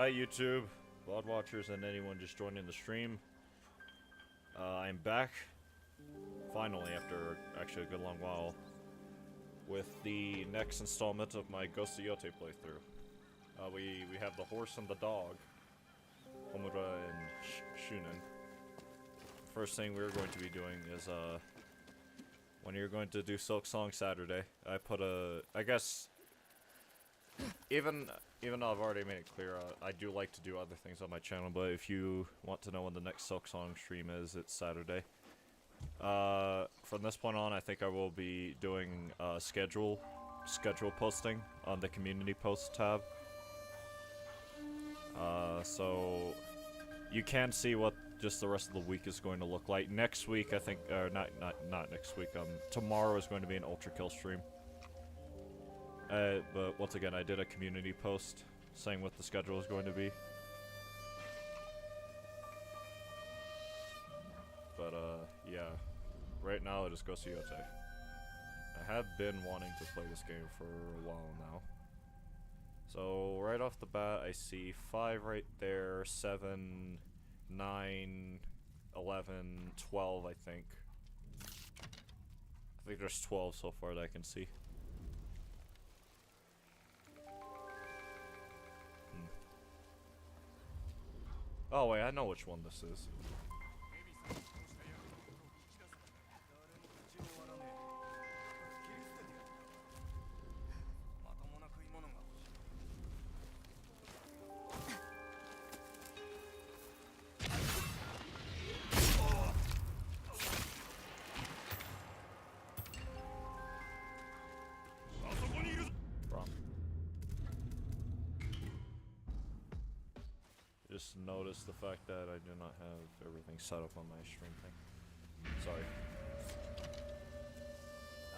Hi YouTube, VOD watchers, and anyone just joining the stream. I'm back, finally, after actually a good long while, with the next installment of my Ghost of Yōtei playthrough. We have the horse and the dog, Homura and Shunin. First thing we're going to be doing is, when you're going to do Silk Song Saturday, I put I guess, even though I've already made it clear, I do like to do other things on my channel, but if you want to know when the next Silk Song stream is, it's Saturday. From this point on, I think I will be doing, schedule posting on the community post tab. So you can see what just the rest of the week is going to look like. Next week, I think, or not next week, tomorrow is going to be an Ultra Kill stream. But once again, I did a community post saying what the schedule is going to be. But, yeah. Right now, it is Ghost of Yōtei. I have been wanting to play this game for a while now. So, right off the bat, I see 5 right there, 7, 9, 11, 12, I think. I think there's 12 so far that I can see. Oh wait, I know which one this is. Just notice the fact that I do not have everything set up on my stream thing. Sorry.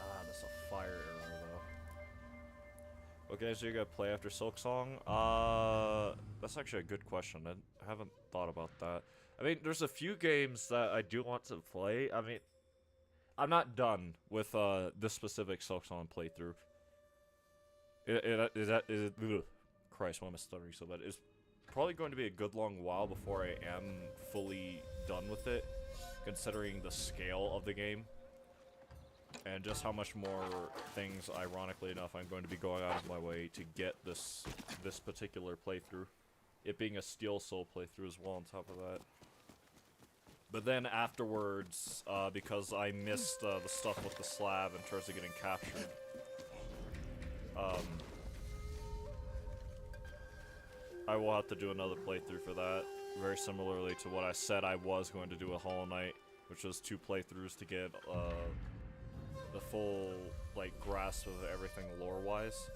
Ah, that's a fire arrow though. Okay, so you gotta play after Silk Song? That's actually a good question. I haven't thought about that. I mean, there's a few games that I do want to play. I mean, I'm not done with this specific Silk Song playthrough. Ugh. Christ, why am I stuttering so bad? It's probably going to be a good long while before I am fully done with it, considering the scale of the game and just how much more things, ironically enough, I'm going to be going out of my way to get this particular playthrough, it being a Steel Soul playthrough as well on top of that. But then afterwards, because I missed the stuff with the slab in terms of getting captured, I will have to do another playthrough for that, very similarly to what I said I was going to do with Hollow Knight, which was 2 playthroughs to get the full like grasp of everything lore-wise.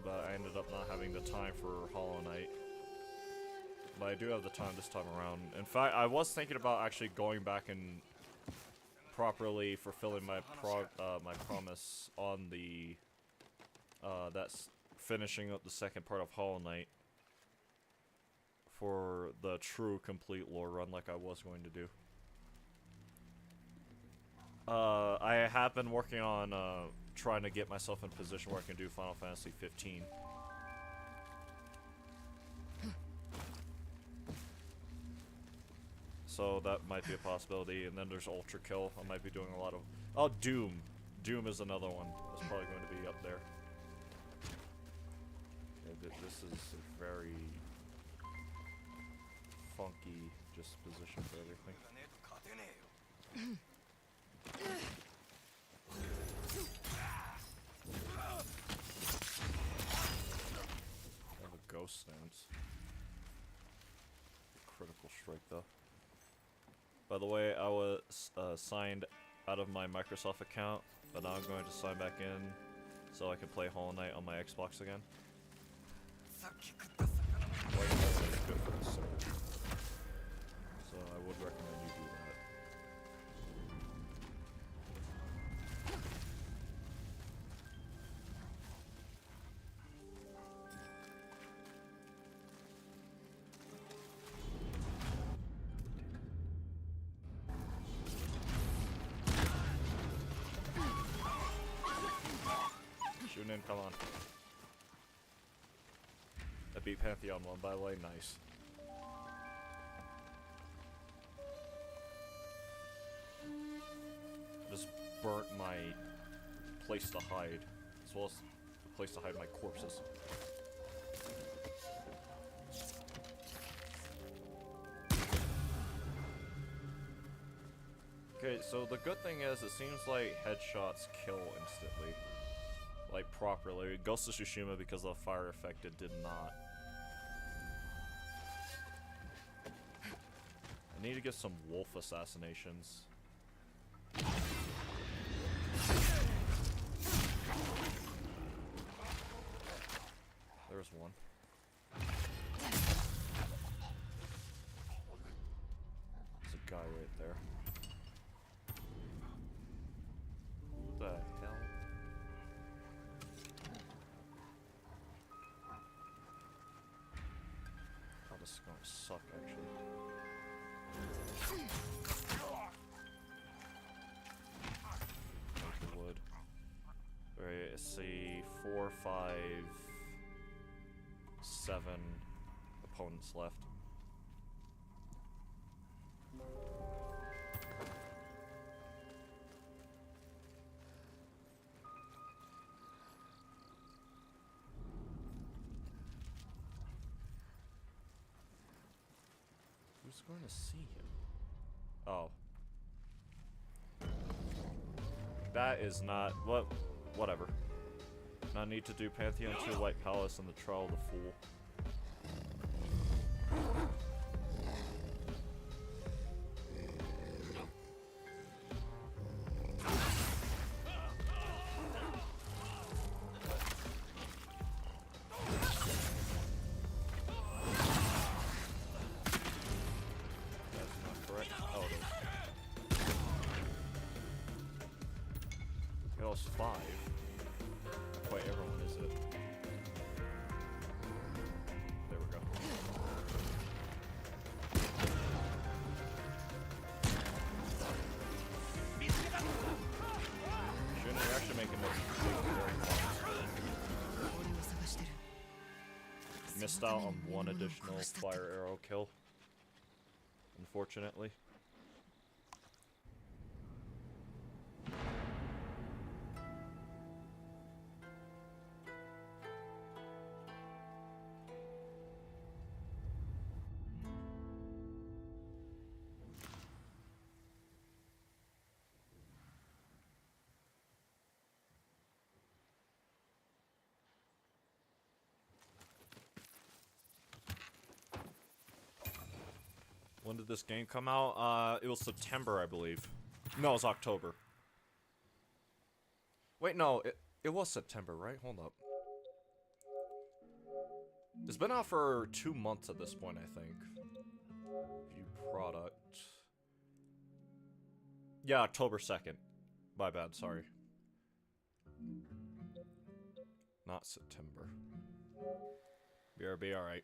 But I ended up not having the time for Hollow Knight. But I do have the time this time around. In fact, I was thinking about actually going back and properly fulfilling my promise on the that's finishing up the second part of Hollow Knight for the true complete lore run like I was going to do. I have been working on trying to get myself in a position where I can do Final Fantasy 15. So that might be a possibility, and then there's Ultra Kill. I might be doing a lot of... Oh, Doom. Doom is another one. That's probably going to be up there. Yeah, this is a very funky just position for everything. I have a ghost stance. Critical strike though. By the way, I was signed out of my Microsoft account, but now I'm going to sign back in so I can play Hollow Knight on my Xbox again. White Hollow Knight is good for the server, so I would recommend you do that. Shoot in, come on. beat Pantheon 1, by the way. Nice. Just burnt my place to hide, as well as the place to hide my corpses. Okay, so the good thing is, it seems like headshots kill instantly. Like, properly. Ghost of Tsushima, because of the fire effect, it did not. I need to get some wolf assassinations. There's one. There's a guy right there. Who the hell? Oh, this is gonna suck, actually. Make the wood. Alright, let's see. 4, 5, 7 opponents left. Who's going to see him? Oh. That is not... Whatever. Now I need to do Pantheon 2 White Palace and the Trial of the Fool. It's 5. Not quite everyone, is it? There we go. Shouldn't you actually make it very fun? Missed out on one additional fire arrow kill. Unfortunately. When did this game come out? It was September, I believe. No, it was October. Wait, no, it was September, right? Hold up. It's been out for 2 months at this point, I think. View product. Yeah, October 2nd. My bad, sorry. Not September. BRB, alright.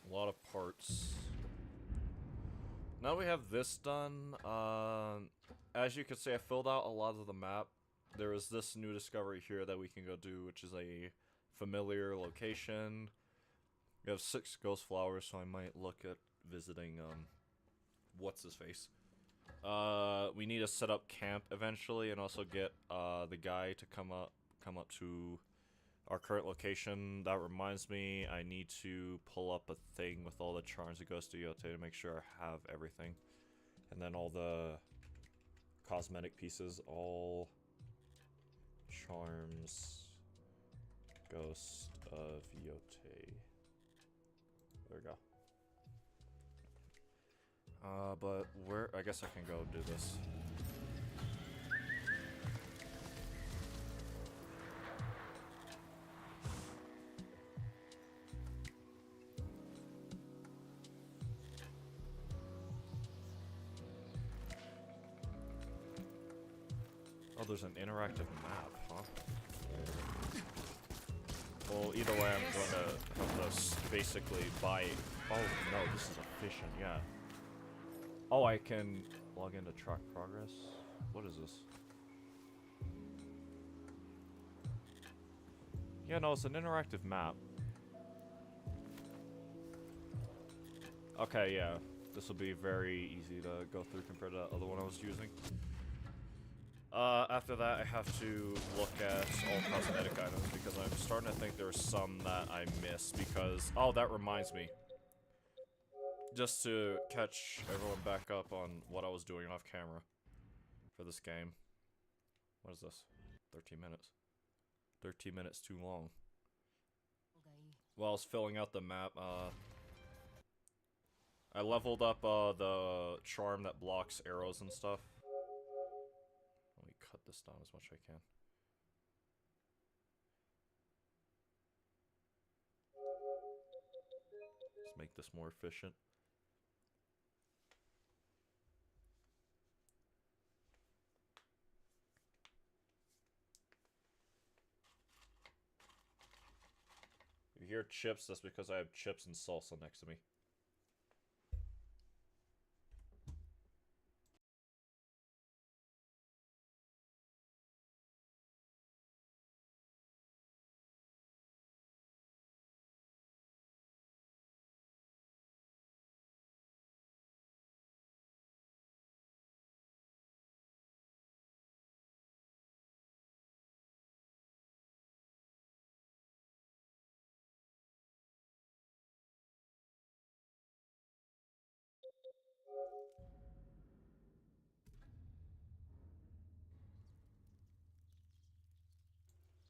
A lot of parts. Now we have this done. As you can see, I filled out a lot of the map. There is this new discovery here that we can go do, which is a familiar location. We have 6 ghost flowers, so I might look at visiting, what's his face. We need to set up camp eventually, and also get the guy to come up to our current location. That reminds me, I need to pull up a thing with all the charms that goes to yōtei to make sure I have everything. And then all the cosmetic pieces, all charms, ghost of yōtei. There we go. But where, I guess I can go do this. Oh, there's an interactive map, huh? Well, either way, I'm going to have to basically buy... Oh, no, this is efficient, yeah. Oh, I can log in to track progress? What is this? Yeah, no, it's an interactive map. Okay, yeah. This will be very easy to go through compared to the other one I was using. After that, I have to look at all cosmetic items because I'm starting to think there's some that I missed because... Oh, that reminds me. Just to catch everyone back up on what I was doing off camera for this game. What is this? 13 minutes. 13 minutes too long. While I was filling out the map, I leveled up the charm that blocks arrows and stuff. Let me cut this down as much as I can. Let's make this more efficient. If you hear chips, that's because I have chips and salsa next to me.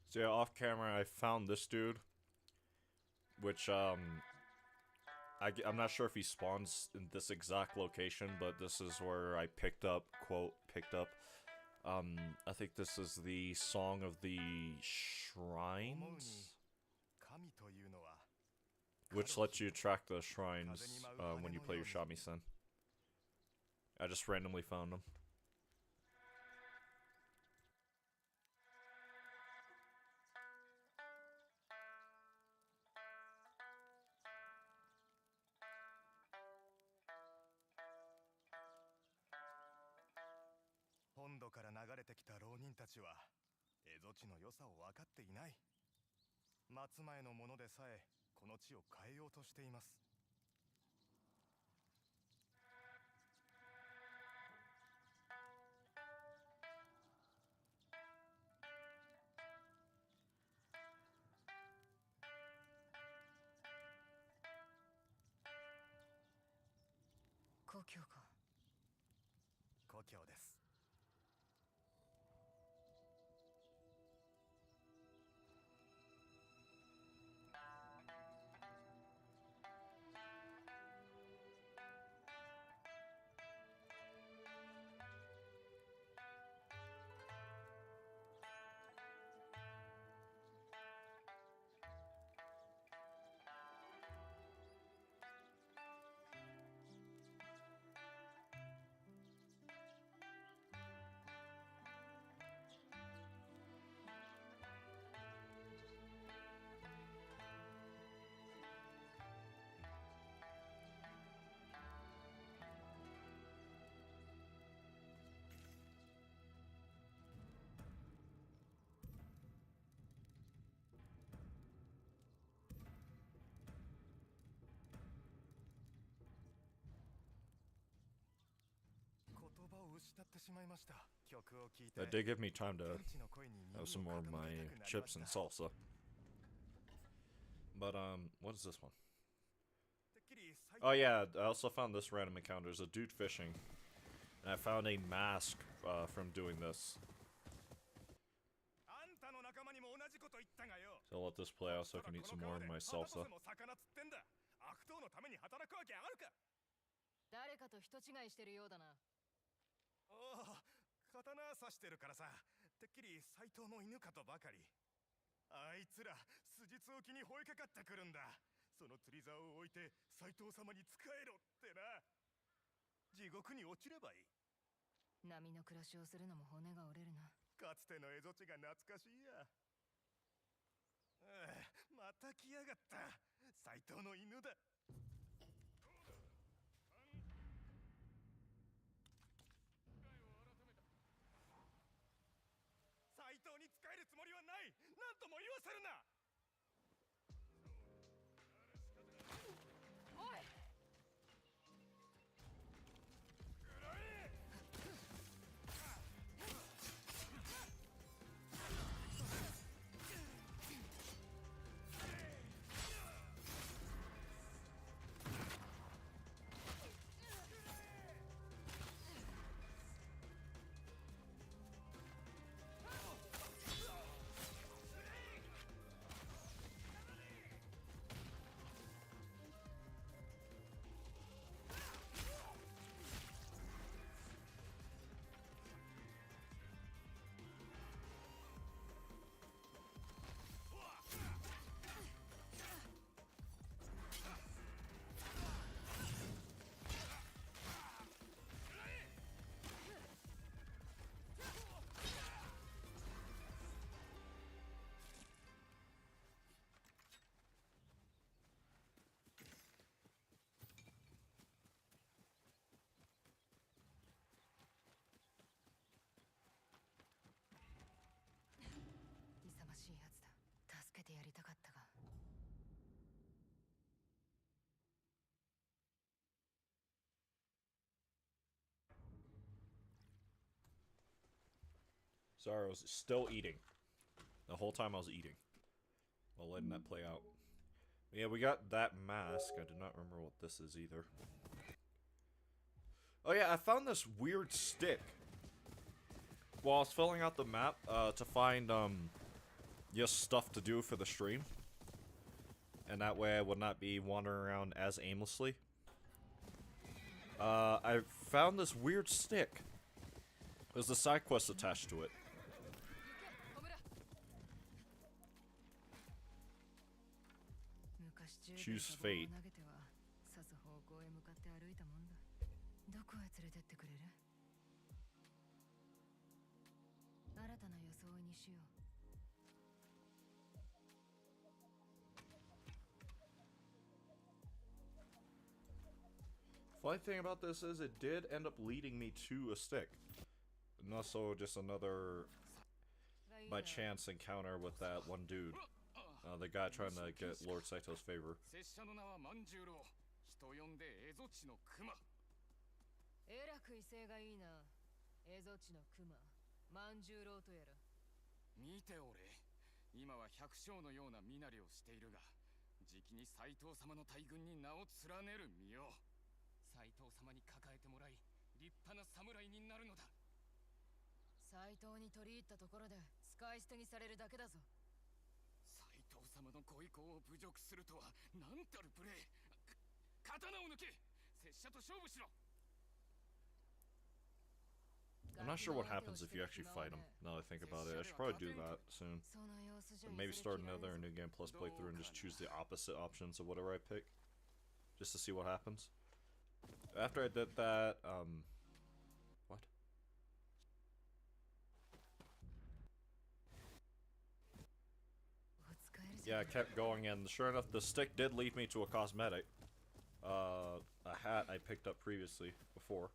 So yeah, off camera, I found this dude, which, I'm not sure if he spawns in this exact location, but this is where I picked up, quote, picked up, I think this is the Song of the Shrines? Which lets you track the shrines, when you play your shamisen. I just randomly found them. That did give me time to have some more of my chips and salsa. But, what is this one? Oh yeah, I also found this random encounter. There's a dude fishing. And I found a mask, from doing this. So I'll let this play out so I can eat some more of my salsa. 誰かと人違いしてるようだな。ああ、刀刺してるからさ、てっきり斎藤の犬かとばかり。あいつら、数日おきに吠えかかってくるんだ。その釣り竿を置いて斎藤様に仕えろってな。地獄に落ちればいい。波の暮らしをするのも骨が折れるな。かつての蝦夷地が懐かしいや。また来やがった。斎藤の犬だ。斎藤に仕えるつもりはない。何とも言わせるな。てやりたかったが。Sorry, I was still eating. The whole time I was eating. While letting that play out. Yeah, we got that mask. I do not remember what this is either. Oh yeah, I found this weird stick. While I was filling out the map, to find, just stuff to do for the stream. And that way I would not be wandering around as aimlessly. I found this weird stick. There's a side quest attached to it. Choose fate. どこへ連れてってくれる？新たな装いにしよう。Funny thing about this is it did end up leading me to a stick. Not so just another by chance encounter with that one dude. The guy trying to get Lord Saito's favor. えらく威勢がいいな。蝦夷地の熊、万十郎とやら。見ておれ。今は百姓のような身なりをしているが、じきに斎藤様の大軍に名を連ねる身よ。斎藤様に抱えてもらい、立派な侍になるのだ。斎藤に取り入ったところで使い捨てにされるだけだぞ。斎藤様のご意向を侮辱するとは何たる無礼。刀を抜け。拙者と勝負しろ。I'm not sure what happens if you actually fight him, now that I think about it. I should probably do that soon. Maybe start another New Game Plus playthrough and just choose the opposite options of whatever I pick. Just to see what happens. After I did that, what? Yeah, I kept going and sure enough, the stick did lead me to a cosmetic. A hat I picked up previously, before.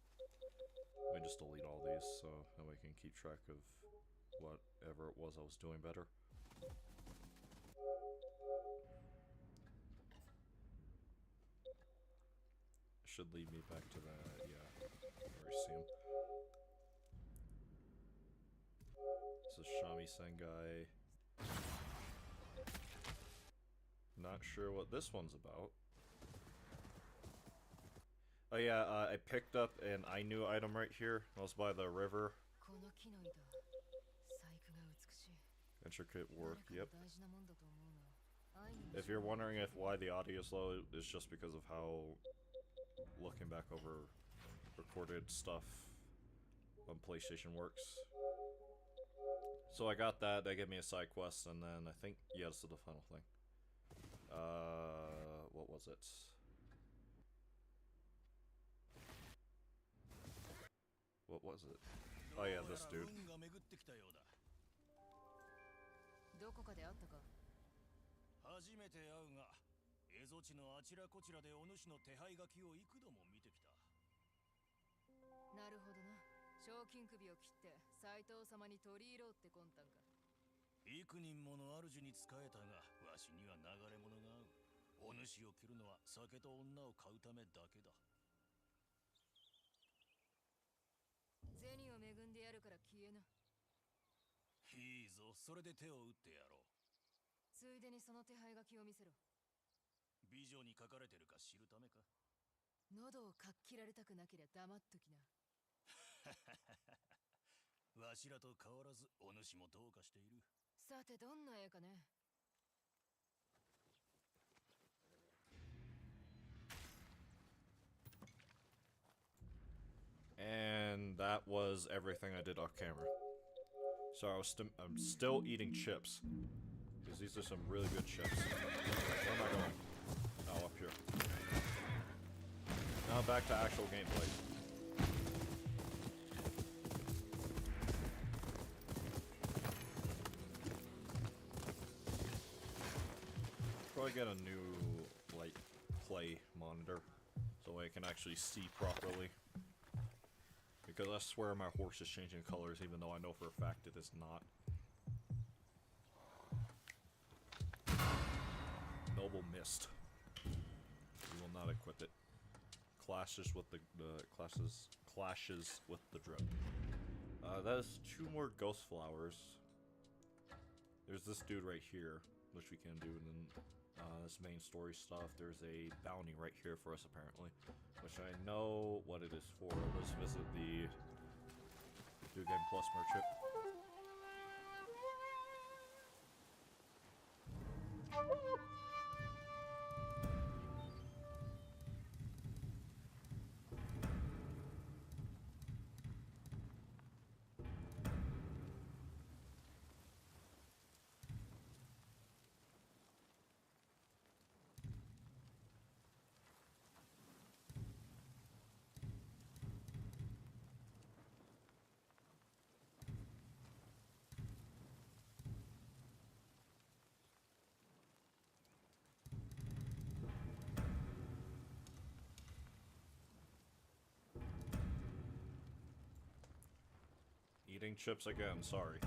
Let me just delete all these so that we can keep track of whatever it was I was doing better. Should lead me back to that, yeah. I already see him. This is Shami Sengai. Not sure what this one's about. Oh yeah, I picked up an Ainu item right here. I was by the river. Intricate work, yep. If you're wondering if why the audio is low, it's just because of how looking back over recorded stuff on PlayStation works. So I got that, they gave me a side quest, and then I think, yeah, this is the final thing. What was it? What was it? Oh yeah, this dude. どこかで会ったか？初めて会うが、蝦夷地のあちらこちらでお主の手配書きを幾度も見てきた。なるほどな。賞金首を切って斎藤様に取り入ろうって魂胆か。幾人もの主に仕えたが、わしには流れ物が合う。お主を切るのは酒と女を買うためだけだ。銭を恵んでやるから消えな。いいぞ、それで手を打ってやろう。ついでにその手配書きを見せろ。美女に書かれてるか知るためか。喉をかっ切られたくなけりゃ黙っときな。わしらと変わらずお主もどうかしている。さてどんな絵かね。And that was everything I did off camera. So I'm still eating chips. Because these are some really good chips. Where am I going? Oh, up here. Now back to actual gameplay. Probably get a new, like, play monitor. So I can actually see properly. Because I swear my horse is changing colors even though I know for a fact it is not. Noble Mist. We will not equip it. Clashes with the clashes with the drip. That is 2 more ghost flowers. There's this dude right here, which we can do, and then this main story stuff. There's a bounty right here for us apparently, which I know what it is for. Let's visit the Video Game Plus merchant. Eating chips again, sorry.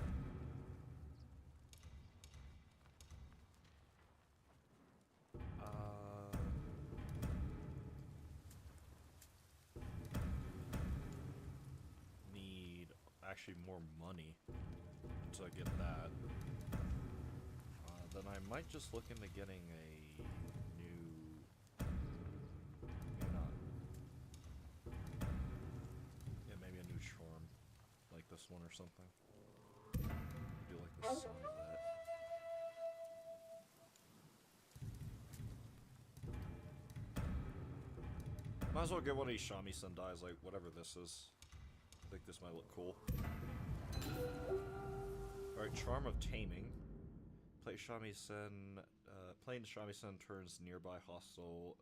Need actually more money to get that. Then I might just look into getting a new... maybe not. Yeah, maybe a new charm. Like this one or something. I do like the sound of that. Might as well get one of these shamisen dyes, like whatever this is. I think this might look cool. Alright, Charm of Taming. Play shamisen, playing the shamisen turns nearby hostile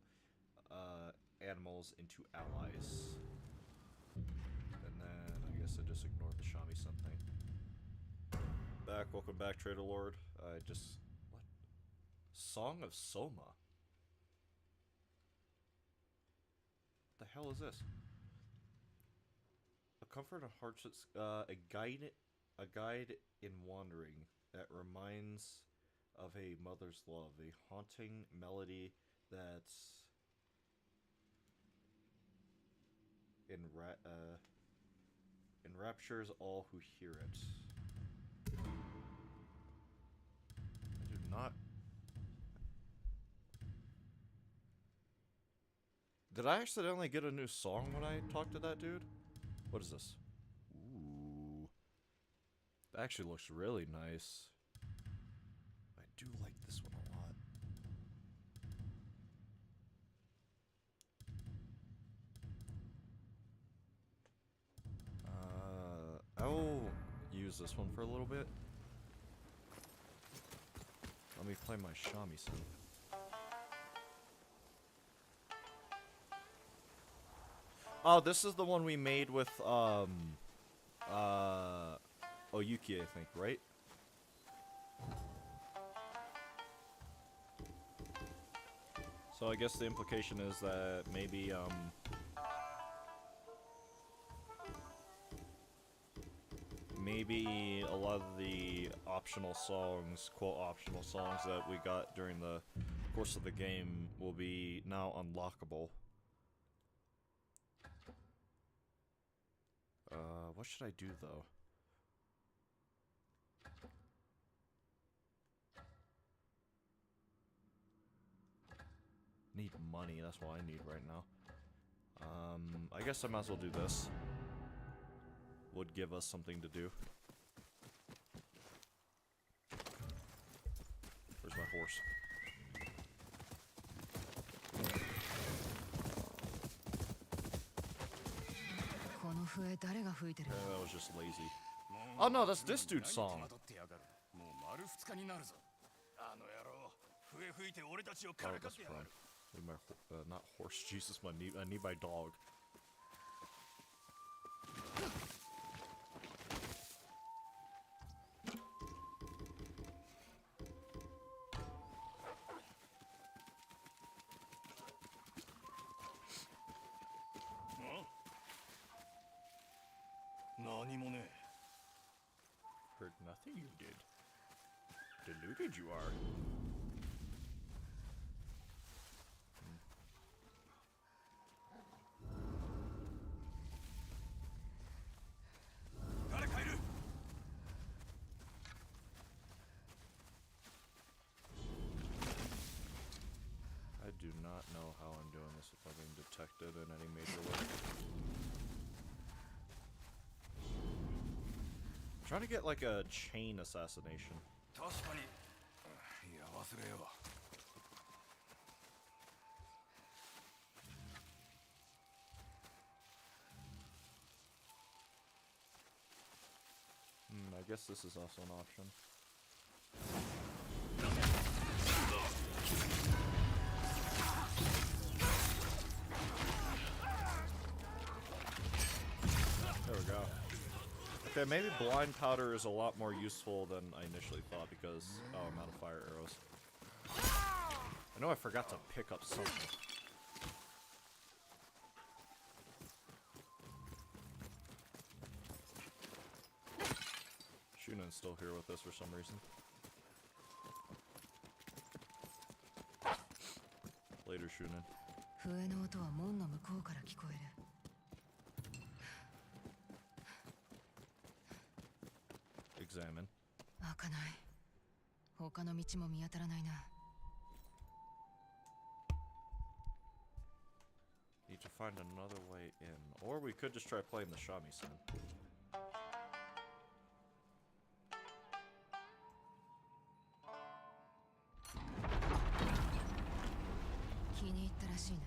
animals into allies. And then I guess I just ignored the shamisen thing. Welcome back, Trader Lord. What? Song of Soma. What the hell is this? A comfort and hardships, a guide in wandering that reminds of a mother's love, a haunting melody that enraptures all who hear it. I do not. Did I accidentally get a new song when I talked to that dude? What is this? Ooh. That actually looks really nice. I do like this one a lot. I will use this one for a little bit. Let me play my shamisen. Oh, this is the one we made with, Oyuki, I think, right? So I guess the implication is that maybe, maybe a lot of the optional songs, quote optional songs that we got during the course of the game will be now unlockable. What should I do though? Need money, that's what I need right now. I guess I might as well do this. Would give us something to do. Where's my horse? Yeah, that was just lazy. Oh no, that's this dude's song. Oh, that's fine. Need my not horse, Jesus, I need my dog. Heard nothing you did. Deluded you are. it in any major way. I'm trying to get like a chain assassination. 確かに。いや、忘れよう。I guess this is also an option. There we go. Okay, maybe blind powder is a lot more useful than I initially thought because, oh, I'm out of fire arrows. I know I forgot to pick up something. Shunan's still here with us for some reason. Later, Shunan. 笛の音は門の向こうから聞こえる。Examine. 開かない。他の道も見当たらないな。Need to find another way in. Or we could just try playing the shamisen. 気に入ったらしいな。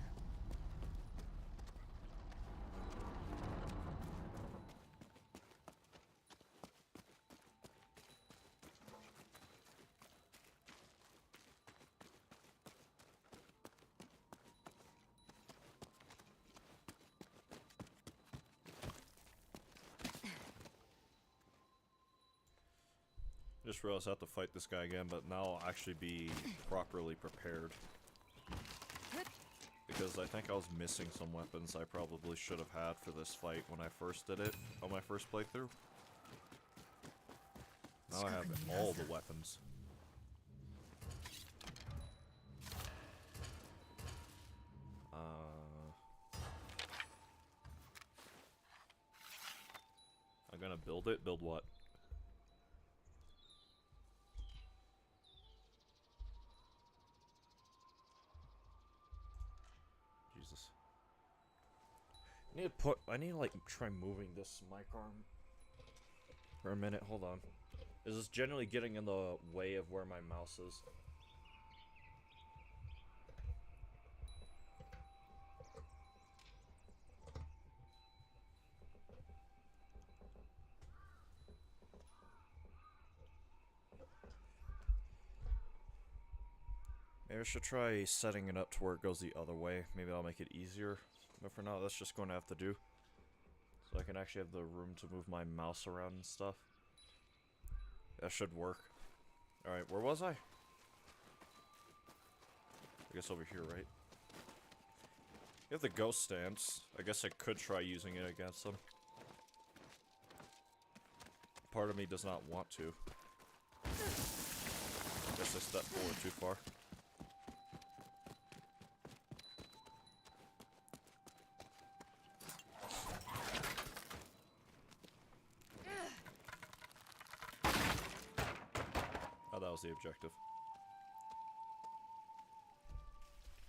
Just realized I have to fight this guy again, but now I'll actually be properly prepared. Because I think I was missing some weapons I probably should have had for this fight when I first did it on my first playthrough. Now I have all the weapons. I'm gonna build it. Build what? Jesus. I need to like try moving this mic arm for a minute. Hold on. Is this generally getting in the way of where my mouse is? Maybe I should try setting it up to where it goes the other way. Maybe that'll make it easier. But for now, that's just going to have to do. So I can actually have the room to move my mouse around and stuff. That should work. Alright, where was I? I guess over here, right? You have the ghost stance. I guess I could try using it against them. Part of me does not want to. Guess I stepped forward too far. Oh, that was the objective.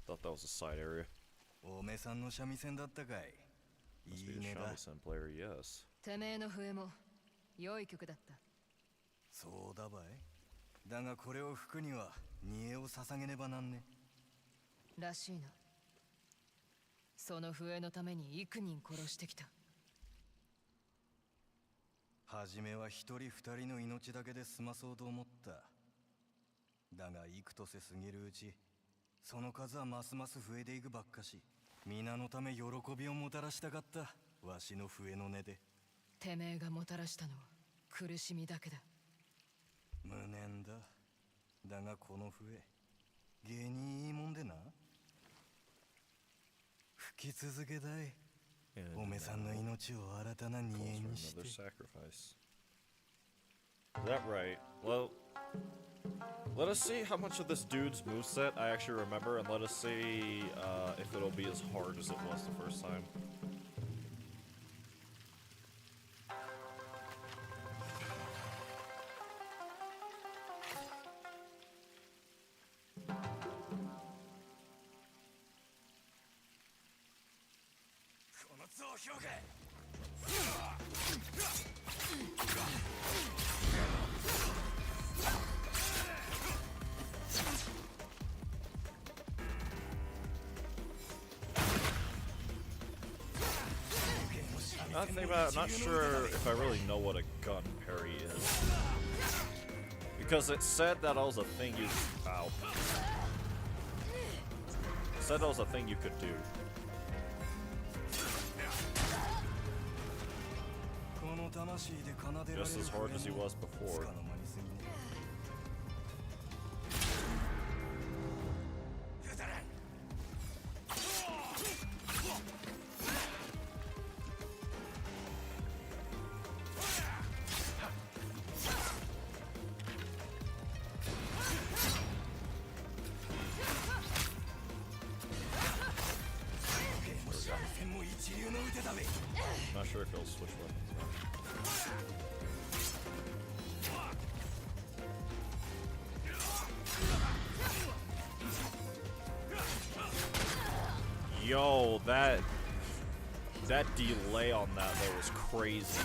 Thought that was a side area. おめさんの三味線だったかい。 Must い be い a ねだ。 shamisen player, yes. てめえの笛も良い曲だった。そうだばい。だがこれを吹くには煮えを捧げねばなんね。らしいな。その笛のために幾人殺してきた。はじめは一人二人の命だけで済まそうと思った。だが幾とせ過ぎるうち、その数はますます増えていくばっかし。皆のため喜びをもたらしたかった。わしの笛の音で。てめえがもたらしたのは苦しみだけだ。無念だ。だがこの笛、芸にいいもんでな。吹き続けたい。 And おめさんの命を新たな煮 calls え for にして。 another sacrifice. Is that right? Well, let us see how much of this dude's moveset I actually remember, and let us see if it'll be as hard as it was the first time. 津を表現 I think about it, I'm not sure if I really know what a gun parry is. Because it said that was a thing you... Ow. It said that was a thing you could do. Just as hard as he was before. Not sure if he'll switch weapons. Yo, that delay on that though was crazy.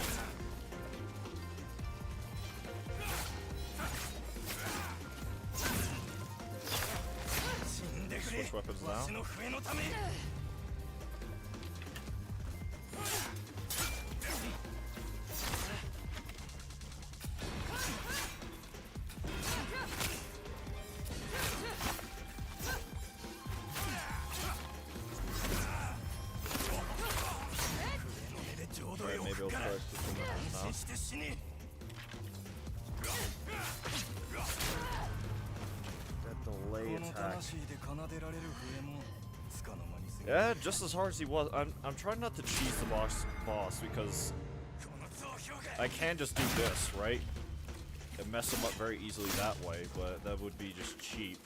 Switch weapons now. Alright, maybe I'll try switching weapons now. That delay attack. Yeah, just as hard as he was. I'm trying not to cheese the boss because I can just do this, right? And mess him up very easily that way, but that would be just cheap.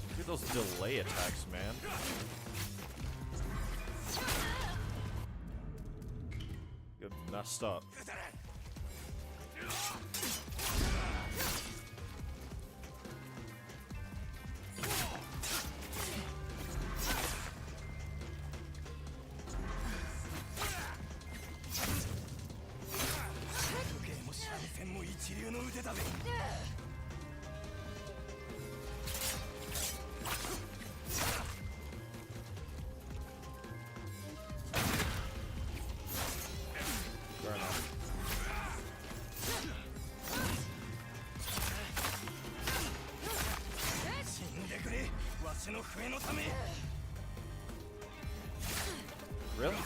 Look at those delay attacks, man. Get messed up. Fair enough. Really?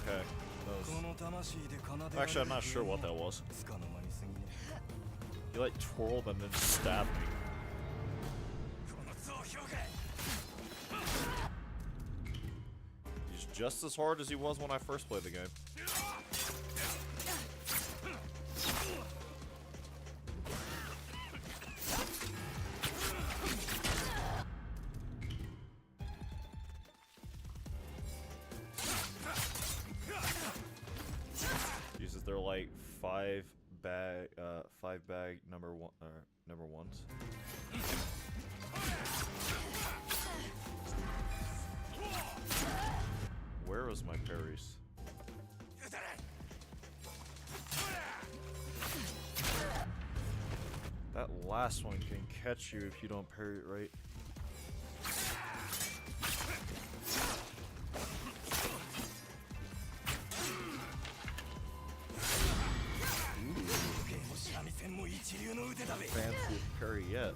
Okay. Actually, I'm not sure what that was. He like twirled and then stabbed me. He's just as hard as he was when I first played the game. Uses their like five bag number ones. Where was my parries? That last one can catch you if you don't parry it right. Fanciest parry yet.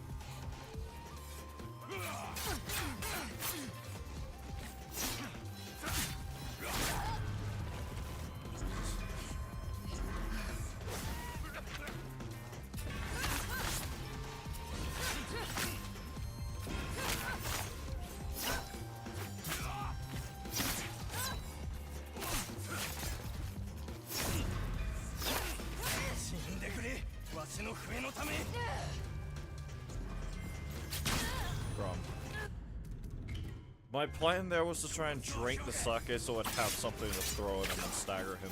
My plan there was to try and drink the sake so I'd have something to throw at him and stagger him.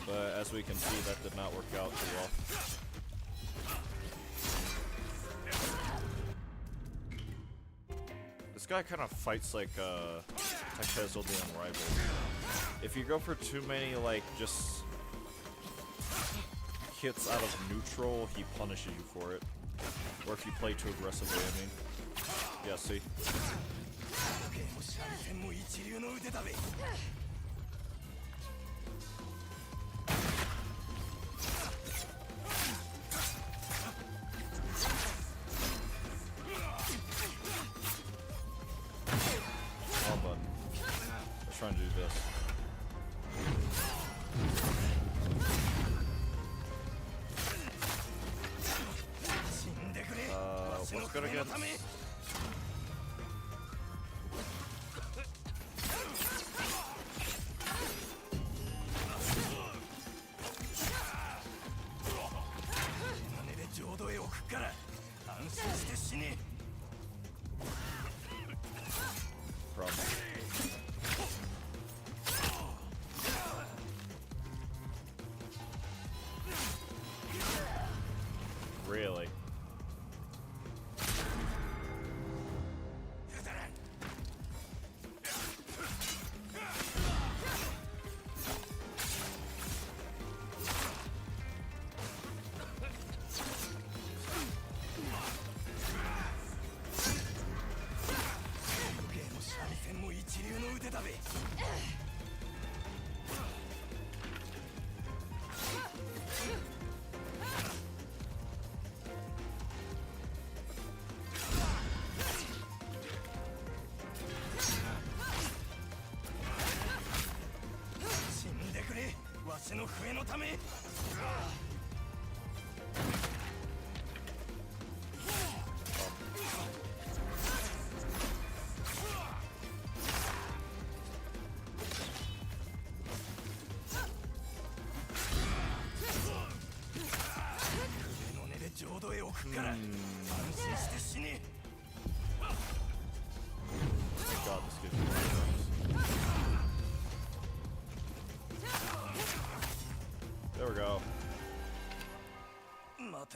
But as we can see, that did not work out too well. This guy kind of fights like Takezo the Unrivaled. If you go for too many, like, just hits out of neutral, he punishes you for it. Or if you play too aggressively, I mean. Yeah, see? Wrong button. Let's try and do this. What's good again? Problem. Really? Thank God this gives me more drops. There we go. What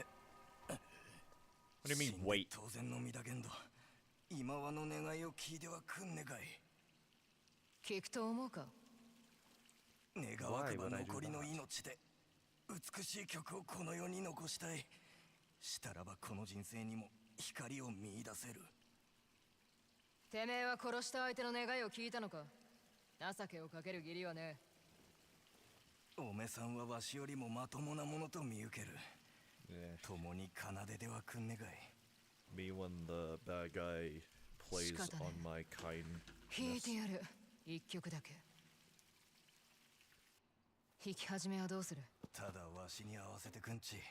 do you mean, wait? 今はの願いを聞いてはくんねかい。聞くと思うか。願わくば残りの命で美しい曲をこの世に残したい。したらばこの人生にも光を見出せる。てめえは殺した相手の願いを聞いたのか。情けをかける義理はね。おめさんはわしよりもまともなものと見受ける。共に奏でではくんねかい。Me when the bad guy plays on my kindness. 弾いてやる。一曲だけ。弾き始めはどうする？ただわしに合わせてくんち。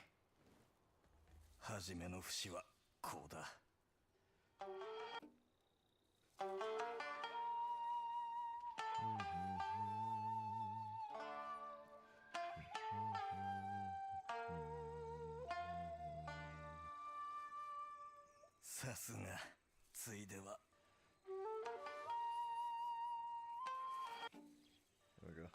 はじめの節はこうだ。さすがついでは。There we go.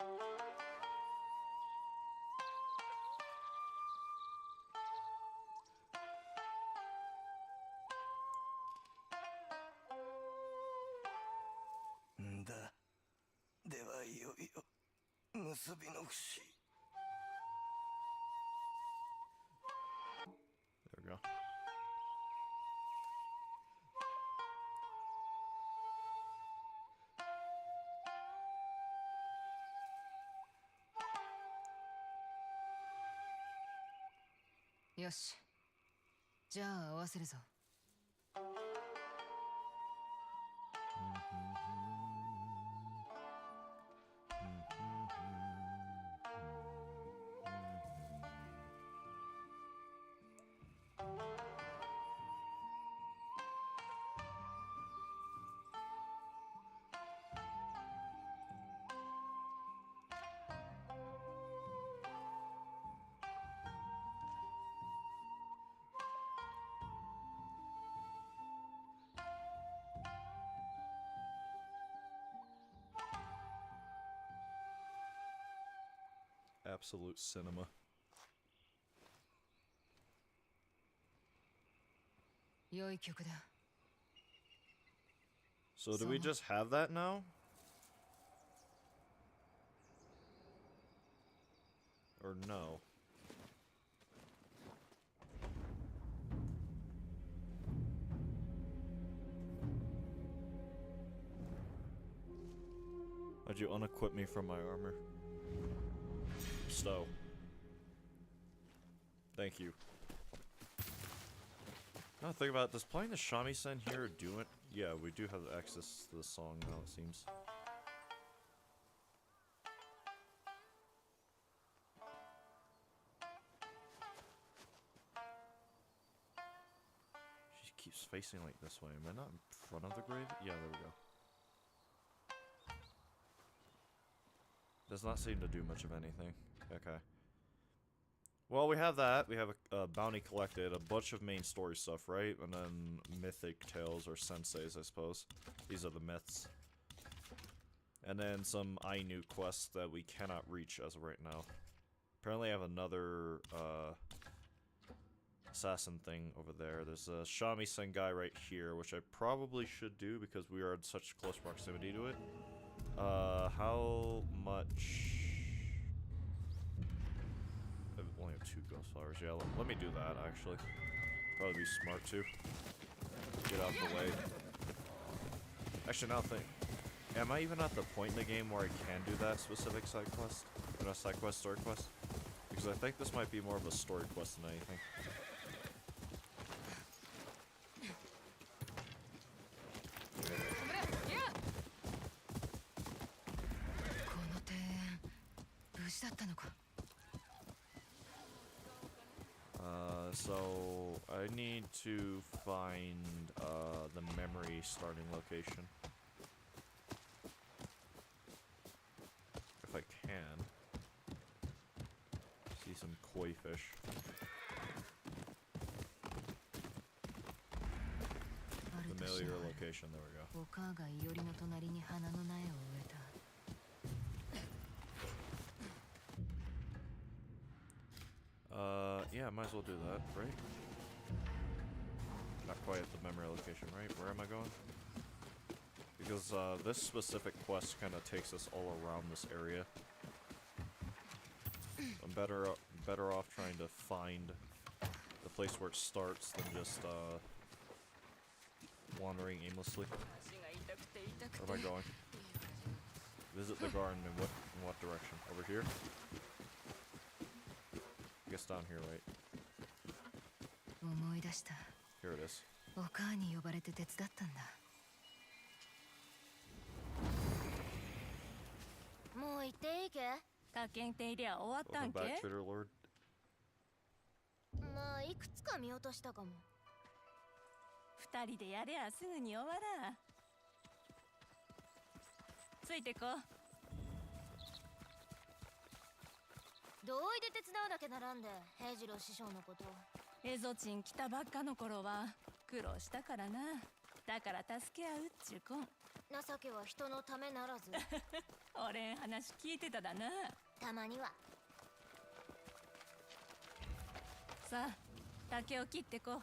だ。ではいよいよ結びの節。There we go.よし。じゃあ合わせるぞ。absolute cinema. 良い曲だ。 So do we just have that now? Or no? Why'd you unequip me from my armor? Stow. Thank you. Now think about it, does playing the shamisen here do it? Yeah, we do have access to the song now, it seems. She keeps facing like this way. Am I not in front of the grave? Yeah, there we go. Does not seem to do much of anything. Okay. Well, we have that. We have a bounty collected, a bunch of main story stuff, right? And then mythic tales or senseis, I suppose. These are the myths. And then some Ainu quests that we cannot reach as of right now. Apparently I have another assassin thing over there. There's a shamisen guy right here, which I probably should do because we are in such close proximity to it. How much... I only have 2 ghost flowers. Yeah, let me do that, actually. Probably be smart, too. Get out of the way. Actually, now think. Am I even at the point in the game where I can do that specific side quest? Or not side quest, story quest? Because I think this might be more of a story quest than anything. So I need to find the memory starting location. If I can. See some koi fish. Familiar location, there we go. Yeah, might as well do that, right? Not quite at the memory location, right? Where am I going? Because this specific quest kind of takes us all around this area. I'm better off trying to find the place where it starts than just wandering aimlessly. Where am I going? Visit the garden in what direction? Over here? I guess down here, right? Here it is. お母に呼ばれて手伝ったんだ。もう行っていいけ？他県手入れは終わったん Welcome け？ back, Trader Lord. まあいくつか見落としたかも。二人でやればすぐに終わら。ついてこ。どういで手伝わなきゃならんで、平次郎師匠のこと。エゾチン来たばっかの頃は苦労したからな。だから助け合うっちゅうこん。情けは人のためならず。俺ん話聞いてただな。たまには。さあ、竹を切ってこ。ど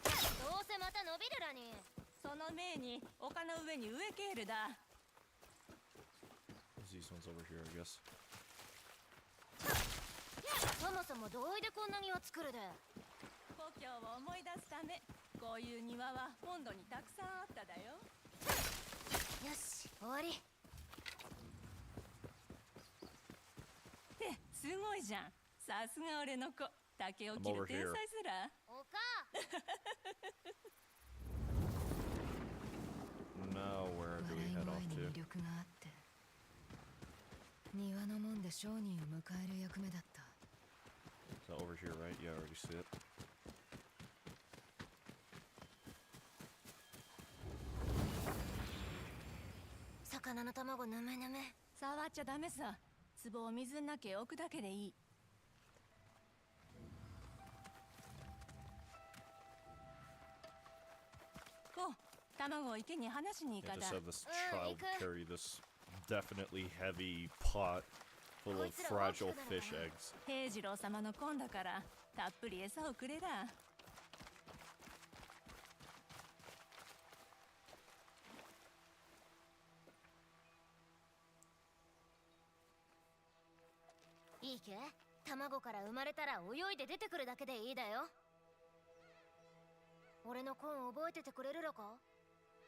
うせまた伸びるらに。その前に丘の上に植えケールだ。These ones over here, I guess. そもそもどういでこんな庭作るで。故郷を思い出すため、こういう庭は本土にたくさんあっただよ。よし、終わり。ってすごいじゃん。さすが俺の子。竹を切る天才すら。おか。Now where do we head off に to? 魅力があって。庭の門で商人を迎える役目だった。Is that over here, right? Yeah, I already see it. 魚の卵ぬめぬめ。触っちゃダメさ。壺を水の中へ置くだけでいい。こう、卵を池に放しに行 I かだ。just have this child carry this definitely heavy pot full of fragile fish eggs. 平次郎様の今だからたっぷり餌をくれら。いいけ？卵から生まれたら泳いで出てくるだけでいいだよ。俺のコーン覚えててくれるのか？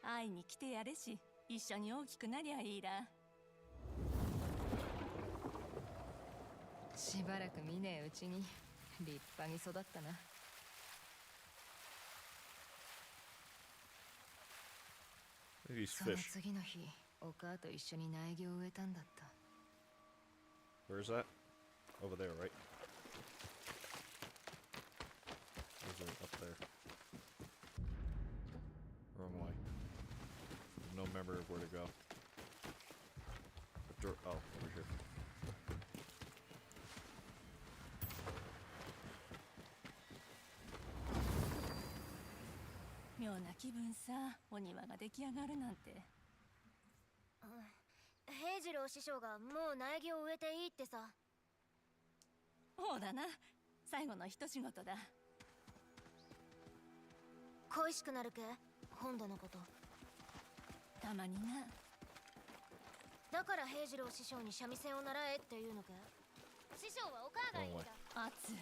会いに来てやれし、一緒に大きくなりゃいいら。しばらく見ねえうちに立派に育ったな。These その fish. 次の日、お母と一緒に苗木を植えたんだった。 Where's that? Over there, right? Or is it up there? Wrong way. No memory of where to go. Oh, over here. 妙な気分さ、お庭が出来上がるなんて。平次郎師匠がもう苗木を植えていいってさ。そうだな、最後の一仕事だ。恋しくなるけ？本土のこと。たまにな。だから平次郎師匠に三味線を習えっていうのけ？師匠はお母がいいんだ。圧。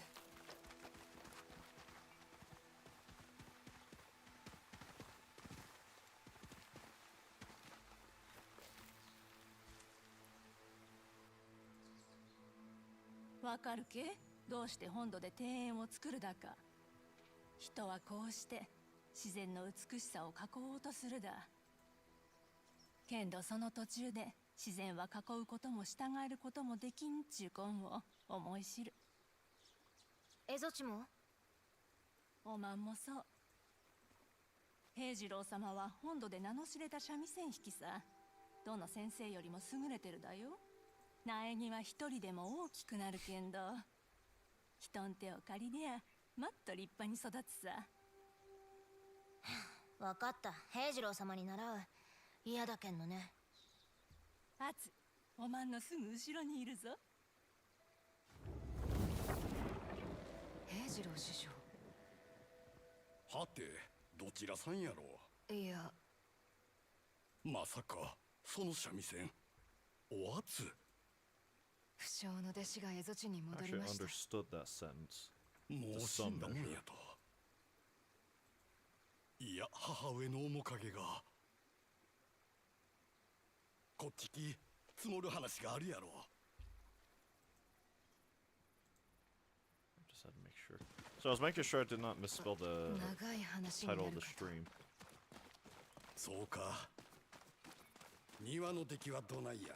わかるけ？どうして本土で庭園を作るだか。人はこうして自然の美しさを囲おうとするだ。けんどその途中で自然は囲うことも従えることもできんちゅうこんを思い知る。蝦夷地も？おまんもそう。平次郎様は本土で名の知れた三味線弾きさ。どの先生よりも優れてるだよ。苗木は一人でも大きくなるけんど、人ん手を借りりゃもっと立派に育つさ。わかった。平次郎様に習う。嫌だけんのね。アツ、おまんのすぐ後ろにいるぞ。平次郎師匠。はて、どちらさんやろう？いや、まさかその三味線お初？不肖の弟子が蝦夷地に戻り Actually ました。 understood that sentence. もう死んだもんやと。いや、母上の面影が。こっちき積もる話があるやろ。 Just had to make sure. So I was making sure I did not misspell the 長い話に title な of る the かと。 stream. そうか。庭の出来はどないや。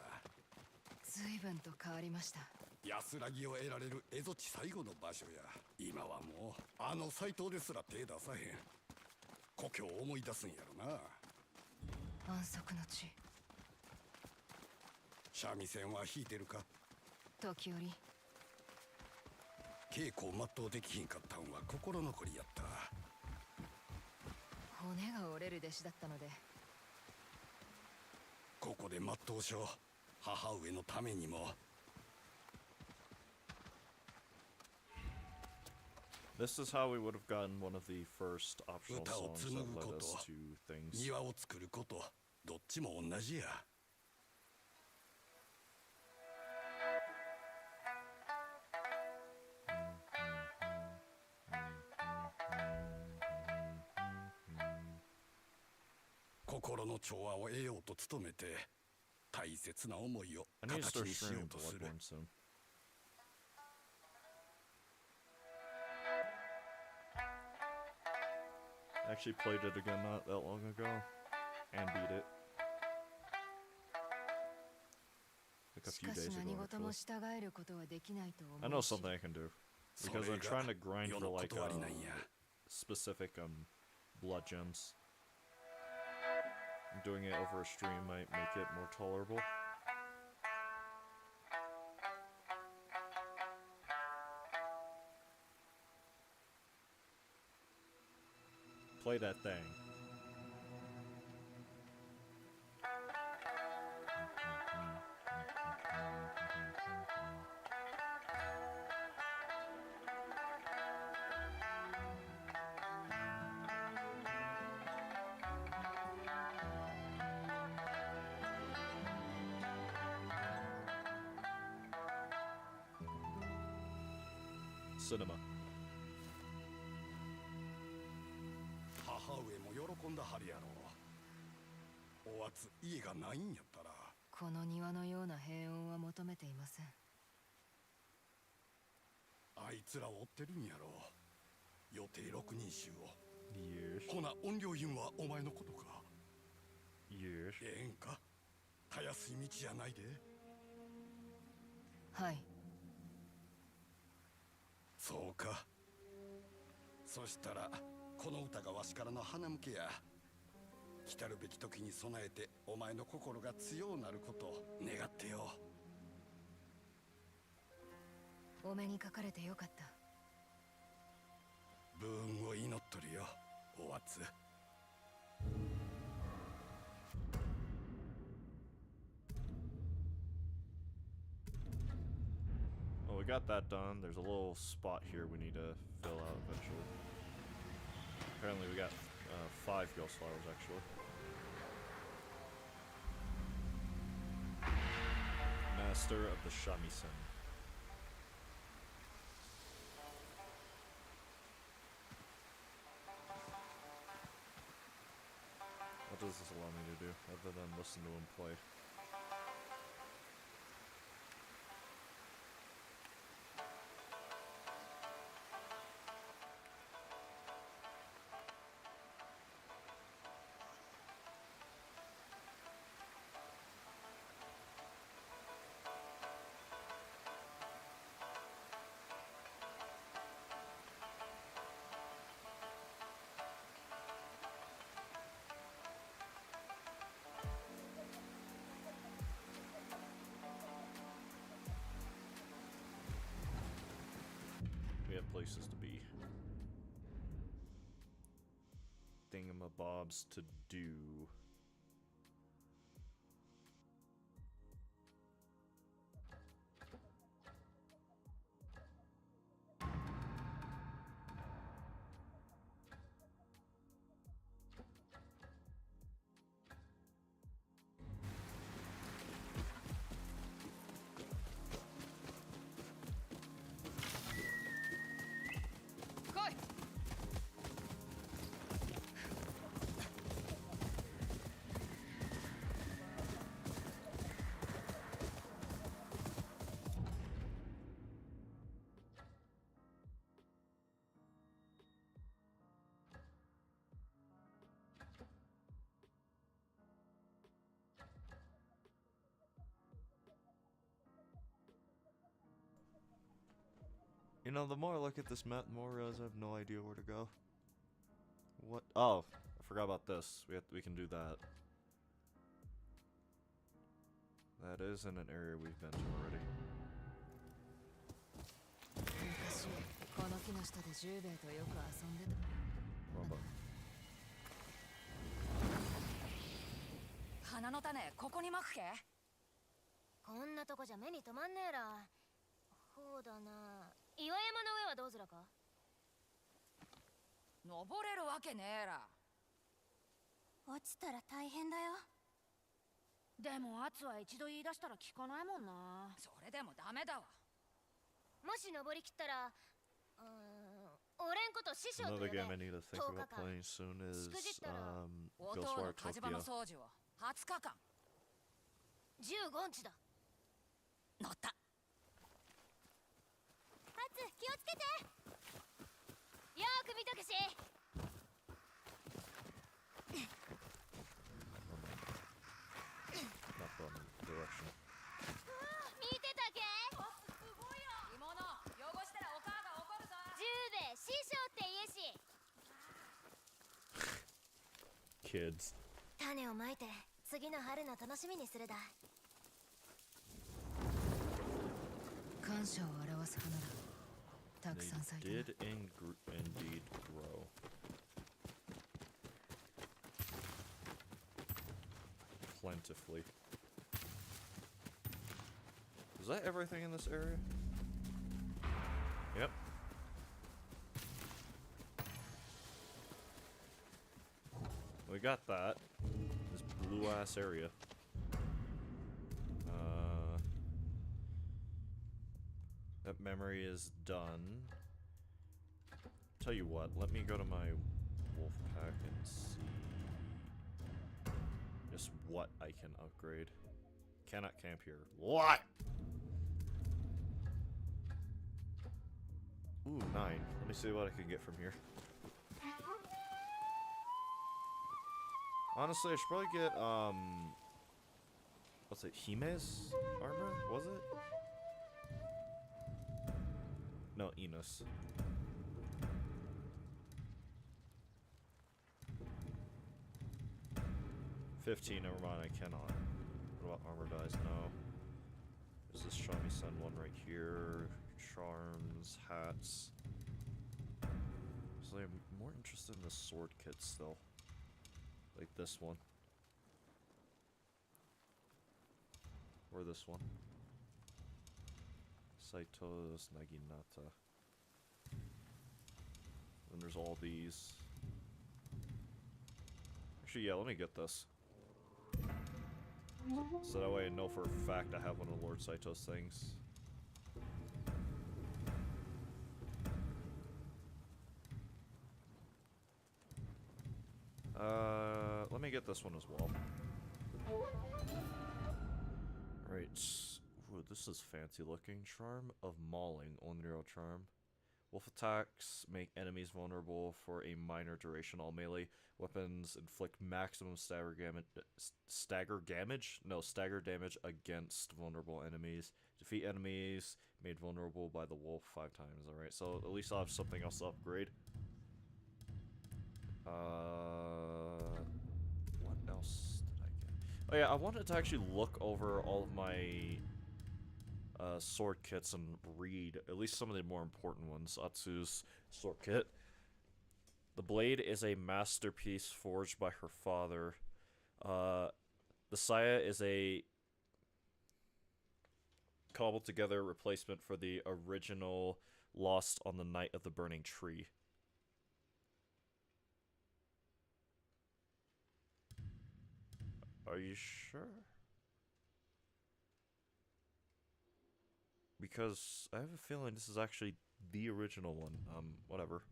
随分と変わりました。安らぎを得られる蝦夷地最後の場所や。今はもうあの斎藤ですら手出さへん。故郷を思い出すんやろな。安息の地。三味線は弾いてるか？時折。稽古を全うできひんかったんは心残りやった。骨が折れる弟子だったので。ここで全うしよう。母上のためにも。 This is how we would have gotten one of the first optional 歌を songs 紡 that ぐこ led と us to things. 庭を作ることどっちも同じや。心の調和を得ようと努めて大切な思いを I need to 形 start にしよう streaming とする。 Bloodborne soon. I actually played it again not that long ago and beat it. Like a し few かし days 何 ago 事も actually. 従えることはできないと I 思 know うし。 something I can do. そ Because れ I'm trying to が grind 世 for の like 断りなんや。 specific blood gems. Doing it over a stream might make it more tolerable. Play that thing. cinema. 母上も喜んだはりやろう。おあつ家がないんやったら。この庭のような平穏は求めていません。あいつらを追ってるんやろう。予定6人衆を。 Yes. ほな怨霊院はお前のことか。 Yes. ええんか。たやすい道じゃないで。はい。そうか。そしたらこの歌がわしからの花向けや。来たるべき時に備えてお前の心が強うなることを願ってよ。お目にかかれてよかった。武運を祈っとるよ、おわつ。Well, we got that done. There's a little spot here we need to fill out eventually. Apparently we got 5 ghost flowers actually. Master of the Shamisen. What does this allow me to do other than listen to him play? We have places to be. Thingamabobs to do. You know, the more I look at this map, the more I realize I have no idea where to go. What? Oh, I forgot about this. We can do that. That is in an area we've been to already. 昔この木の下で十兵衛とよく遊んでた。 Robot. 花の種ここに巻くけ？こんなとこじゃ目に留まんねえら。ほうだな。岩山の上はどうずらか？登れるわけねえら。落ちたら大変だよ。でも圧は一度言い出したら聞かないもんな。それでもダメだわ。もし登りきったら、俺んこと師匠と呼 Another べ。 game I need to think about playing soon is弟の Ghostwire 火事場の Tokyo. 掃除を20日間。15日だ。乗った。ハツ気をつけて。よーく見とけし。 Not the direction. 見てたけ？すごいよ。着物汚したらお母が怒るぞ。十兵衛師匠って言えし。 Kids. 種をまいて次の春の楽しみにするだ。感謝を表す花だ。たく They さん咲いてな。 did indeed grow. Plentifully. Is that everything in this area? Yep. We got that. This blue ass area. That memory is done. Tell you what, let me go to my wolf pack and see just what I can upgrade. Cannot camp here. What? Ooh, 9. Let me see what I can get from here. Honestly, I should probably get, what's it, Hime's armor? Was it? No, Enos. $15, never mind, I cannot. What about armor dies? No. There's this Shami Sun one right here. Charms, hats. So I'm more interested in the sword kit still. Like this one. Or this one. Saito's Naginata. Then there's all these. Actually, yeah, let me get this. So that way I know for a fact I have one of Lord Saito's things. Let me get this one as well. Right. Ooh, this is fancy looking. Charm of Mauling, only real charm. Wolf attacks make enemies vulnerable for a minor duration. All melee weapons inflict maximum stagger damage against vulnerable enemies. Defeat enemies made vulnerable by the wolf 5 times. Alright, so at least I'll have something else to upgrade. What else did I get? Oh yeah, I wanted to actually look over all of my sword kits and read at least some of the more important ones. Atsu's sword kit. The blade is a masterpiece forged by her father. The saya is a cobbled together replacement for the original lost on the night of the burning tree. Are you sure? Because I have a feeling this is actually the original one. Whatever.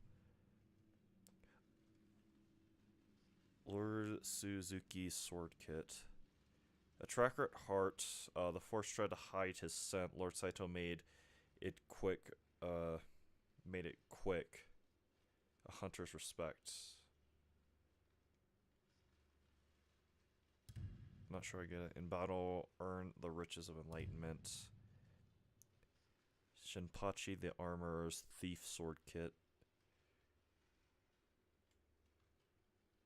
Lord Suzuki's sword kit. A tracker at heart, the force tried to hide his scent. Lord Saito made it quick. A hunter's respect. Not sure I get it. In battle, earn the riches of enlightenment. Shinpachi the Armorer's Thief Sword Kit.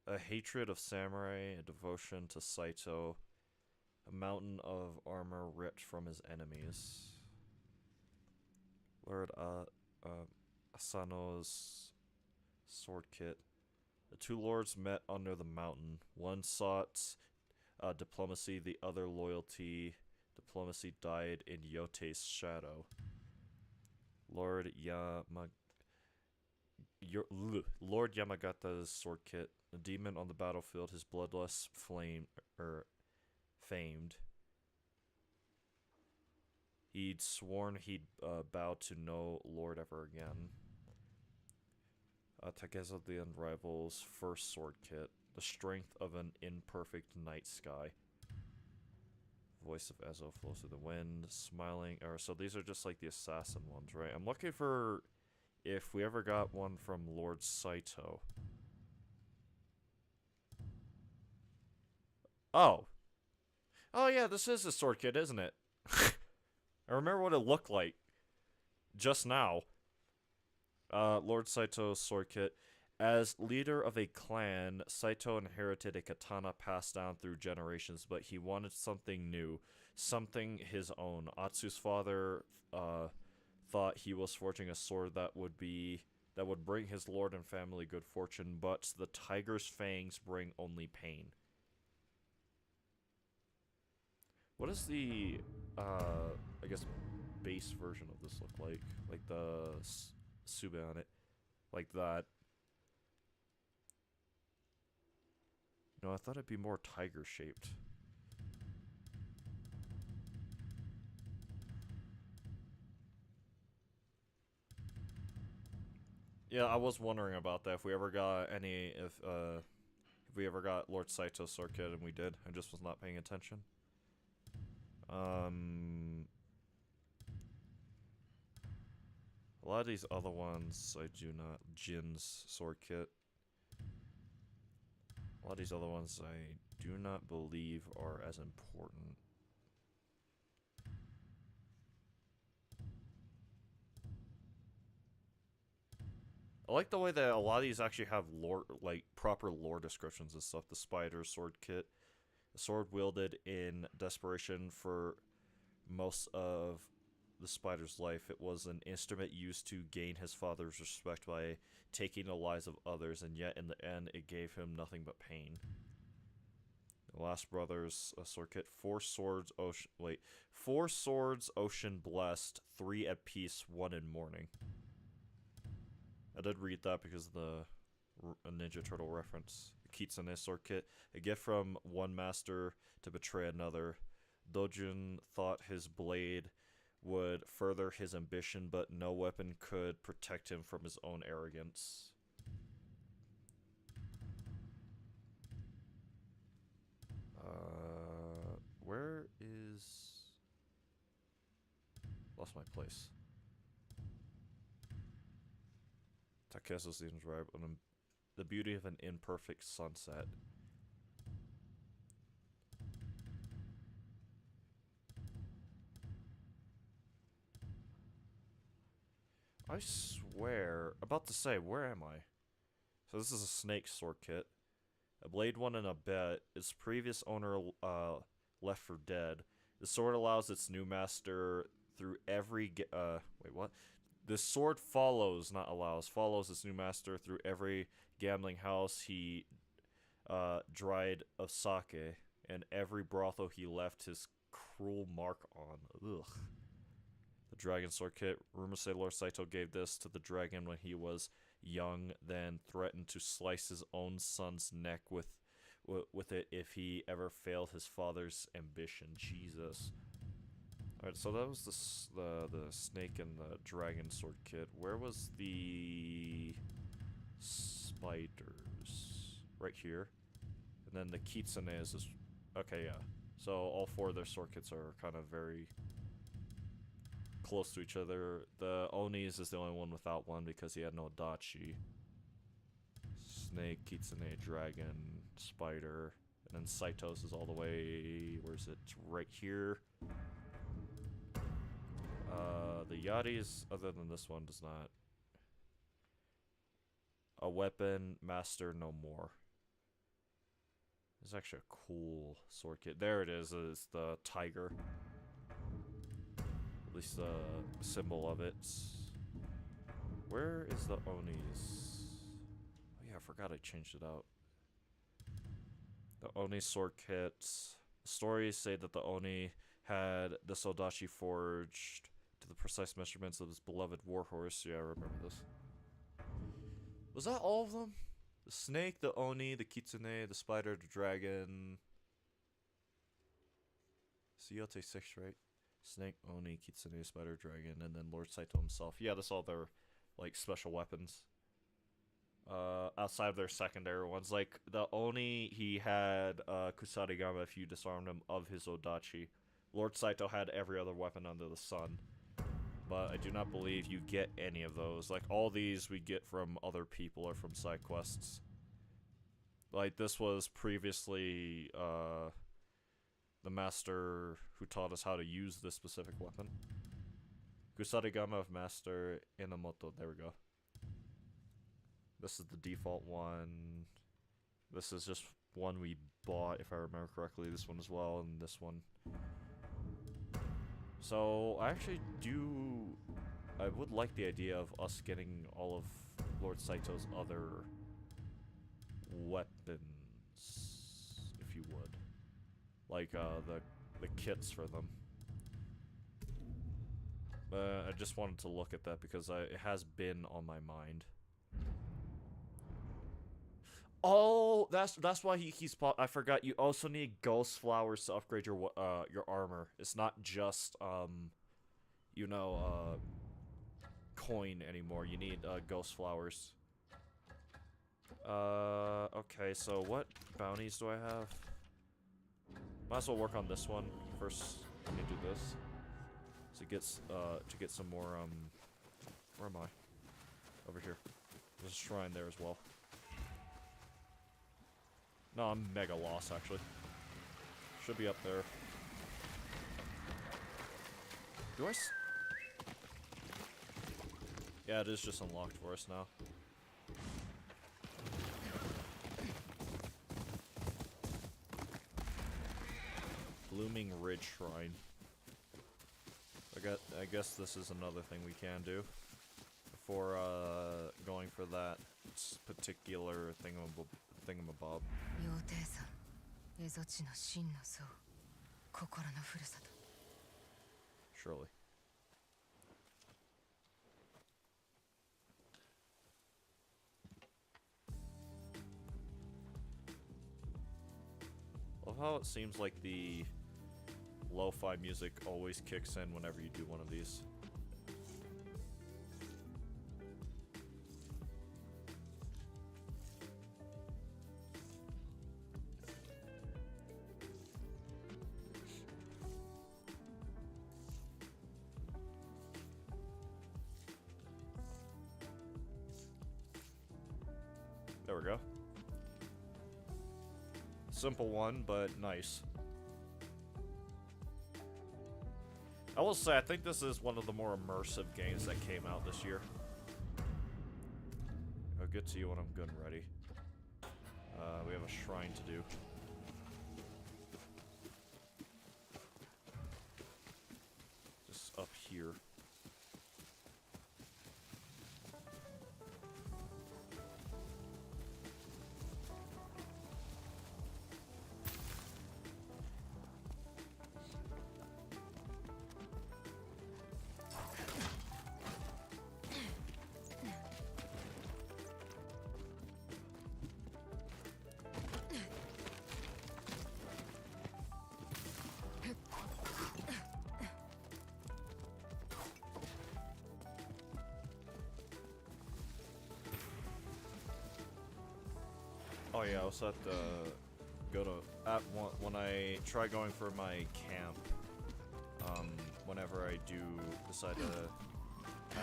A hatred of samurai, a devotion to Saito. A mountain of armor ripped from his enemies. Lord Asano's Sword Kit. The two lords met under the mountain. One sought diplomacy, the other loyalty. Diplomacy died in yōtei's shadow. Lord Yamagata's sword kit. A demon on the battlefield, his bloodlust famed. He'd sworn he'd bow to no lord ever again. Takezo the Unrival's first sword kit. The strength of an imperfect night sky. Voice of Ezo flows through the wind. Smiling. So these are just like the assassin ones, right? I'm looking for if we ever got one from Lord Saito. Oh. Oh yeah, this is a sword kit, isn't it? I remember what it looked like just now. Lord Saito's sword kit. As leader of a clan, Saito inherited a katana passed down through generations, but he wanted something new, something his own. Atsu's father thought he was forging a sword that would bring his lord and family good fortune, but the tiger's fangs bring only pain. What does the I guess base version of this look like? Like the sube on it, like that. No, I thought it'd be more tiger-shaped. Yeah, I was wondering about that. If we ever got any, if we ever got Lord Saito's sword kit, and we did. I just was not paying attention. A lot of these other ones, I do not. Jin's sword kit. A lot of these other ones, I do not believe are as important. I like the way that a lot of these actually have lore, like proper lore descriptions and stuff. The spider sword kit, a sword wielded in desperation for most of the spider's life. It was an instrument used to gain his father's respect by taking the lives of others, and yet in the end, it gave him nothing but pain. The Last Brothers sword kit: four swords, ocean blessed, 3 at peace, 1 in mourning. I did read that because of the Ninja Turtle reference. Kitsune sword kit: a gift from one master to betray another. Dojun thought his blade would further his ambition, but no weapon could protect him from his own arrogance. Where is... Lost my place. Takesu seems right on the beauty of an imperfect sunset. I swear, about to say, where am I? So this is a snake sword kit. A blade one and a bet. Its previous owner left for dead. The sword allows its new master through every wait, what? This sword follows, not allows, follows its new master through every gambling house he dried of sake, and every brothel he left his cruel mark on. Ugh. The Dragon Sword Kit. Rumors say Lord Saito gave this to the dragon when he was young, then threatened to slice his own son's neck with it if he ever failed his father's ambition. Jesus. Alright, so that was the snake and the dragon sword kit. Where was the spiders? Right here. And then the kitsune is this. Okay, yeah. So all 4 of their sword kits are kind of very close to each other. The Oni's is the only one without one because he had no dachi. Snake, kitsune, dragon, spider. And then Saito's is all the way... Where is it? It's right here. The Yati's, other than this one, does not. A weapon, master, no more. It's actually a cool sword kit. There it is. It's the tiger. At least the symbol of it. Where is the Oni's? Oh yeah, I forgot I changed it out. The Oni sword kit. Stories say that the Oni had the Sodachi forged to the precise measurements of his beloved warhorse. Yeah, I remember this. Was that all of them? The snake, the Oni, the Kitsune, the spider, the dragon. It's yōtei 6, right? Snake, Oni, Kitsune, spider, dragon, and then Lord Saito himself. Yeah, that's all their, like, special weapons. Outside of their secondary ones. Like, the Oni, he had Kusarigama if you disarmed him of his Odachi. Lord Saito had every other weapon under the sun. But I do not believe you get any of those. Like, all these we get from other people or from side quests. Like, this was previously, the master who taught us how to use this specific weapon. Kusarigama of Master Inamoto. There we go. This is the default one. This is just one we bought, if I remember correctly. This one as well, and this one. So, I actually do... I would like the idea of us getting all of Lord Saito's other weapons, if you would. Like, the kits for them. I just wanted to look at that because it has been on my mind. Oh, that's why he's. I forgot. You also need ghost flowers to upgrade your armor. It's not just you know, coin anymore. You need ghost flowers. Okay, so what bounties do I have? Might as well work on this one first. Let me do this. To get some more, where am I? Over here. There's a shrine there as well. No, I'm mega lost, actually. Should be up there. Do I Yeah, it is just unlocked for us now. Blooming Ridge Shrine. I guess this is another thing we can do before going for that particular thingamabob. 妖精さん、蝦夷地の真の層、心のふるさと。 Surely. Love how it seems like the lo-fi music always kicks in whenever you do one of these. There we go. Simple one, but nice. I will say, I think this is one of the more immersive games that came out this year. I'll get to you when I'm good and ready. We have a shrine to do. Just up here. Oh yeah, I also have to go to when I try going for my camp. Whenever I do decide to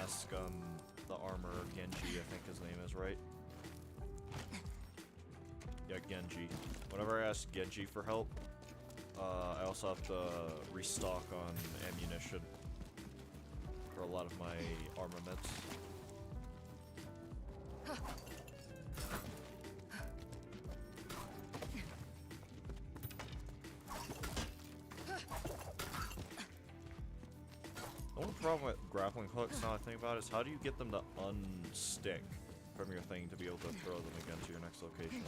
ask the armor Genji, I think his name is, right? Yeah, Genji. Whenever I ask Genji for help, I also have to restock on ammunition for a lot of my armaments. The only problem with grappling hooks, now I think about it, is how do you get them to unstick from your thing to be able to throw them again to your next location?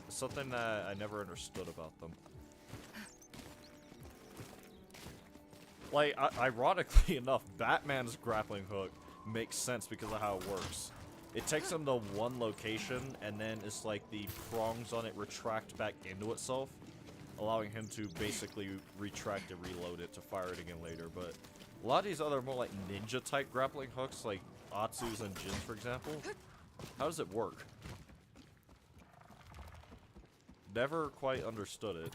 It's something that I never understood about them. Like, ironically enough, Batman's grappling hook makes sense because of how it works. It takes him to one location, and then it's like the prongs on it retract back into itself, allowing him to basically retract and reload it to fire it again later. But a lot of these other more like ninja-type grappling hooks, like Atsu's and Jin's, for example, how does it work? Never quite understood it.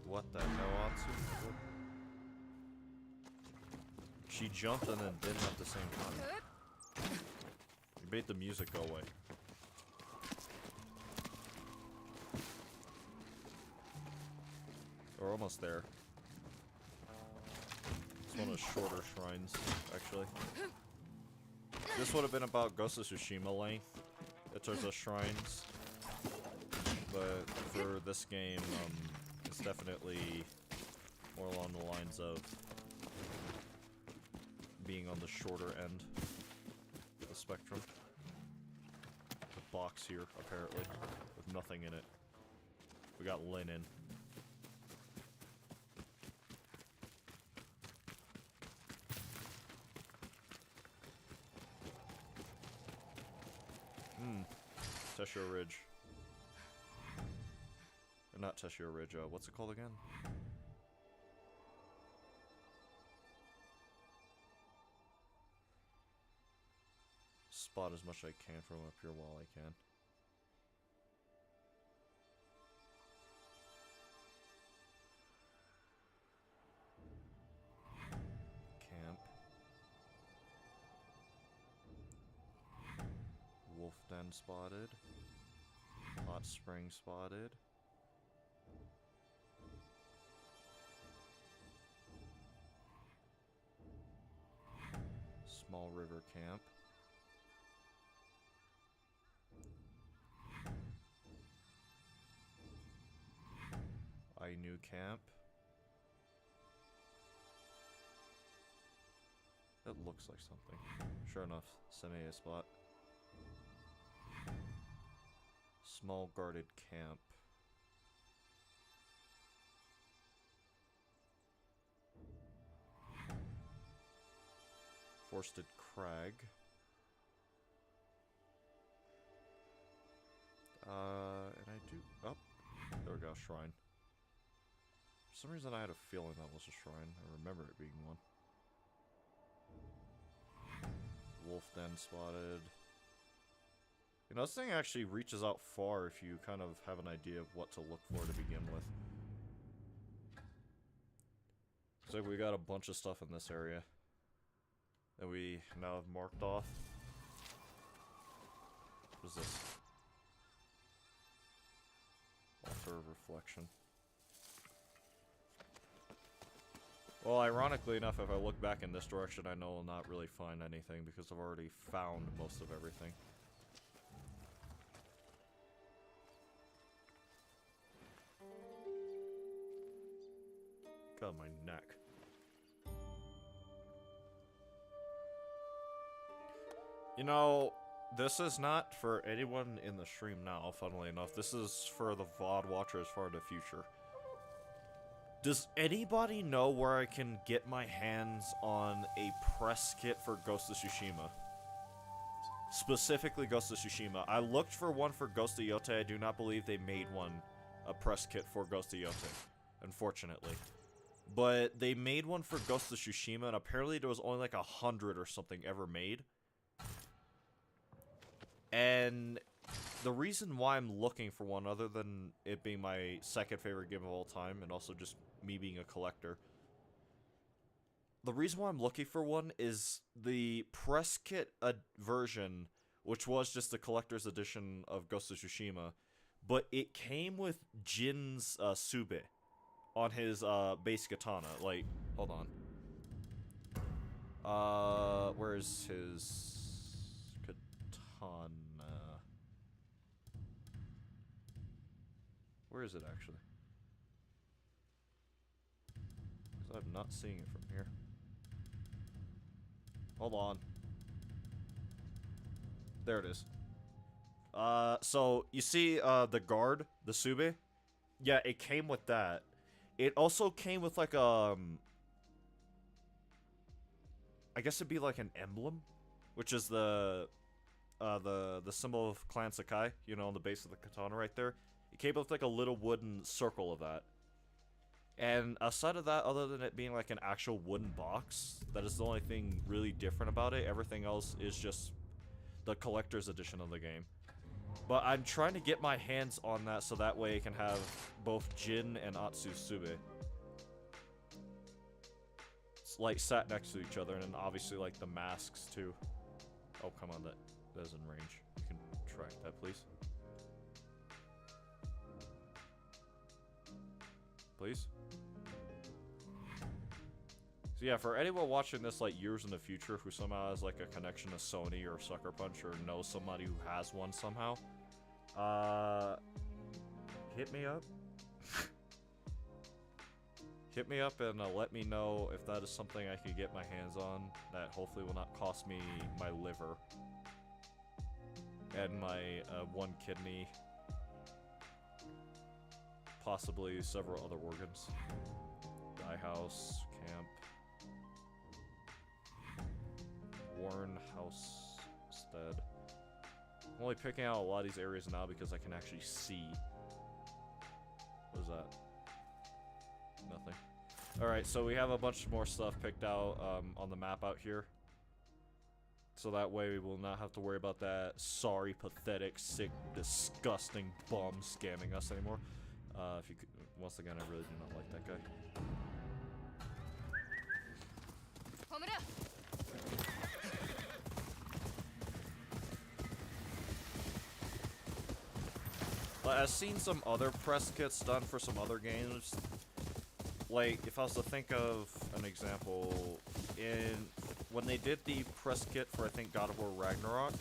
What the hell, Atsu? She jumped and then didn't at the same time. You made the music go away. We're almost there. It's one of the shorter shrines, actually. This would have been about Ghost of Tsushima length in terms of shrines. But for this game, it's definitely more along the lines of being on the shorter end of the spectrum. box here, apparently, with nothing in it. We got linen. Teshio Ridge. Not Teshio Ridge, what's it called again? Spot as much as I can from up here while I can. Camp. Wolf Den spotted. Hot Spring spotted. Small River Camp. Ainu Camp. It looks like something. Sure enough, Semei spot. Small guarded camp. Forested Crag. And I do... Oh, there we go, Shrine. For some reason I had a feeling that was a shrine. I remember it being one. Wolf Den spotted. You know, this thing actually reaches out far if you kind of have an idea of what to look for to begin with. Looks like we got a bunch of stuff in this area that we now have marked off. What is this? Altar of Reflection. Well, ironically enough, if I look back in this direction, I know I'll not really find anything because I've already found most of everything. God, my neck. You know, this is not for anyone in the stream now, funnily enough. This is for the VOD watchers far in the future. Does anybody know where I can get my hands on a press kit for Ghost of Tsushima? Specifically Ghost of Tsushima. I looked for one for Ghost of Yōtei. I do not believe they made one, a press kit for Ghost of Yōtei, unfortunately. But they made one for Ghost of Tsushima, and apparently there was only like 100 or something ever made. And the reason why I'm looking for one, other than it being my second favorite game of all time, and also just me being a collector, the reason why I'm looking for one is the press kit version, which was just the collector's edition of Ghost of Tsushima, but it came with Jin's Sube on his base katana. Like, hold on. Where's his katana? Where is it actually? Because I'm not seeing it from here. Hold on. There it is. So you see the guard, the Sube? Yeah, it came with that. It also came with like I guess it'd be like an emblem, which is the symbol of Clan Sakai, you know, on the base of the katana right there. It came with like a little wooden circle of that. And aside of that, other than it being like an actual wooden box, that is the only thing really different about it. Everything else is just the collector's edition of the game. But I'm trying to get my hands on that so that way I can have both Jin and Atsu's Sube. It's like sat next to each other, and then obviously like the masks too. Oh, come on, that is in range. You can track that, please. Please? So yeah, for anyone watching this like years in the future who somehow has like a connection to Sony or Sucker Punch or knows somebody who has one somehow, hit me up. Hit me up and let me know if that is something I could get my hands on that hopefully will not cost me my liver. and my one kidney, possibly several other organs. Dye house, camp, Warren house, stead. I'm only picking out a lot of these areas now because I can actually see. What is that? Nothing. Alright, so we have a bunch more stuff picked out on the map out here. So that way we will not have to worry about that sorry, pathetic, sick, disgusting bum scamming us anymore. If you could, once again, I really do not like that guy. But I've seen some other press kits done for some other games. Like, if I was to think of an example, when they did the press kit for, I think, God of War Ragnarok,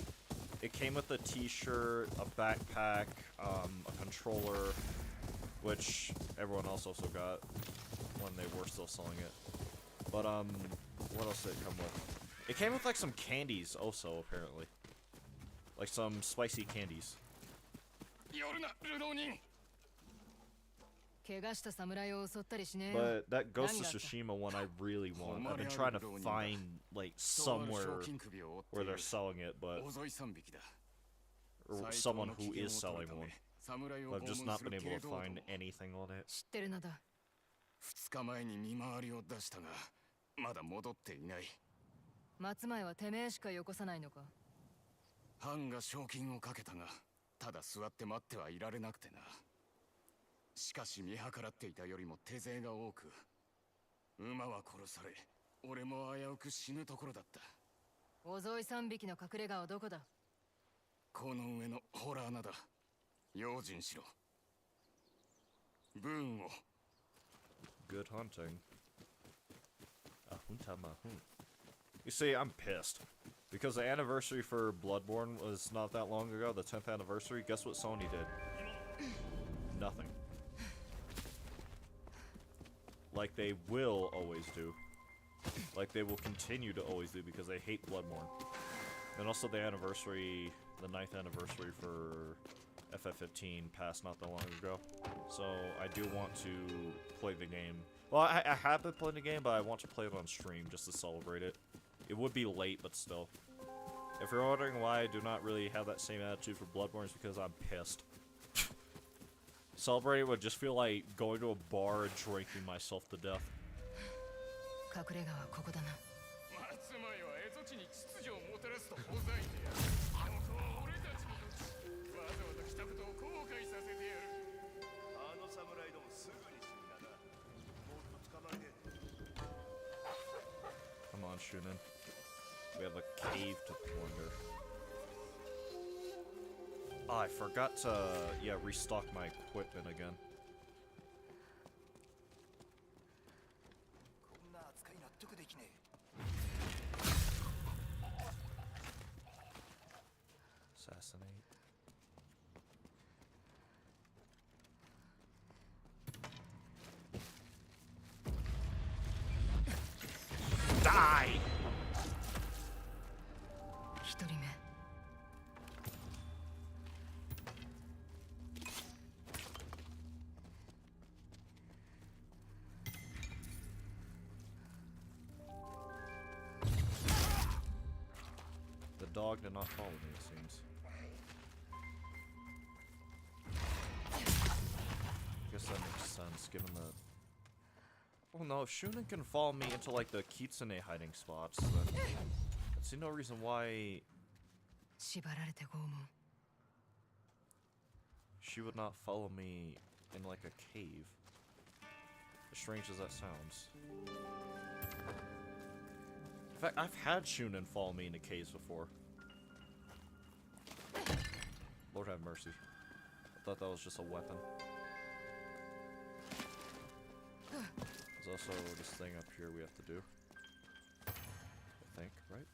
it came with a t-shirt, a backpack, a controller, which everyone else also got when they were still selling it. But, what else did it come with? It came with, like, some candies also, apparently. Like, some spicy candies. But that Ghost of Tsushima one I really want. I've been trying to find, like, somewhere where they're selling it, but... or someone who is selling one. But I've just not been able to find anything on it. 2日前に見回りを出したがまだ戻っていない。松前はてめえしかよこさないのか。藩が賞金をかけたがただ座って待ってはいられなくてな。しかし見計らっていたよりも手勢が多く馬は殺され俺も危うく死ぬところだった。おぞい3匹の隠れ家はどこだ。この上のホラー穴だ。用心しろ。ブーンを。Good hunting. Ahunta mahun. You see, I'm pissed. Because the anniversary for Bloodborne was not that long ago, the 10th anniversary, guess what Sony did? Nothing. Like they will always do. Like they will continue to always do because they hate Bloodborne. And also the anniversary, the 9th anniversary for FF15 passed not that long ago. So I do want to play the game. Well, I have been playing the game, but I want to play it on stream just to celebrate it. It would be late, but still. If you're wondering why I do not really have that same attitude for Bloodborne, it's because I'm pissed. Celebrating would just feel like going to a bar and drinking myself to death. 隠れ家はここだな。松前は蝦夷地に秩序をもたらすとほざいてやる。元は俺たちの土地。わざわざ来たことを後悔させてやる。あの侍どもすぐに死んだな。もっと捕まえて。Come on, Shunin. We have a cave to plunder. Oh, I forgot to, yeah, restock my equipment again. こんな扱い納得できねえ。Assassinate. Die! 一人目。The dog did not follow me, it seems. I guess that makes sense, given the... Oh no, if Shunin can follow me into, like, the Kitsune hiding spots, then... I see no reason why... 縛られて拷問。 she would not follow me in, like, a cave. As strange as that sounds. In fact, I've had Shunin follow me into caves before. Lord have mercy. I thought that was just a weapon. There's also this thing up here we have to do. I think, right?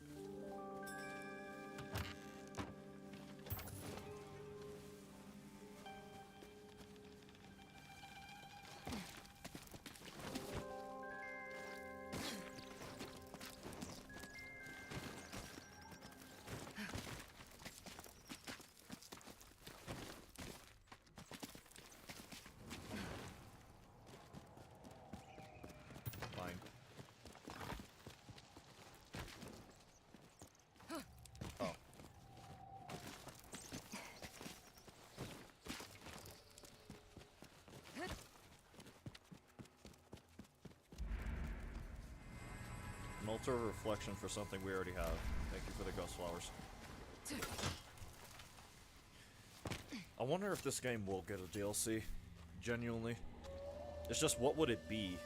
altar of reflection for something we already have. Thank you for the ghost flowers. I wonder if this game will get a DLC. Genuinely. It's just, what would it be?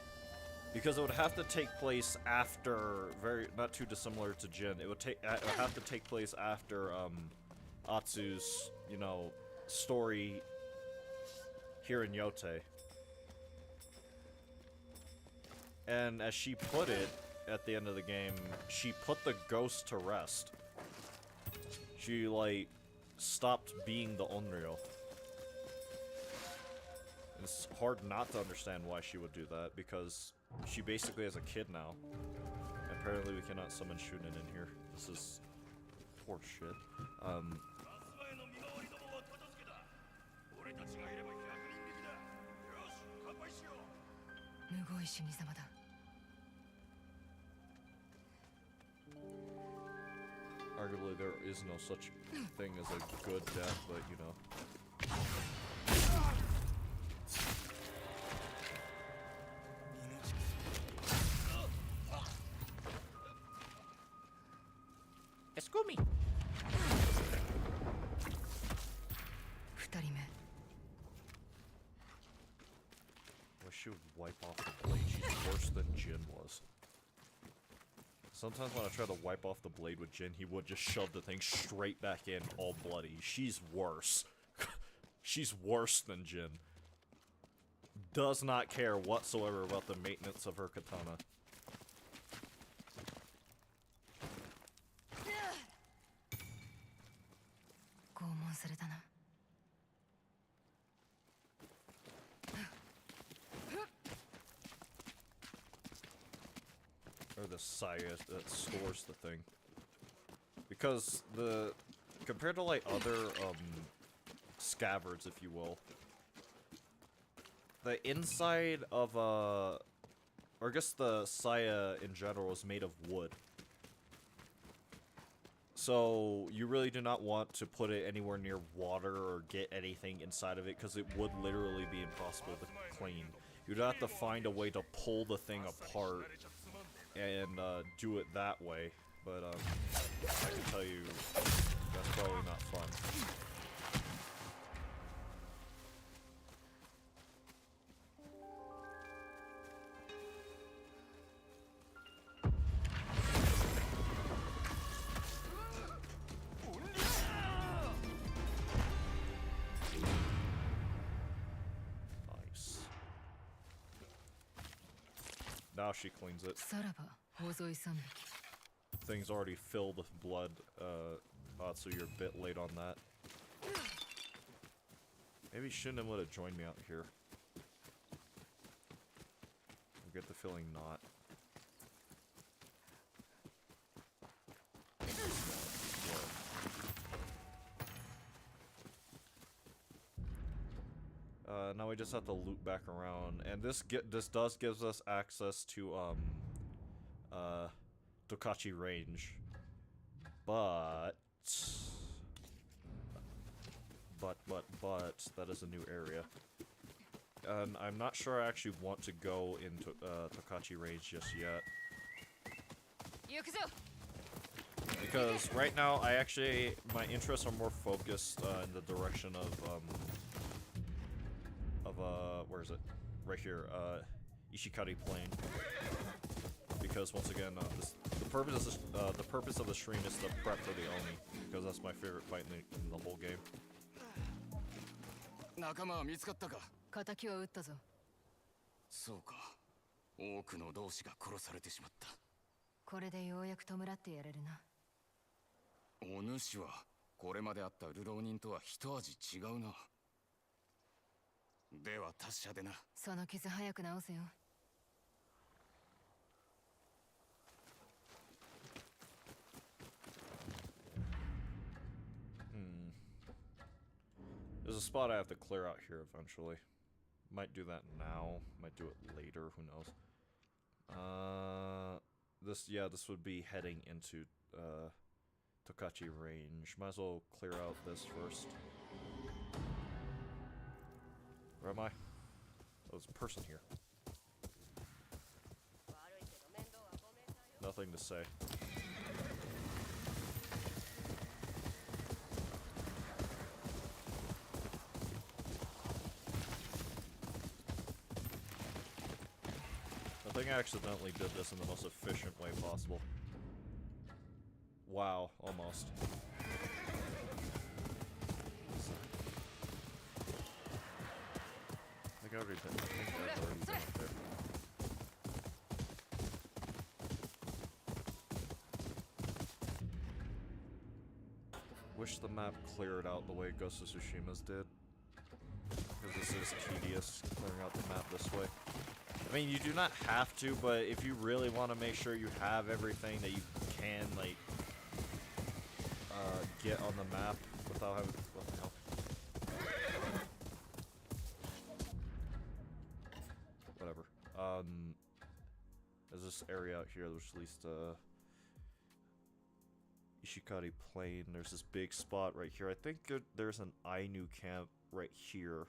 Because it would have to take place after, not too dissimilar to Jin. It would have to take place after, Atsu's, you know, story here in Yōtei. And as she put it at the end of the game, she put the ghost to rest. She, like, stopped being the Onryo. It's hard not to understand why she would do that, because she basically has a kid now. Apparently we cannot summon Shunin in here. This is horseshit. むごい死に様だ。 Arguably there is no such thing as a good death, but you know. Escumi. 二人目。 Well, she would wipe off the blade. She's worse than Jin was. Sometimes when I try to wipe off the blade with Jin, he would just shove the thing straight back in, all bloody. She's worse. She's worse than Jin. Does not care whatsoever about the maintenance of her katana. Or the saya that stores the thing. Because compared to like other scabbards, if you will, the inside of or I guess the saya in general is made of wood. So you really do not want to put it anywhere near water or get anything inside of it, because it would literally be impossible to clean. You'd have to find a way to pull the thing apart and do it that way, but I can tell you that's probably not fun. Nice. Now she cleans it. Thing's already filled with blood, so you're a bit late on that. Maybe Shunin would have joined me out here. I get the feeling not. Now we just have to loop back around, and this does gives us access to Tokachi range, but that is a new area, and I'm not sure I actually want to go into Tokachi range just yet, because right now my interests are more focused in the direction of where is it? Right here, Ishikari Plain. Because once again, the purpose of the stream is to prep for the Oni, because that's my favorite fight in the whole game. 仲間は見つかったか。敵は撃ったぞ。そうか。多くの同志が殺されてしまった。これでようやく弔ってやれるな。お主はこれまであった流浪人とは一味違うな。では達者でな。その傷早く治せよ。There's a spot I have to clear out here eventually. Might do that now, might do it later, who knows. This would be heading into Tokachi range. Might as well clear out this first. Where am I? Oh, there's a person here. nothing to say. I think I accidentally did this in the most efficient way possible. Wow, almost. I think I already did. I think I've already done it there. Wish the map cleared out the way Ghost of Tsushima's did. Because this is tedious, clearing out the map this way. I mean, you do not have to, but if you really want to make sure you have everything that you can, like, get on the map without having... What the hell? Whatever. There's this area out here, there's at least, Ishikari Plain. There's this big spot right here. I think there's an Ainu camp right here.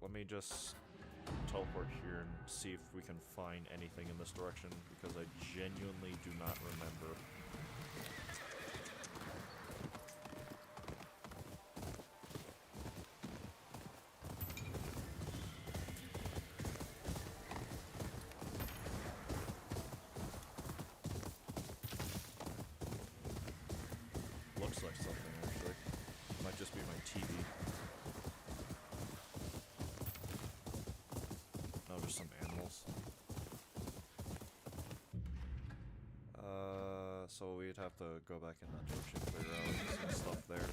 Let me just teleport here and see if we can find anything in this direction, because I genuinely do not remember. Looks like something, actually. Might just be my TV. No, just some animals. So we'd have to go back in that direction, figure out some stuff there.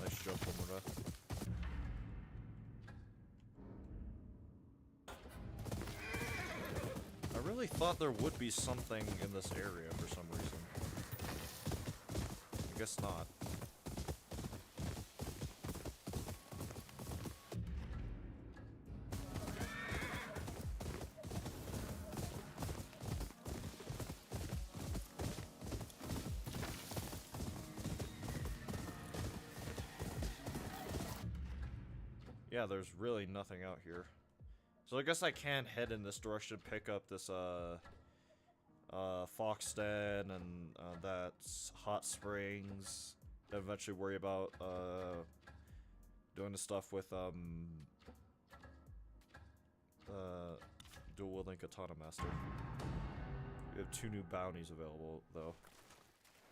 Nice jump, Omura. I really thought there would be something in this area for some reason. I guess not. Yeah, there's really nothing out here. So I guess I can head in this direction, pick up this, Fox Den and, that's Hot Springs. Then eventually worry about, doing the stuff with, dual wielding Katana Master. We have 2 new bounties available, though.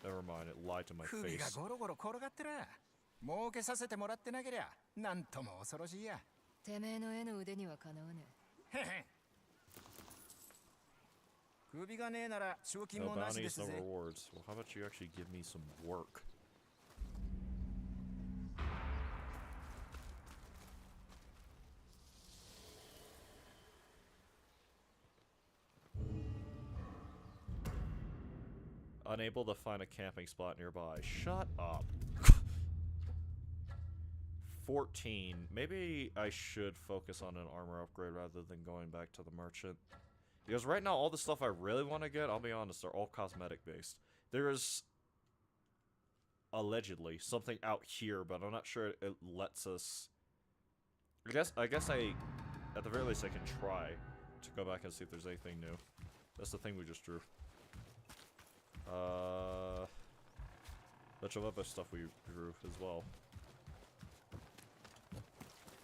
Never mind, it lied to my face. 儲けさせてもらってなけりゃなんとも恐ろしいや。てめえの絵の腕にはかなわねへへ。首がねえなら賞金 No もなしで bounties, す no ぜ。 rewards. Well, how about you actually give me some work? Unable to find a camping spot nearby. Shut up. 14. Maybe I should focus on an armor upgrade rather than going back to the merchant. Because right now, all the stuff I really want to get, I'll be honest, they're all cosmetic based. There is allegedly something out here, but I'm not sure it lets us... I guess at the very least, I can try to go back and see if there's anything new. That's the thing we just drew. Bunch of other stuff we drew as well.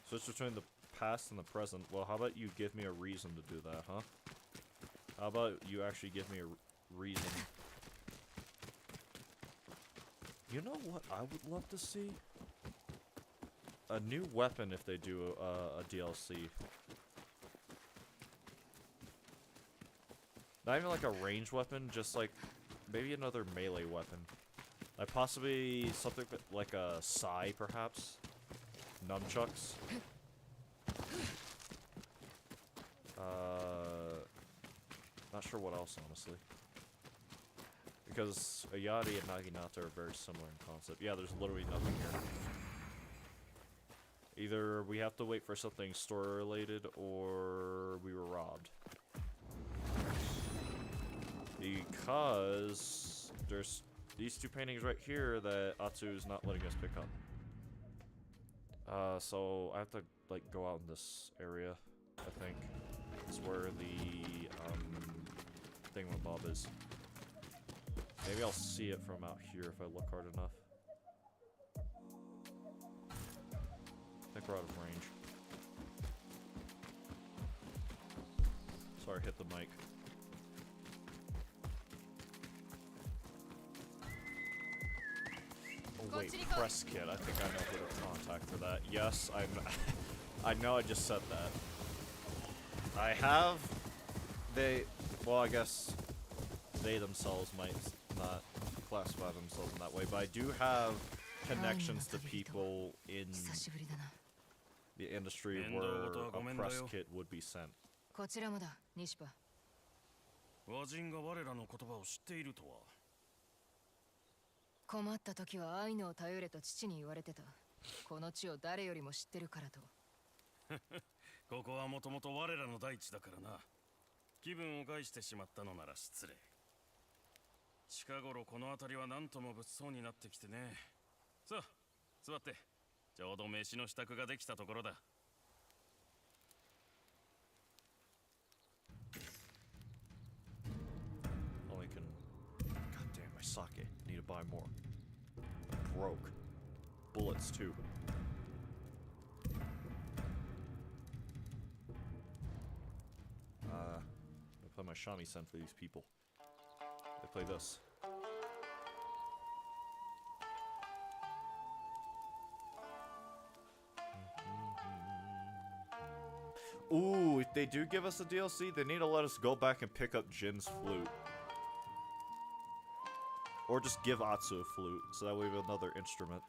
Switch between the past and the present. Well, how about you give me a reason to do that, huh? How about you actually give me a reason? You know what I would love to see? A new weapon if they do a DLC. Not even like a ranged weapon, just like maybe another melee weapon. Like possibly something like a sai, perhaps? Nunchucks? Not sure what else, honestly. Because Ayari and Naginata are very similar in concept. Yeah, there's literally nothing here. Either we have to wait for something story-related, or we were robbed. Because there's these 2 paintings right here that Atsu is not letting us pick up. So I have to, like, go out in this area I think. Is where the thingamabob is. Maybe I'll see it from out here if I look hard enough. I think we're out of range. Sorry, hit the mic. Oh wait, press kit. I think I know who to contact for that. Yes, I know I just said that. I have... Well, I guess they themselves might not classify themselves in that way, but I do have connections to people in the industry where a press kit would be sent. こちらもだ、西パ。和人が我らの言葉を知っているとは。困った時はアイヌを頼れと父に言われてた。この地を誰よりも知ってるからと。ここはもともと我らの大地だからな。気分を害してしまったのなら失礼。近頃この辺りは何とも物騒になってきてね。さあ、座って。ちょうど飯の支度ができたところだ。Only can... God damn, my sake. I need to buy more. I'm broke. Bullets, too. I play my shamisen for these people. They play this. Ooh, if they do give us a DLC, they need to let us go back and pick up Jin's flute. Or just give Atsu a flute, so that way we have another instrument.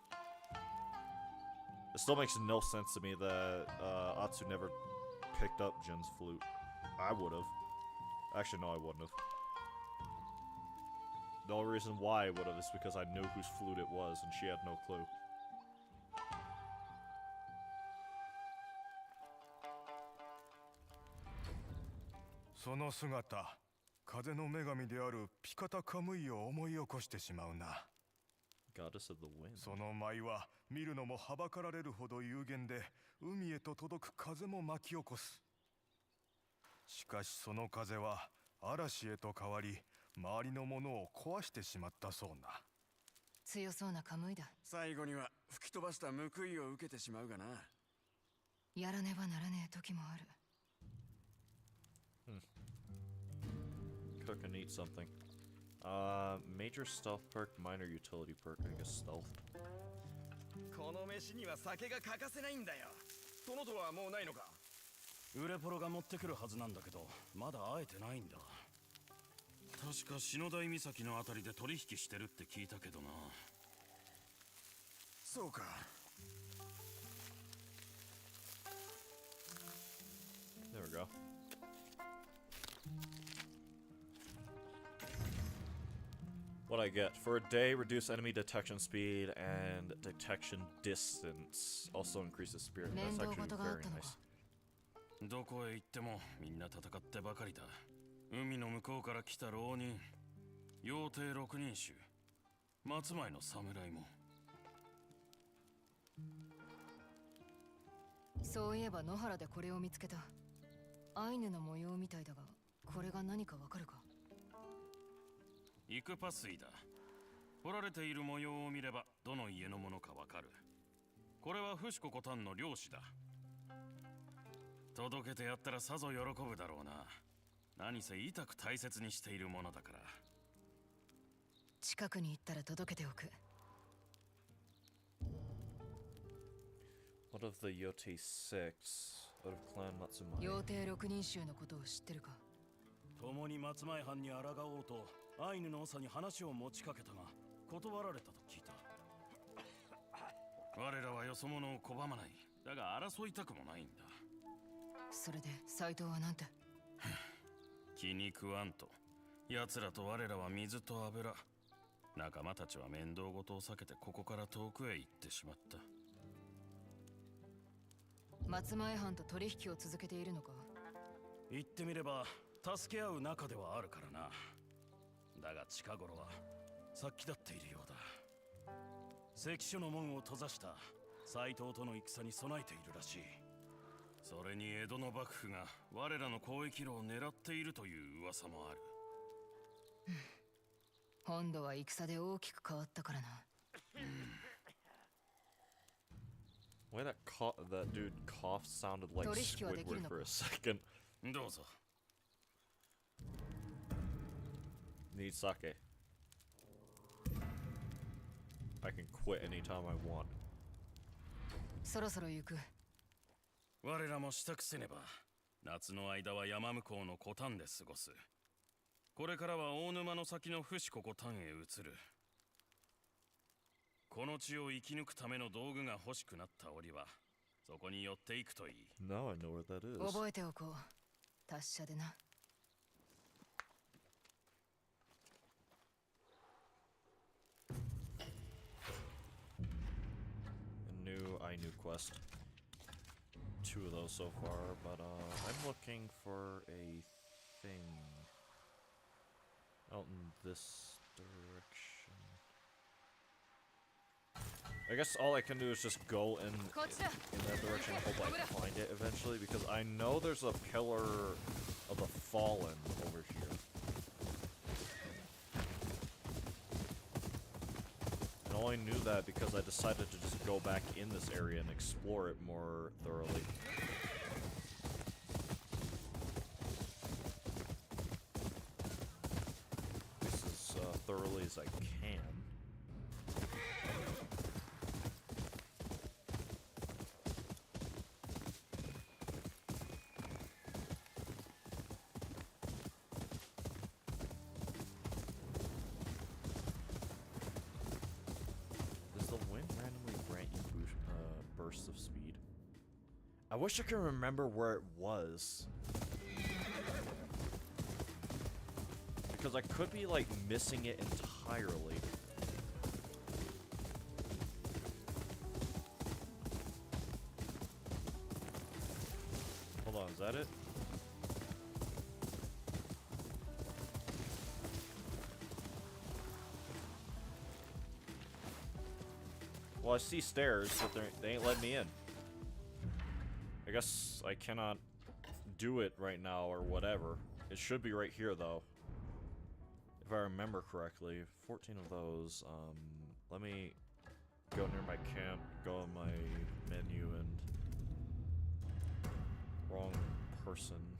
It still makes no sense to me that Atsu never picked up Jin's flute. I would've. Actually, no, I wouldn't have. The only reason why I would've is because I knew whose flute it was, and she had no clue. その姿、風の女神であるピカタカムイを思い起こしてしまうな。Goddess of the wind. その舞は見るのもはばかられるほど有限で、海へと届く風も巻き起こす。しかしその風は嵐へと変わり、周りのものを壊してしまったそうな。強そうなカムイだ。最後には吹き飛ばした報いを受けてしまうがな。やらねばならねえ時もある。Cook and eat something. Major stealth perk, minor utility perk, I guess stealth. この飯には酒が欠かせないんだよ。殿とはもうないのか。ウレポロが持ってくるはずなんだけど、まだ会えてないんだ。確か篠台岬のあたりで取引してるって聞いたけどな。そうか。There we go. What I get? For a day, reduce enemy detection speed and detection distance. Also increases spirit. That's actually very nice. どこへ行ってもみんな戦ってばかりだ。海の向こうから来た浪人、妖帝六人衆、松前の侍も。そういえば野原でこれを見つけた。アイヌの模様みたいだが、これが何かわかるか？イクパスイだ。彫られている模様を見ればどの家のものかわかる。これはフシココタンの漁師だ。届けてやったらさぞ喜ぶだろうな。何せ痛く大切にしているものだから。近くに行ったら届けておく。What of the yōtei 6? Out of clan Matsumai? 妖帝六人衆のことを知ってるか？共に松前藩に抗おうとアイヌの長に話を持ちかけたが断られたと聞いた。我らはよそ者を拒まない。だが争いたくもないんだ。それで斎藤はなんて？気に食わんと。奴らと我らは水と油。仲間たちは面倒事を避けてここから遠くへ行ってしまった。松前藩と取引を続けているのか？言ってみれば助け合う仲ではあるからな。だが近頃は殺気立っているようだ。関所の門を閉ざした斎藤との戦に備えているらしい。それに江戸の幕府が我らの交易路を狙っているという噂もある。本土は戦で大きく変わったからな。The way that dude coughed sounded like Squidward for a second. どうぞ。Need sake. I can quit anytime I want. そろそろ行く。我らも支度せねば。夏の間は山向こうの古丹で過ごす。これからは大沼の先の伏ここ丹へ移る。この地を生き抜くための道具が欲しくなった折は、そこに寄っていくといい。Now I know where that is. 覚えておこう。達者でな。I knew quest. 2 of those so far, but I'm looking for a thing out in this direction. I guess all I can do is just go in that direction and hope I find it eventually, because I know there's a pillar of the fallen over here. And I only knew that because I decided to just go back in this area and explore it more thoroughly. At least as thoroughly as I can. Bursts of speed. I wish I could remember where it was, because I could be like missing it entirely. Hold on, is that it? Well, I see stairs, but they ain't letting me in. I guess I cannot do it right now or whatever. It should be right here, though. If I remember correctly. 14 of those. Let me go near my camp, go on my menu, and... Wrong person.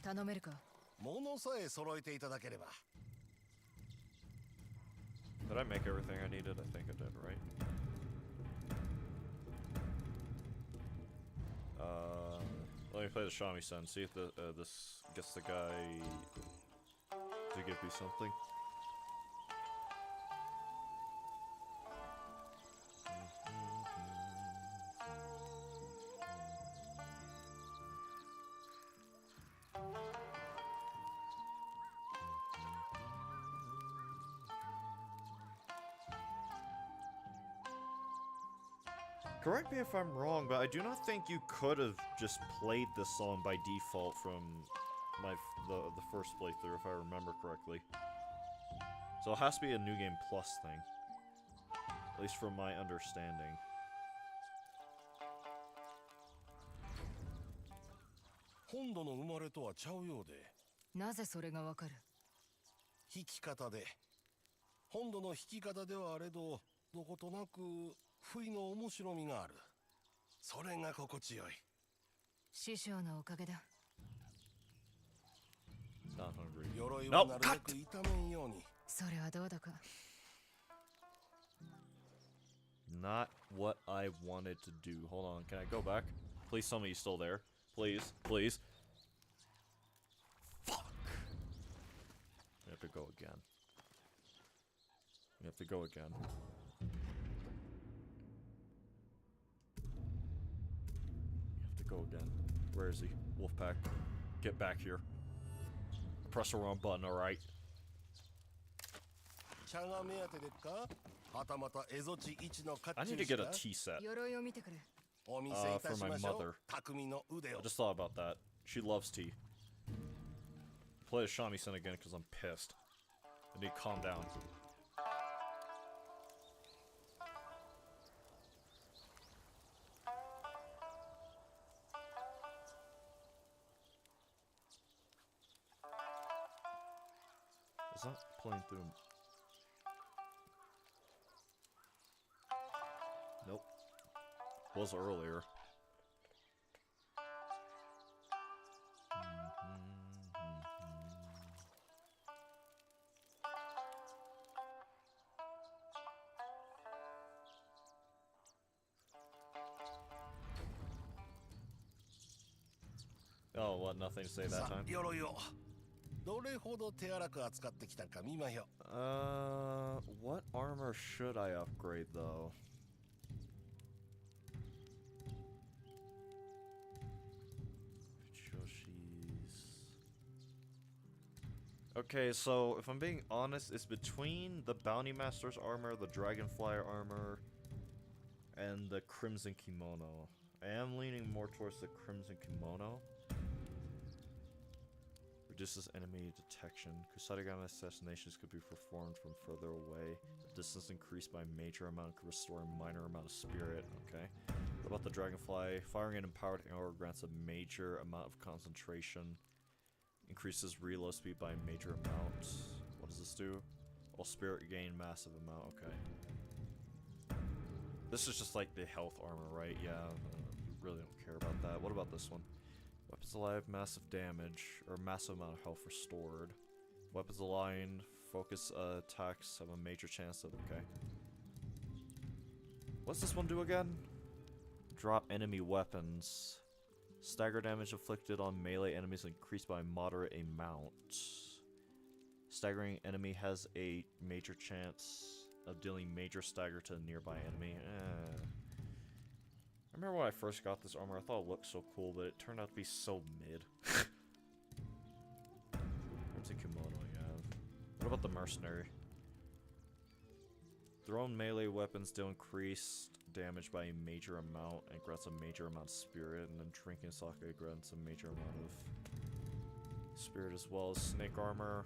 Did I make everything I needed? I think I did, right? Let me play the shamisen, see if this gets the guy to give me something. Correct me if I'm wrong, but I do not think you could have just played this song by default from the first playthrough, if I remember correctly. So it has to be a New Game Plus thing. At least from my understanding. Not hungry. No, cut! それはどうだか。 Not what I wanted to do. Hold on, can I go back? Please tell me he's still there. Please, please. Fuck. We have to go again. We have to go again. We have to go again. Where is he? Wolfpack. Get back here. Press the wrong button, alright? I need to get a tea set. For my mother. I just thought about that. She loves tea. play the shamisen again because I'm pissed. I need to calm down. It's not playing through. Nope. Was earlier. Oh, what? Nothing to say that time? 鎧をどれほど手荒く扱ってきたか見まよ。 What armor should I upgrade though? Okay, so if I'm being honest, it's between the Bounty Master's armor, the Dragonfly armor, and the Crimson Kimono. I am leaning more towards the Crimson Kimono. Reduces enemy detection. Kusarigama assassinations could be performed from further away. The distance increased by a major amount could restore a minor amount of spirit. Okay. What about the Dragonfly? Firing an empowered arrow grants a major amount of concentration. Increases reload speed by a major amount. What does this do? All spirit gain massive amount. Okay. This is just like the health armor, right? Yeah. Really don't care about that. What about this one? Weapons alive, massive damage, or massive amount of health restored. Weapons aligned, focus attacks have a major chance of, okay. What's this one do again? Drop enemy weapons. Stagger damage inflicted on melee enemies increased by a moderate amount. Staggering enemy has a major chance of dealing major stagger to a nearby enemy. I remember when I first got this armor, I thought it looked so cool, but it turned out to be so mid. What's a kimono, yeah. What about the mercenary? Thrown melee weapons deal increased damage by a major amount and grants a major amount of spirit, and then drinking sake grants a major amount of spirit as well as snake armor.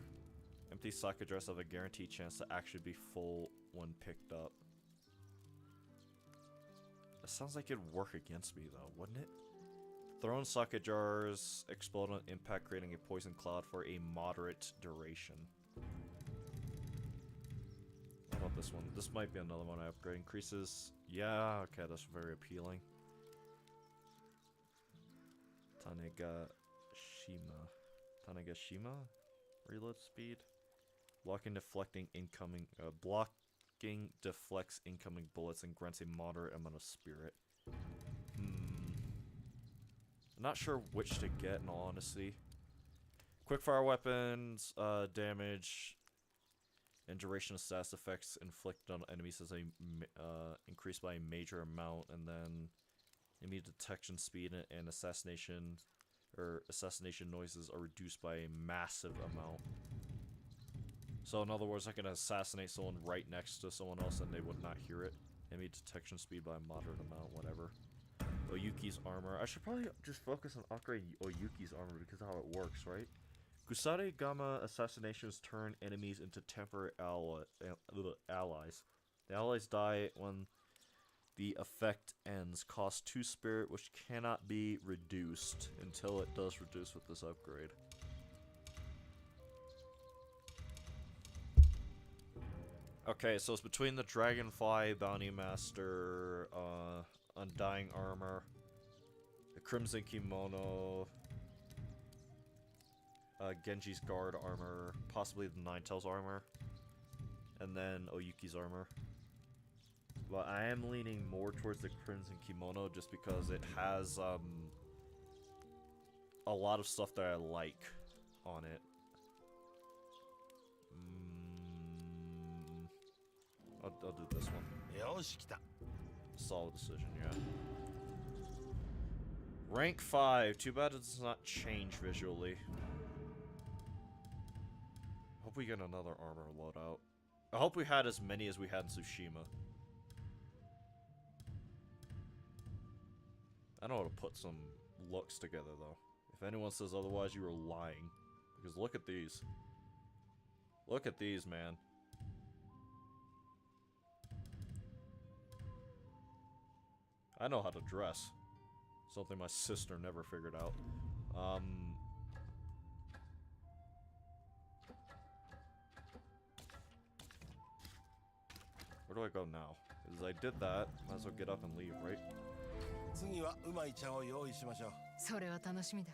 Empty sake jars have a guaranteed chance to actually be full when picked up. That sounds like it'd work against me though, wouldn't it? Thrown sake jars explode on impact, creating a poison cloud for a moderate duration. What about this one? This might be another one I upgrade. Increases. Yeah, okay, that's very appealing. Tanegashima? Reload speed? Blocking deflecting incoming. Blocking deflects incoming bullets and grants a moderate amount of spirit. I'm not sure which to get in all honesty. Quickfire weapons, damage, and duration of status effects inflicted on enemies as a increased by a major amount, and then enemy detection speed and assassination noises are reduced by a massive amount. So in other words, I can assassinate someone right next to someone else and they would not hear it. Enemy detection speed by a moderate amount, whatever. Oyuki's armor. I should probably just focus on upgrading Oyuki's armor because of how it works, right? Kusarigama assassinations turn enemies into temporary allies. The allies die when the effect ends. Cost 2 spirit, which cannot be reduced until it does reduce with this upgrade. Okay, so it's between the Dragonfly, Bounty Master, Undying Armor, the Crimson Kimono, Genji's Guard Armor, possibly the Ninetales Armor, and then Oyuki's Armor. But I am leaning more towards the Crimson Kimono just because it has a lot of stuff that I like on it. I'll do this one. Solid decision, yeah. Rank 5. Too bad it does not change visually. Hope we get another armor loadout. I hope we had as many as we had in Tsushima. I know how to put some looks together, though. If anyone says otherwise, you are lying. Because look at these. Look at these, man. I know how to dress. Something my sister never figured out. Where do I go now? Because I did that. Might as well get up and leave, right? 次はうまい茶を用意しましょう。それは楽しみだ。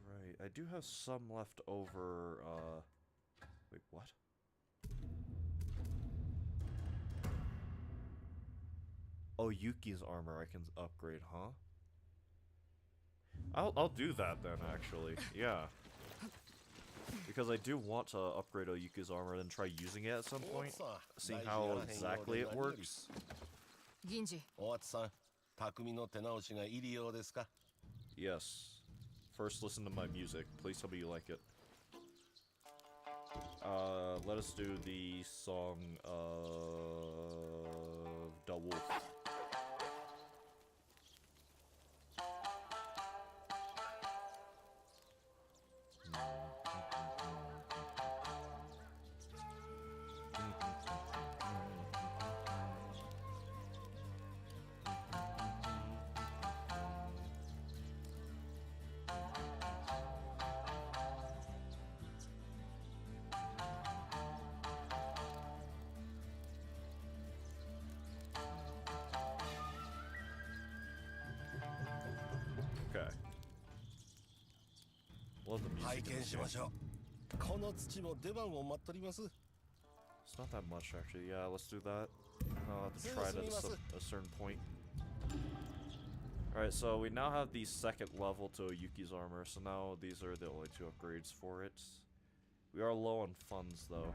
Right, I do have some left over, wait, what? Oh, Yuki's armor I can upgrade, huh? I'll do that then, actually. Yeah. Because I do want to upgrade Oyuki's armor and try using it at some point. See how exactly it works. Ginji. 大津さん、匠の手直しが入りようですか? Yes. First, listen to my music. Please tell me you like it. Let us do the song of the Wolf. Okay. Love the music in this game. It's not that much, actually. Yeah, let's do that. I'll have to try it at a certain point. Alright, so we now have the second level to Yuki's armor, so now these are the only two upgrades for it. We are low on funds, though.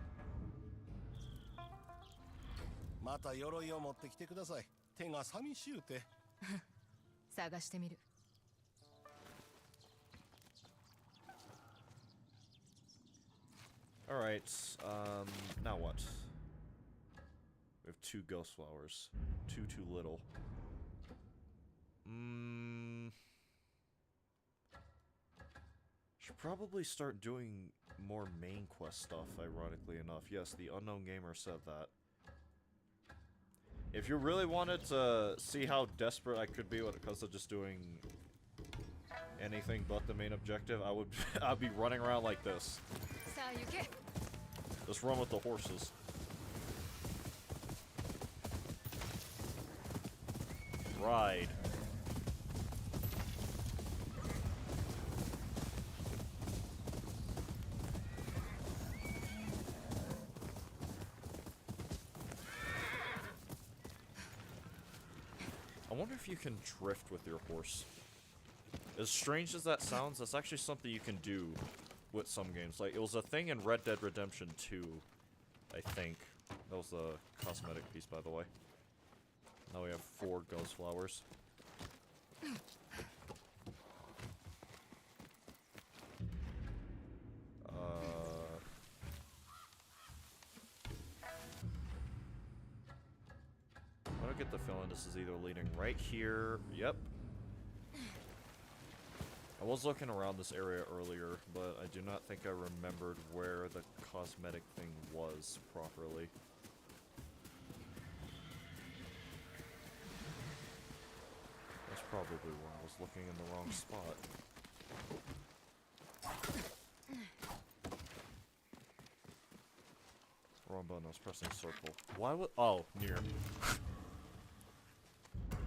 また鎧を持ってきてください。手が寂しゅうて。探してみる。Alright, now what? We have 2 ghost flowers. 2 too little. Should probably start doing more main quest stuff, ironically enough. Yes, the unknown gamer said that. If you really wanted to see how desperate I could be when it comes to just doing anything but the main objective, I'd be running around like this. Just run with the horses. Ride. I wonder if you can drift with your horse. As strange as that sounds, that's actually something you can do with some games. Like, it was a thing in Red Dead Redemption 2, I think. That was a cosmetic piece, by the way. Now we have 4 ghost flowers. I don't get the feeling this is either leading right here. Yep. I was looking around this area earlier, but I do not think I remembered where the cosmetic thing was properly. That's probably where I was looking in the wrong spot. Wrong button, I was pressing circle. Why would— oh, near.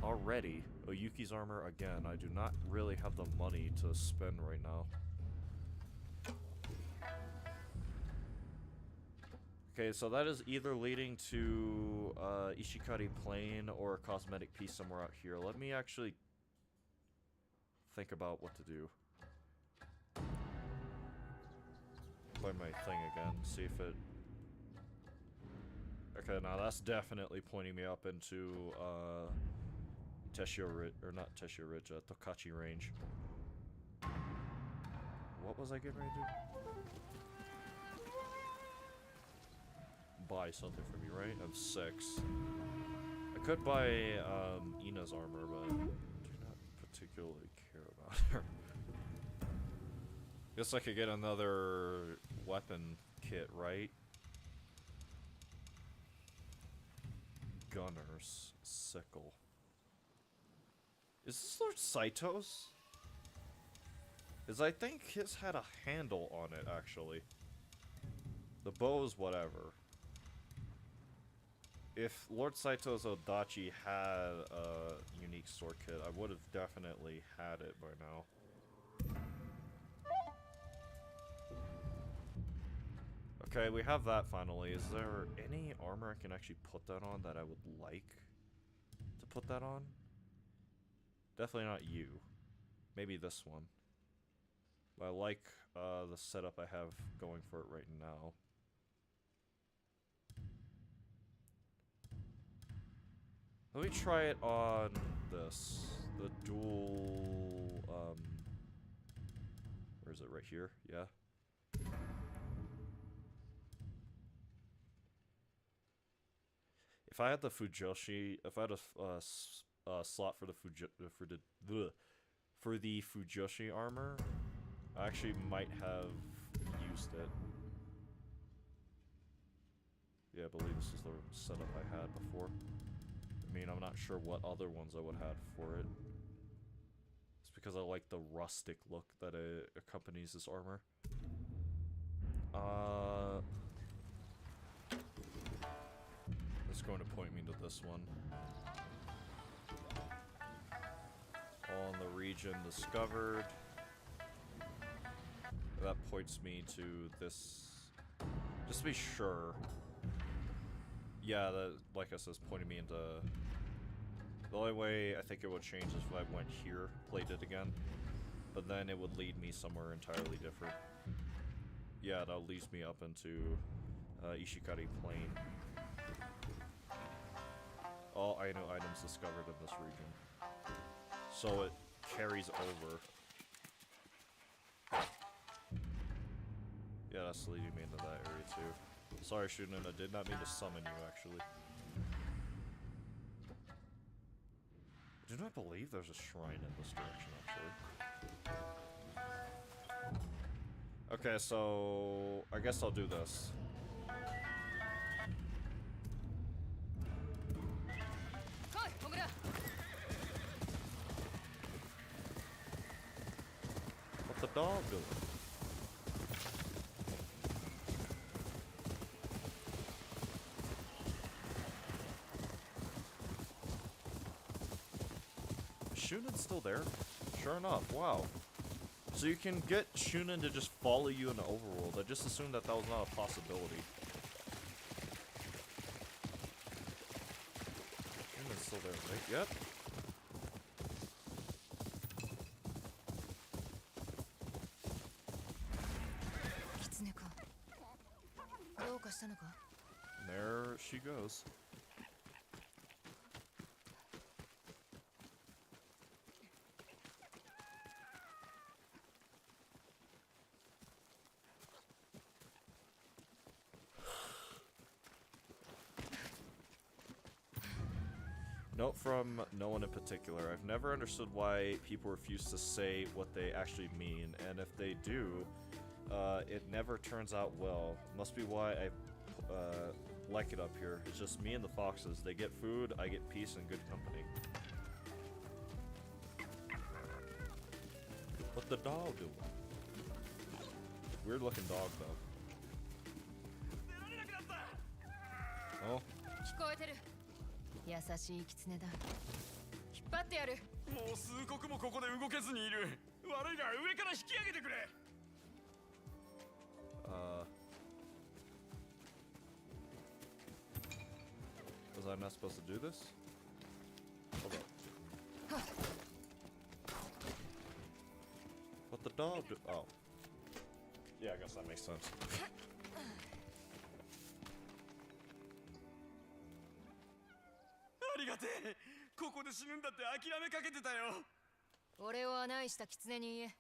Already, Oyuki's armor again. I do not really have the money to spend right now. Okay, so that is either leading to Ishikari Plain or a cosmetic piece somewhere out here. Let me actually think about what to do. Play my thing again, see if it... Okay, now that's definitely pointing me up into Teshio Ridge, or not Teshio Ridge, Tokachi Range. What was I getting ready to do? Buy something for me, right? I have 6. I could buy Ina's armor, but I do not particularly care about her. Guess I could get another weapon kit, right? Gunner's sickle. Is this Lord Saito's? Because I think his had a handle on it, actually. The bow's whatever. If Lord Saito's Odachi had a unique sword kit, I would have definitely had it by now. Okay, we have that finally. Is there any armor I can actually put that on that I would like to put that on? Definitely not you. Maybe this one. But I like the setup I have going for it right now. Let me try it on this. The dual, where is it? Right here? Yeah. If I had the Fujoshi, if I had a slot for the Fujoshi armor, I actually might have used it. Yeah, I believe this is the setup I had before. I mean, I'm not sure what other ones I would have for it. It's because I like the rustic look that accompanies this armor. It's going to point me to this one. On the region discovered. That points me to this. Just to be sure. Yeah, that, like I said, is pointing me into... The only way I think it would change is if I went here, played it again. But then it would lead me somewhere entirely different. Yeah, that leads me up into Ishikari Plain. All Ainu items discovered in this region. So it carries over. Yeah, that's leading me into that area too. Sorry, Shunin, I did not mean to summon you, actually. I do not believe there's a shrine in this direction, actually. Okay, so... I guess I'll do this. What's the dog doing? Shunen's still there? Sure enough, wow. So you can get Shunen to just follow you in the overworld. I just assumed that that was not a possibility. Shunen's still there, right? Yep. There she goes. Note from no one in particular. I've never understood why people refuse to say what they actually mean, and if they do, it never turns out well. Must be why I like it up here. It's just me and the foxes. They get food, I get peace and good company. What the dog doing? Weird looking dog though. Oh. 優しい狐だ。引っ張ってやる。もう数刻もここで動けずにいる。悪いが上から引き上げてくれ。Was I not supposed to do this? Hold up. What the dog do? Oh. Yeah, I guess that makes sense. ありがてえ。ここで死ぬんだって諦めかけてたよ。俺を案内した狐に言え。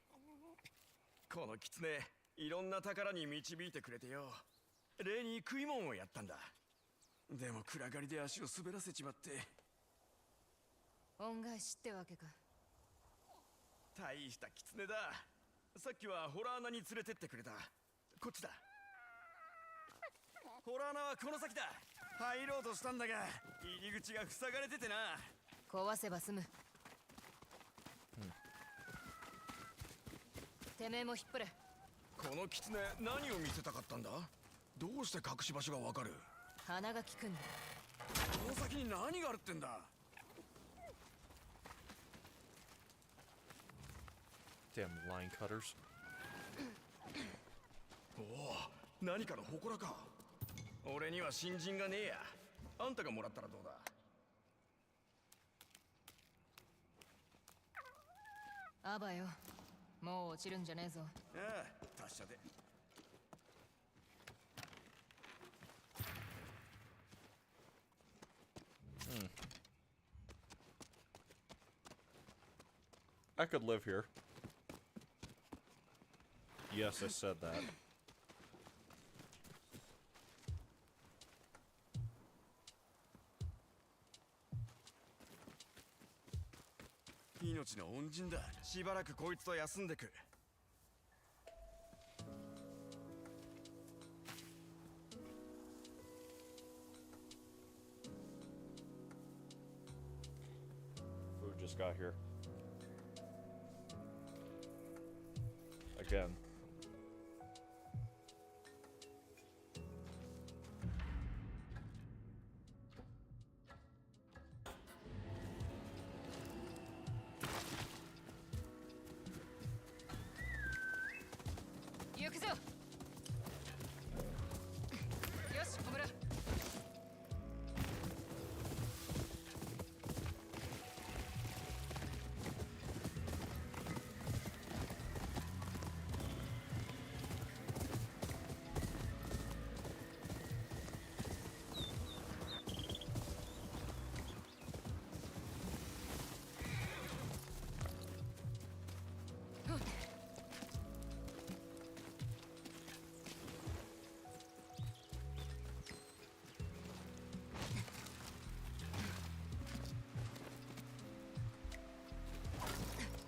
この狐、いろんな宝に導いてくれてよ。例に食い物をやったんだ。でも暗がりで足を滑らせちまって、恩返しってわけか。大した狐だ。さっきはホラー穴に連れてってくれた。こっちだ。ホラー穴はこの先だ。入ろうとしたんだが入り口が塞がれててな。壊せば済む。てめえも引っ張れ。この狐何を見せたかったんだ。どうして隠し場所がわかる。鼻が利くんだ。この先に何があるってんだ。Damn line cutters. おお、何かの祠か。俺には新人がねえや。あんたがもらったらどうだ。あばよ、もう落ちるんじゃねえぞ。ああ、達者で。I could live here. Yes, I said that.「命の恩人だ。しばらくこいつと休んでく。」Who just got here? Again.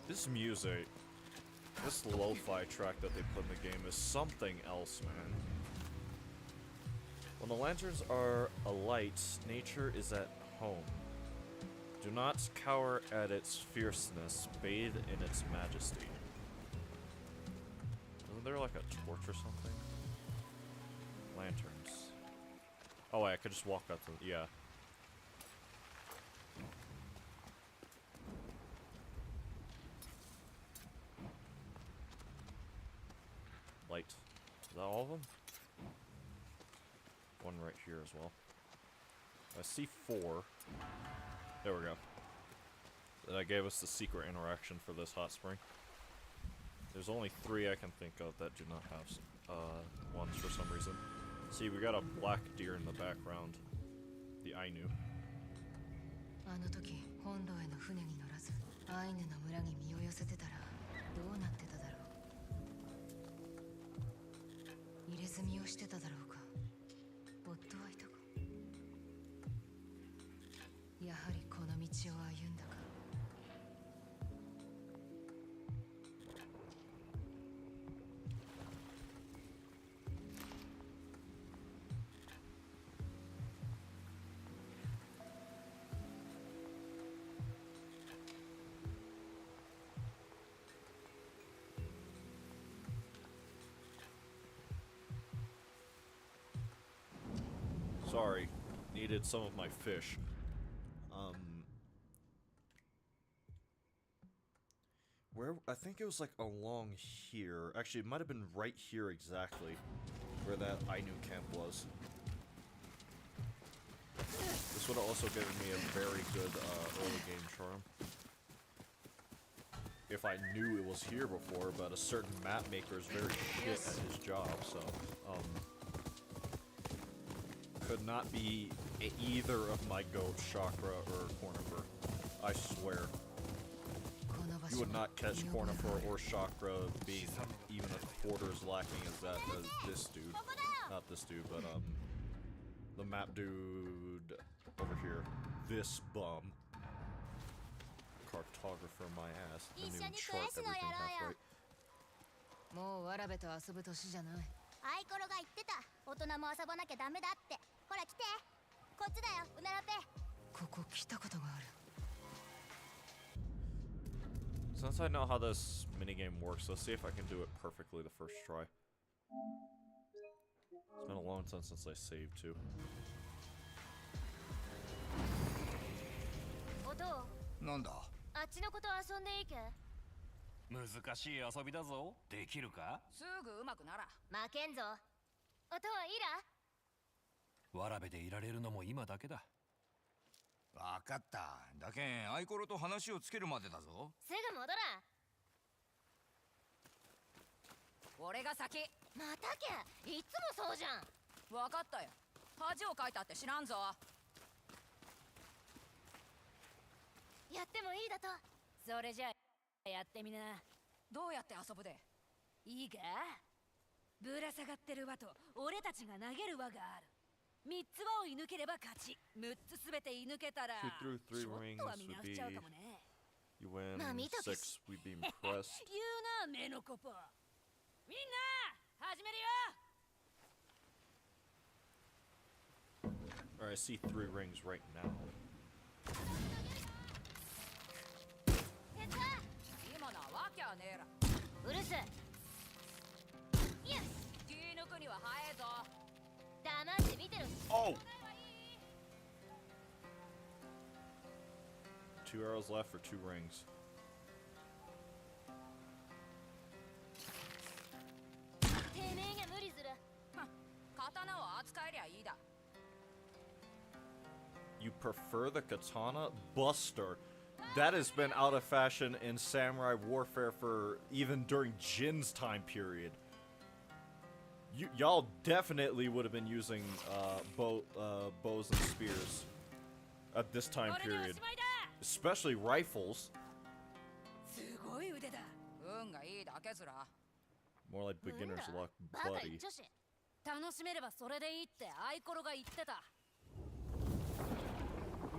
This music, this lo-fi track that they put in the game is something else, man. When the lanterns are alight, nature is at home. Do not cower at its fierceness, bathe in its majesty. Isn't there like a torch or something? Lanterns. Oh wait, I could just walk up to, yeah. Light. Is that all of them? One right here as well. I see 4. There we go. That gave us the secret interaction for this hot spring. There's only 3 I can think of that do not have ones for some reason. See, we got a black deer in the background. The Ainu. あの時本土への船に乗らずアイヌの村に身を寄せてたらどうなってただろう。入れ墨をしてただろうか。夫はいたか。やはりこの道を歩んだか。Sorry, needed some of my fish. Where, I think it was like along here. Actually, it might have been right here exactly where that Ainu camp was. This would have also given me a very good early game charm. If I knew it was here before, but a certain map maker is very shit at his job, so, could not be either of my goat, Chakra or Cornifer. I swear. You would not catch Cornifer or Chakra being even a quarter as lacking as that as this dude. Not this dude, but the map dude over here. This bum. cartographer my ass. I didn't 一緒 even に chart クエスの everything やろう half よ right. もうわらべと遊ぶ年じゃない。アイコロが言ってた大人も遊ばなきゃダメだって。ほら来て、こっちだよウナラペ。ここ来たことがある。 Since I know how this minigame works, let's see if I can do it perfectly the first try. It's been a long time since I saved too. おどう？なんだ？あっちのこと遊んでいいけ？難しい遊びだぞ。できるか？すぐ上手くなら。負けんぞ。おとはいいら？わらべでいられるのも今だけだ。わかった。だけんアイコロと話をつけるまでだぞ。すぐ戻らん。俺が先。またけ？いつもそうじゃん。分かったよ。恥をかいたって知らんぞ。やってもいいだと。それじゃあやってみな。どうやって遊ぶで？いいか？ぶら下がってる輪と俺たちが投げる輪がある。3つ輪を射抜ければ勝ち。6つすべて射抜けたら Shoot through 3ちょっ rings とは見 would 直し be ちゃうかもね。 you win, まあ見とけ 6 we'd be impressed. 言うな目のコポ。みんな始めるよ。 Alright, I see 3 rings right now. 手伝今なわけはねえら。うるせえ。よし、気抜くには早えぞ。黙って見てる。 Oh! 2 arrows left for 2 rings. てめえが無理する。刀を扱えりゃいいだ。 You prefer the katana? Buster. That has been out of fashion in samurai warfare for even during Jin's time period. Y'all definitely would have been using bows and spears at this time これでお period. しまいだ。 Especially rifles. すごい腕だ。運がいいだけずら。 More like beginner's luck, バカ buddy. 一女子。楽しめればそれでいいってアイコロが言ってた。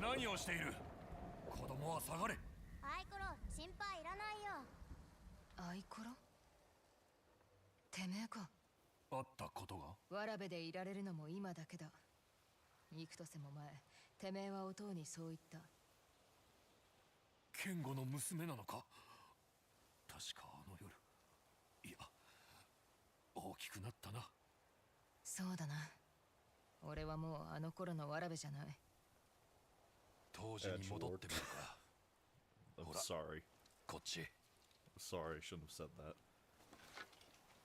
何をしている？子供は下がれ。アイコロ心配いらないよ。アイコロ？てめえか。あったことが？わらべでいられるのも今だけだ。幾年も前、てめえはおとうにそう言った。ケンゴの娘なのか？確かあの夜。いや、大きくなったな。そうだな。俺はもうあの頃のわらべじゃない。当時に戻ってみるか。 I'm ほら、 sorry. こっち。 I'm sorry, I shouldn't have said that.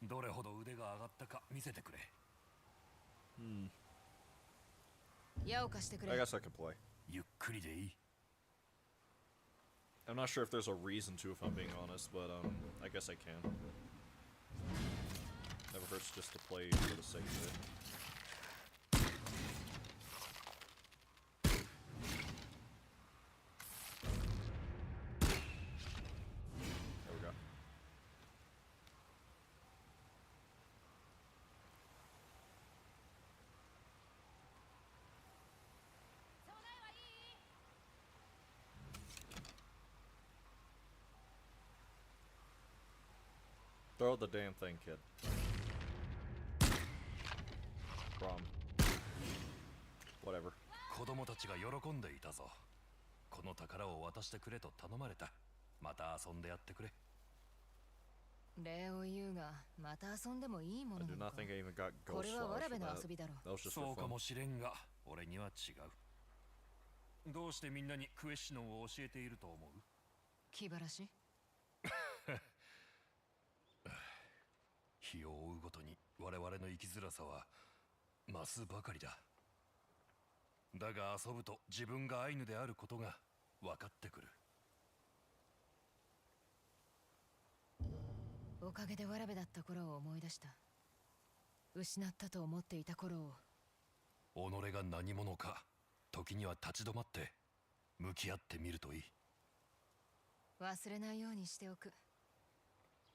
どれほど腕が上がったか見せてくれ。矢を貸してく I れ。 guess I can play. ゆっくりでいい。 I'm not sure if there's a reason to, if I'm being honest, but I guess I can. Never hurts just to play for the sake of it. There we go. Throw the damn thing, kid. Rom. Whatever. 子供たちが喜んでいたぞ。この宝を渡してくれと頼まれた。また遊んでやってくれ。礼を言うが、また遊んでもいいも I の do なの not か。 think I even got こ ghost れはわ flowers ら for べの that. 遊びだろ That was just そ for うか fun. もしれんが、俺には違う。どうしてみんなにクエスチョンを教えていると思う？気晴らし？日を追うごとに我々の生きづらさは増すばかりだ。だが遊ぶと自分がアイヌであることが分かってくる。おかげでわらべだった頃を思い出した。失ったと思っていた頃を。己が何者か、時には立ち止まって向き合ってみるといい。忘れないようにしておく。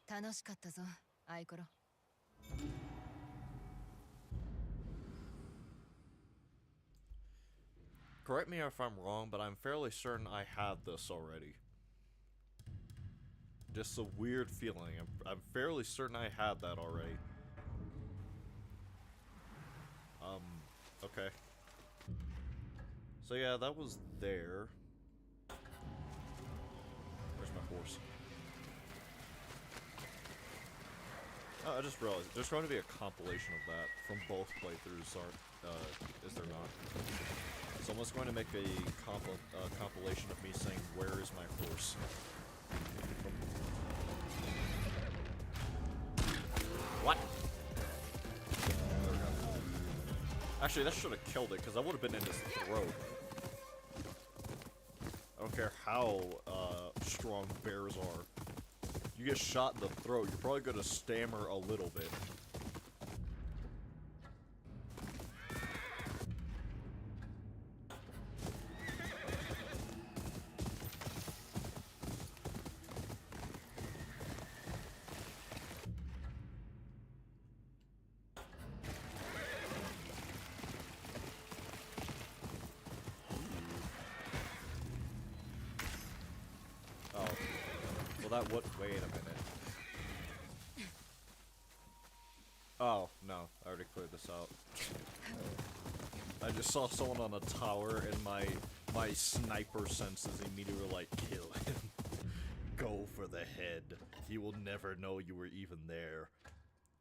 楽しかったぞ、アイコロ。Correct me if I'm wrong, but I'm fairly certain I have this already. Just a weird feeling. I'm fairly certain I had that already. Okay. So yeah, that was there. Where's my horse? Oh, I just realized there's going to be a compilation of that from both playthroughs, is there not? Someone's going to make a compilation of me saying, "Where is my horse?" What? There we go. Actually, that should have killed it, because I would have been in his throat. I don't care how strong bears are. You get shot in the throat, you're probably going to stammer a little bit. Wait a minute. Oh, no. I already cleared this out. I just saw someone on a tower and my sniper senses immediately were like, kill him. Go for the head. He will never know you were even there.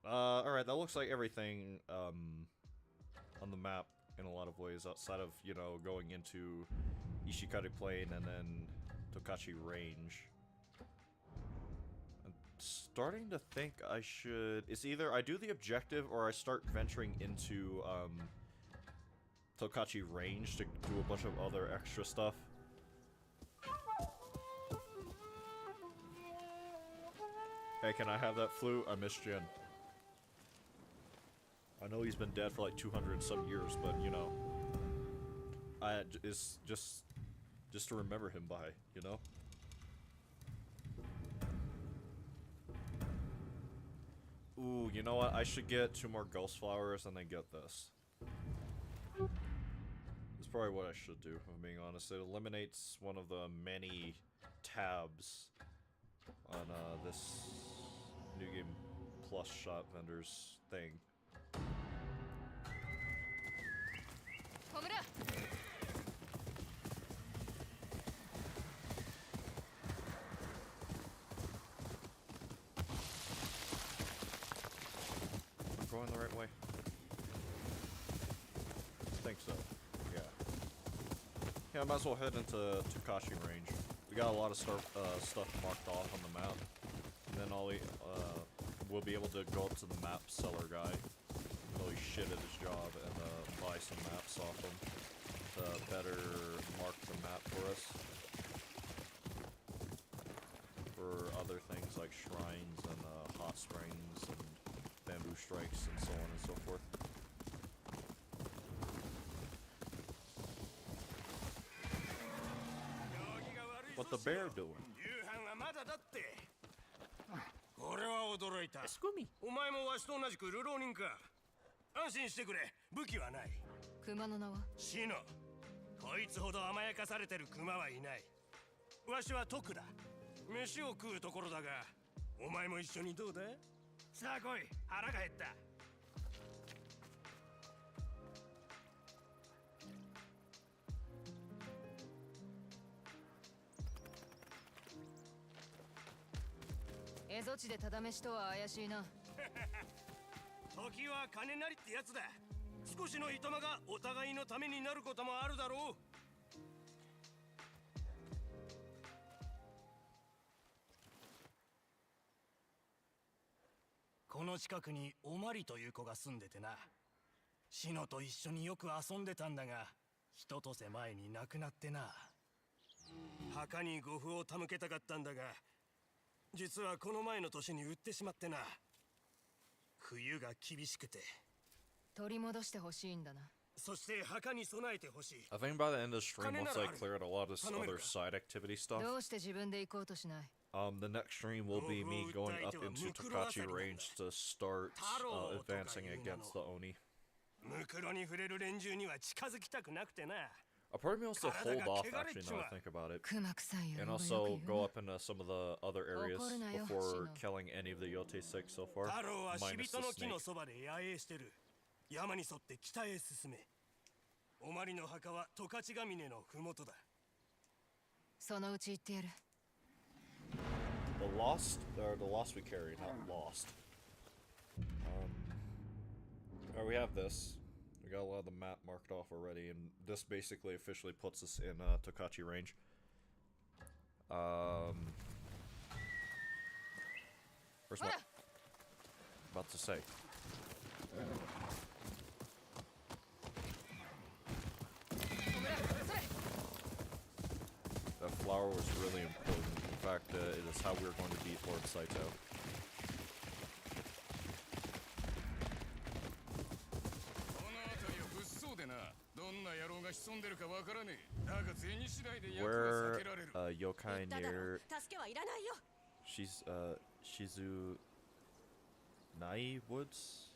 Alright, that looks like everything, on the map in a lot of ways, outside of, you know, going into Ishikari Plain and then Tokachi Range. Starting to think I should... It's either I do the objective or I start venturing into, Tokachi Range to do a bunch of other extra stuff. Hey, can I have that flute? I miss Jin. I know he's been dead for like 200 and some years, but, you know... It's just to remember him by, you know? Ooh, you know what? I should get 2 more ghost flowers and then get this. That's probably what I should do, if I'm being honest. It eliminates one of the many tabs on this New Game Plus shop vendor's thing. Going the right way? I think so. Yeah. Yeah, I might as well head into Tokachi Range. We got a lot of stuff marked off on the map. And then we'll be able to go up to the map seller guy, really shit at his job, and buy some maps off him to better mark the map for us. For other things like shrines and hot springs and bamboo strikes and so on and so forth. What the bear doing? 俺は驚いた。お前もわしと同じく流浪人か。安心してくれ。武器はない。熊の名は？シノ。こいつほど甘やかされてる熊はいない。わしは徳だ。飯を食うところだが、お前も一緒にどうだ？さあ来い。腹が減った。蝦夷地でただ飯とは怪しいな。時は金なりってやつだ。少しのいとまがお互いのためになることもあるだろう。この近くにおまりという子が住んでてな。シノと一緒によく遊んでたんだが、一とせ前に亡くなってな。墓に護符を手向けたかったんだが、実はこの前の年に売ってしまってな。冬が厳しくて取り戻してほしいんだな。そして墓に備えてほしい。 I think by the end of the stream, once I clear out a lot of this other side activity stuff, どうして自分で行こうとしない？ the next stream will be me going up into Tokachi Range to start advancing against the Oni. ムクロに触れる連中には近づきたくなくてな。I'll probably also hold off, actually, now that I think about it. クマ臭い野 And 郎がよく also 言う go な up into some of the other areas 怒るなよ、 before シノ。 killing any of the yōtei 6 so far. 太郎は死 Minus 人 the の木の snake. そばで野営してる。山に沿って北へ進め。おまりの墓は十勝ヶ峰のふもとだ。そのうち行ってやる。 The lost, or the lost we carry, not lost. Oh, we have this. We got a lot of the map marked off already, and this basically officially puts us in Tokachi range. Where's my... About to say. That flower was really important. In fact, it is how we are going to beat Lord Saito. どんな野郎が潜んでるかわからねえ。だが銭次第で役は Where 避けられる。 yokai 言っただろ near 助けはいらないよ Shizunai Woods?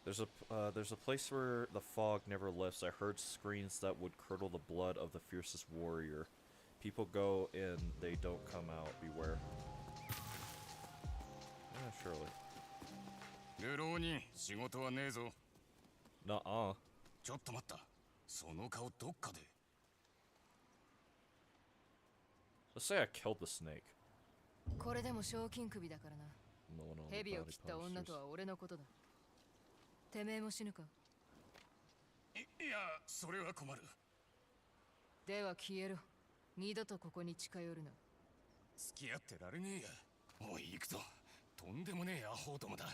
There's a place where the fog never lifts. I heard screams that would curdle the blood of the fiercest warrior. People go in, they don't come out. Beware. Yeah, surely. 流浪人、仕事はねえぞ。 Nuh-uh. ちょっと待った。その顔どっかで。 Let's say I killed the snake. これでも賞金首だからな。 No one on the 蛇を bounty 切った女 posters. とは俺のことだ。てめえも死ぬか。いや、それは困る。では消えろ。二度とここに近寄るな。付き合ってられねえや。おい、行くぞ。とんでもねえアホどもだ。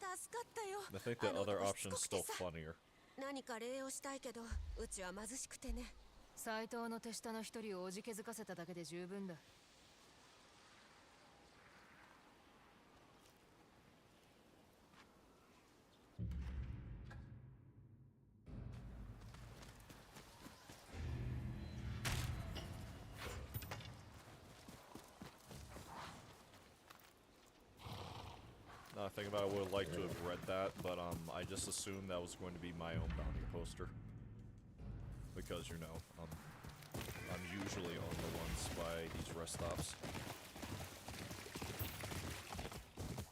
助かったよ I think the あの other 男しつ option's こくて still さ funnier. 何か礼をしたいけどうちは貧しくてね斎藤の手下の一人をおじけづかせただけで十分だ。 Now I think about it, I would have liked to have read that, but I just assumed that was going to be my own bounty poster. Because, you know, I'm usually on the ones by these rest stops.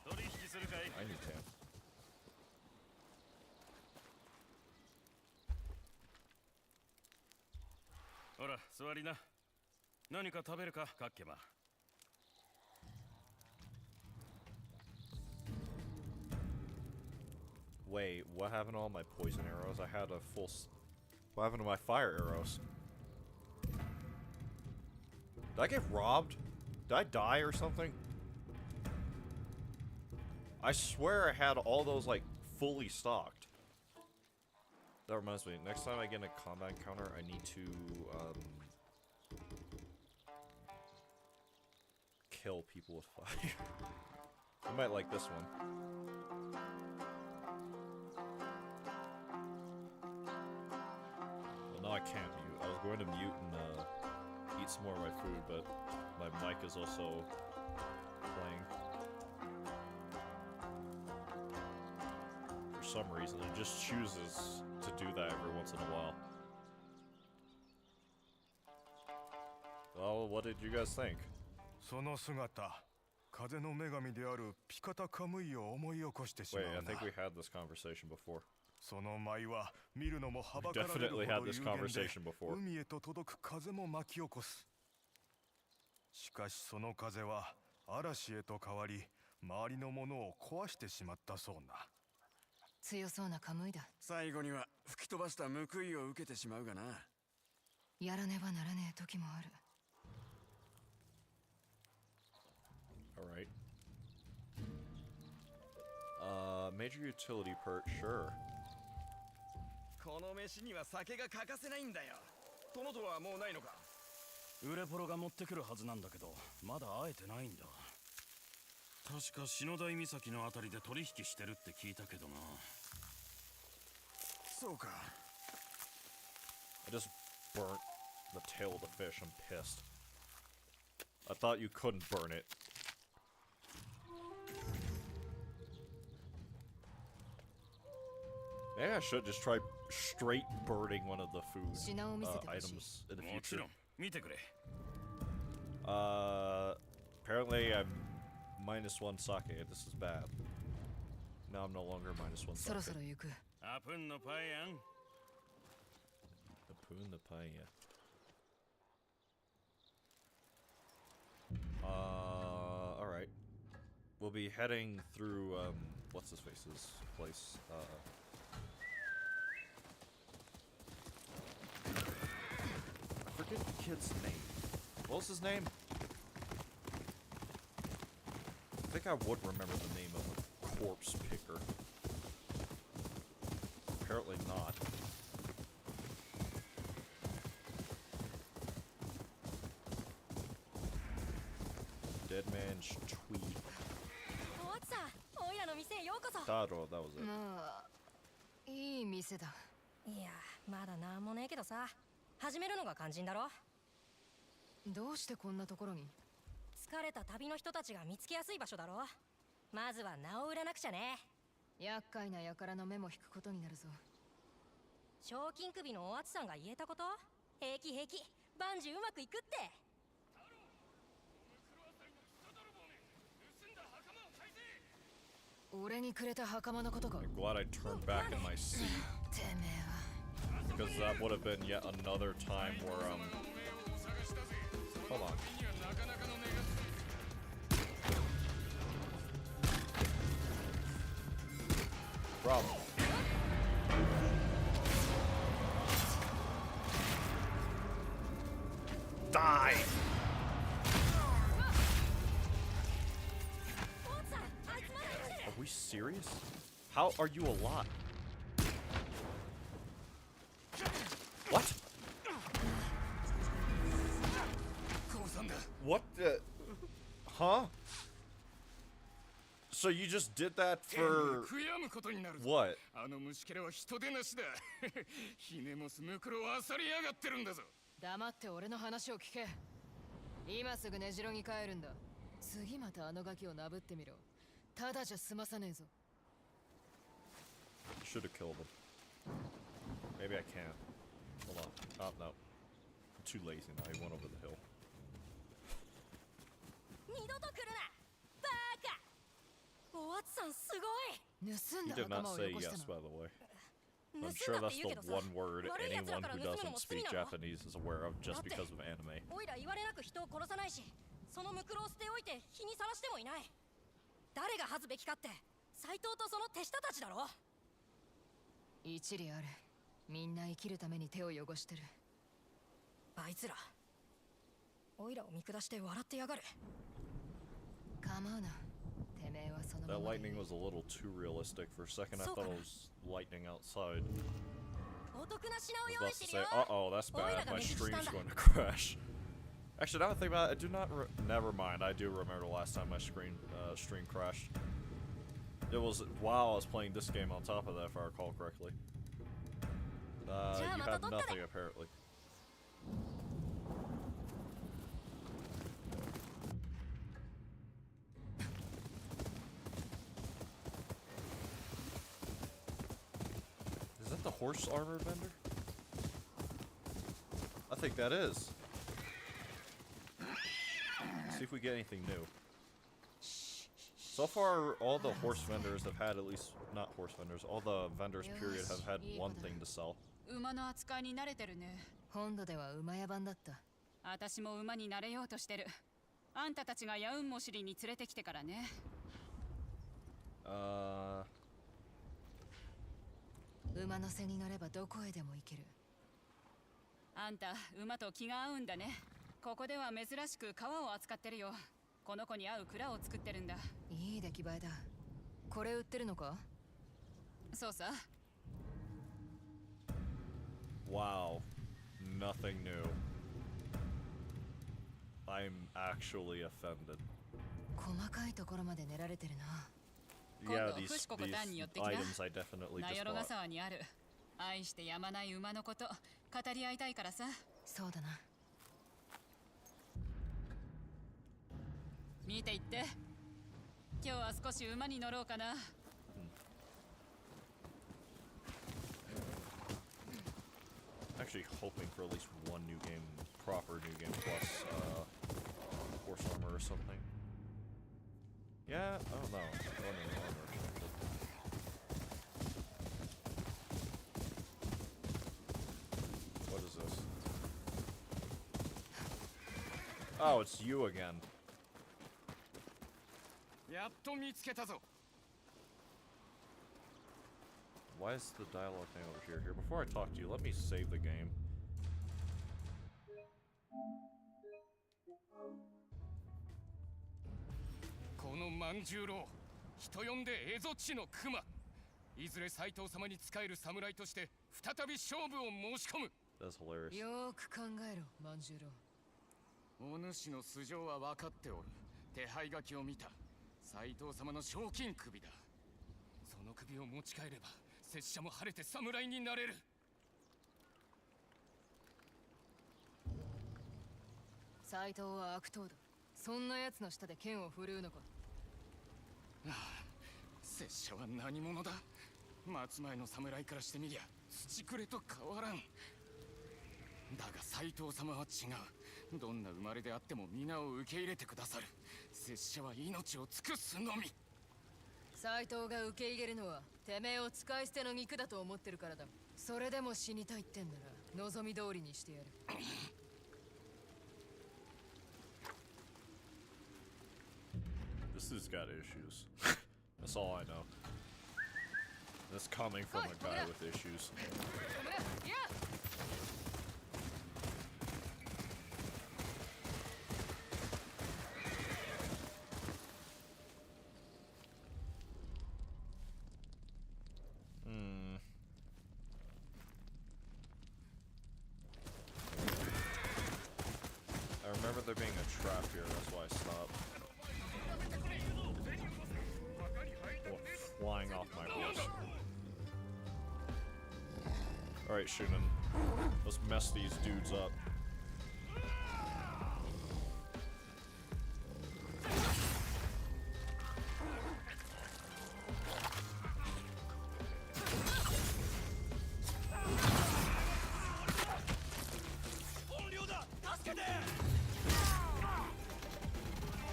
I need Tam. ほら座りな。何か食べるかカッケバ。 Wait, what happened to all my poison arrows? I had a full... What happened to my fire arrows? Did I get robbed? Did I die or something? I swear I had all those, like, fully stocked. That reminds me, next time I get in a combat encounter, I need to, kill people with fire. I might like this one. Well, no, I can't mute. I was going to mute and, eat some more of my food, but my mic is also playing. For some reason, it just chooses to do that every once in a while. Well, what did you guys think? その姿、風の女神であるピカタカムイを思い起こしてしま Wait, I うな。 think we had this conversation before. その舞は見るのもはばかられるほ Definitely ど had 有 this 限で conversation before. 海へと届く風も巻き起こす。しかしその風は嵐へと変わり、周りのものを壊してしまったそうな。強そうなカムイだ。最後には吹き飛ばした報いを受けてしまうがな。やらねばならねえ時もある。Alright. Major utility perk, sure. この飯には酒が欠かせないんだよ。殿とはもうないのか。ウレポロが持ってくるはずなんだけど、まだ会えてないんだ。確か篠台岬のあたりで取引してるって聞いたけどな。そうか。I just burnt the tail of the fish. I'm pissed. I thought you couldn't burn it. Maybe I should just try straight birding one of the food 品を見せてほしい。 items in the もち future. ろん見てくれ。 Apparently I'm -1 sake. This is bad. Now I'm no longer -1 そろ sake. そろ行く。アプンのパイやん。 The poon, the paella. Alright. We'll be heading through, what's his face's place? I forget the kid's name. What was his name? I think I would remember the name of a corpse picker. Apparently not. Dead man's tweet. おわつさん、おいらの店へようこそ。 Taro, that was it. まあいい店だ。いや、まだなんもねえけどさ、始めるのが肝心だろ。どうしてこんなところに？疲れた旅の人たちが見つけやすい場所だろ。まずは名を売らなくちゃね。厄介な輩の目も引くことになるぞ。賞金首のおわつさんが言えたこと？平気平気、万事うまくいくって。 俺にくれた袴のことか。 I'm glad I turned back in my seat. てめえは。 Because that would have been yet another time where, hold on. Problem. Die! Are we serious? How are you alive? What? What the? Huh? So you just did that for what? あの虫けらは人でなしだ。ひねもすムクロを漁りやがってるんだぞ。黙って俺の話を聞け。今すぐ根城に帰るんだ。次またあのガキをなぶってみろ。ただじゃ済まさねえぞ。 Should have killed him. Maybe I can't. Hold on. Oh no. I'm too lazy now. He went over the hill. 二度と来るな。バカ。おわつさんすごい。盗ん He だ did not 袴を say よこした yes, の。 by the way. 盗 I'm ん sure だって that's 言う the けどさ、 one word 悪い奴ら anyone から who 盗むの doesn't も speak 罪なの。 Japanese is aware of just だって because of anime. おいら言われなく人を殺さないし、そのムクロを捨ておいて日にさらしてもいない。誰が恥ずべきかって斎藤とその手下たちだろ。一理ある。みんな生きるために手を汚してる。あいつらおいらを見下して笑ってやがる。構うな。てめえはその That ままでいい。 lightning was a little too realistic. For a second, I thought it was lightning outside. お得な品を I 用 was 意 about し to てる say, よ。 uh-oh, that's bad. Oira My ga stream's message going to crash. Actually, now that I think about it, I do not. Never mind. I do remember the last time my stream crashed. It was while I was playing this game on top of that, if I recall correctly. You have nothing apparently. Is that the horse armor vendor? I think that is. See if we get anything new. So far, all the horse vendors have had at least, not horse vendors, all the vendors period have had one thing to sell. 馬の扱いに慣れてるね。本土では馬屋版だった。私も馬に慣れようとしてる。あんたたちがヤウンモシリに連れてきてからね。馬の背に乗ればどこへでも行ける。あんた馬と気が合うんだね。ここでは珍しく革を扱ってるよ。この子に合う蔵を作ってるんだ。いい出来栄えだ。これ売ってるのか？そうさ。Wow, nothing new. I'm actually offended. 細かいところまで練られてるな。Yeah, 今度 these フシココタンに寄ってきな。 items I definitely ナ just ヨロガ bought. 沢にある。愛してやまない馬のこと語り合いたいからさ。そうだな。見ていって。今日は少し馬に乗ろうかな。actually hoping for at least one new game, proper new game plus horse armor or something. Yeah, I don't know. Running armor. What is this? Oh, it's you again. やっと見つけたぞ。 Why is the dialogue thing over here? Here, before I talk to you, let me save the game. この万十郎、人呼んで蝦夷地の熊。いずれ斎藤様に仕える侍として再び勝負を申し込む。 That's hilarious. よーく考えろ万十郎。お主の素性は分かっておる。手配書きを見た。斎藤様の賞金首だ。その首を持ち帰れば拙者も晴れて侍になれる。斎藤は悪党だ。そんな奴の下で剣を振るうのか。ああ、拙者は何者だ。松前の侍からしてみりゃ土くれと変わらん。だが斎藤様は違う。どんな生まれであっても皆を受け入れてくださる。拙者は命を尽くすのみ。斎藤が受け入れるのはてめえを使い捨ての肉だと思ってるからだ。それでも死にたいってんなら望み通りにしてやる。This dude's got issues. That's all I know. That's coming from a guy with issues. I remember there being a trap here, that's why I stopped. Oh, flying off my horse. Alright, Shunin. Let's mess these dudes up.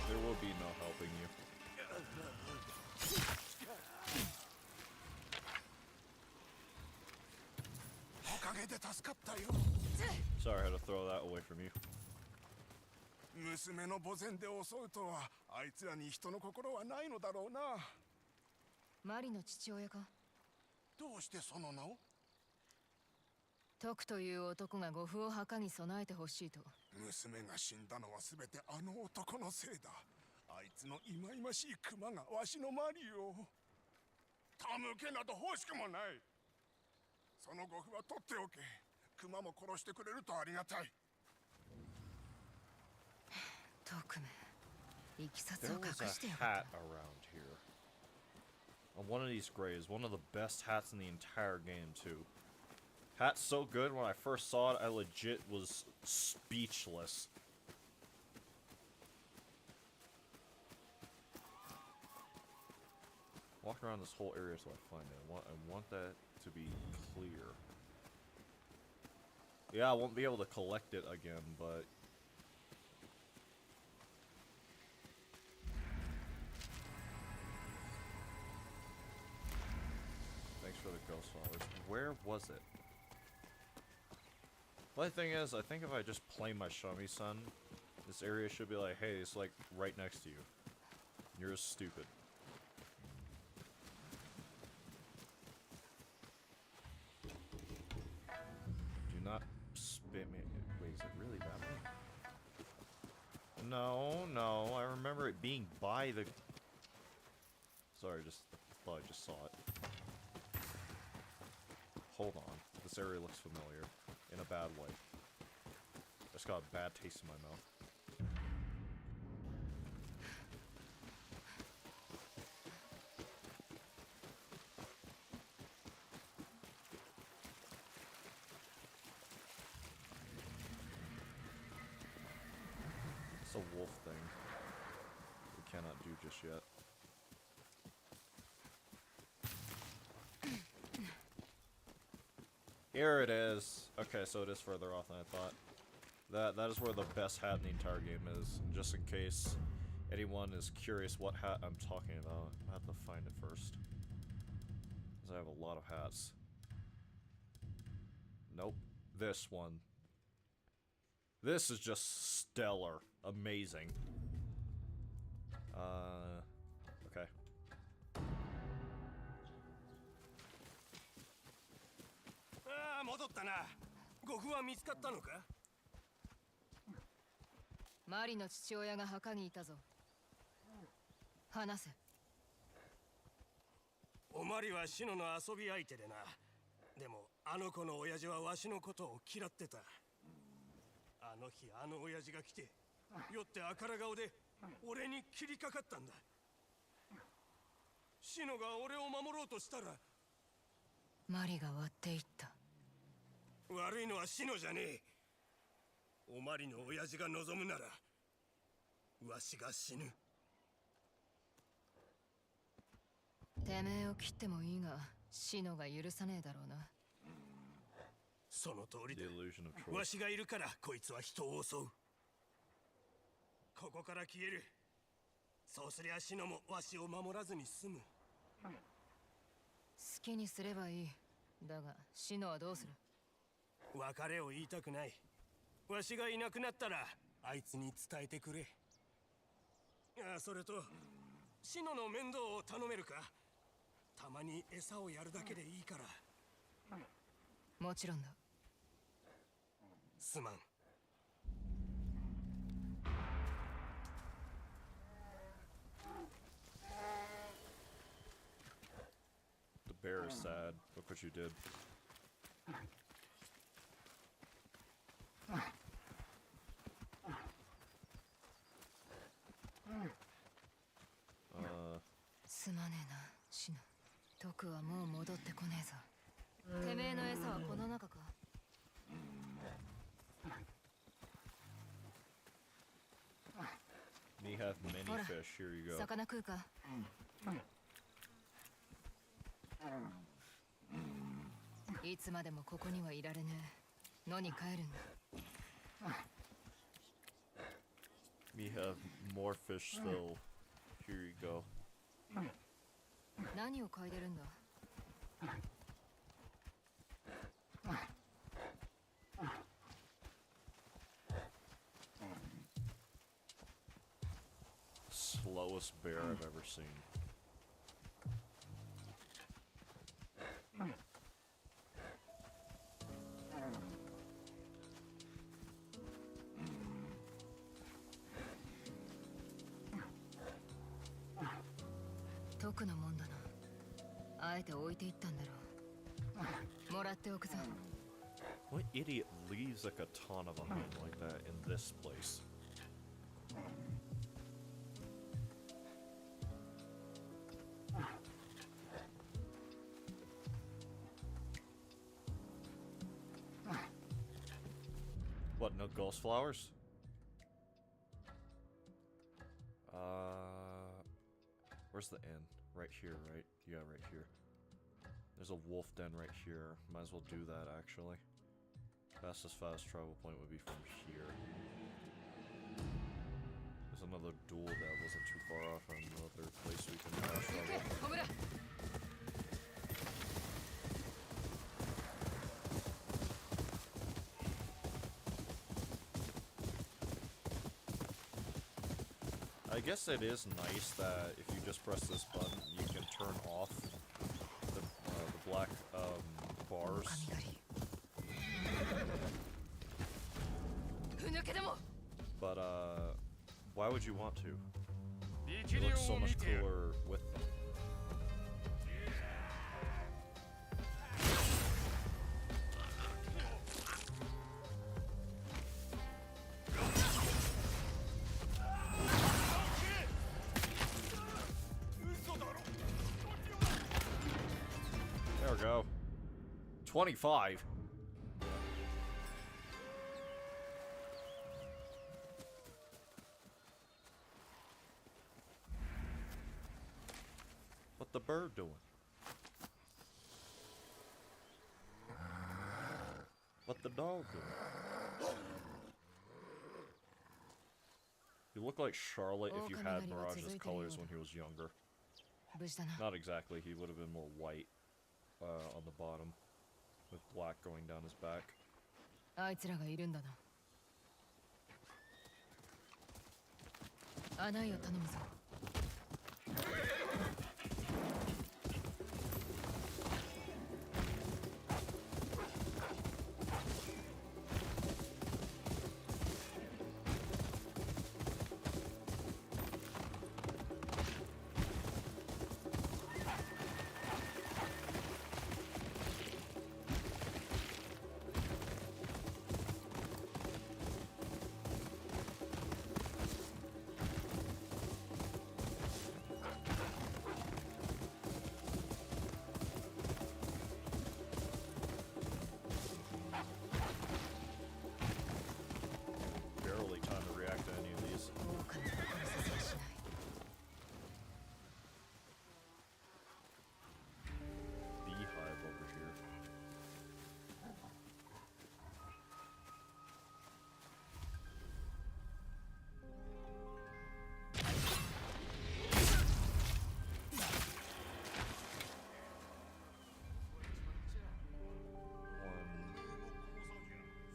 There will be no helping you. Sorry, I had to throw that away from you. 娘の墓前で襲うとはあいつらに人の心はないのだろうな。マリの父親か。どうしてその名を？徳という男が呉服を墓に備えてほしいと。娘が死んだのは全てあの男のせいだ。あいつの忌々しい熊がわしのマリを。手向けなど欲しくもない。その呉服は取っておけ。熊も殺してくれるとありがたい。徳め、いきさつ There を was 隠して a やがっ hat た。 around here. On one of these graves, one of the best hats in the entire game, too. Hat's so good, when I first saw it, I legit was speechless. Walk around this whole area so I find it. I want that to be clear. Yeah, I won't be able to collect it again, but... Thanks for the ghost flowers. Where was it? The thing is, I think if I just play my Shami-san, this area should be like, hey, it's like right next to you. You're stupid. Do not spit me. Wait, is it really that way? No, no, I remember it being by the... Sorry, just thought I just saw it. Hold on. This area looks familiar. In a bad way. I just got a bad taste in my mouth. It's a wolf thing. We cannot do just yet. Here it is. Okay, so it is further off than I thought. That is where the best hat in the entire game is. Just in case anyone is curious what hat I'm talking about, I have to find it first. Because I have a lot of hats. Nope. This one. This is just stellar. Amazing. Okay. ああ、戻ったな。ゴフは見つかったのか？マリの父親が墓にいたぞ。話せ。おまりはシノの遊び相手でな。でもあの子の親父はわしのことを嫌ってた。あの日あの親父が来て、酔ってあから顔で俺に切りかかったんだ。シノが俺を守ろうとしたら、マリが割っていった。悪いのはシノじゃねえ。おまりの親父が望むなら、わしが死ぬ。てめえを切ってもいいが、シノが許さねえだろうな。その通り The だ。 illusion of choice. わしがいるからこいつは人を襲う。ここから消える。そうすりゃシノもわしを守らずに済む。好きにすればいい。だがシノはどうする？別れを言いたくない。わしがいなくなったらあいつに伝えてくれ。あ、それとシノの面倒を頼めるか？たまに餌をやるだけでいいから。もちろんだ。すまん。The bear is sad. Look what you did. Uh, すまねえな、シノ。毒はもう戻ってこねえぞ。てめえの餌はこの中か？ me have many ほら、 fish. Here you go. 魚食うか？いつまでもここにはいられねえ。野に帰るんだ。Me have more fish still. Here you go. 何を嗅いでるんだ？ Slowest bear I've ever seen.「毒のもんだな。あえて置いていったんだろう。もらっておくぞ。 What idiot leaves a katana behind like that in this place? What, no ghost flowers? Where's the inn? Right here, right? Yeah, right here. There's a wolf den right here. Might as well do that, actually. Fastest travel point would be from here. There's another duel that wasn't too far off on another place we can travel. I guess it is nice that if you just press this button, you can turn off the black bars. But why would you want to? It looks so much cooler with them. There we go. 25. What the bird doing? the dog. You look like Charlotte if you had Mirage's colors when he was younger. Not exactly, he would have been more white on the bottom, with black going down his back. あいつらがいるんだな。穴井を頼むぞ。Barely time to react to any of these. Beehive over here.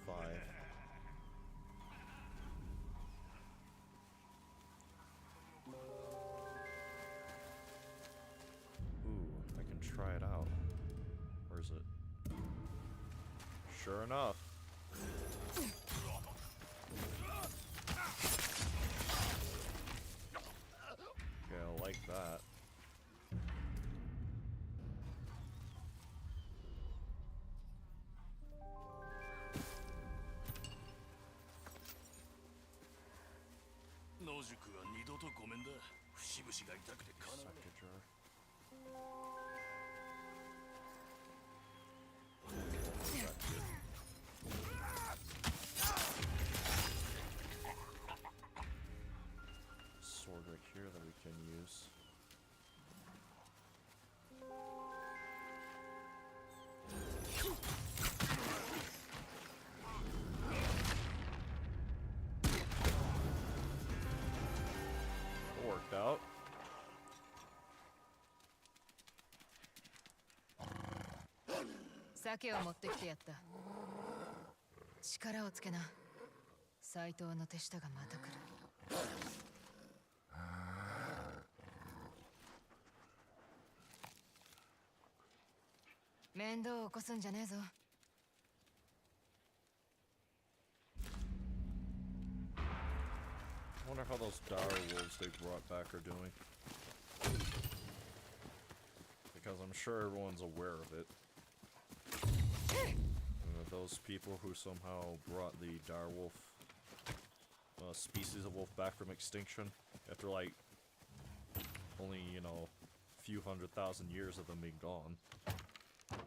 Five. Ooh, I can try it out. Where's it? Sure enough. Okay, I like that. Second jar. Sword right here that we can use. Worked out.酒を持ってきてやった。力をつけな。斎藤の手下がまた来る。面倒を起こすんじゃねえぞ。I wonder how those dire wolves they brought back are doing. Because I'm sure everyone's aware of it. Those people who somehow brought the dire wolf species of wolf back from extinction after like only, you know, a few 100,000 years of them being gone.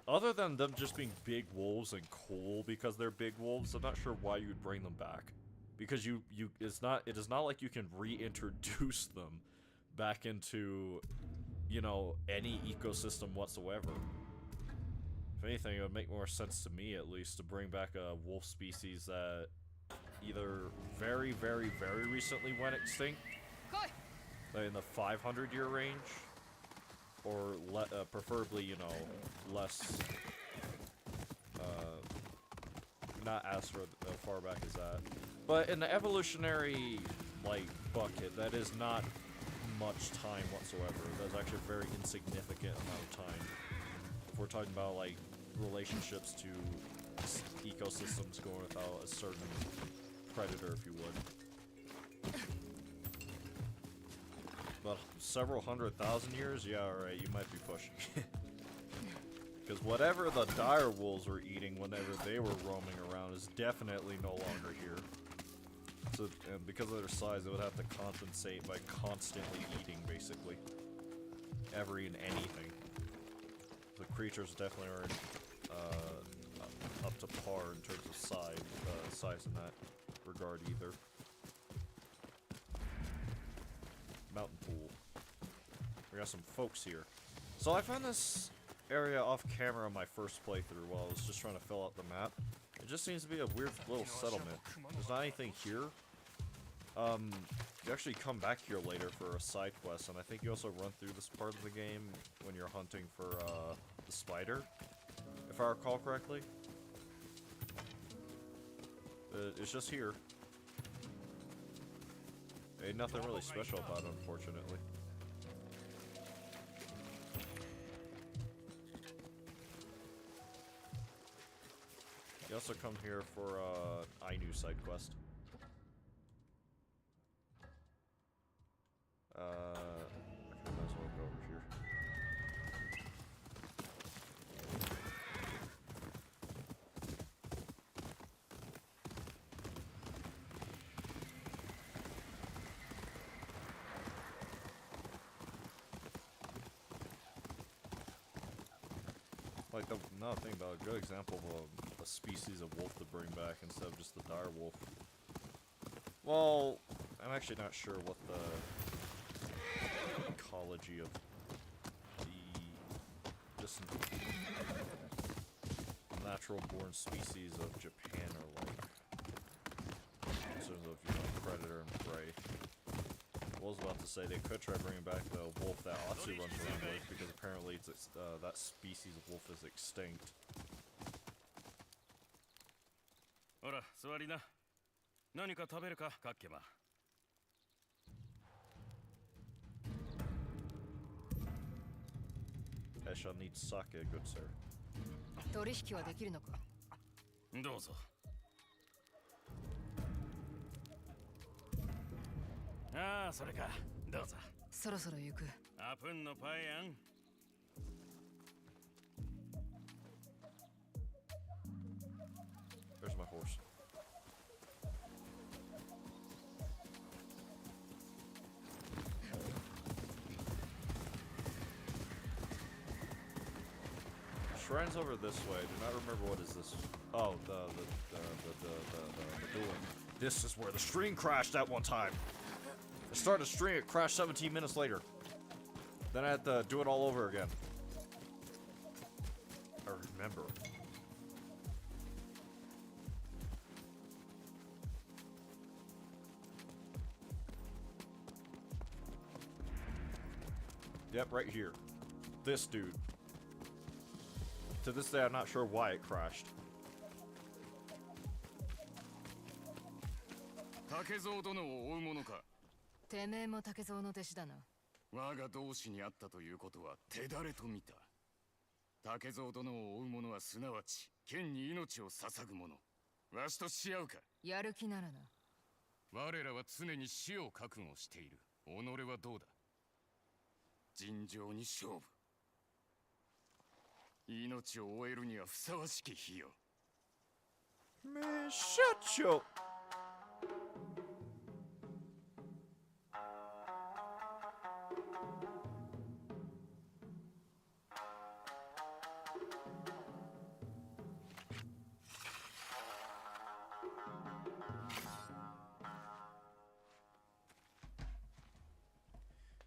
Other than them just being big wolves and cool because they're big wolves, I'm not sure why you'd bring them back. Because it is not like you can reintroduce them back into, you know, any ecosystem whatsoever. If anything, it would make more sense to me, at least, to bring back a wolf species that either very, very, very recently went extinct, like in the 500-year range, or preferably, you know, less, not as far back as that. But in the evolutionary, like, bucket, that is not much time whatsoever. That's actually a very insignificant amount of time. If we're talking about, like, relationships to ecosystems going without a certain predator, if you would. But several 100,000 years? Yeah, alright, you might be pushing. Because whatever the dire wolves were eating whenever they were roaming around is definitely no longer here. So, and because of their size, they would have to compensate by constantly eating, basically. Every and anything. The creatures definitely aren't up to par in terms of size in that regard either. Mountain pool. We got some folks here. So I found this area off camera on my first playthrough while I was just trying to fill out the map. It just seems to be a weird little settlement. There's not anything here. You actually come back here later for a side quest, and I think you also run through this part of the game when you're hunting for the spider, if I recall correctly. It's just here. Ain't nothing really special about it, unfortunately. You also come here for Ainu side quest. I might as well go over here. Like, another thing about a good example of a species of wolf to bring back instead of just the dire wolf. Well, I'm actually not sure what the ecology of the just natural-born species of Japan are like, in terms of, you know, predator and prey. I was about to say they could try bringing back the wolf that Atsu runs around with, because apparently it's that species of wolf is extinct. ほら、座りな。何か食べるか、カッケマ。I shall need sake, good sir. 取引はできるのか。どうぞ。ああ、それか。どうぞ。そろそろ行く。アプンのパイアン。Where's my horse? Shrine's over this way. Do not remember what is this. Oh, the dueling. This is where the stream crashed that one time. I started a stream, it crashed 17 minutes later. Then I had to do it all over again. I remember. Yep, right here. This dude. To this day, I'm not sure why it crashed. 竹蔵殿を追う者か。てめえも竹蔵の弟子だな。我が同志にあったということは手だれと見た。竹蔵殿を追う者はすなわち剣に命を捧ぐ者。わしとし合うか。やる気ならな。我らは常に死を覚悟している。己はどうだ。尋常に勝負。命を終えるにはふさわしき日よ。Man, shut your...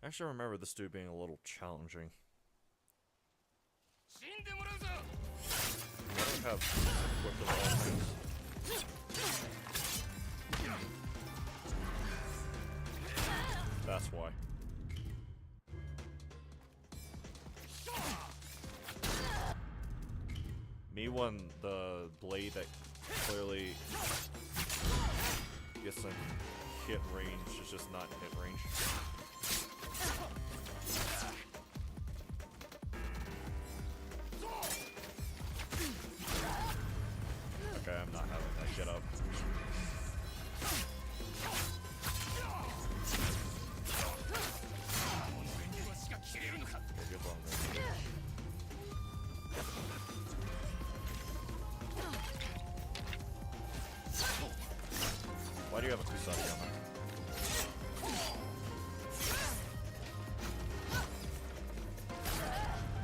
I actually remember this dude being a little challenging. I don't have equipped of all things. That's why. Me when the blade that clearly gets in hit range is just not in hit range. Okay, I'm not having that get up. Okay, good long range. Why do you have a Kusari on that?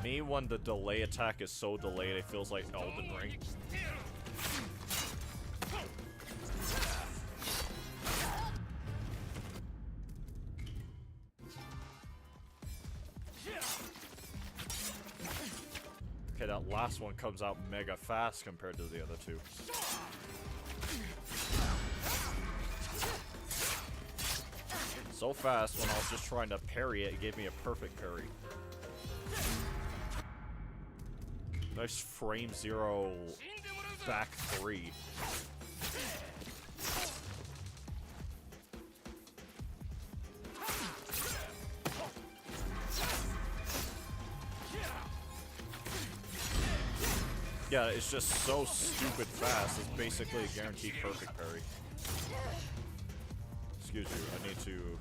Me when the delay attack is so delayed it feels like Elden Ring. last one comes out mega fast compared to the other two. So fast when I was just trying to parry it, it gave me a perfect parry. Nice frame zero back three. Yeah, it's just so stupid fast. It's basically a guaranteed perfect parry. Excuse you, I need to,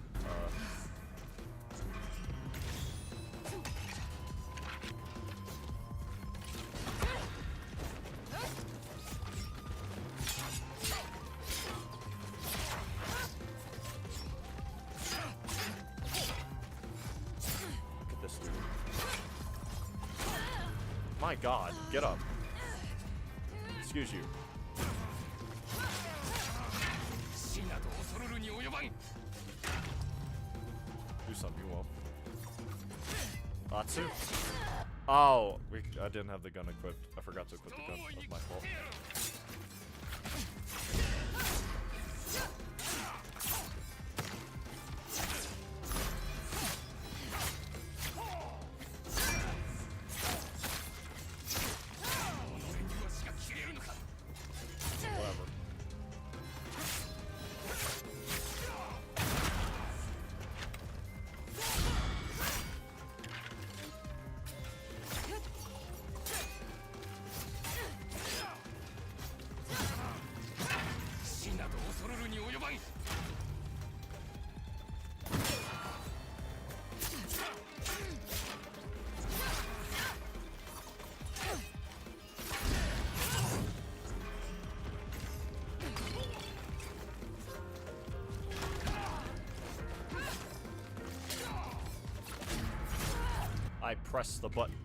Look at this dude. My god, get up. Excuse you. Do something, you won't. Atsu? Oh, I didn't have the gun equipped. I forgot to equip the gun. That was my fault. Whatever. I pressed the button.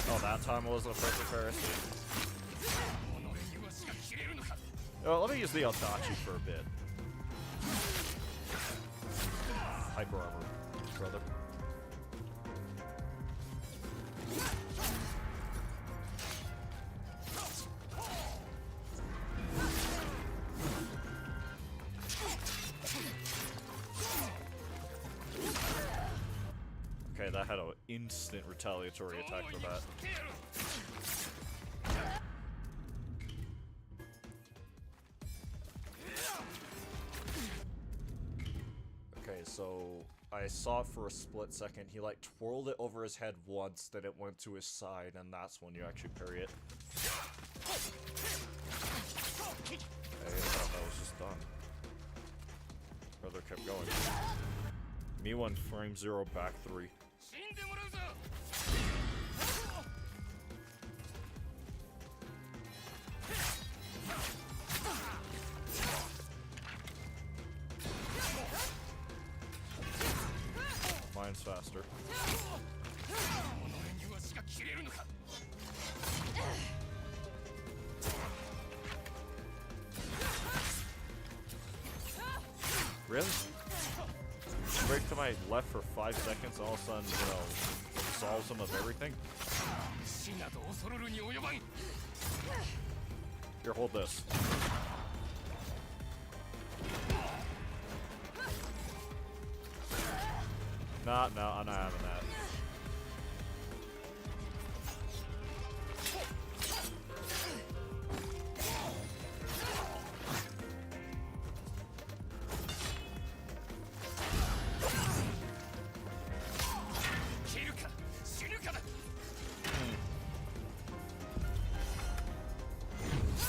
Oh, that time wasn't a perfect parry. Oh, let me use the Aldachi for a bit. Hyper armor, brother. Okay, that had an instant retaliatory attack for that. Okay, so I saw it for a split second. He like twirled it over his head once, then it went to his side, and that's when you actually parry it. Okay, I thought that was just done. Brother kept going. Me 1 frame 0 back 3. Mine's faster. Really? Break to my left for 5 seconds, all of a sudden, you know, solves him of everything? Here, hold this. Nah, no, I'm not having that.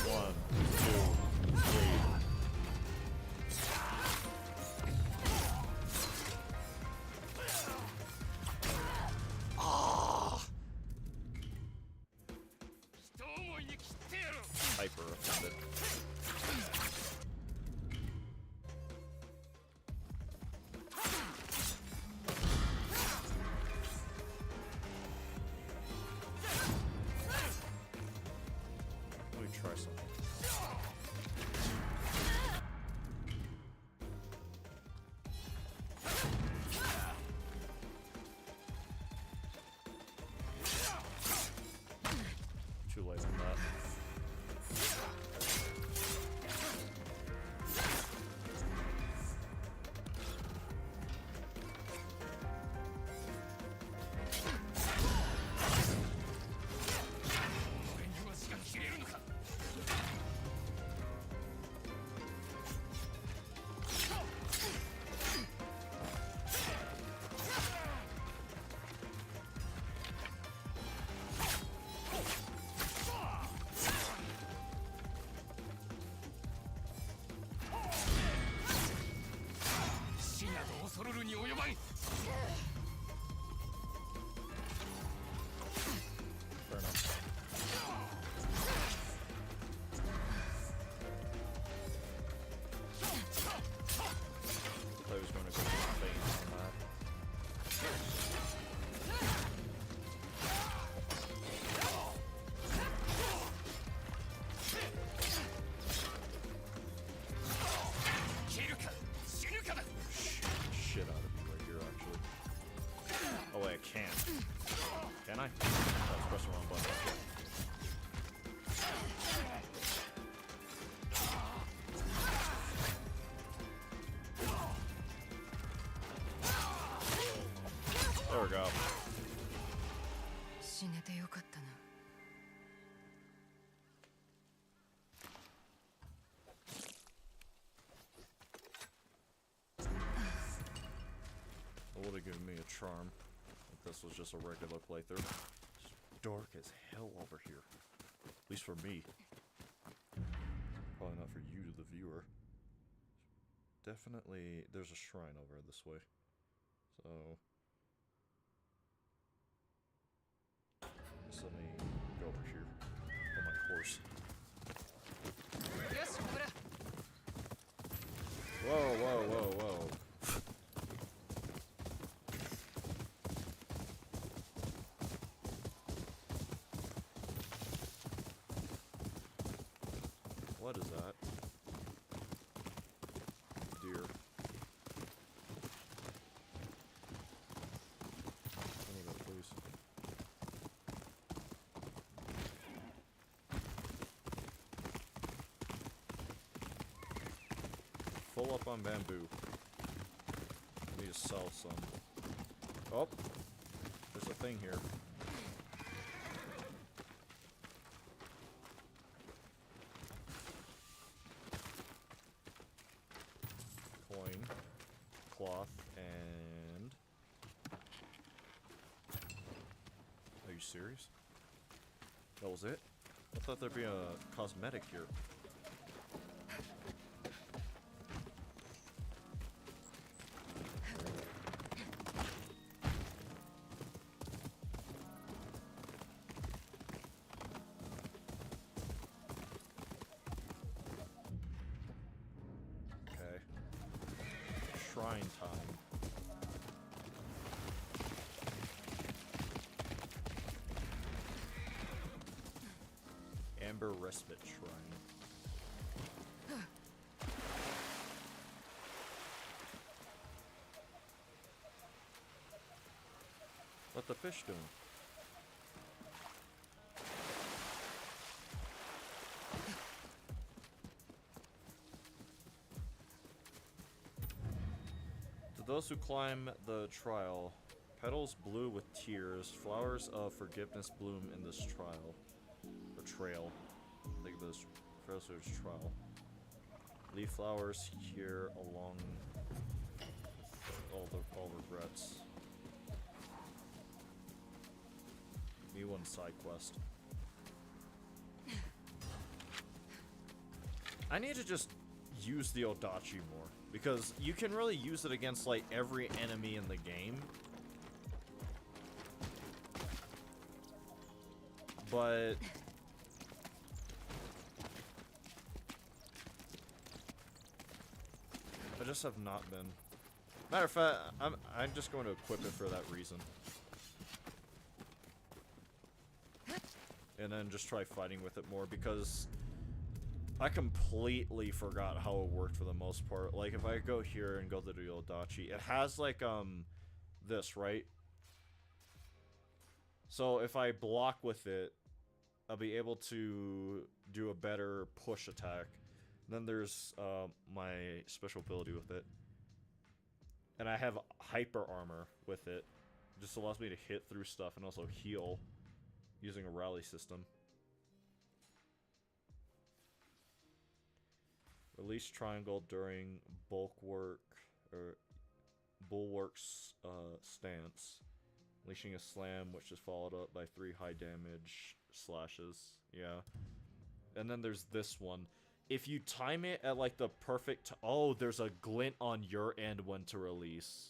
One, two, three. Hyper offended. late on that. Fair enough. I was going to go for phase on that. Shit out of me right here, actually. Oh wait, I can't. Can I? I was pressing the wrong button. There we go. 死ねてよかったな。 It would have given me a charm if this was just a regular playthrough. It's dark as hell over here. At least for me. Probably not for you, the viewer. Definitely, there's a shrine over this way. So... just let me go over here on my horse. Whoa, whoa, whoa, whoa. What is that? Deer. Tell me that, please. Full up on bamboo. I need to sell some. Oh! There's a thing here. Coin, cloth, and... Are you serious? That was it? I thought there'd be a cosmetic here. Shrine time. Amber Respite Shrine. What the fish doing? Those who climb the trial, petals blue with tears, flowers of forgiveness bloom in this trial. Or trail. Think of this Professor's trial. Leaf flowers here along all regrets. Me one side quest. I need to just use the Odachi more. Because you can really use it against, like, every enemy in the game. But... I just have not been. Matter of fact, I'm just going to equip it for that reason. And then just try fighting with it more, because... I completely forgot how it worked for the most part. Like, if I go here and go to the Odachi, it has, like, this, right? So, if I block with it, I'll be able to do a better push attack. Then there's my special ability with it. And I have hyper armor with it. It just allows me to hit through stuff and also heal using a rally system. Release triangle during bulwark or bulwark's stance. Unleashing a slam, which is followed up by 3 high damage slashes. Yeah. And then there's this one. If you time it at like the perfect... Oh, there's a glint on your end when to release.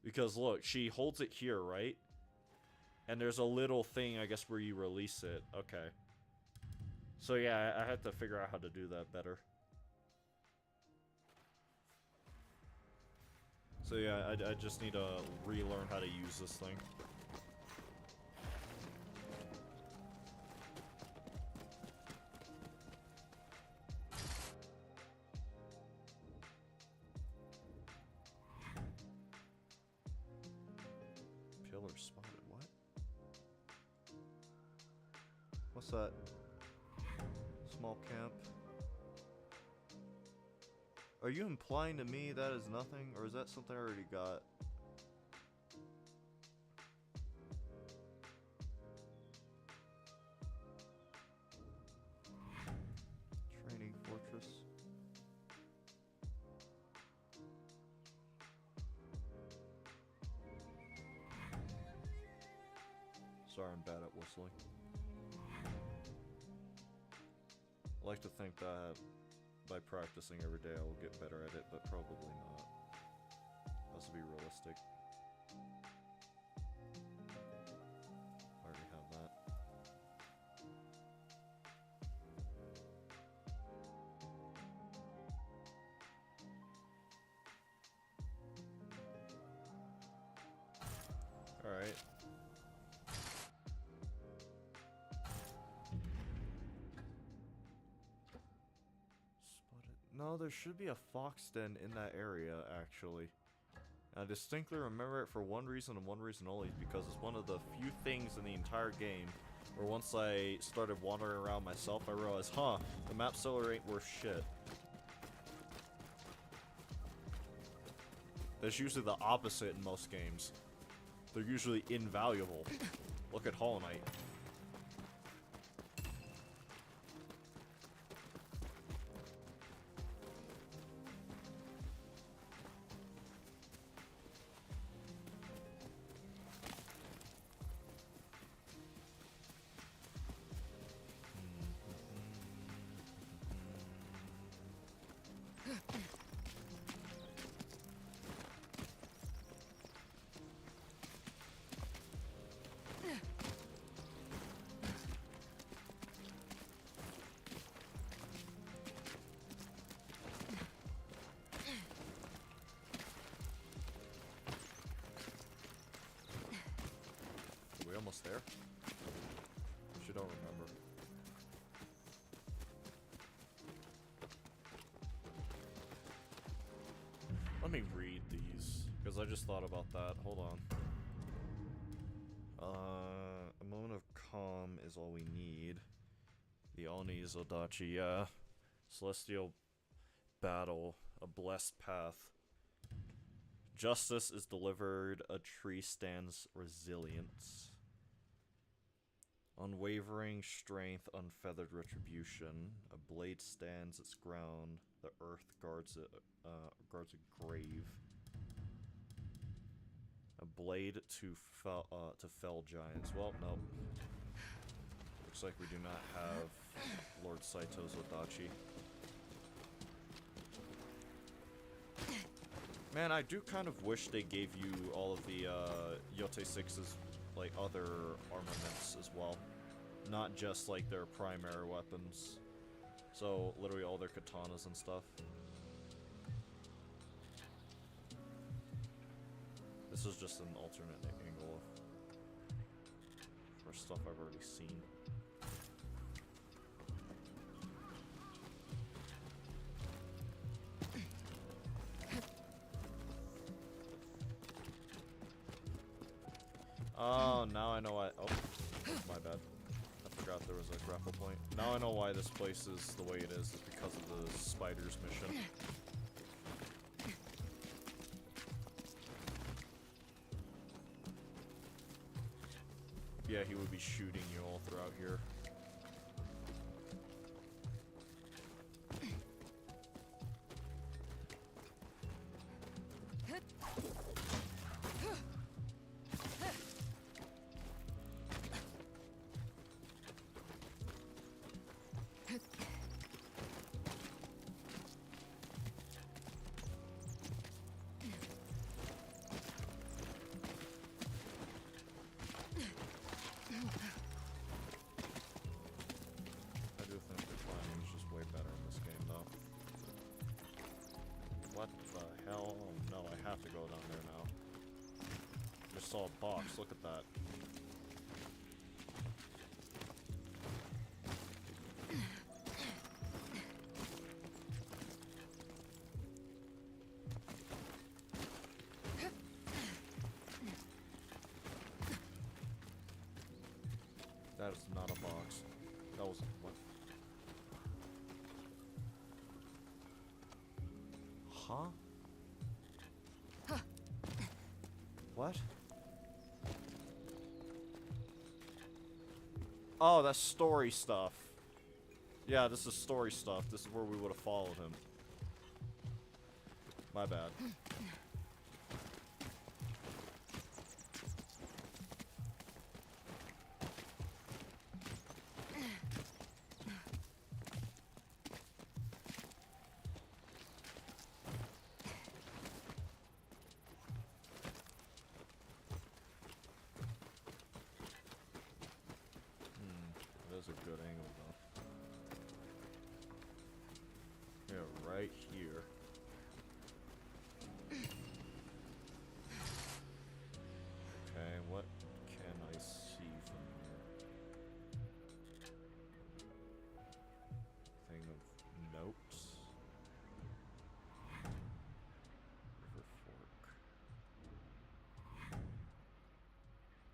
Because look, she holds it here, right? And there's a little thing, I guess, where you release it. Okay. So yeah, I had to figure out how to do that better. So yeah, I just need to relearn how to use this thing. Pillar spotted, what? What's that? Small camp. Are you implying to me that is nothing, or is that something I already got? Training fortress. Sorry, I'm bad at whistling. I like to think that by practicing every day I will get better at it, but probably not. Has to be realistic. I already have that. Alright. No, there should be a fox den in that area, actually. I distinctly remember it for one reason and one reason only, because it's one of the few things in the entire game where once I started wandering around myself, I realized, huh, the map solar ain't worth shit. That's usually the opposite in most games. They're usually invaluable. Look at Hollow Knight. We almost there? Actually, don't remember. Let me read these, because I just thought about that. Hold on. A moment of calm is all we need. The Oni Zodachi, yeah. Celestial battle, a blessed path. Justice is delivered, a tree stands resilience. Unwavering strength, unfeathered retribution. A blade stands its ground. The earth guards it, guards a grave. A blade to fell giants. Well, no. Looks like we do not have Lord Saito's Odachi. Man, I do kind of wish they gave you all of the yōtei 6's like other armaments as well. Not just like their primary weapons. So literally all their katanas and stuff. This is just an alternate angle for stuff I've already seen. Oh, now I know why. Oh, my bad. I forgot there was a grapple point. Now I know why this place is the way it is. It's because of the spiders mission. Yeah, he would be shooting you all throughout here. I do think the climbing is just way better in this game, though. What the hell? Oh no, I have to go down there now. Just saw a box, look at that. That is not a box. That was what? Huh? What? Oh, that's story stuff. Yeah, this is story stuff. This is where we would have followed him. My bad. That is a good angle, though. Yeah, right here. Okay, what can I see from here? Thing of notes. River Fork.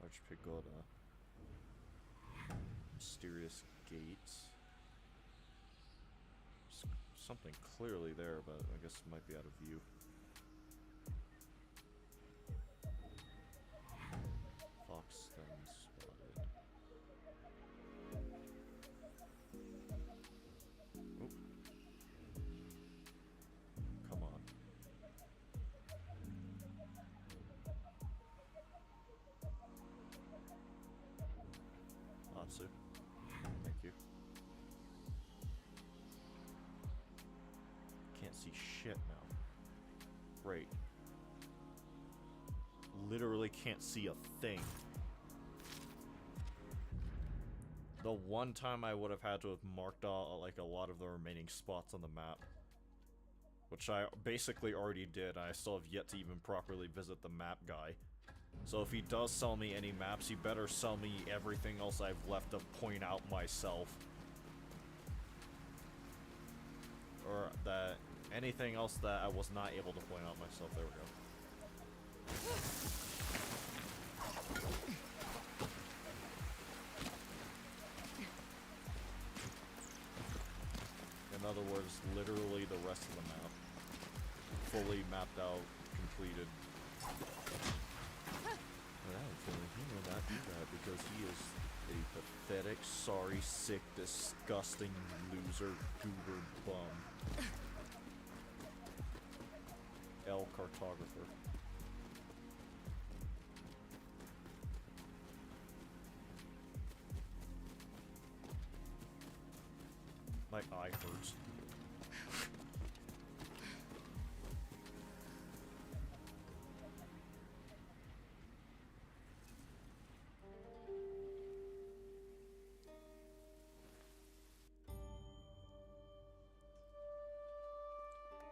Large pagoda. Mysterious gates. Something clearly there, but I guess it might be out of view. Fox stem spotted. Oop. Come on. Atsu. Thank you. Can't see shit now. Great. Literally can't see a thing. The one time I would have had to have marked out like a lot of the remaining spots on the map. Which I basically already did. I still have yet to even properly visit the map guy. So if he does sell me any maps, he better sell me everything else I've left to point out myself. Or that anything else that I was not able to point out myself. There we go. In other words, literally the rest of the map. Fully mapped out, completed. He will not do that because he is a pathetic, sorry, sick, disgusting loser, goober bum. L cartographer. My eye hurts.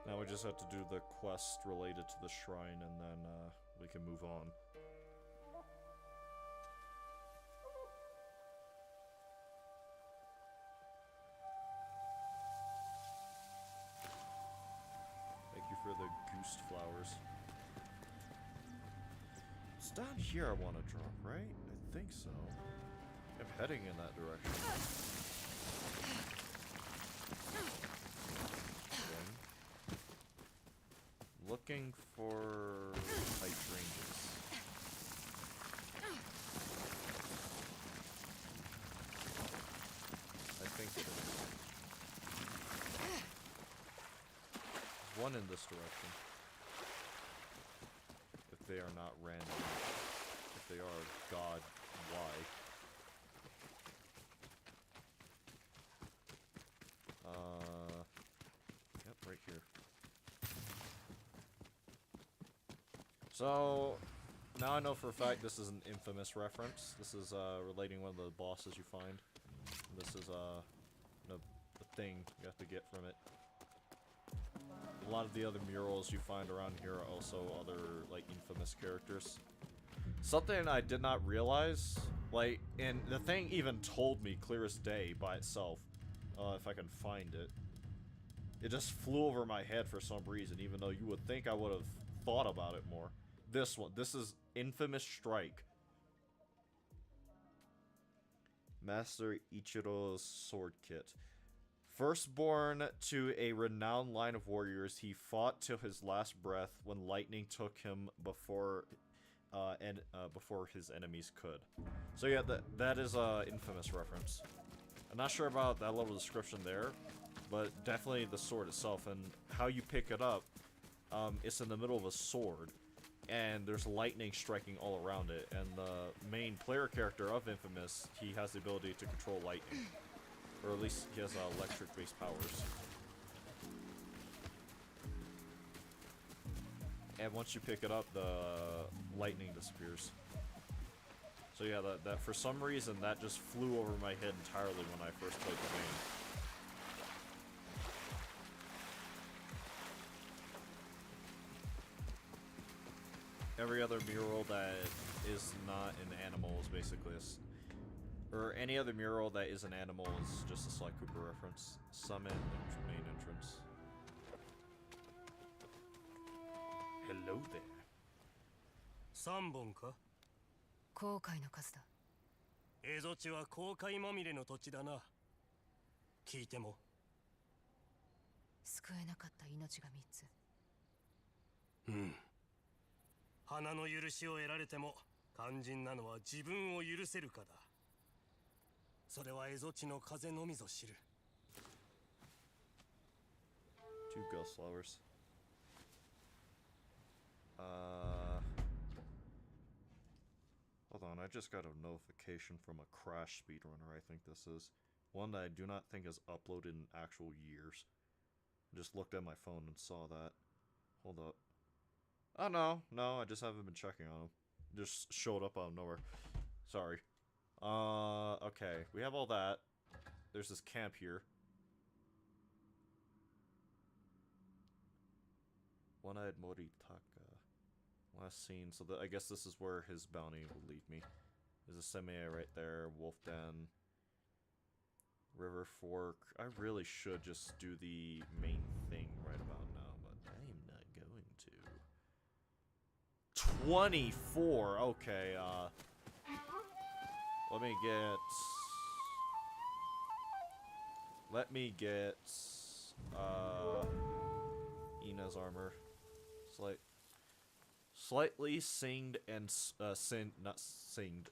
Now we just have to do the quest related to the shrine, and then we can move on. Thank you for the goose flowers. It's down here I want to drop, right? I think so. I'm heading in that direction. Okay. Looking for hydrangeas. I think it is. There's one in this direction. If they are not random. If they are, God, why? Yep, right here. So, now I know for a fact this is an infamous reference. This is, relating one of the bosses you find. This is, the thing you have to get from it. A lot of the other murals you find around here are also other, like, infamous characters. Something I did not realize, like, and the thing even told me clear as day by itself, if I can find it. It just flew over my head for some reason, even though you would think I would have thought about it more. This one, this is Infamous Strike. Master Ichiro's sword kit. Firstborn to a renowned line of warriors, he fought till his last breath when lightning took him before his enemies could. So yeah, that is a infamous reference. I'm not sure about that level of description there, but definitely the sword itself and how you pick it up. It's in the middle of a sword, and there's lightning striking all around it. And the main player character of Infamous, he has the ability to control lightning. Or at least he has electric-based powers. And once you pick it up, the lightning disappears. So yeah, that for some reason, that just flew over my head entirely when I first played the game. Every other mural that is not an animal is basically or any other mural that is an animal is just a Sly Cooper reference. Summit and main entrance. Hello there. 3本か後悔の数だ。蝦夷地は後悔まみれの土地だな。聞いても救えなかった命が3つ。うん。花の許しを得られても肝心なのは自分を許せるかだ。それは蝦夷地の風のみぞ知る。Two ghost flowers. Hold on, I just got a notification from a Crash speedrunner, I think this is. One that I do not think is uploaded in actual years. Just looked at my phone and saw that. Hold up. Oh, no, I just haven't been checking on them. Just showed up out of nowhere. Sorry. Okay, we have all that. There's this camp here. One-eyed Moritaka. Last scene, so I guess this is where his bounty will lead me. There's a Semi right there, Wolf Den, River Fork. I really should just do the main thing right about now, but I am not going to. 24! Okay, Let me get, Ina's armor. Slightly singed and,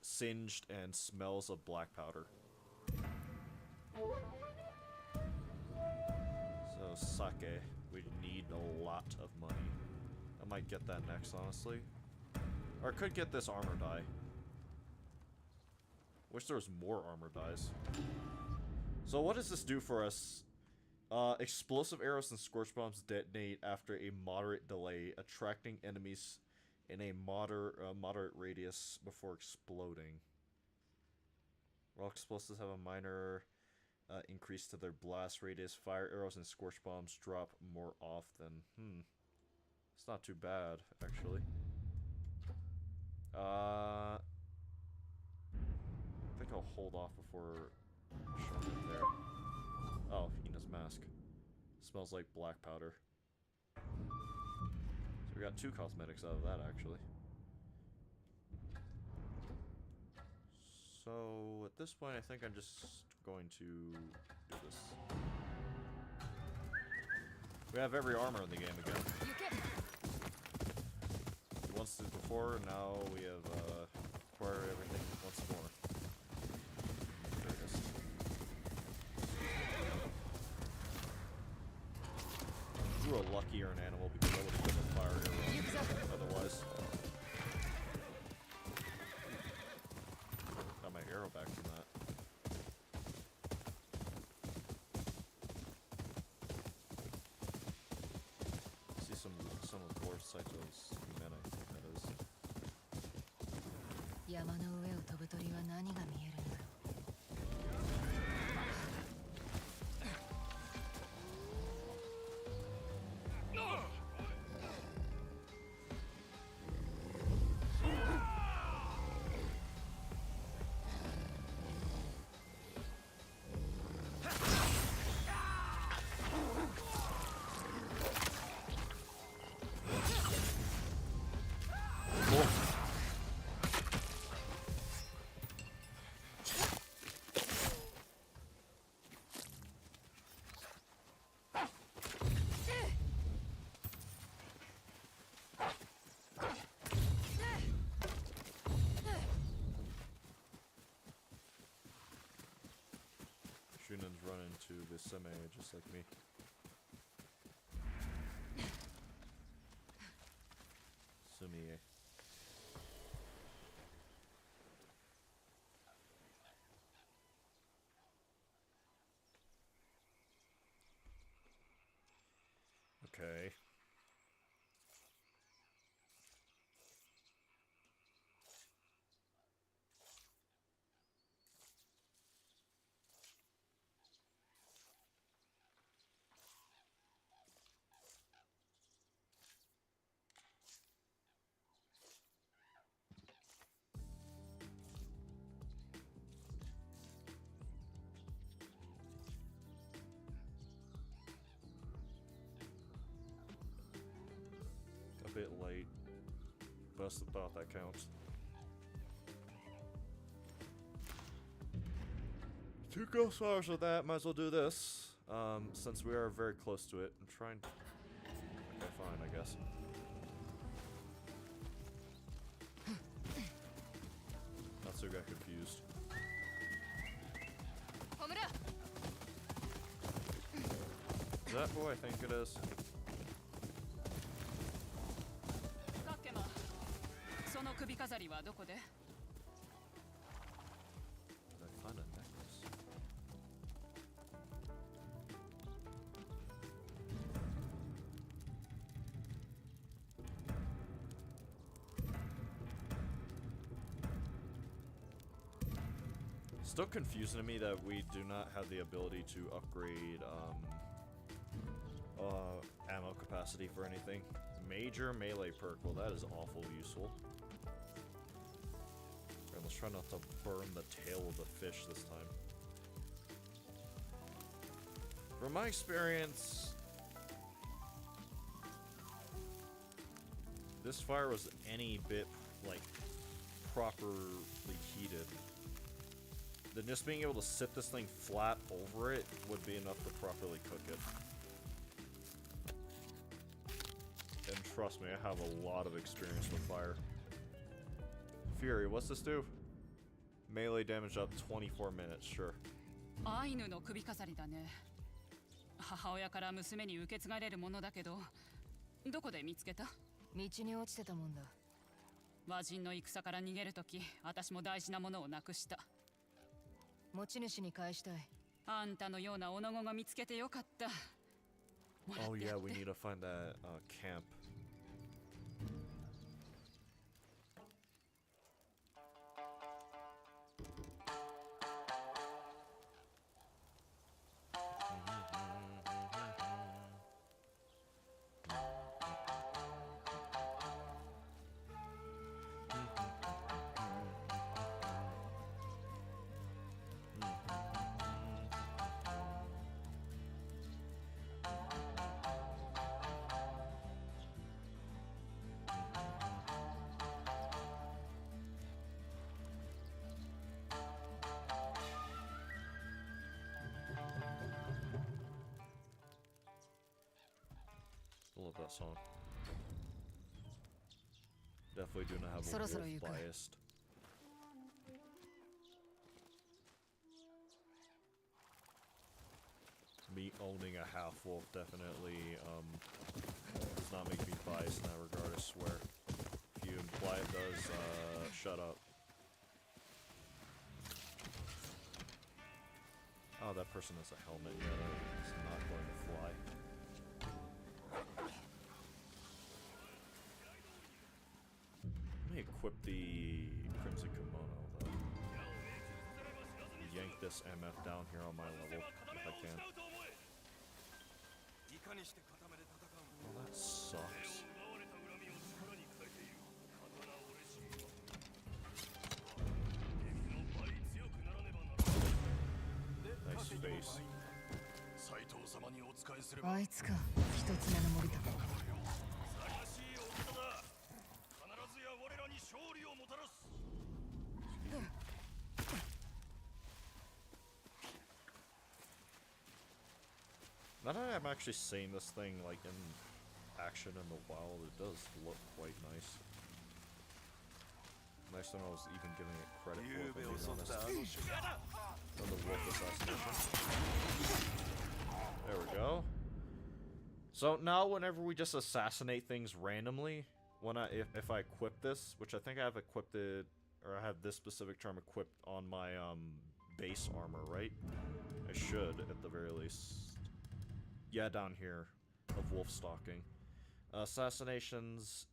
singed and smells of black powder. So, sake. We need a lot of money. I might get that next, honestly. Or I could get this armor die. Wish there was more armor dies. So what does this do for us? Explosive arrows and scorch bombs detonate after a moderate delay, attracting enemies in a moderate radius before exploding. While explosives have a minor increase to their blast radius, fire arrows and scorch bombs drop more often. It's not too bad, actually. I think I'll hold off before showing it there. Oh, Ina's mask. Smells like black powder. So we got 2 cosmetics out of that, actually. So at this point, I think I'm just going to do this. We have every armor in the game again. Once before, now we have acquired everything once more. There it is. Drew a luckier an animal because I would have been a fire arrow otherwise. Got my arrow back from that. See some of Dwarf Saito's men, I think that is. 山の上を飛ぶ鳥は何が見えるんだろう。Shunan's run into the semi just like me. Sumie. Okay. Bit late, but I still thought that counts. 2 ghost hours of that, might as well do this. Since we are very close to it. I'm trying. Okay, fine, I guess. Natsu got confused. Is that who I think it is? その首飾りはどこで？ Did I find a necklace? Still confusing to me that we do not have the ability to upgrade ammo capacity for anything. Major melee perk, well that is awful useful. Alright, let's try not to burn the tail of the fish this time. From my experience, this fire was any bit, like, properly heated, then just being able to sit this thing flat over it would be enough to properly cook it. And trust me, I have a lot of experience with fire. Fury, what's this do? Melee damage up 24 minutes, sure. アイヌの首飾りだね。母親から娘に受け継がれるものだけど、どこで見つけた？道に落ちてたもんだ。和人の戦から逃げるとき、私も大事なものをなくした。持ち主に返したい。あんたのようなおのごが見つけてよかった。Oh yeah, we need to find that camp. love that song. Definitely do not have a wolf biased. Me owning a half wolf definitely does not make me biased in that regard, I swear. If you imply it does, shut up. Oh, that person has a helmet. Yeah, it's not going to fly. Let me equip the Crimson Kimono, though. Yank this MF down here on my level, if I can. Well, that sucks. Nice face. あいつか、一つ目の森田。Now that I'm actually seeing this thing like in action in the wild, it does look quite nice. Nice to know I was even giving it credit for it, being honest. For the wolf assassination. There we go. So now whenever we just assassinate things randomly, when if I equip this, which I think I have equipped it, or I have this specific charm equipped on my base armor, right? I should at the very least. Yeah, down here of wolf stalking. Assassinations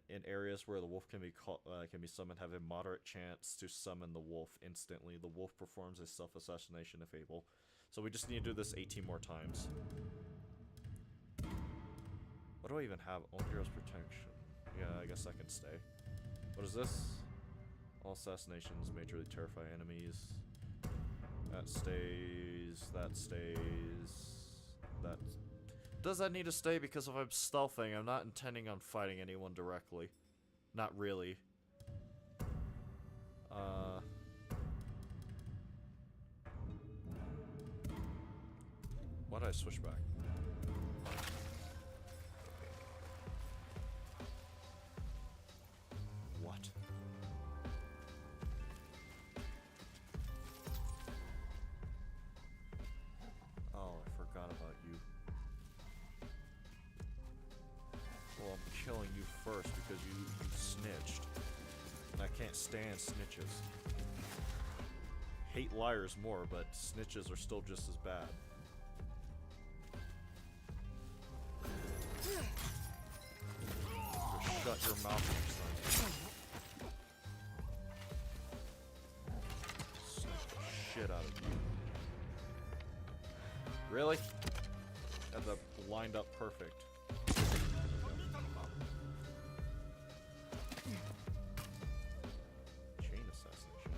in areas where the wolf can be summoned have a moderate chance to summon the wolf instantly. The wolf performs a self-assassination if able. So we just need to do this 18 more times. What do I even have? All heroes protection. Yeah, I guess I can stay. What is this? All assassinations majorly terrify enemies. That stays. That stays. That does that need to stay? Because if I'm stealthing, I'm not intending on fighting anyone directly. Not really. Why did I switch back? What? Oh, I forgot about you. Well, I'm killing you first because you snitched. And I can't stand snitches. Hate liars more, but snitches are still just as bad. So shut your mouth next time. Snitch the shit out of you. Really? Had that lined up perfect. Chain assassination.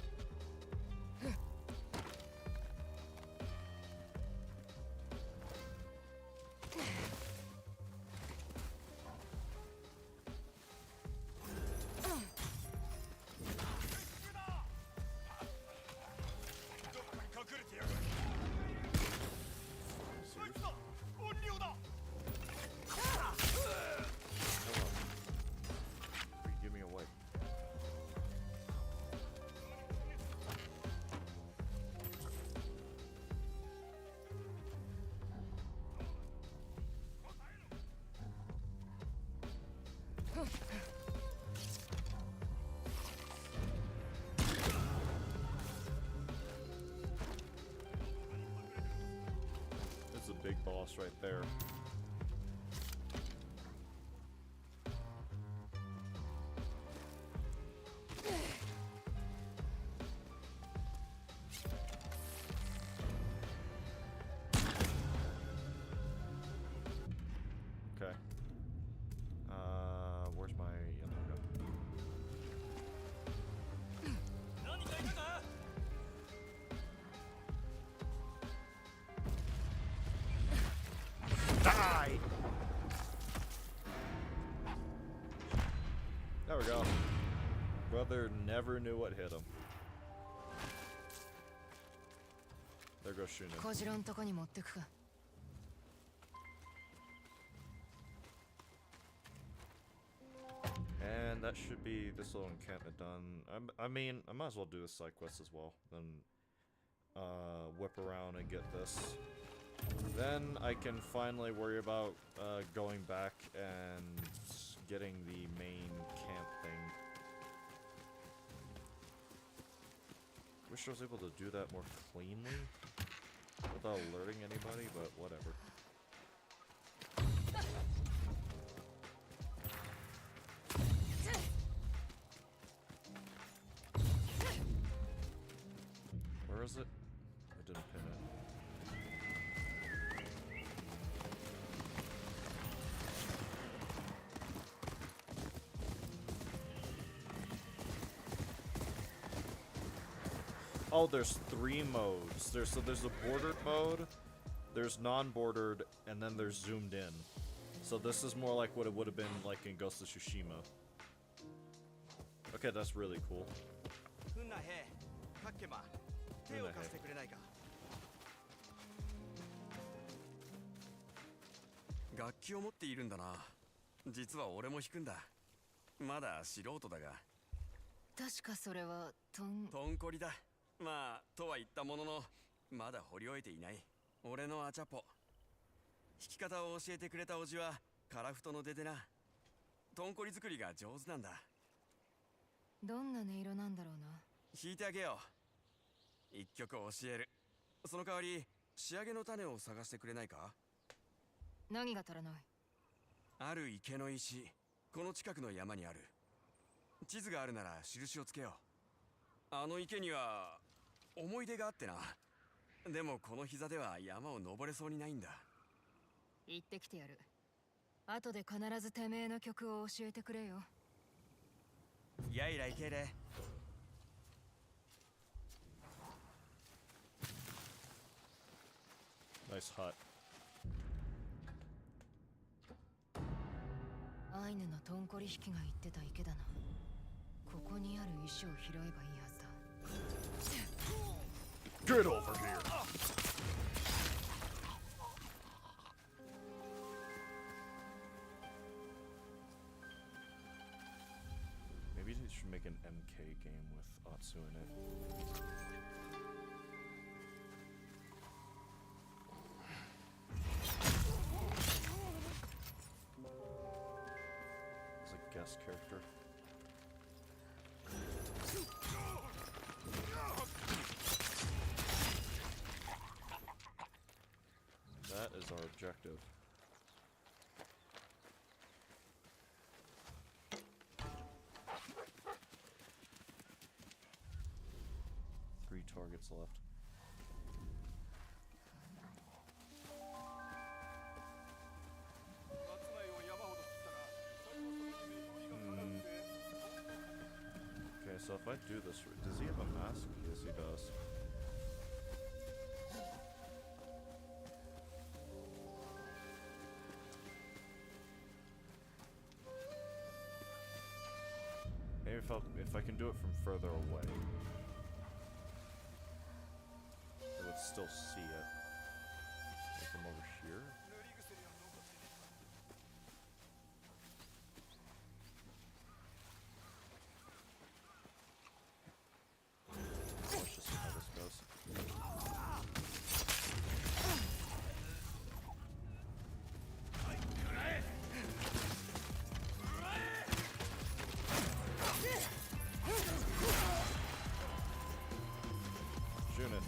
Give me away. This is a big boss right there. Okay. Where's my... Yeah, there we go. Die! There we go. Brother never knew what hit him. There goes Shunin. 小次郎んとこに持ってくか。should be this little encampment done. I mean, I might as well do the side quest as well. Then whip around and get this. Then I can finally worry about going back and getting the main camp thing. Wish I was able to do that more cleanly without alerting anybody, but whatever. Where is it? I didn't pin it. Oh, there's 3 modes. There's a bordered mode, there's non-bordered, and then there's zoomed in. So this is more like what it would have been like in Ghost of Tsushima. Okay, that's really cool. Tonkorida. まあとは言ったもののまだ掘り終えていない俺のアチャポ弾き方を教えてくれたおじはカラフトの出でなトンコリ作りが上手なんだどんな音色なんだろうな弾いてあげよう一曲教えるその代わり仕上げの種を探してくれないか何が足らないある池の石この近くの山にある地図があるなら印をつけようあの池には思い出があってなでもこの膝では山を登れそうにないんだ行ってきてやる後で必ずてめえの曲を教えてくれよやいらいけれ Nice hut. アイヌのトンコリ引きが言ってた池だなここにある石を拾えばいいはずだ Get over here! Maybe they should make an MK game with Atsu in it. As a guest character. That is our objective. Three targets left. Okay, so if I do this, does he have a mask? Yes, he does. Maybe if I can do it from further away, I would still see it. Like from over here. Let's just see how this goes. Shoot it.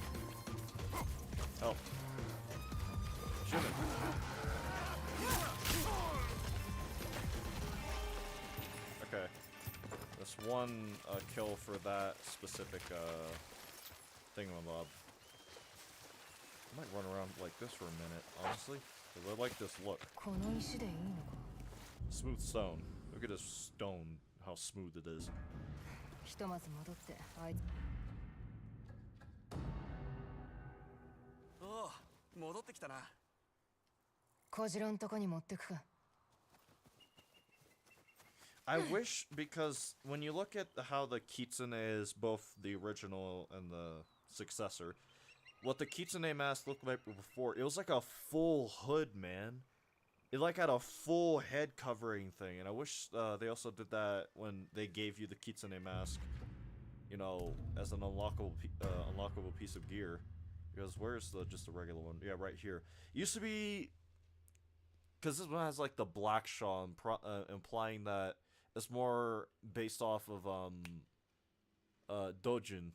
Help. Shoot it. Okay. That's one kill for that specific thingamabob. I might run around like this for a minute, honestly. I like this look. この石でいいのか Smooth stone. Look at this stone, how smooth it is. ひとまず戻ってあいつおう戻ってきたな小次郎んとこに持ってくか I wish, because when you look at how the kitsune is both the original and the successor, what the kitsune mask looked like before, it was like a full hood, man. it like had a full head covering thing, and I wish they also did that when they gave you the kitsune mask, you know, as an unlockable piece of gear. Because where's just the regular one? Yeah, right here. It used to be, because this one has like the black shaw, implying that it's more based off of Dojin,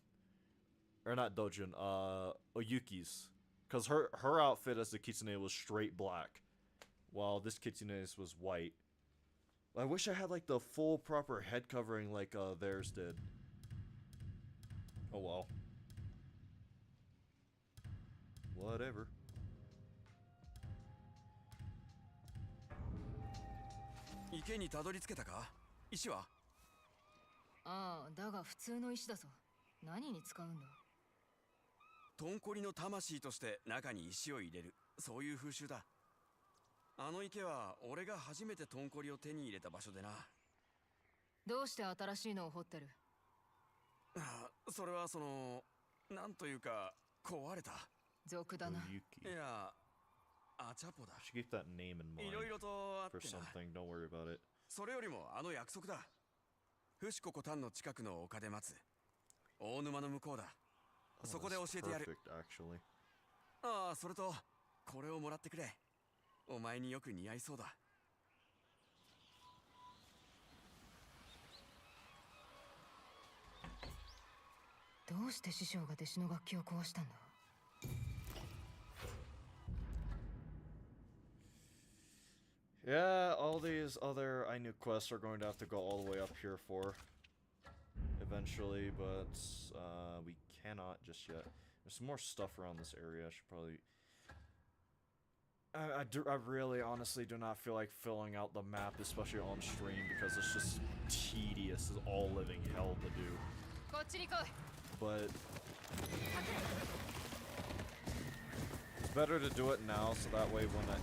or not Dojin, Oyuki's, because her outfit as the kitsune was straight black, while this kitsune's was white. I wish I had like the full proper head covering like theirs did. Oh well. Whatever. 池にたどり着けたか？石は？ああ、だが普通の石だぞ。何に使うんだ？トンコリの魂として中に石を入れる、そういう風習だ。あの池は俺が初めてトンコリを手に入れた場所でな。どうして新しいのを掘ってる？それはその、なんというか壊れた。俗だな。いや、アチャポだ。Should keep that name in mind いろいろとあって for な。 something. Don't worry about it. それよりもあの約束だ。フシココタンの近くの丘で待つ。大沼の向こうだ。そこで教えてやる。Perfect, actually. ああ、それとこれをもらってくれ。お前によく似合いそうだ。どうして師匠が弟子の楽器を壊したんだ？ Yeah, all these other Ainu quests are going to have to go all the way up here for eventually, but we cannot just yet. There's some more stuff around this area. I should probably. I really honestly do not feel like filling out the map, especially on stream, because it's just tedious as all living hell to do. But it's better to do it now, so that way when I.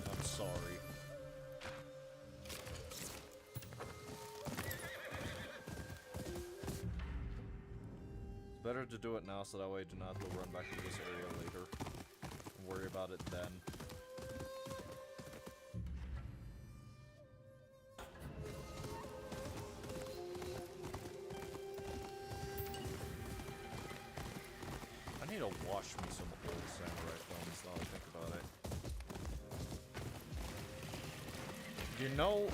I'm sorry. It's better to do it now so that way I do not have to run back to this area later and worry about it then. I need to watch me some old samurai films now I think about it. You know,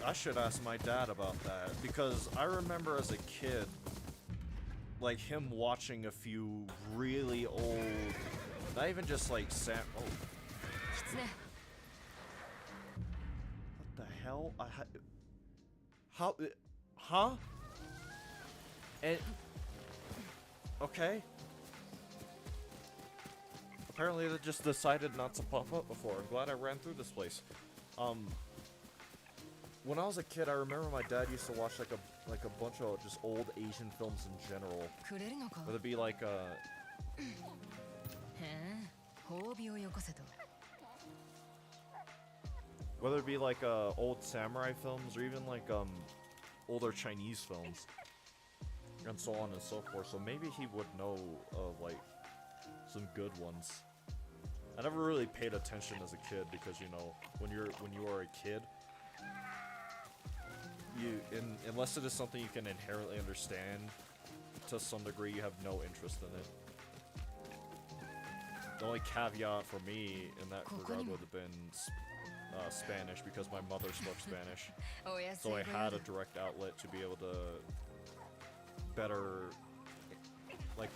I should ask my dad about that, because I remember as a kid, like him watching a few really old, not even just like oh. What the hell? How? Huh? And okay. Apparently they just decided not to pop up before. I'm glad I ran through this place. When I was a kid, I remember my dad used to watch like a bunch of just old Asian films in general. Whether it be like whether it be like old samurai films or even like older Chinese films and so on and so forth. So maybe he would know of like some good ones. I never really paid attention as a kid because, you know, when you are a kid, unless it is something you can inherently understand to some degree, you have no interest in it. The only caveat for me in that regard would have been Spanish, because my mother spoke Spanish. So I had a direct outlet to be able to better like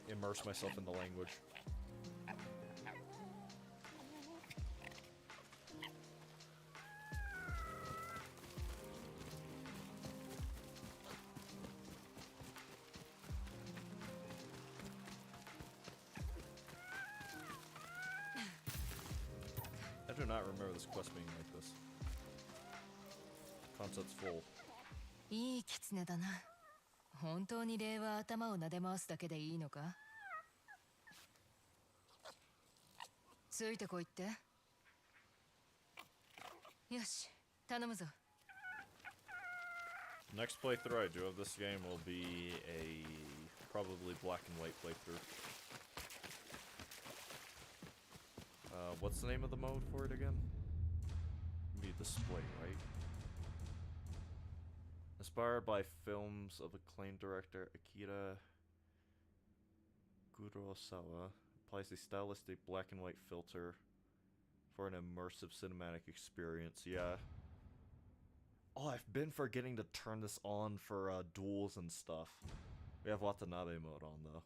immerse myself in the language. I do not remember this quest being like this. Concept's full. いい狐だな。本当に礼は頭を撫で回すだけでいいのか？ついてこいって。よし、頼むぞ。Next playthrough I do of this game will be a probably black and white playthrough. What's the name of the mode for it again? Be display, right? Inspired by films of acclaimed director Akira Kurosawa, applies a stylistic black and white filter for an immersive cinematic experience. Yeah. Oh, I've been forgetting to turn this on for duels and stuff. We have Watanabe mode on though.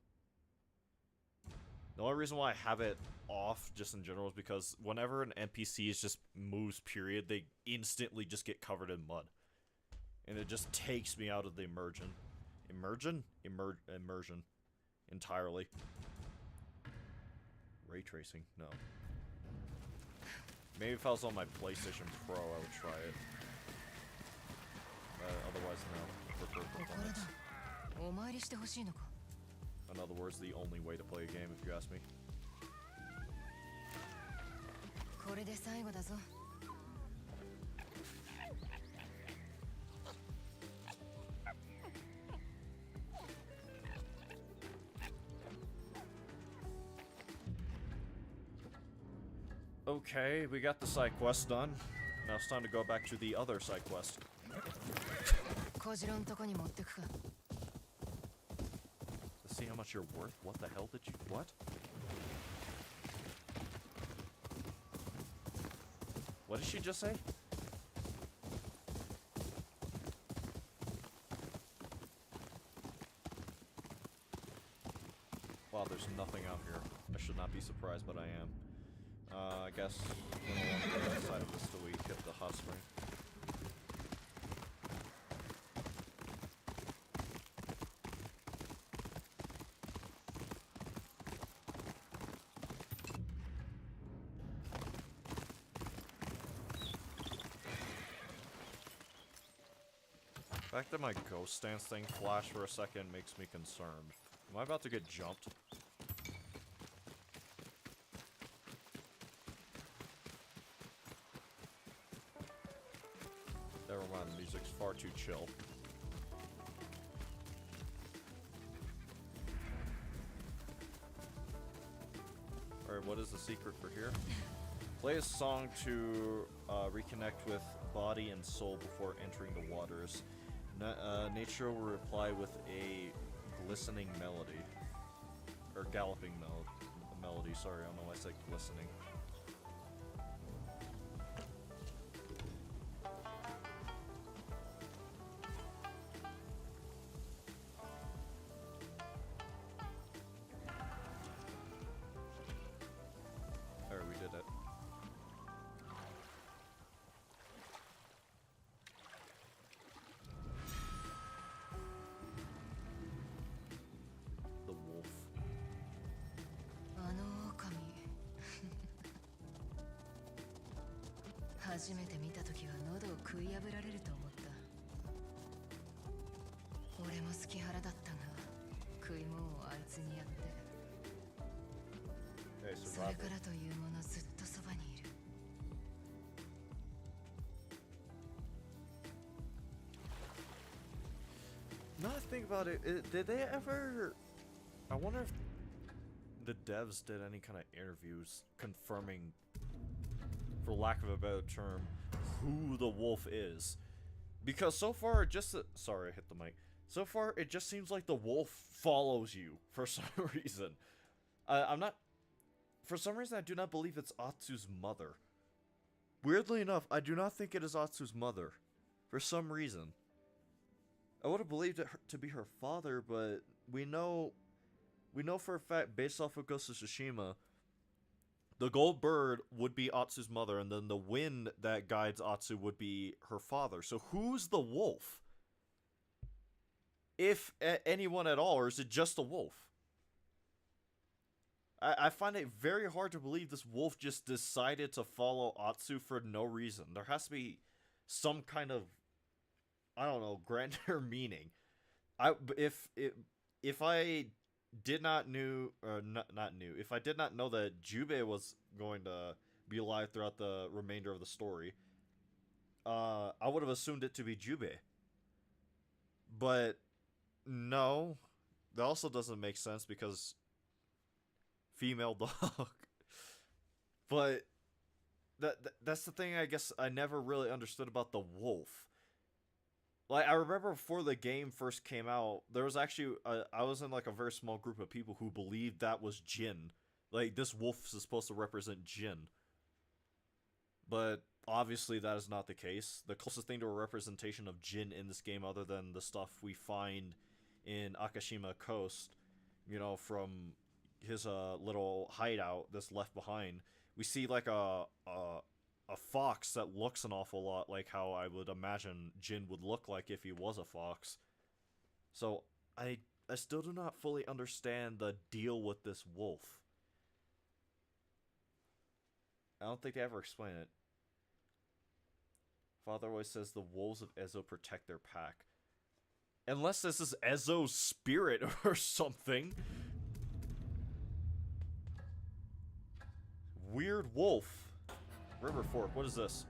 The only reason why I have it off just in general is because whenever an NPC just moves period, they instantly just get covered in mud. And it just takes me out of the immersion. Immersion. Entirely. Ray tracing? No. Maybe if I was on my PlayStation Pro, I would try it. Otherwise, no. Prefer performance. In other words, the only way to play a game, if you ask me. Okay, we got the side quest done. Now it's time to go back to the other side quest. To see how much you're worth? What the hell did you... What? What did she just say? Wow, there's nothing out here. I should not be surprised, but I am. I guess we're on the other side of this till we hit the hot spring. The fact that my ghost stance thing flashed for a second makes me concerned. Am I about to get jumped? Never mind, the music's far too chill. Alright, what is the secret for here? Play a song to reconnect with body and soul before entering the waters. Nature will reply with a glistening melody. Or galloping melody, sorry, I don't know why I said glistening. Alright, we did it. The wolf. 初めて見た時は喉を食い破られると思った。俺も好き腹だったが、食い物をあいつにやって。それからというものずっとそばにいる。Now I think about it, did they ever... I wonder if the devs did any kind of interviews confirming, for lack of a better term, who the wolf is. Because so far it just... Sorry, I hit the mic. So far it just seems like the wolf follows you for some reason. I'm not... For some reason I do not believe it's Atsu's mother. Weirdly enough, I do not think it is Atsu's mother. For some reason. I would have believed it to be her father, but we know for a fact, based off of Ghost of Tsushima, the gold bird would be Atsu's mother, and then the wind that guides Atsu would be her father. So who's the wolf? If anyone at all, or is it just the wolf? I find it very hard to believe this wolf just decided to follow Atsu for no reason. There has to be some kind of, I don't know, grander meaning. If I did not if I did not know that Jubei was going to be alive throughout the remainder of the story, I would have assumed it to be Jubei. But no, that also doesn't make sense because female dog. But that's the thing I guess I never really understood about the wolf. Like, I remember before the game first came out, there was actually, I was in like a very small group of people who believed that was Jin. Like, this wolf is supposed to represent Jin. But obviously that is not the case. The closest thing to a representation of Jin in this game, other than the stuff we find in Akashima Coast, you know, from his little hideout that's left behind, we see like a fox that looks an awful lot like how I would imagine Jin would look like if he was a fox. So I still do not fully understand the deal with this wolf. I don't think they ever explain it. Father always says the wolves of Ezo protect their pack. Unless this is Ezo's spirit or something. Weird wolf. River Fork, what is this?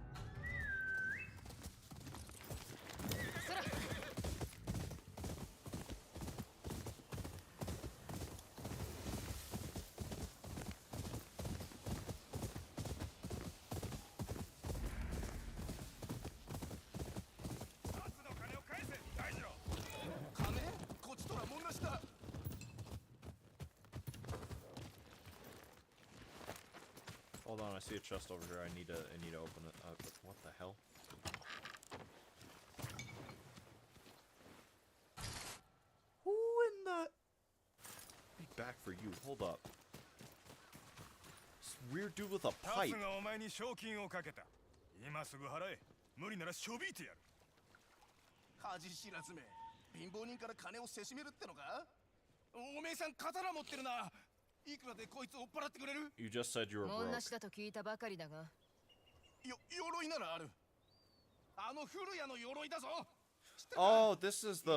Hold on, I see a chest over here. I need to open it up. What the hell? Who in the... Be back for you. Hold up. This weird dude with a pipe. タツがお前に賞金をかけた。今すぐ払え。無理ならしょびいてやる。恥知らずめ、貧乏人から金をせしめるってのか？おめえさん刀持ってるな。いくらでこいつ追っ払ってくれる？ You just said you were もん broke. なしだと聞いたばかりだが。鎧ならある。あの古谷の鎧だぞ。 Oh, this is the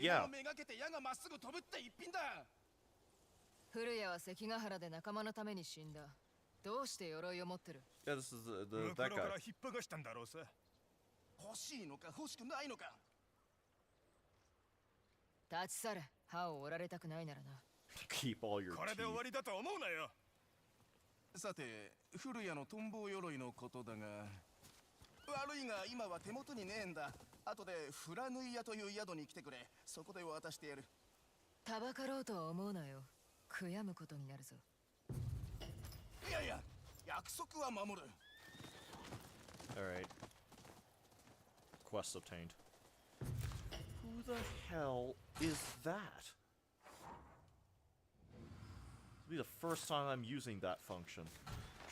yeah. めがけて矢がまっすぐ飛ぶって一品だ。古谷は関ヶ原で仲間のために死んだ。どうして鎧を持ってる？ Yeah, this is that 袋から guy. 引っ張がしたんだろうさ。欲しいのか欲しくないのか。立ち去れ。歯を折られたくないならな。Keep all your これで終わ teeth. りだと思うなよ。さて、古谷のトンボ鎧のことだが、悪いが今は手元にねえんだ。後でフラ縫い屋という宿に来てくれ。そこで渡してやる。たばかろうとは思うなよ。悔やむことになるぞ。いやいや、約束は守る。Alright. Quest obtained. Who the hell is that? This will be the first time I'm using that function.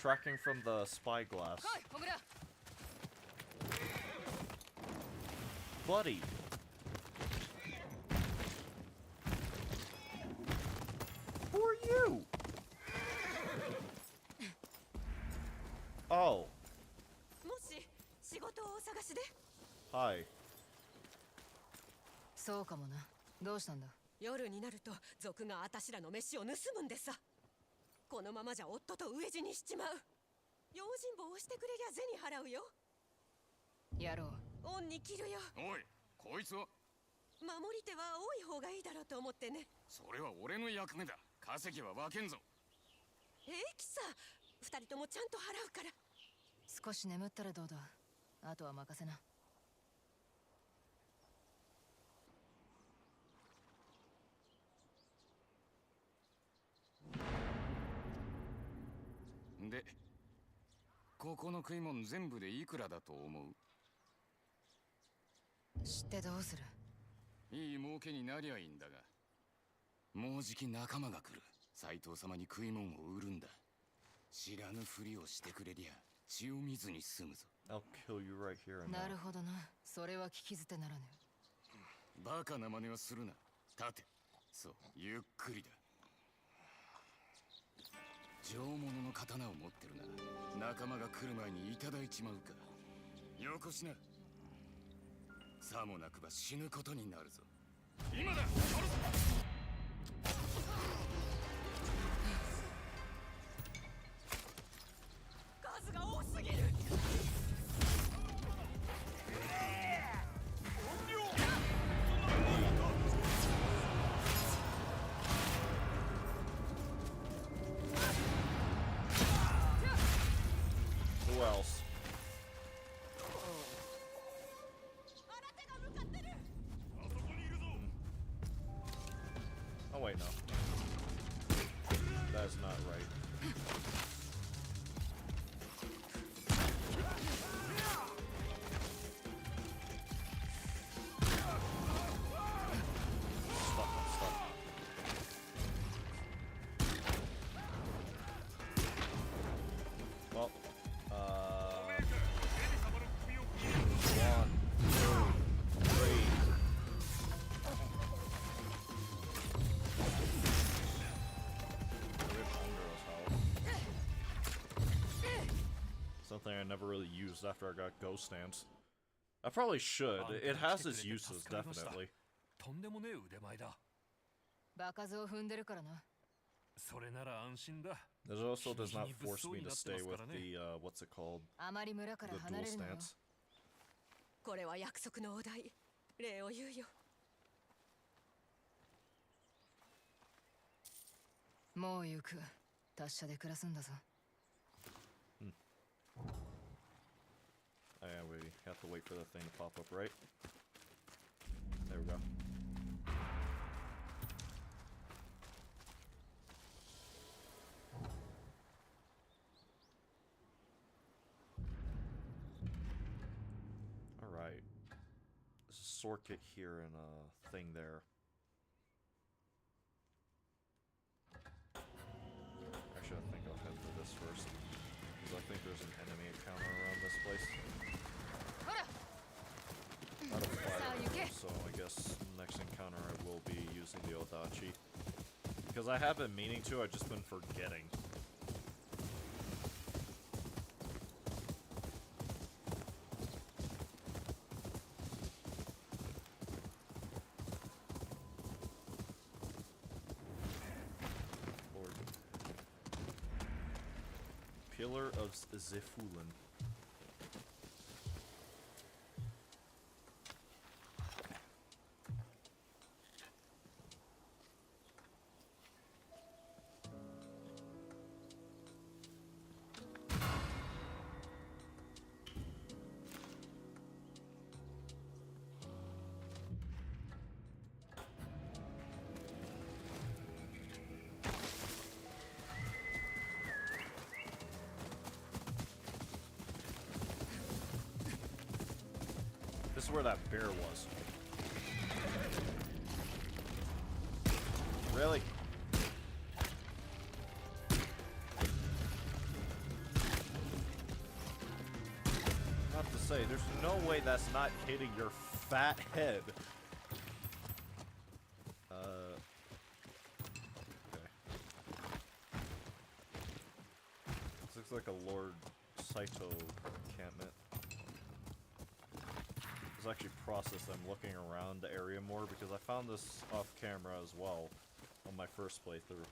Tracking from the spyglass. Buddy! Who are you? Oh. もし仕事をお探しで。 Hi. そうかもな。どうしたんだ？夜になると族があたしらの飯を盗むんでさ。このままじゃ夫と飢え死にしちまう。用心棒をしてくれりゃ銭払うよ。やろう。恩に切るよ。おい、こいつは守り手は多い方がいいだろうと思ってね。それは俺の役目だ。稼ぎは分けんぞ。平気さ。二人ともちゃんと払うから。少し眠ったらどうだ。あとは任せな。で、ここの食い物全部でいくらだと思う？知ってどうする？いい儲けになりゃいいんだが、もうじき仲間が来る。斎藤様に食い物を売るんだ。知らぬふりをしてくれりゃ血を見ずに済むぞ。I'll kill you right here and な now. るほどな。それは聞き捨てならぬ。バカな真似はするな。立て。そう、ゆっくりだ。上物の刀を持ってるな。仲間が来る前にいただいちまうか。よこしな。さもなくば死ぬことになるぞ。今だ。取るぞ。数が多すぎる。Oh wait, no. That's not right. Well, 1, 2, 3. Something I never really used after I got Ghost Stance. I probably should. It has its uses, definitely. とんでもねえ腕前だ。場数を踏んでるからな。それなら安心だ。 This also does not force me to stay with the, what's it called? あまり村から The 離 dual れるなよ。 stance. これは約束のお題。礼を言うよ。もう行く。達者で暮らすんだぞ。Oh, yeah, we have to wait for the thing to pop up, right? There we go. Alright. There's a sword kit here and a thing there. Actually, I think I'll head for this first. Because I think there's an enemy encounter around this place. Out of fire, so I guess next encounter I will be using the Odachi. Because I have been meaning to, I've just been forgetting. Lord. Pillar of Zephulan. This is where that bear was. Really? I have to say, there's no way that's not hitting your fat head. Okay. This looks like a Lord Saito encampment. Actually process I'm looking around the area more because I found this off camera as well on my first playthrough.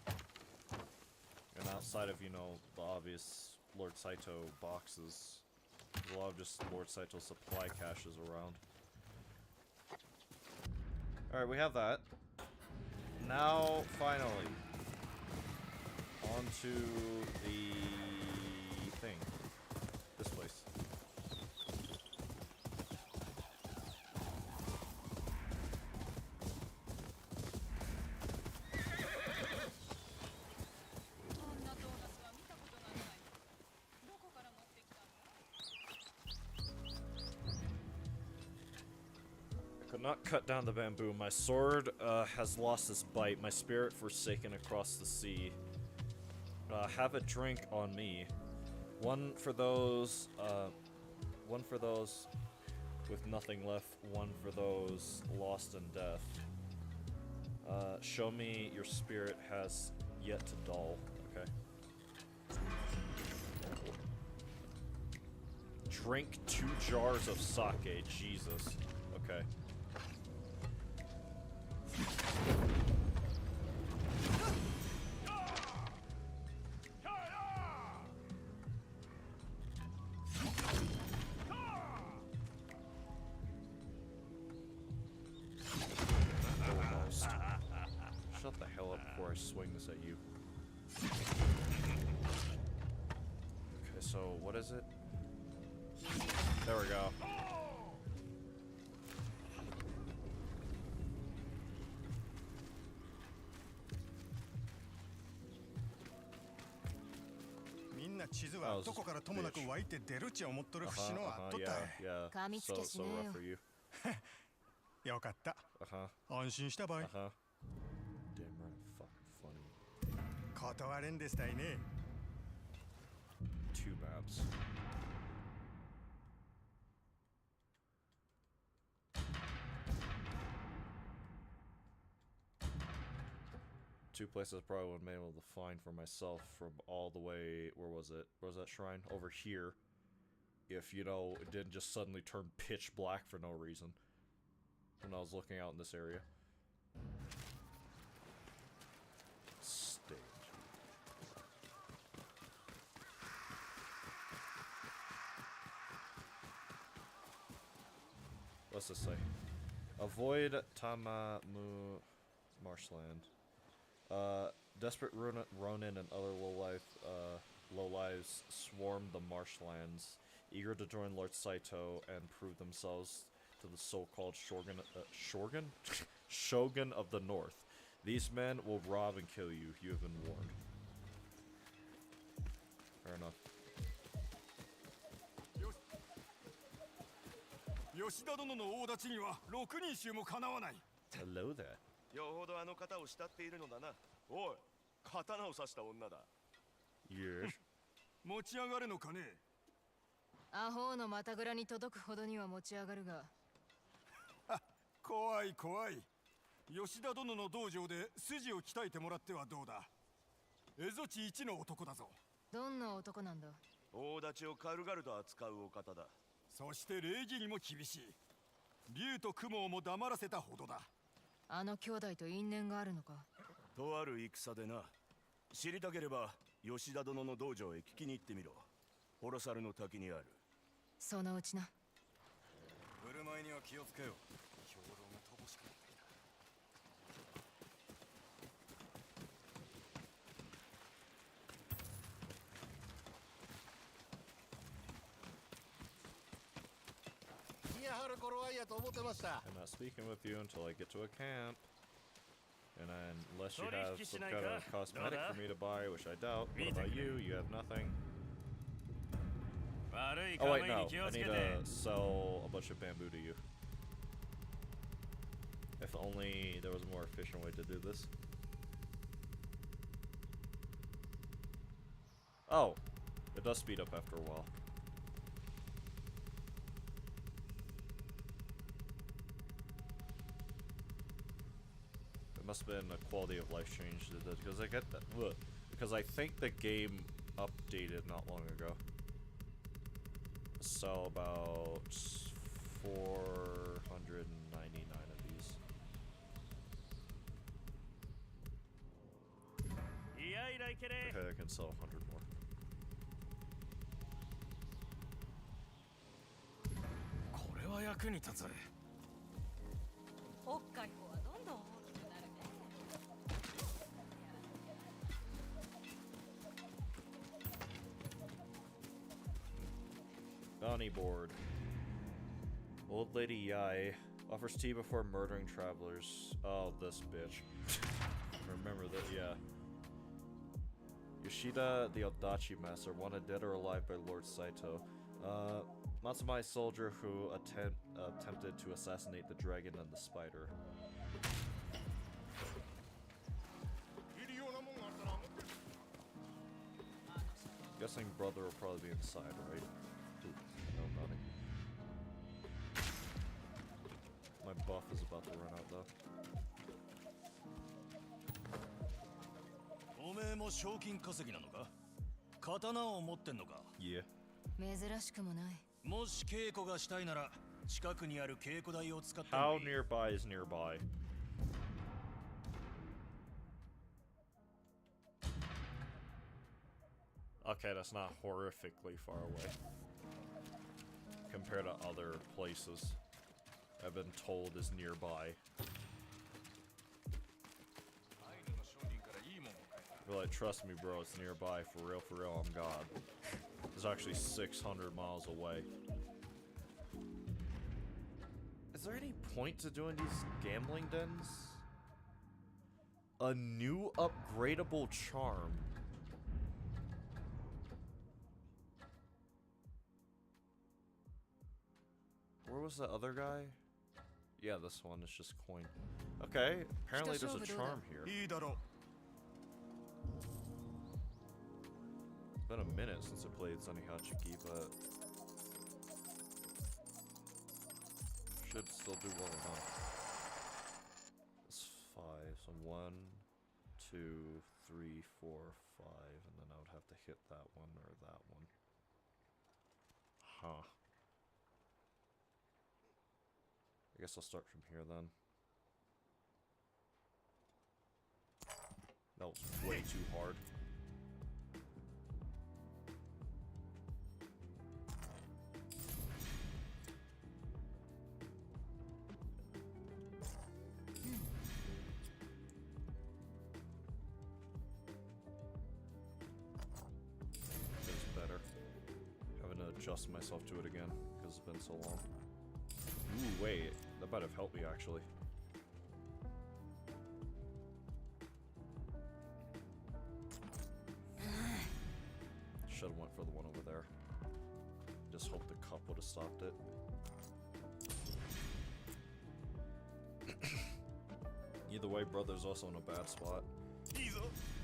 And outside of, you know, the obvious Lord Saito boxes, there's a lot of just Lord Saito supply caches around. Alright, we have that. Now, finally, onto the thing. This place. Not cut down the bamboo. My sword has lost its bite. My spirit forsaken across the sea. Have a drink on me. One for those with nothing left. One for those lost in death. Show me your spirit has yet to dull. Okay. Drink 2 jars of sake. Jesus. Okay. Almost. Shut the hell up before I swing this at you. Okay, so what is it? There we go. 地図はどこからともなく湧いて出るち思っとる節のあっとったい。 Yeah. 噛みつけし So ねえ rough よ for you. よかった。 Uh-huh. 安心したばい。 Uh-huh. Damn right, fucking funny. 断れんでしたいね。 2 maps. Two places I probably would have been able to find for myself from all the way, where was it? Where was that shrine? Over here. If, you know, it didn't just suddenly turn pitch black for no reason. When I was looking out in this area. Stage. What's this say? Avoid Tamamu marshland. Desperate Ronin and other lowlives swarm the marshlands, eager to join Lord Saito and prove themselves to the so-called Shogun of the North. These men will rob and kill you. You have been warned. Fair enough. 吉田殿の大立ちには6人衆もかなわない。 Hello there. よほどあの方を慕っているのだな。おい、刀を刺した女だ。Yes. 持ち上がれのかね。アホのまたぐらに届くほどには持ち上がるが。怖い怖い。吉田殿の道場で筋を鍛えてもらってはどうだ。蝦夷地一の男だぞ。どんな男なんだ。大立ちを軽々と扱うお方だ。そして礼儀にも厳しい。竜と雲をも黙らせたほどだ。あの兄弟と因縁があるのか。とある戦でな。知りたければ吉田殿の道場へ聞きに行ってみろ。ホロサルの滝にある。そのうちな。振る舞いには気をつけよ。兵糧が乏しくなってきた。 I'm not speaking with you until I get to a camp. And then, unless you have some kind of cosmetic for me to buy, which I doubt. What about you? You have nothing. Oh wait, no. I need to sell a bunch of bamboo to you. If only there was a more efficient way to do this. Oh, it does speed up after a while. It must have been a quality of life change because I get that. Look, because I think the game updated not long ago. So about 499 of these. Okay, I can sell 100 more. これは役に立つ。おっかい子はどんどん大きくなるね。 Bounty board. Old Lady Yai offers tea before murdering travelers. Oh, this bitch. Remember that, yeah. Yoshida, the Odachi master, wanted dead or alive by Lord Saito. Matsumai soldier who attempted to assassinate the dragon and the spider. Guessing brother will probably be inside, right? Ooh, no, nothing. My buff is about to run out though. おめえも賞金稼ぎなのか？刀を持ってんのか？ Yeah. 珍しくもない。もし稽古がしたいなら近くにある稽古台を使っても How いい。 nearby is nearby? Okay, that's not horrifically far away compared to other places I've been told is nearby. But like, trust me, bro, it's nearby. For real, I'm God. It's actually 600 miles away. Is there any point to doing these gambling dens? A new upgradable charm. Where was the other guy? Yeah, this one is just coin. Okay, apparently there's a charm here. It's been a minute since I played Zanihachi, but should still do well enough. It's 5, so 1, 2, 3, 4, 5, and then I would have to hit that one or that one. Huh. I guess I'll start from here then. That was way too hard. It's better. Having to adjust myself to it again because it's been so long. Ooh, wait. That might have helped me, actually. Should've went for the one over there. Just hope the cup would've stopped it. Either way, brother's also in a bad spot.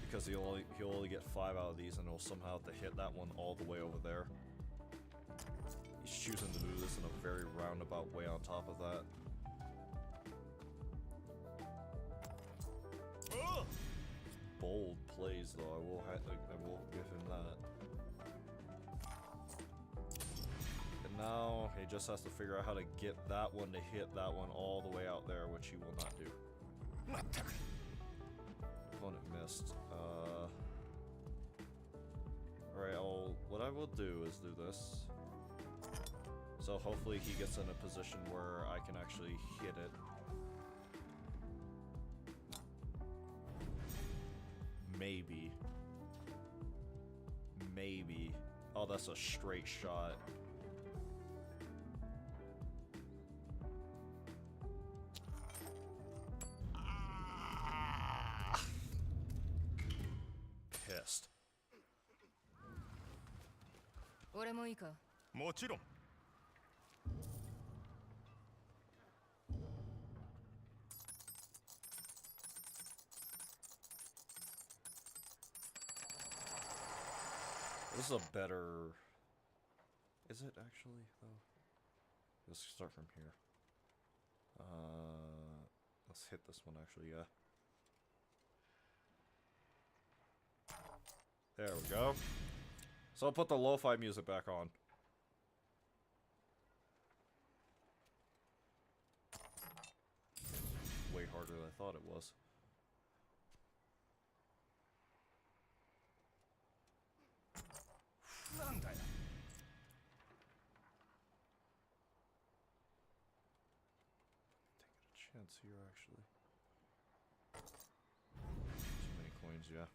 Because he'll only get 5 out of these, and he'll somehow have to hit that one all the way over there. He's choosing to do this in a very roundabout way on top of that. Bold plays, though. I will give him that. And now he just has to figure out how to get that one to hit that one all the way out there, which he will not do. Opponent missed. Alright, what I will do is do this. So hopefully he gets in a position where I can actually hit it. Maybe. Maybe. Oh, that's a straight shot. Pissed. 俺もいいか？もちろん。This is a better... Is it actually, though? Let's start from here. Let's hit this one, actually, yeah. There we go. So I'll put the lo-fi music back on. Way harder than I thought it was. Chance here, actually. Too many coins, yeah.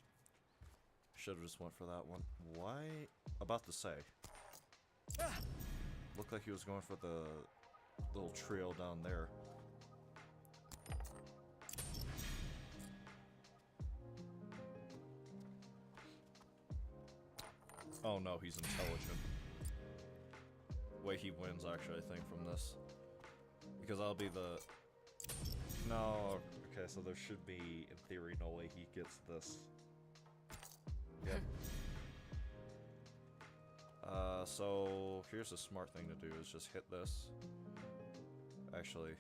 Should've just went for that one. Why? About to say. Looked like he was going for the little trail down there. Oh no, he's intelligent. Way he wins, actually, I think, from this. Because I'll be the... No, okay, so there should be, in theory, no way he gets this. Yep. So here's a smart thing to do, is just hit this. Actually.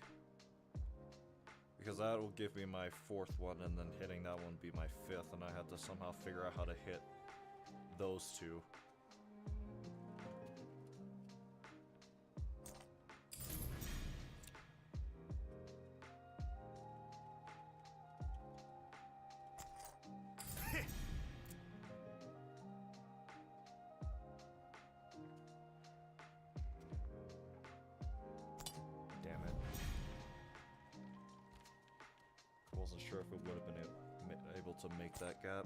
Because that will give me my 4th one, and then hitting that one be my 5th, and I have to somehow figure out how to hit those two. Sure if it would have been able to make that gap.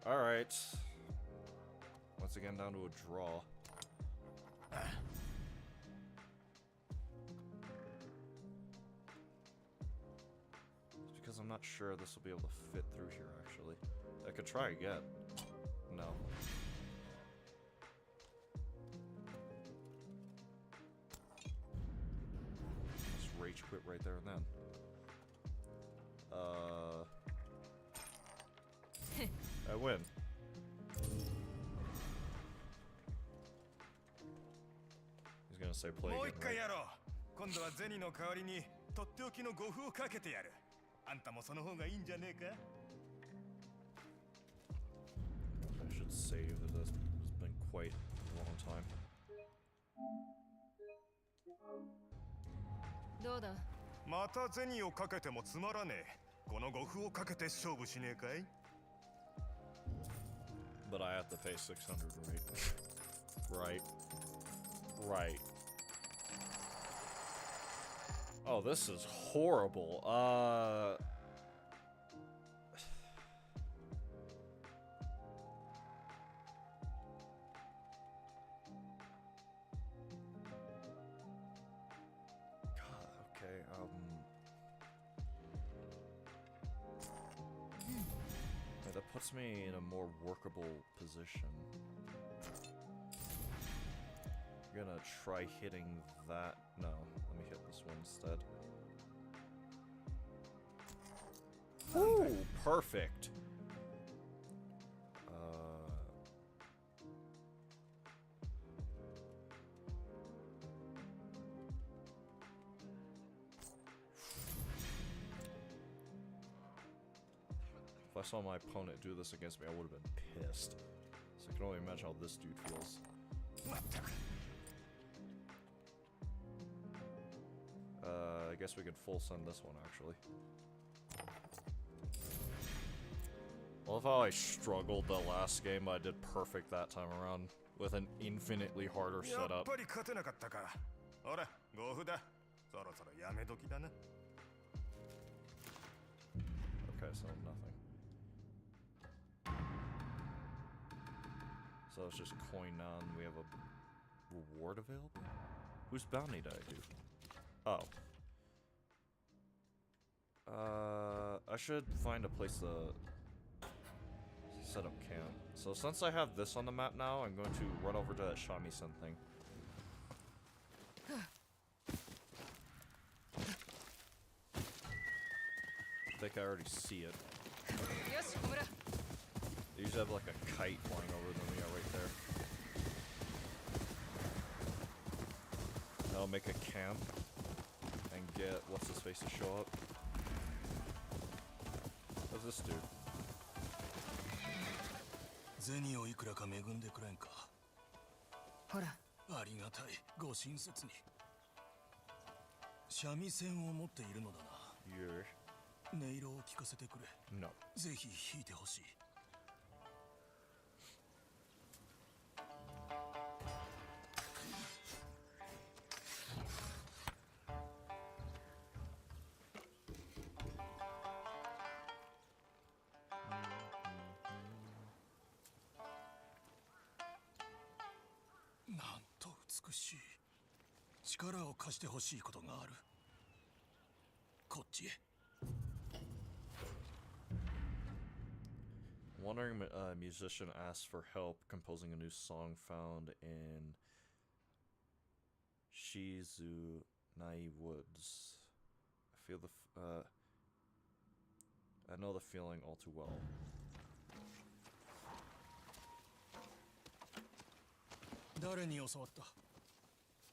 Alright. Once again, down to a draw. It's because I'm not sure this will be able to fit through here, actually. I could try again. No. rage quit right there and then. I win. He's gonna say play もう again, 一回 right? やろう。今度は銭の代わりにとっておきの呉服をかけてやる。あんたもその方がいいんじゃねえか。 I should save this. It's been quite a long time. どうだ。また銭をかけてもつまらねえ。この呉服をかけて勝負しねえかい？ But I have to pay 600, right? Right. Oh, this is horrible. Okay, yeah, that puts me in a more workable position. I'm gonna try hitting that. No, let me hit this one instead. Ooh, perfect. If I saw my opponent do this against me, I would have been pissed. So I can only imagine how this dude feels. I guess we could full send this one, actually. I love how I struggled the last game, but I did perfect that time around with an infinitely harder やっ setup. ぱり勝てなかったか。ほら、呉服だ。そろそろやめ時だな。 Okay, so nothing. So it's just coin now, and we have a reward available? Whose bounty did I do? Oh. I should find a place to set up camp. So since I have this on the map now, I'm going to run over to that shamisen thing. I think I already see it. They usually have like a kite flying over them. Yeah, right there. I'll make a camp and get what's his face to show up. What's this dude? 銭をいくらか恵んでくれんか。ほら。ありがたい、ご親切に。三味線を持っているのだな。音色を聞かせてくれ。No. ぜひ弾いてほしい。なんと美しい。力を貸してほしいことがある。こっちへ。Wandering musician asks for help composing a new song found in Shizunai Woods. I feel I know the feeling all too well. 誰に教わった？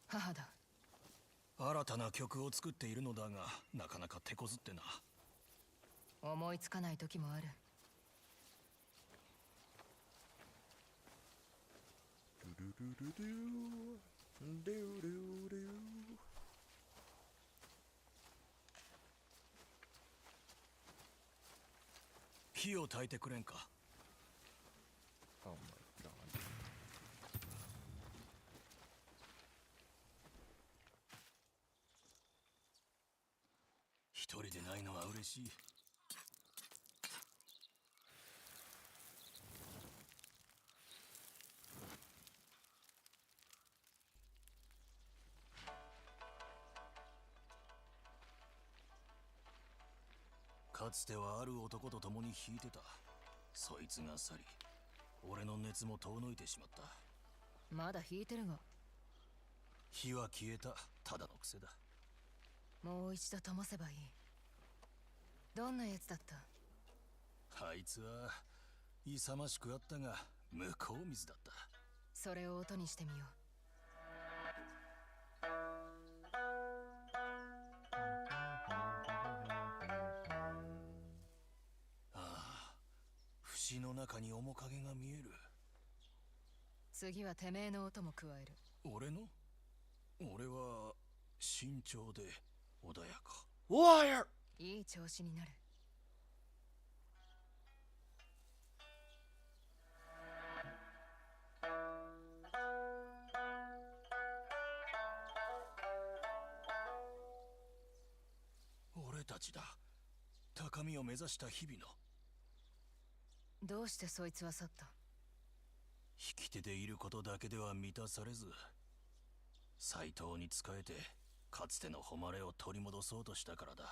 母だ。新たな曲を作っているのだが、なかなか手こずってな。思いつかない時もある。火を焚いてくれんか。Oh my god. 一人でないのは嬉しい。かつてはある男と共に弾いてた。そいつが去り、俺の熱も遠のいてしまった。まだ弾いてるが。火は消えた。ただの癖だ。もう一度灯せばいい。どんなやつだった？あいつは勇ましくあったが向こう水だった。それを音にしてみよう。ああ、節の中に面影が見える。次はてめえの音も加える。俺の？俺は慎重で穏やか。Liar! いい調子になる。俺たちだ。高みを目指した日々の。どうしてそいつは去った？引き手でいることだけでは満たされず、斎藤に仕えてかつての誉れを取り戻そうとしたからだ。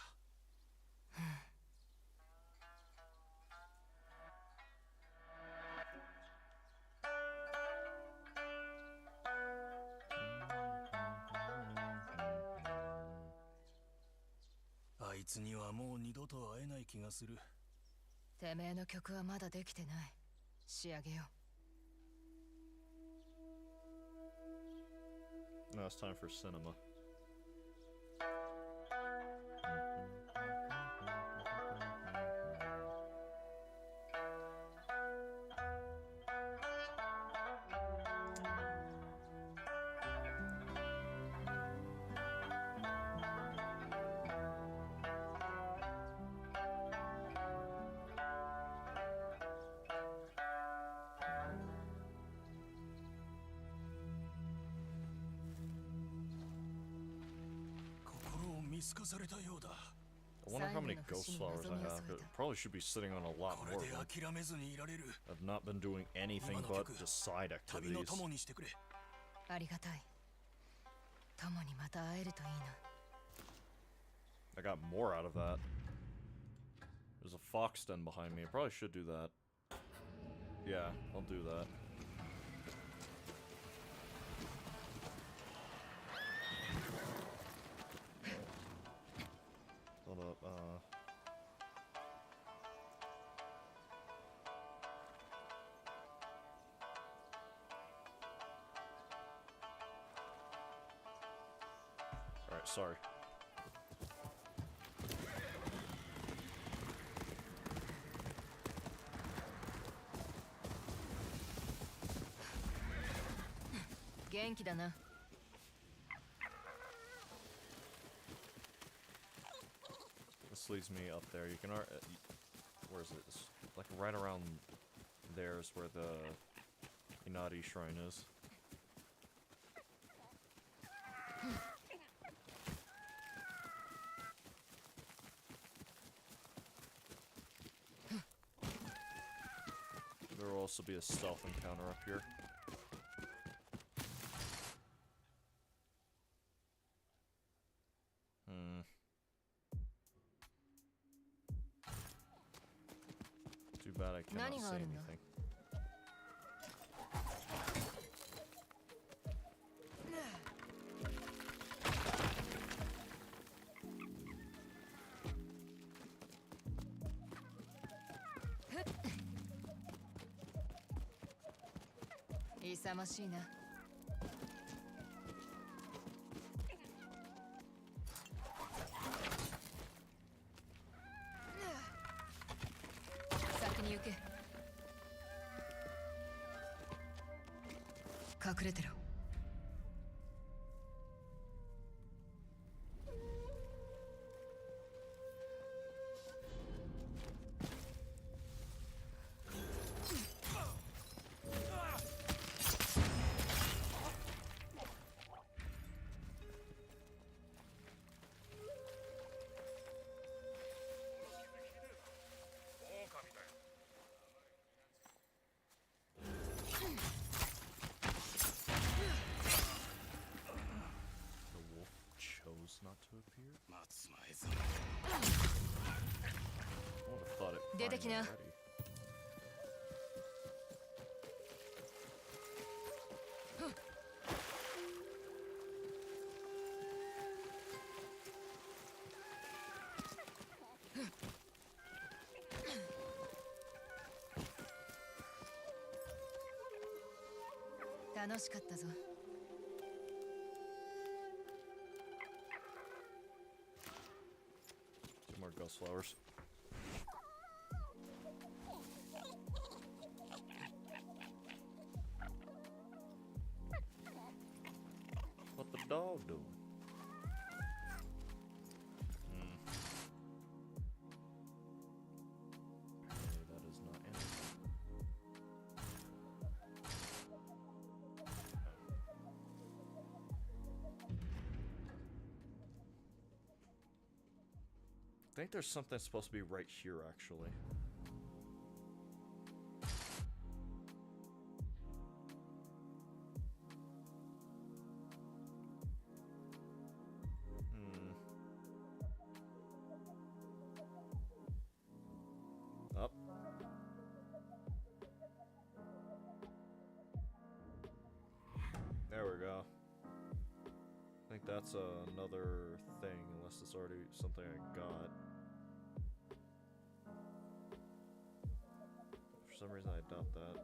あいつにはもう二度と会えない気がする。てめえの曲はまだできてない。仕上げよう。Now it's time for cinema. I wonder how many ghost flowers I have. It probably should be sitting on a lot more. I've not been doing anything but just side activities. ありがたい。友にまた会えるといいな。I got more out of that. There's a fox den behind me. I probably should do that. Yeah, I'll do that. Hold up, Alright, sorry. This leads me up there. You can where is it? It's like right around there is where the Inari shrine is. There will also be a stealth encounter up here. Too bad I cannot say anything. Not to appear? I would have thought it finally already. 楽しかったぞ。Some more ghost flowers. What the dog doing? Apparently that is not anything. I think there's something supposed to be right here, actually. Up. There we go. I think that's another thing, unless it's already something I got. For some reason, I doubt that.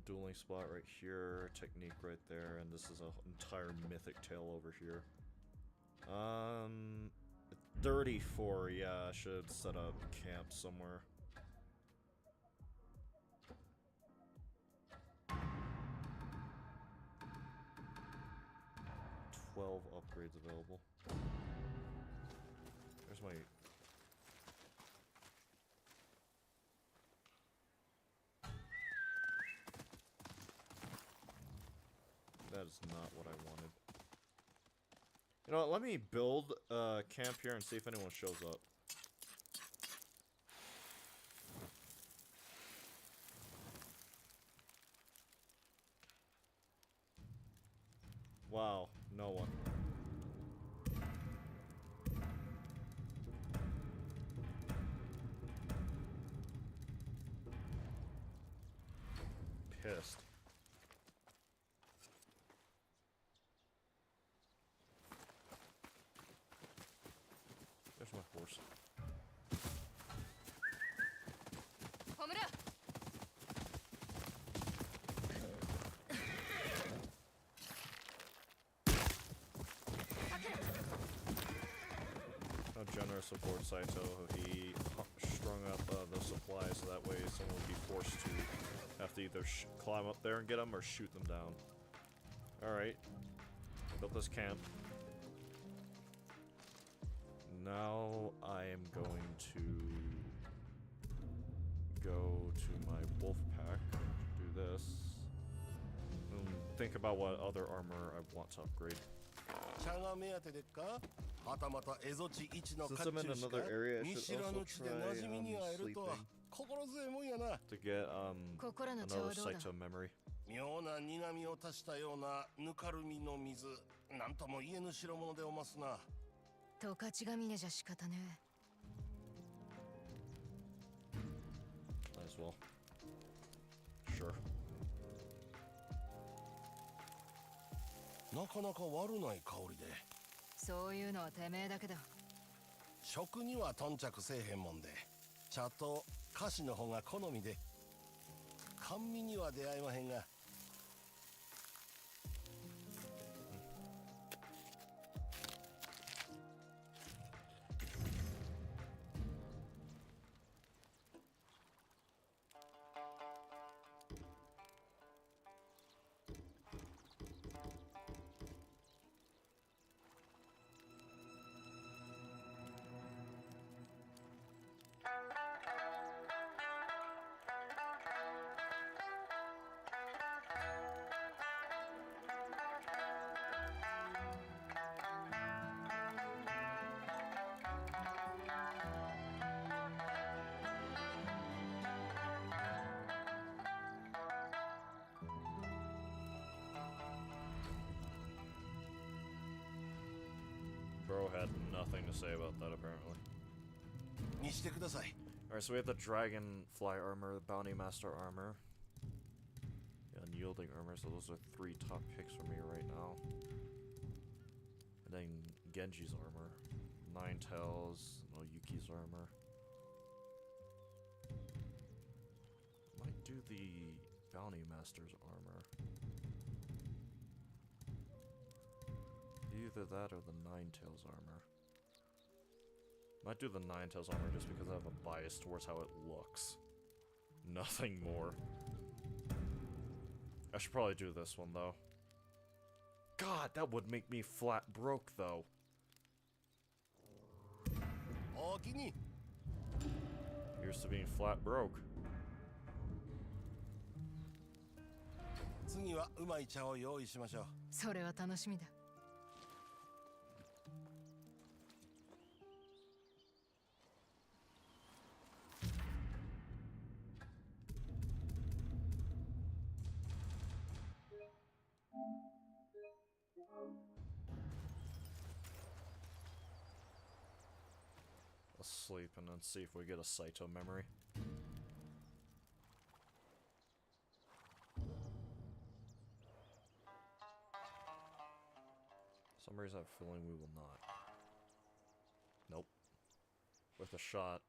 Dueling spot right here, technique right there, and this is an entire mythic tale over here. 34, yeah, I should set up camp somewhere. Upgrades available. There's my... That is not what I wanted. You know what, let me build a camp here and see if anyone shows up. Wow, no one. Pissed. There's my horse. How generous of Lord Saito. He strung up the supplies so that way someone would be forced to have to either climb up there and get them or shoot them down. Alright. Built this camp. Now I am going to go to my wolf pack, do this, and think about what other armor I want to upgrade. Since I'm in another area, I should also try sleeping to get another Saito memory. 妙な苦味を足したようなぬかるみの水、なんとも言えぬ代物でおますな。十勝が峰じゃ仕方ねえ。 Might as well. Sure. なかなか悪ない香りで。そういうのはてめえだけだ。食には頓着せえへんもんで、茶と菓子の方が好みで、甘味には出会えまへんが。Bro had nothing to say about that, apparently. Alright, so we have the Dragonfly armor, the Bounty Master armor, the Unyielding armor, so those are 3 top picks for me right now. And then Genji's armor, 9 tails, Oyuki's armor. Might do the Bounty Master's armor. Either that or the Ninetales armor. Might do the Ninetales armor just because I have a bias towards how it looks. Nothing more. I should probably do this one though. God, that would make me flat broke though. Here's to being flat broke. 次はうまい茶を用意しましょう。それは楽しみだ。Let's sleep and then see if we get a Saito memory. For some reason I have a feeling we will not. Nope. With a shot.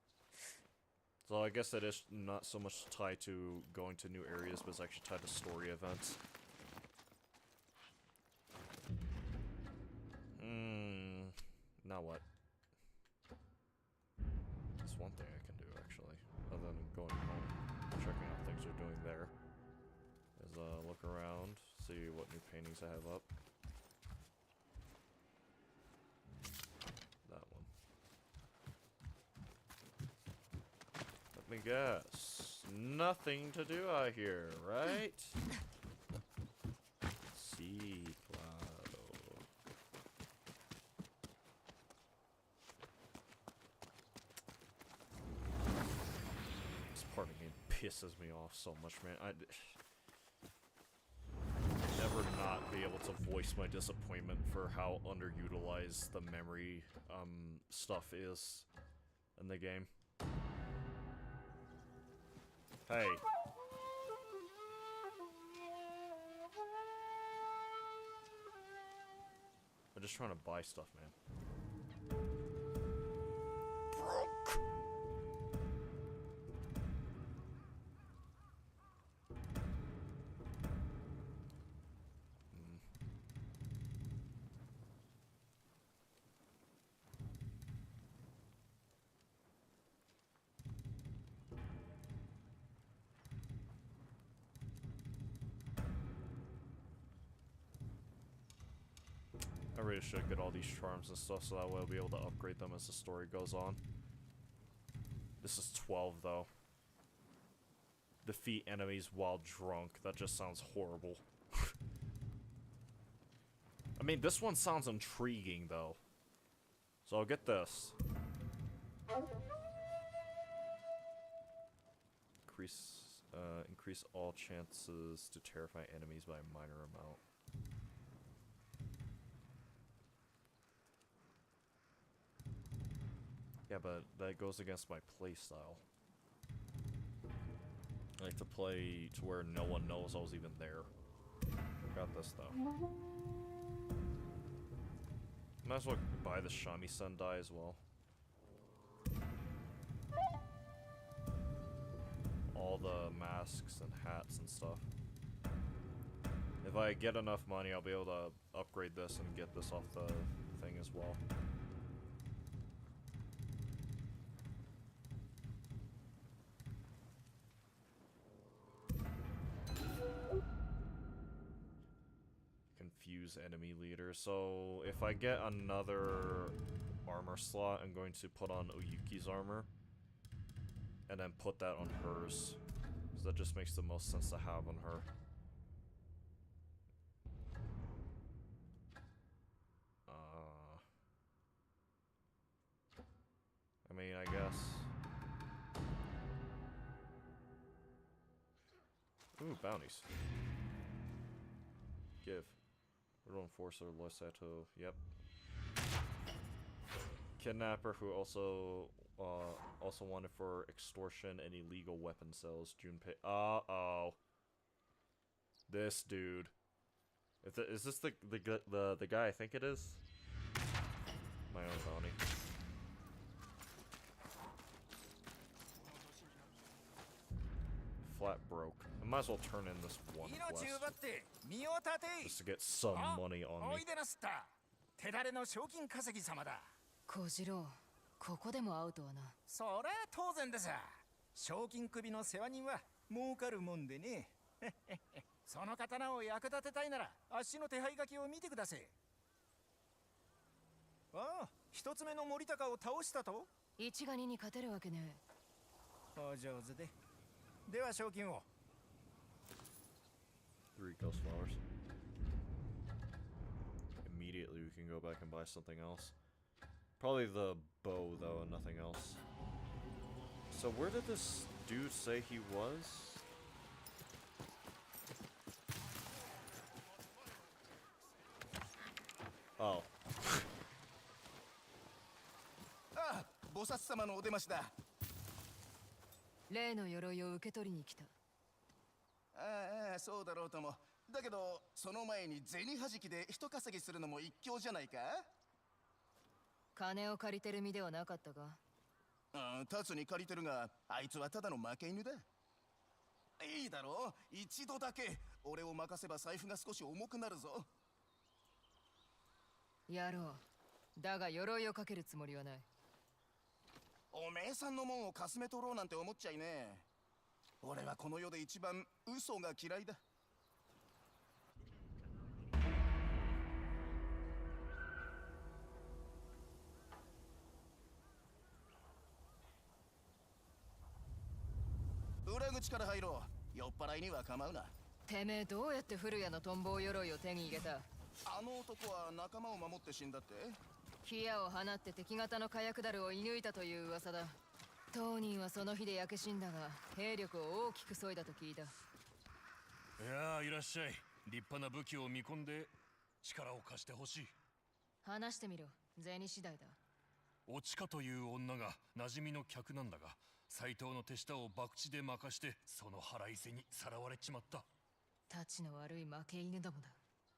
So I guess that is not so much tied to going to new areas, but it's actually tied to story events. Now what? There's one thing I can do, actually, other than going home, checking out things they're doing there, is look around, see what new paintings I have up. That one. Let me guess. Nothing to do out here, right? See, part of the game pisses me off so much, man. I'd never not be able to voice my disappointment for how underutilized the memory stuff is in the game. Hey. I'm just trying to buy stuff, man. Broke. I really should get all these charms and stuff so that way I'll be able to upgrade them as the story goes on. This is 12 though. Defeat enemies while drunk. That just sounds horrible. I mean, this one sounds intriguing though. So I'll get this. Increase all chances to terrify enemies by a minor amount. Yeah, but that goes against my playstyle. I like to play to where no one knows I was even there. Got this though. Might as well buy the Shamisen die as well. All the masks and hats and stuff. If I get enough money, I'll be able to upgrade this and get this off the thing as well. Confuse enemy leader. So if I get another armor slot, I'm going to put on Oyuki's armor. And then put that on hers. Because that just makes the most sense to have on her. I mean, I guess. Ooh, bounties. Give. Riddle Enforcer, Loisato, yep. Kidnapper who also wanted for extortion and illegal weapon sales. Junpei. Uh-oh. This dude. Is this the guy I think it is? My own bounty. flat broke. I might as well turn in this one 命 quest 奪って身を立てい just to get some money on お me. いでなすった手だれの賞金稼ぎ様だ小次郎、ここでも会うとはな。そりゃ当然でさ賞金首の世話人は儲かるもんでねその刀を役立てたいならあっしの手配書きを見てくださいああ一つ目の森高を倒したと1が2に勝てるわけね。お上手ででは賞金を 3 ghost flowers. Immediately we can go back and buy something else. Probably the bow though and nothing else. So where did this dude say he was? Oh. ああ、菩薩様のお出ましだ。例の鎧を受け取りに来た。ああ、そうだろうとも。だけど、その前に銭はじきで人稼ぎするのも一興じゃないか？金を借りてる身ではなかったか？タツに借りてるが、あいつはただの負け犬だ。いいだろう、一度だけ。俺を任せば財布が少し重くなるぞ。やろう。だが鎧をかけるつもりはない。おめえさんのもんをかすめ取ろうなんて思っちゃいねえ。俺はこの世で一番嘘が嫌いだ。裏口から入ろう。酔っ払いには構うな。てめえどうやって古谷のトンボ鎧を手に入れた？あの男は仲間を守って死んだって？火矢を放って敵方の火薬だるを射抜いたという噂だ。当人はその日で焼け死んだが兵力を大きく削いだと聞いた。いやあ、いらっしゃい。立派な武器を見込んで力を貸してほしい。話してみろ。銭次第だ。おちかという女が馴染みの客なんだが、斎藤の手下を博打で任してその腹いせにさらわれちまった。たちの悪い負け犬どもだ。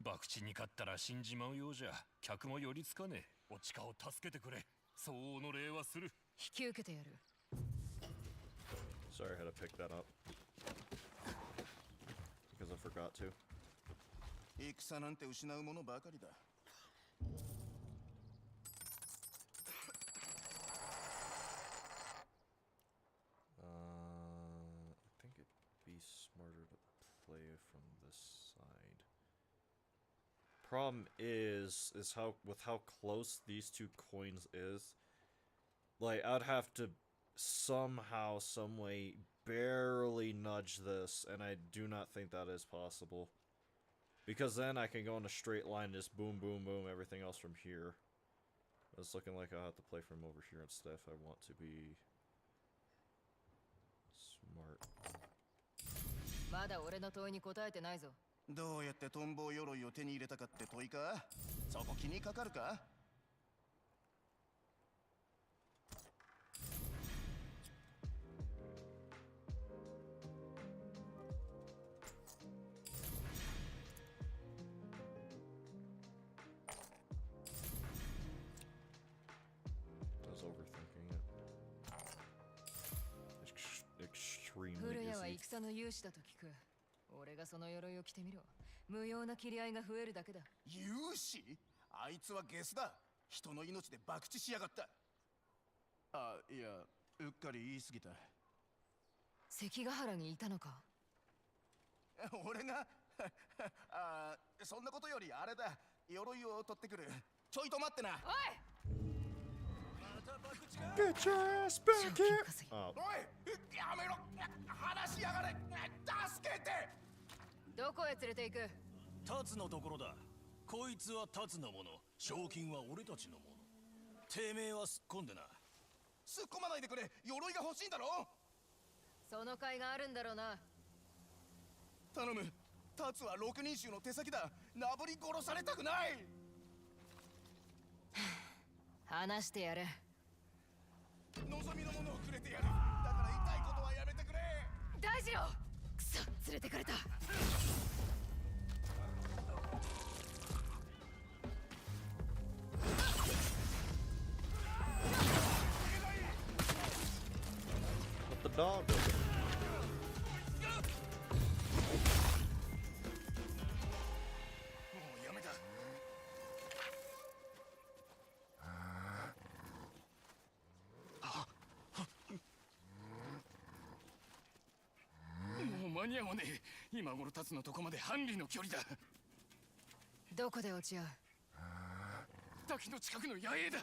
博打に勝ったら死んじまうようじゃ客も寄りつかねえ。おちかを助けてくれ。相応の礼はする。引き受けてやる。 Sorry, I had to pick that up. Because I forgot to. 戦なんて失うものばかりだ。I think it'd be smarter to play from this side. Problem is how with how close these two coins is. Like I'd have to somehow, some way, barely nudge this, and I do not think that is possible. Because then I can go in a straight line, just boom, boom, boom, everything else from here. It's looking like I'll have to play from over here instead if I want to be smart. まだ俺の問いに答えてないぞ。どうやってトンボ鎧を手に入れたかって問いか？そこ気にかかるか？I was overthinking it. Extremely 古谷は busy. 戦の勇士だと聞く。俺がその鎧を着てみろ。無用な切り合いが増えるだけだ。勇士？あいつはゲスだ。人の命で博打しやがった。あ、いや、うっかり言い過ぎた。関ヶ原にいたのか？俺があ、そんなことよりあれだ。鎧を取ってくる。ちょいと待ってな。おい！ Get your ass back here! Oh. おい、やめろ。話しやがれ。助けて。どこへ連れて行く？タツのところだ。こいつはタツのもの、賞金は俺たちのもの。てめえはすっ込んでな。すっ込まないでくれ。鎧が欲しいんだろ。その甲斐があるんだろうな。頼む。タツは六人衆の手先だ。なぶり殺されたくない。話してやる。望みのものをくれてやる。だから痛いことはやめてくれ。大二郎！くそ、連れてかれた。What the dog doing? 間に合わねえ。今頃立つのとこまで半里の距離だ。どこで落ち合う？滝の近くの野営だ。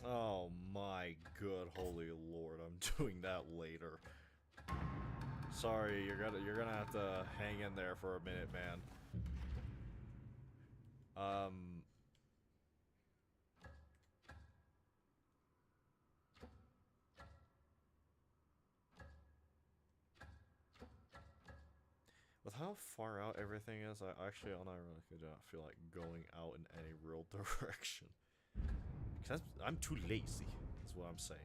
Oh my good holy lord, I'm doing that later. Sorry, you're gonna have to hang in there for a minute, man. With how far out everything is, I actually unironically do not feel like going out in any real direction. Because I'm too lazy, is what I'm saying.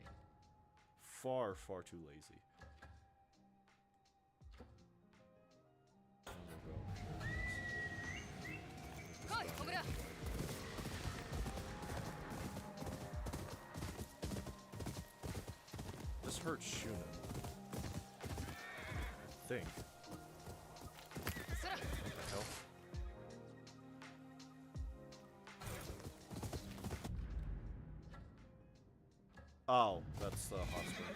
Far, far too lazy. This hurts Shuna. I think. What the hell? Oh, that's the hospital.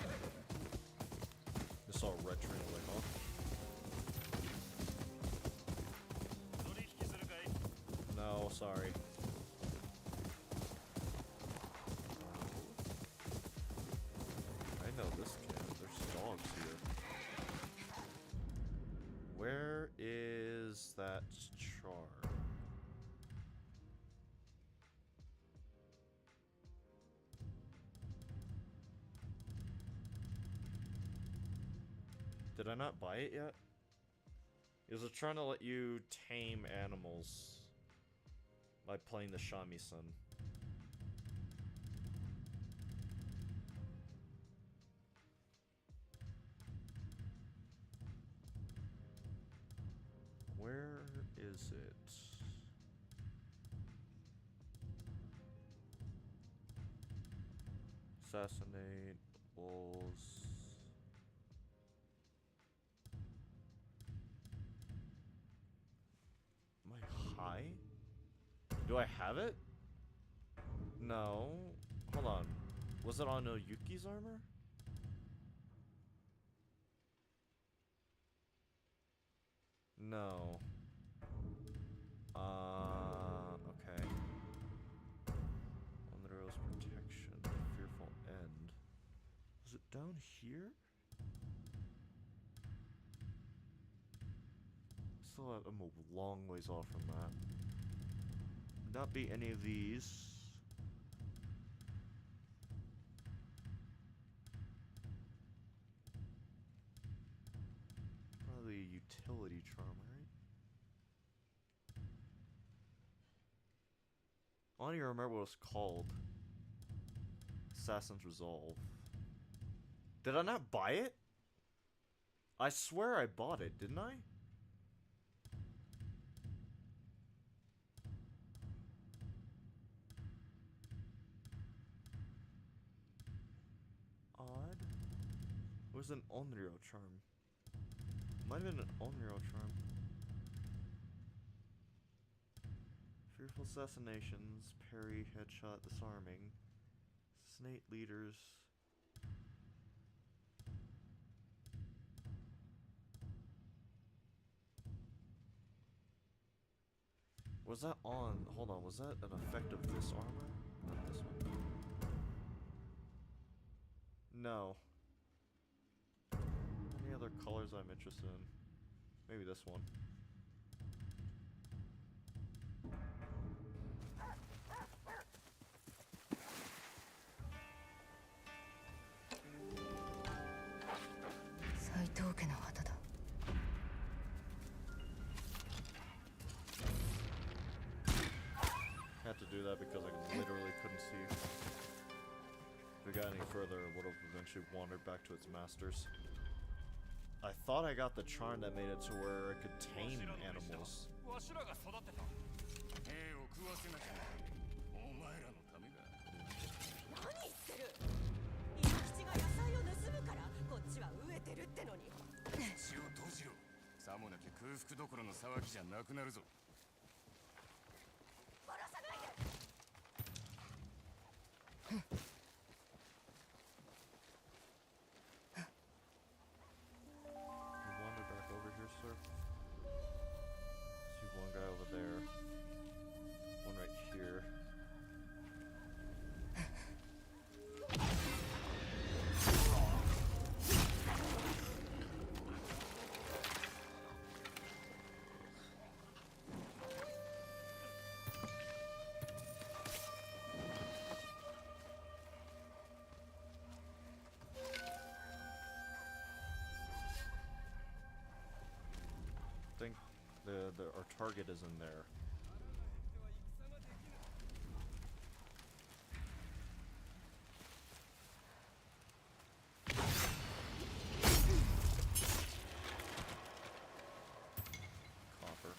Just saw a red train away, huh? No, sorry. I know this kid. There's dogs here. Where is that char? Did I not buy it yet? Is it trying to let you tame animals by playing the shamisen? Where is it? Assassinate wolves. Am I high? Do I have it? No. Hold on. Was it on Yuki's armor? No. Okay. On the rose protection, fearful end. Was it down here? Still, I'm a long ways off from that. Would not be any of these. Probably a utility charm, right? I don't even remember what it's called. Assassin's Resolve. Did I not buy it? I swear I bought it, didn't I? Odd. It was an Onryo charm. Might have been an Onryo charm. Fearful assassinations, parry, headshot, disarming. Snake leaders. Was that on? Hold on, was that an effect of this armor? Not this one. No. Any other colors I'm interested in? Maybe this one. Had to do that because I literally couldn't see. If we got any further, it would have eventually wandered back to its masters. I thought I got the charm that made it to where it could tame animals. our target is in there. Copper.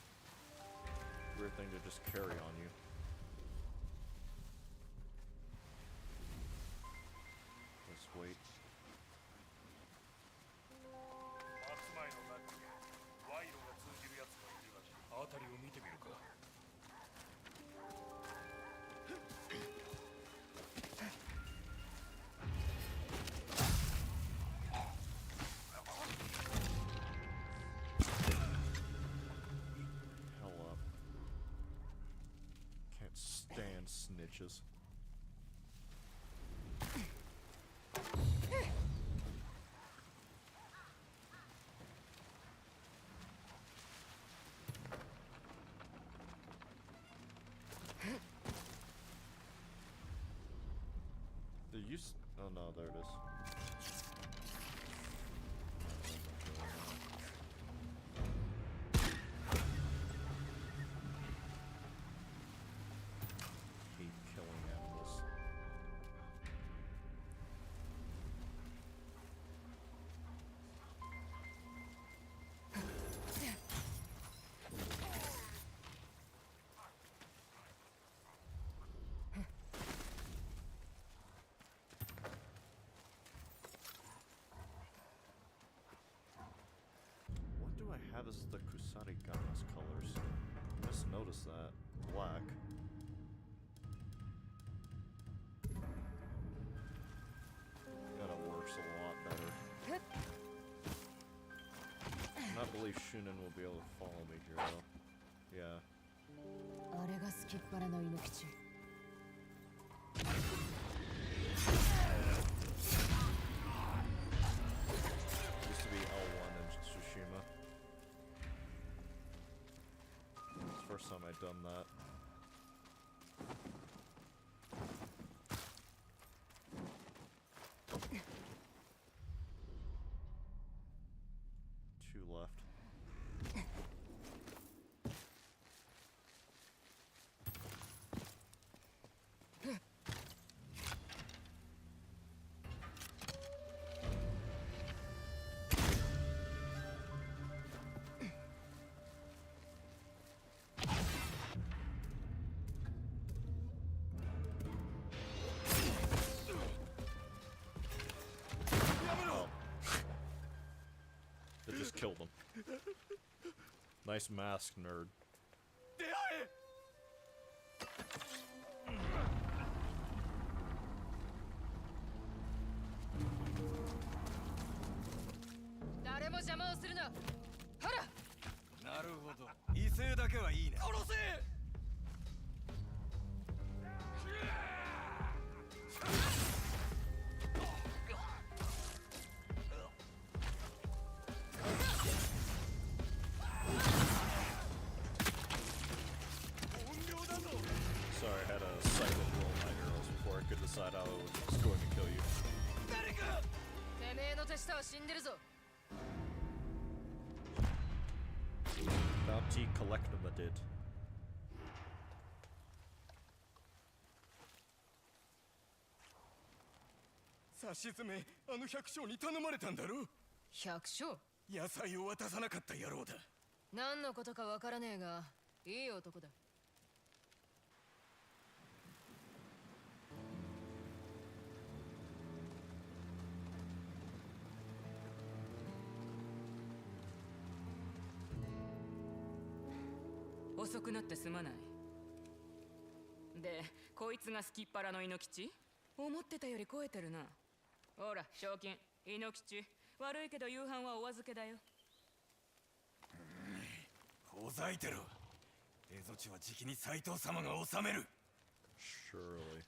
Weird thing to just carry on you. Let's wait. 松前の中に賄賂が通じる奴がいるらしい。辺りを見てみるか。Hell up. Can't stand snitches. There used. Oh no, there it is. Hate killing animals. What do I have as the Kusarigama's colors? Just noticed that. Black. That works a lot better. Not believe Shunin will be able to follow me here though. Yeah. あれがすきっ腹の犬吉。 Used to be L1 in Tsushima. It's the first time I'd done that. Two left. Oh. They just killed him. Nice mask, nerd. 誰も邪魔をするな。ほら。なるほど。威勢だけはいいね。殺せ。Sorry, I had a second roll my arrows before I could decide how I was going to kill you. てめえの手下は死んでるぞ。 Bounty collected. さしずめあの百姓に頼まれたんだろ。百姓？野菜を渡さなかった野郎だ。何のことかわからねえが、いい男だ。遅くなってすまない。で、こいつがすきっ腹の猪吉？思ってたより超えてるな。ほら、賞金、猪吉。悪いけど夕飯はお預けだよ。ほざいてろ。蝦夷地はじきに斎藤様が治める。Surely.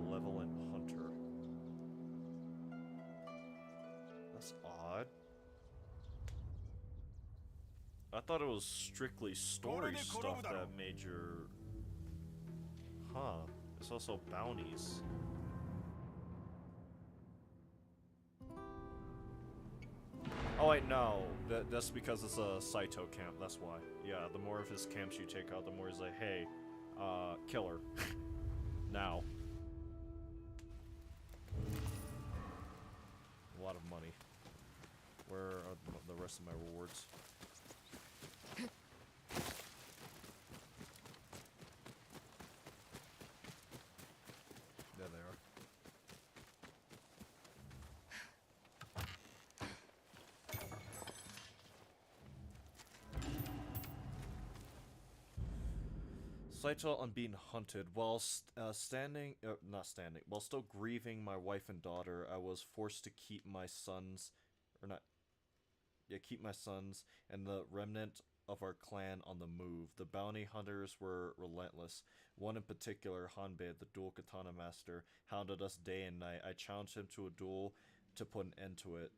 Malevolent hunter. That's odd. I thought it was strictly story stuff that made your Huh. There's also bounties. Oh wait, no. That's because it's a Saito camp, that's why. Yeah, the more of his camps you take out, the more he's like, hey, killer. Now. A lot of money. Where are the rest of my rewards? There they are. Saito on being hunted. While while still grieving my wife and daughter, I was forced to keep my sons, keep my sons and the remnant of our clan on the move. The bounty hunters were relentless. One in particular, Hanbei, the dual katana master, hounded us day and night. I challenged him to a duel to put an end to it.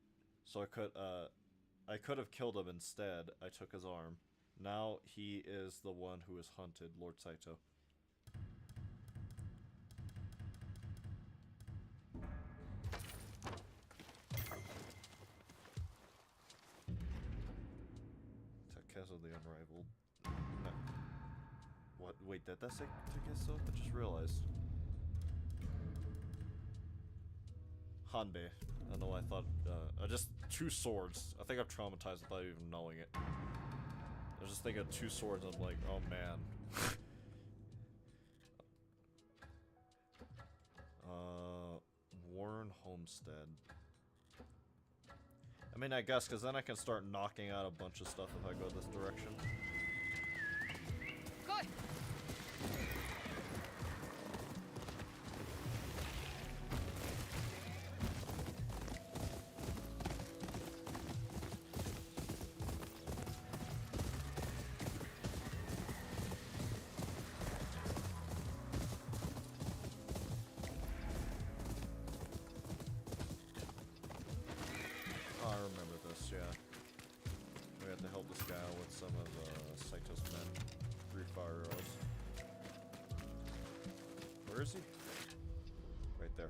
So I could have killed him instead. I took his arm. Now he is the one who is hunted, Lord Saito. Takezo the Unrivaled. No. What? Wait, did that say Takezo? I just realized. Hanbei. I don't know why I thought, just two swords. I think I'm traumatized without even knowing it. I was just thinking of two swords and I'm like, oh man. Warren Homestead. I mean, I guess, because then I can start knocking out a bunch of stuff if I go this direction. Go! Some of Saito's men. 3 fire arrows. Where is he? Right there.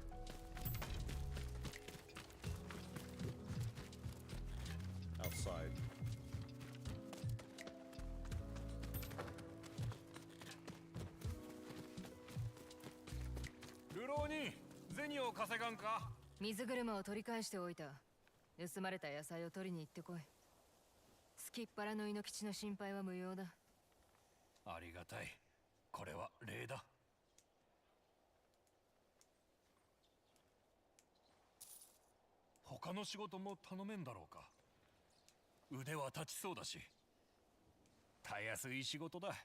Outside. Luroni, 銭を稼がんか? 水車を取り返しておいた。盗まれた野菜を取りに行ってこい。すきっ腹の猪吉の心配は無用だ。ありがたい。これは礼だ。他の仕事も頼めんだろうか。腕は立ちそうだし。たやすい仕事だ。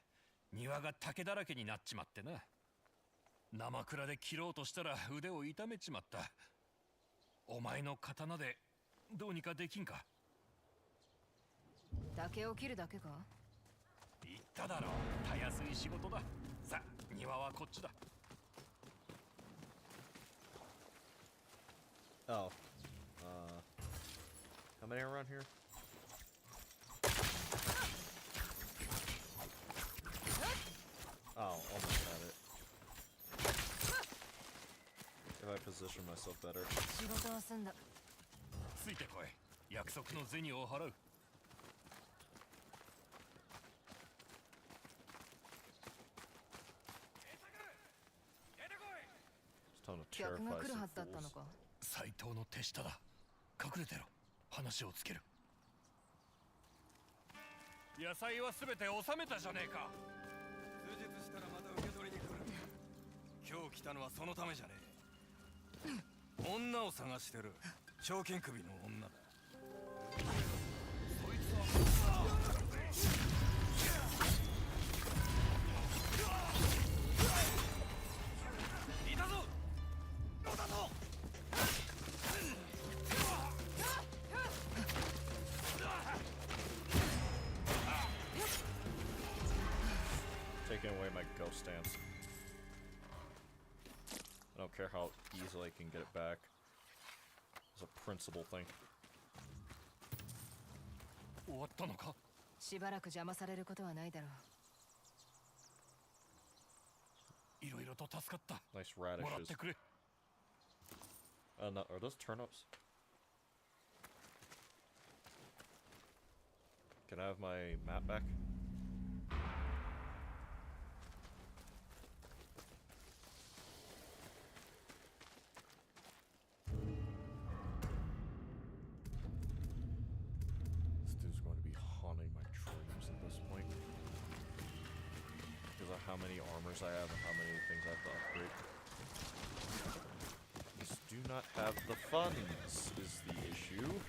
庭が竹だらけになっちまってな。生蔵で切ろうとしたら腕を痛めちまった。お前の刀でどうにかできんか。竹を切るだけか？言っただろう。たやすい仕事だ。さあ、庭はこっちだ。Oh. How many around here? Oh, almost had it. If I position myself better. 仕事は済んだ。ついてこい。約束の銭を払う。客が来るはずだったのか。斎藤の手下だ。隠れてろ。話をつける。野菜はすべて収めたじゃねえか。数日したらまた受け取りに来る。今日来たのはそのためじゃねえ。女を探してる。賞金首の女だ。そいつは。いたぞ。どうだぞ。Taking away my ghost stance. I don't care how easily I can get it back. It's a principle thing. 終わったのか？しばらく邪魔されることはないだろう。いろいろとと助かった。 Nice もらっ radishes. てくれ。 No, are those turnips? Can I have my map back? This dude's going to be haunting my dreams at this point. Because of how many armors I have and how many things I have to upgrade. These do not have the funds, is the issue.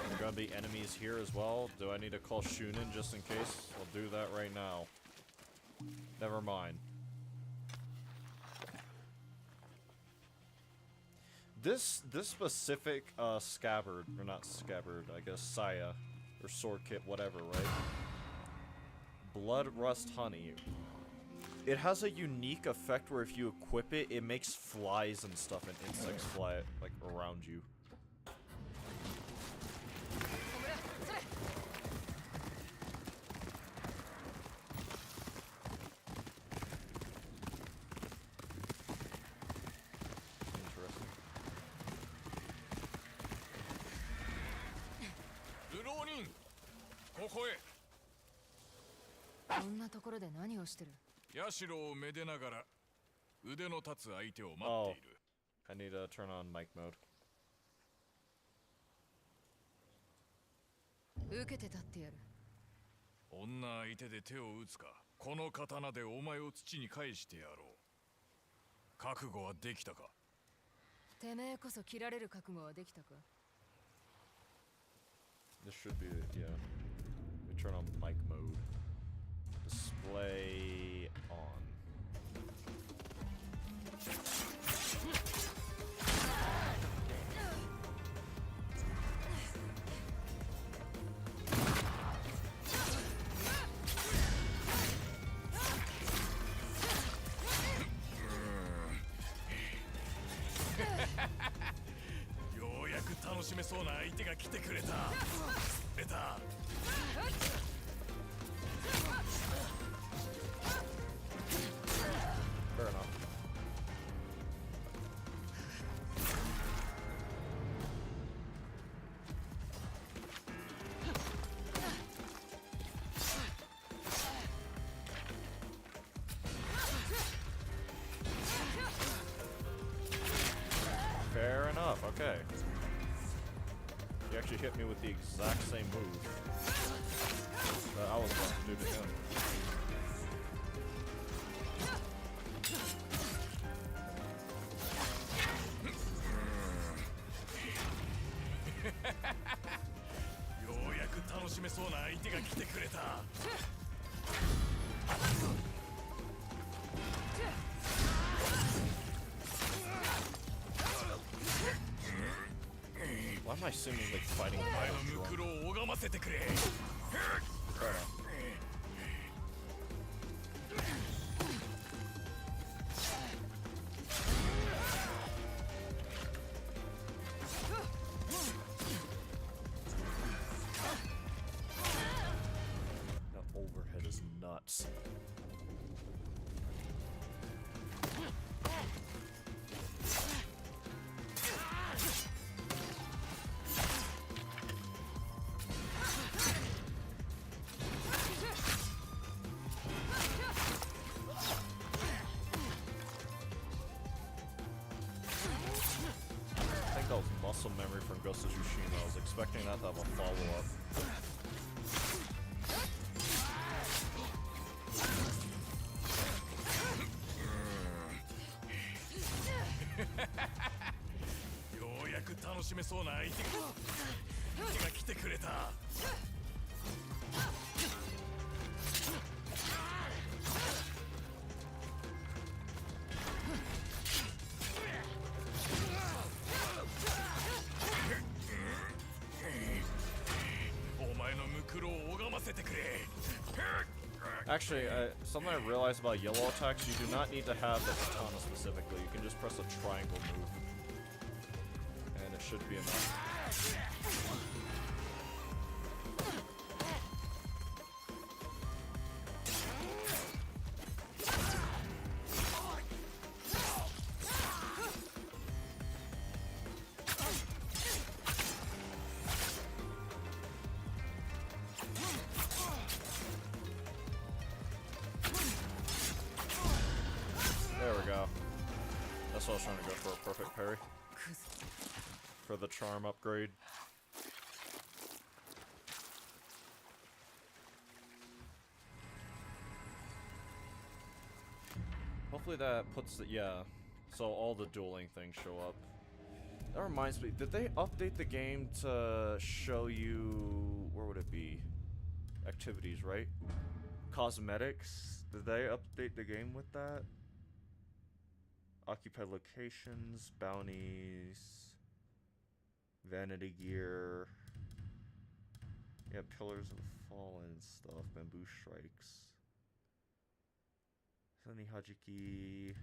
There are gonna be enemies here as well. Do I need to call Shunin just in case? I'll do that right now. Never mind. This specific scabbard, or not scabbard, I guess saya, or sword kit, whatever, right? Blood Rust Honey. It has a unique effect where if you equip it, it makes flies and stuff and insects fly like around you. Oh, I need to turn on mic mode. 受けてたってやる。女相手で手を打つか。この刀でお前を土に返してやろう。覚悟はできたか。てめえこそ切られる覚悟はできたか。 This should be it, yeah. We turn on mic mode. Display on. Fair enough. Fair enough, okay. He actually hit me with the exact same move that I was about to do to him. Why am I seeming like fighting with my That overhead is nuts. I think that was muscle memory from Ghost of Tsushima. I was expecting that to have a follow-up. Actually, something I realized about yellow attacks, you do not need to have the katana specifically. You can just press a triangle move. And it should be enough. There we go. That's what I was trying to go for, a perfect parry. For the charm upgrade. Hopefully that puts the, yeah, so all the dueling things show up. That reminds me, did they update the game to show you, where would it be? Activities, right? Cosmetics? Did they update the game with that? Occupied locations, bounties, vanity gear. Yeah, pillars of the fallen stuff, bamboo strikes. Sunny Hajiki.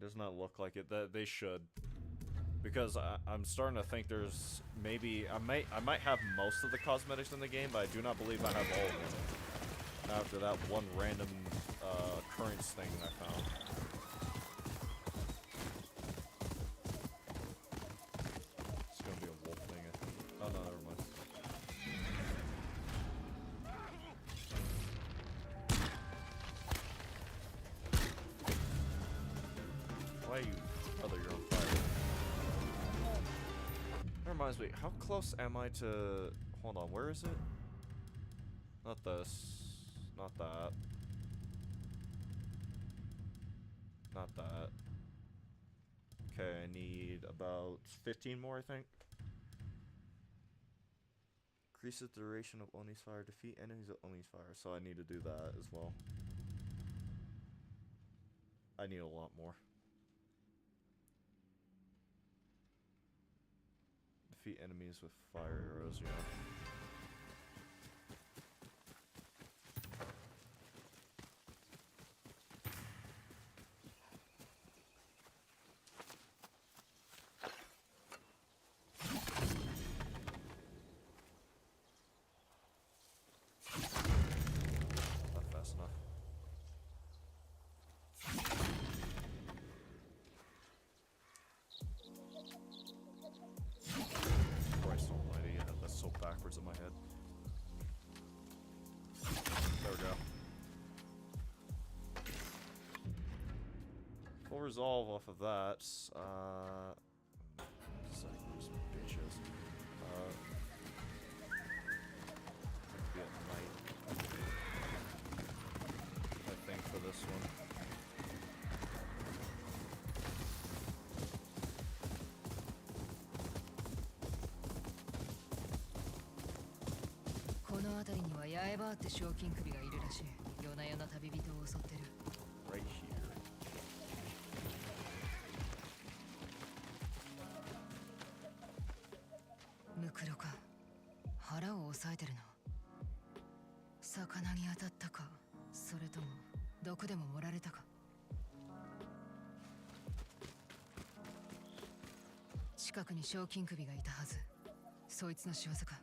Does not look like it. That they should, because I'm starting to think there's maybe I might have most of the cosmetics in the game, but I do not believe I have all of them. After that one random occurrence thing I found. It's gonna be a wolf thing, I think. Oh no, never mind. Why are you? Oh, you're on fire. That reminds me, how close am I to... Hold on, where is it? Not this. Not that. Not that. Okay, I need about 15 more, I think. Increases the duration of Oni's fire. Defeat enemies with Oni's fire. So I need to do that as well. I need a lot more. Defeat enemies with fire arrows, yeah. Backwards in my head. There we go. Full resolve off of that. Bitches. Be at night. I think for this one. Right here. ムクロか腹を押さえてるの魚に当たったかそれとも毒でも盛られたか近くに賞金首がいたはずそいつの仕業か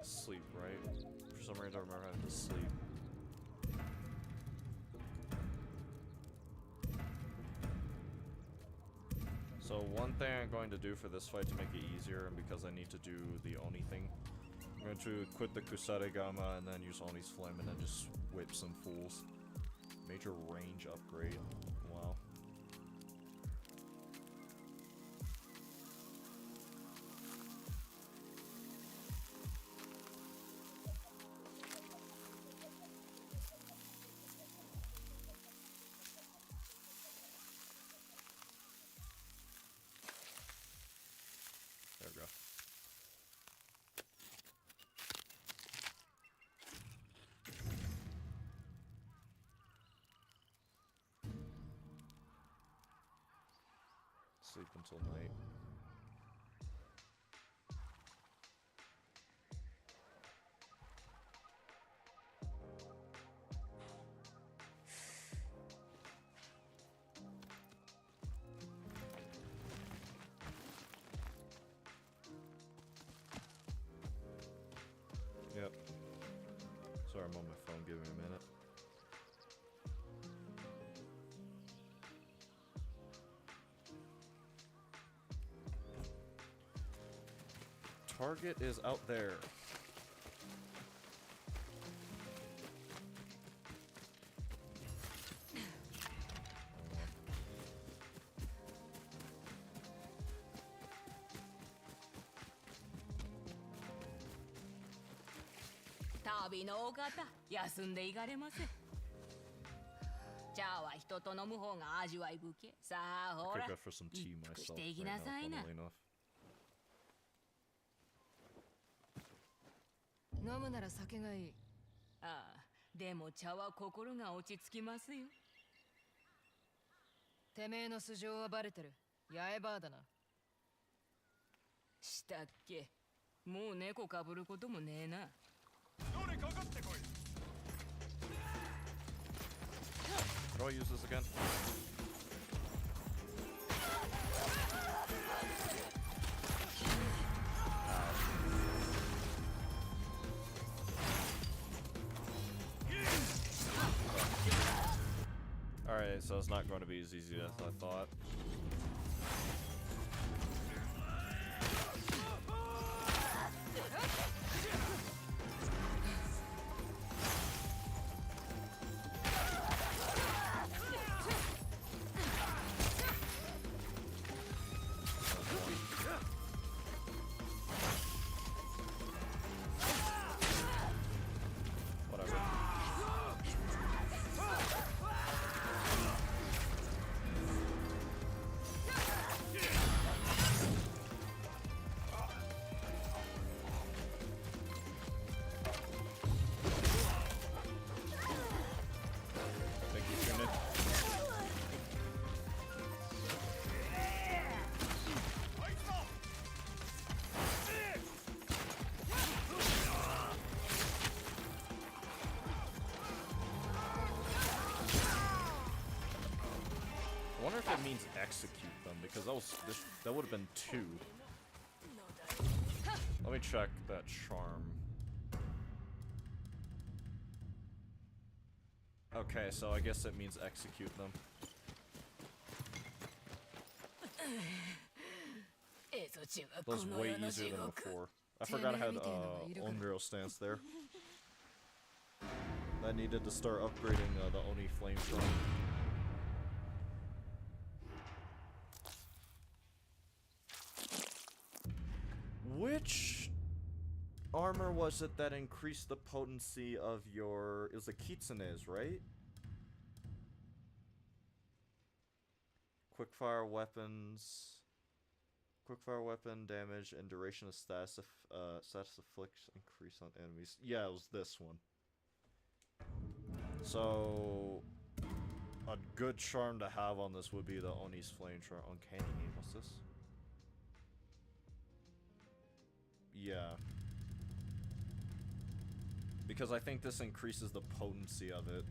Sleep, right? For some reason I remember having to sleep. So one thing I'm going to do for this fight to make it easier, and because I need to do the Oni thing, I'm going to quit the Kusare Gama and then use Oni's Flame and then just whip some fools. Major range upgrade. Wow. go. Sleep until night. Yep. Sorry, I'm on my phone. Give me a minute. Target is out there.旅のお方、休んでいかれませ。茶は人と飲む方が味わい深い。さあほら、 Could go for some tea 一服し myself ていき right な now, さいな。 funnily enough. 飲むなら酒がいい。ああ、でも茶は心が落ち着きますよ。てめえの素性はバレてる。八重バーだな。したっけ。もう猫かぶることもねえな。どれかかってこい。 Do I use this again? Alright, so it's not going to be as easy as I thought. Whatever. Thank you, Shunin. I wonder if it means execute them, because that would have been 2. Let me check that charm. Okay, so I guess it means execute them. That was way easier than before. I forgot I had Onryo stance there. I needed to start upgrading the Oni flame charm. Which armor was it that increased the potency of your... It was the Kitsune's, right? Quickfire weapons... Quickfire weapon damage and duration of status afflicts increase on enemies. Yeah, it was this one. So... a good charm to have on this would be the Oni's flame charm. Uncanny name, what's this? Yeah. Because I think this increases the potency of it.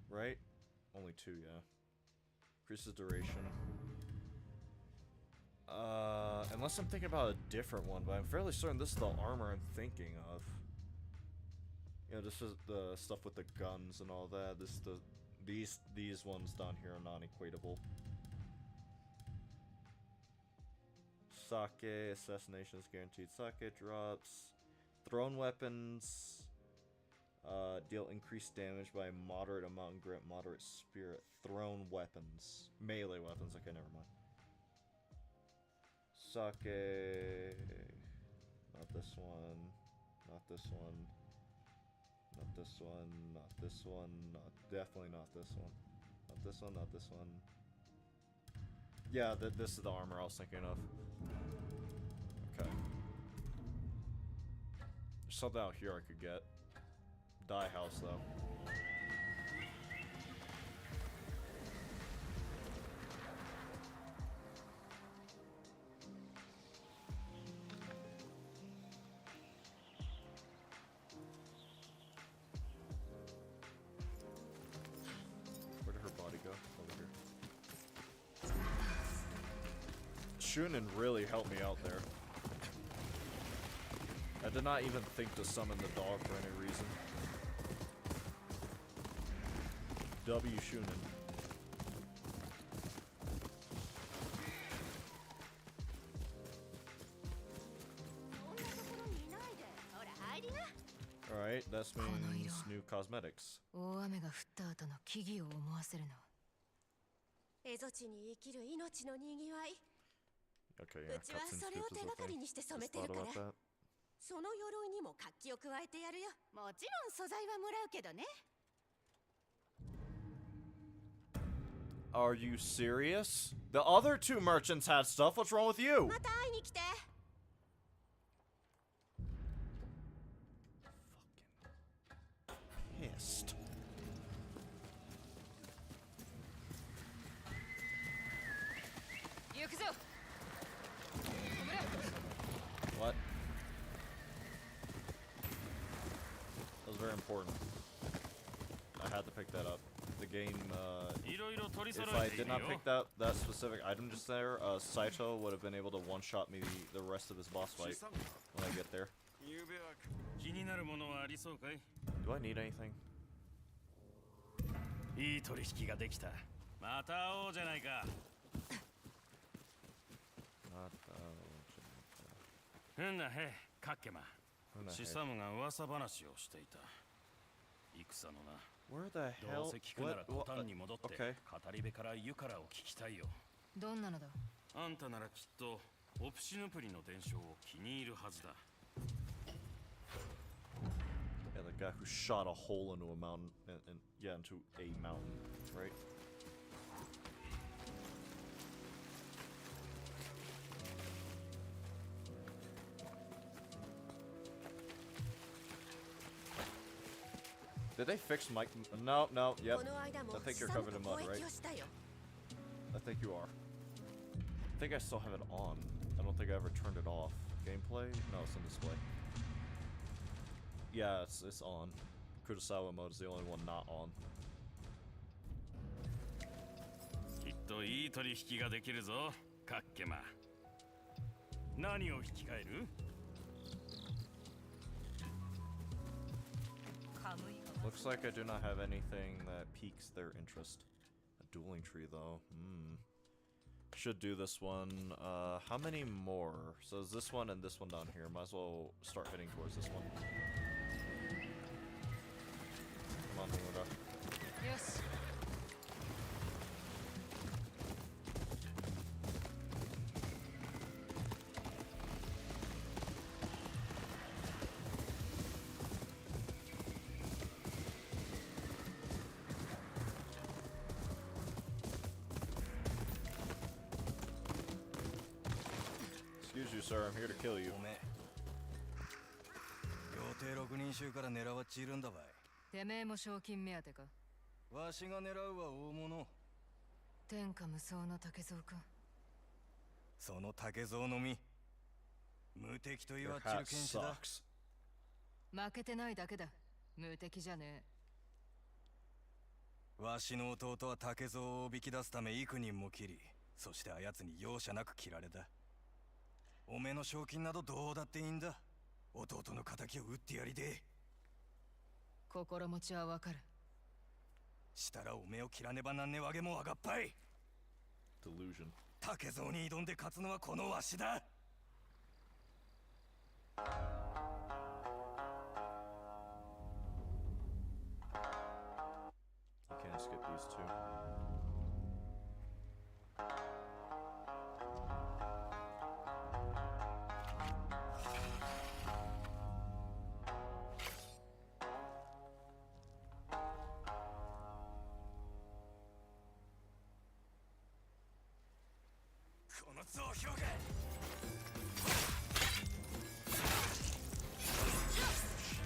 Right? Only 2, yeah. Increases duration. Unless I'm thinking about a different one, but I'm fairly certain this is the armor I'm thinking of. You know, this is the stuff with the guns and all that. This is the... These ones down here are non-equatable. Sake, assassinations guaranteed. Sake drops. Thrown weapons deal increased damage by a moderate amount and grant moderate spirit. Thrown weapons. Melee weapons. Okay, never mind. Sake. Not this one. Not this one. Not this one, not this one, definitely not this one. Not this one, not this one. Yeah, this is the armor I was thinking of. Okay. There's something out here I could get. Die house, though. Where did her body go? Over here. Shunin really helped me out there. I did not even think to summon the dog for any reason. W Shunin. Alright, that means new cosmetics. 大雨が降った後の木々を思わせるの。蝦夷地に生きる命のにぎわい。 Okay, う yeah, ちは cutscenes それを skips 手 is がか okay. りにして染め Just てる thought か about ら that. その鎧にも活気を加えてやるよ。もちろん素材はもらうけどね。 Are you serious? The other two merchants had stuff. What's wrong with you? また会いに来て。 Pissed. What? That was very important. I had to pick that up. The game, if I did not pick that specific item just there, Saito would have been able to one-shot me the rest of his boss fight when I get there. Do I need anything? いい取引ができた。また会おうじゃないか。ふんなへ、カッケマ。シサムが噂話をしていた。戦のな。Where the hell? どうせ聞くならトタンに戻って、語り部から湯からを聞きたいよ。どんなのだ。あんたならきっとオプシヌプリの伝承を気に入るはずだ。Yeah, the guy who shot a hole into a mountain, and yeah, into a mountain, right? Did they fix Mike? No, no, yep. I think you're covered in mud, right? I think you are. I think I still have it on. I don't think I ever turned it off. Gameplay? No, it's on display. Yeah, it's on. Kurosawa mode is the only one not on. きっといい取引ができるぞ、カッケマ。何を引き換える？ Looks like I do not have anything that piques their interest. A dueling tree, though. Should do this one. How many more? So is this one and this one down here. Might as well start heading towards this one. Come on, Homura. Yes. Excuse you, sir. I'm here to kill you. 予定6人衆から狙わっちいるんだばい。てめえも賞金目当てか。わしが狙うは大物。天下無双の竹蔵か。その竹蔵のみ。無敵と言わっちる剣士だ。負けてないだけだ。無敵じゃねえ。わしの弟は竹蔵をおびき出すため幾人も切り、そしてあやつに容赦なく切られた。おめえの賞金などどうだっていいんだ。弟の仇を撃ってやりで。心持ちはわかる。したらおめえを切らねばなんねわげもわがっぱい。Delusion. 竹蔵に挑んで勝つのはこのわしだ。You can't skip these two.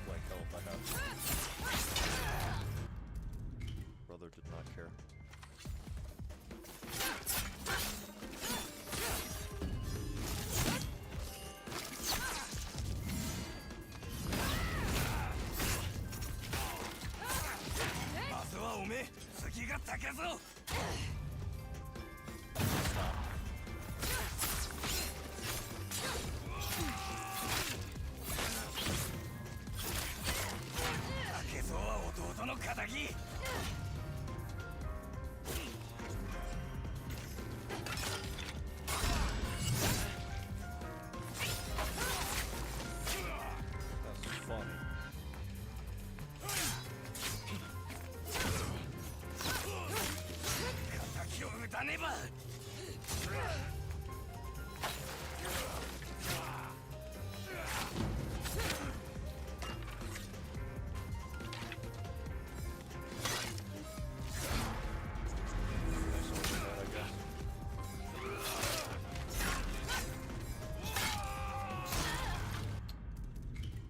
Like hell if I have. Brother did not care.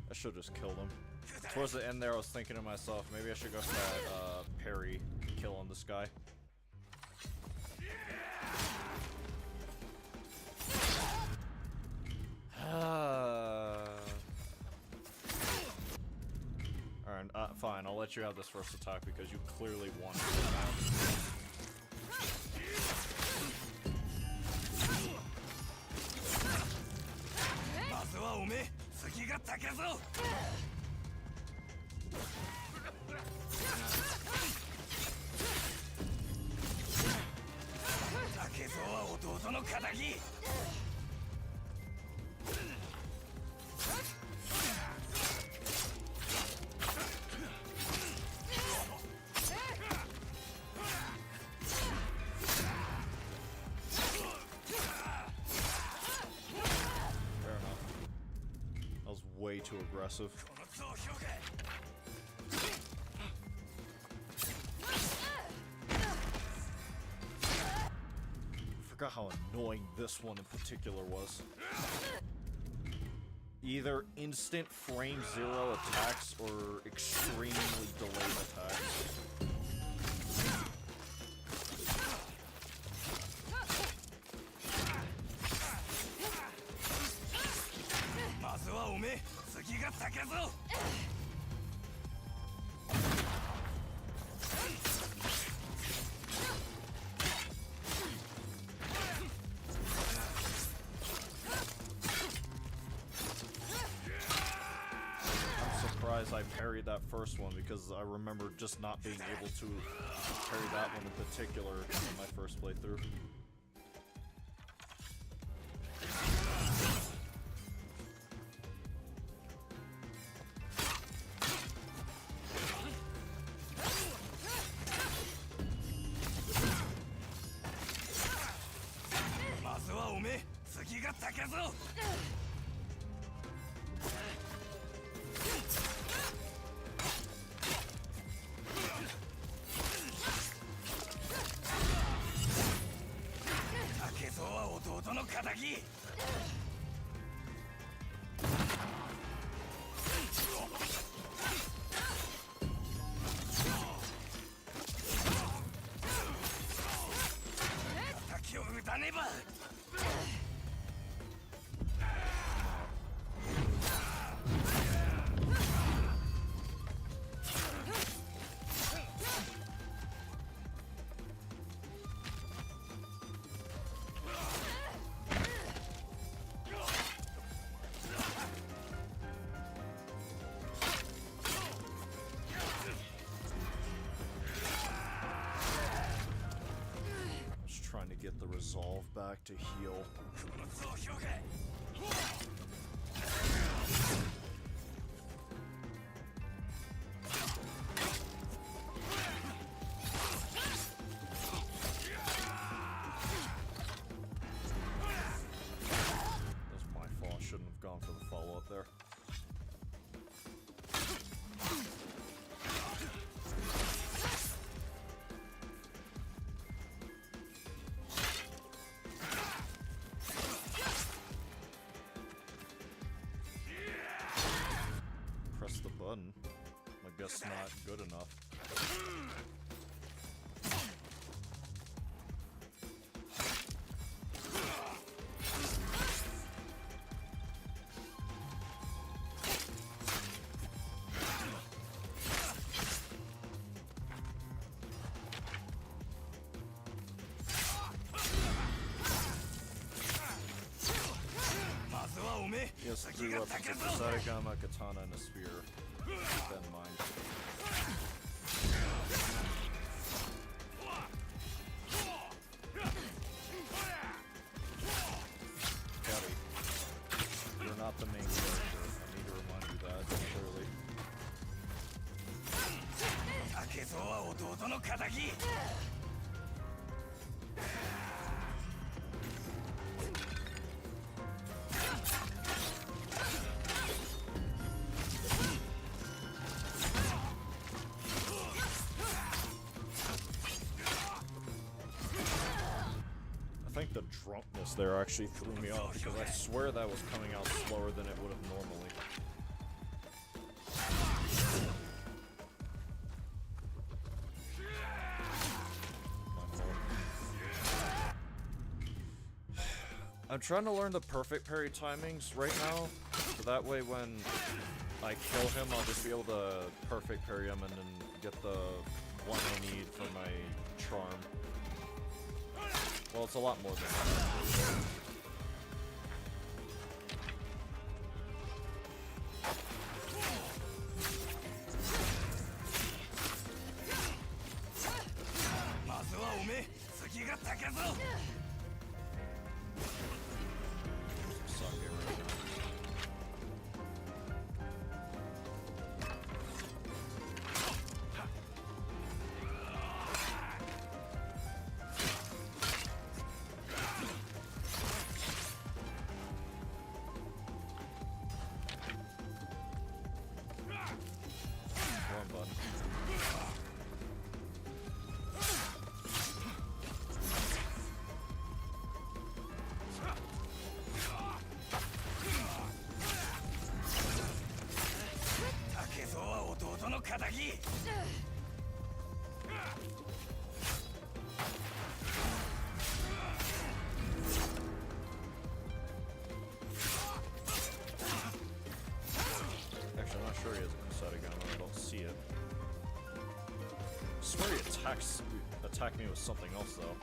I should just kill him. Towards the end there, I was thinking to myself, maybe I should go for that parry kill on this guy. Alright, fine, I'll let you have this first attack because you clearly wanted it. Way too aggressive. I forgot how annoying this one in particular was. Either instant frame zero attacks or extremely delayed attacks. I parried that first one because I remember just not being able to parry that one in particular in my first playthrough. Trying to get the resolve back to heal. That's my fault. I shouldn't have gone for the follow-up there. enough. Yes, three weapons, a Kusarigama, katana, and a spear. Keep that in mind. Kelly, you're not the main character. I need to remind you that, clearly. I think the drunkness there actually threw me off because I swear that was coming out slower than it would have normally. I'm trying to learn the perfect parry timings right now, so that way when I kill him, I'll just be able to perfect parry him and then get the one I need for my charm. Well, it's a lot more than that. Actually, I'm not sure he has a Kusarigama. I don't see it. I swear he attacked me with something else, though.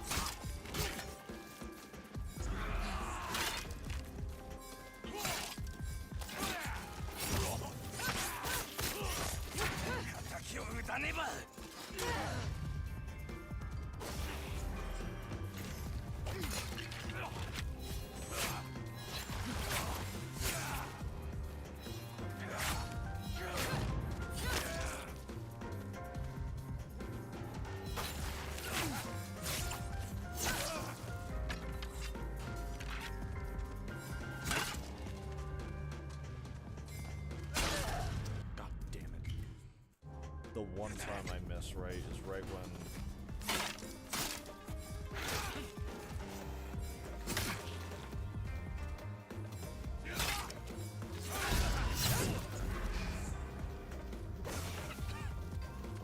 The one time I miss, right, is right when...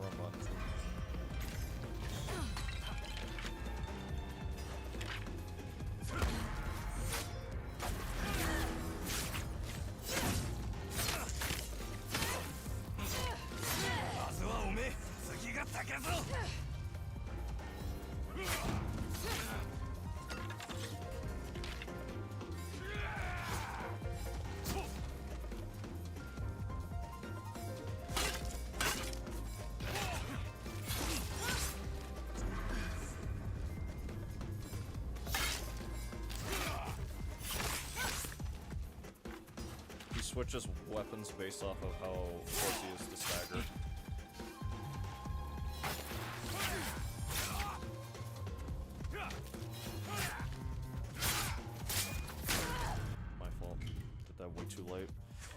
Wrong button. He switches weapons based off of how close he is to stagger. My fault. Did that way too late.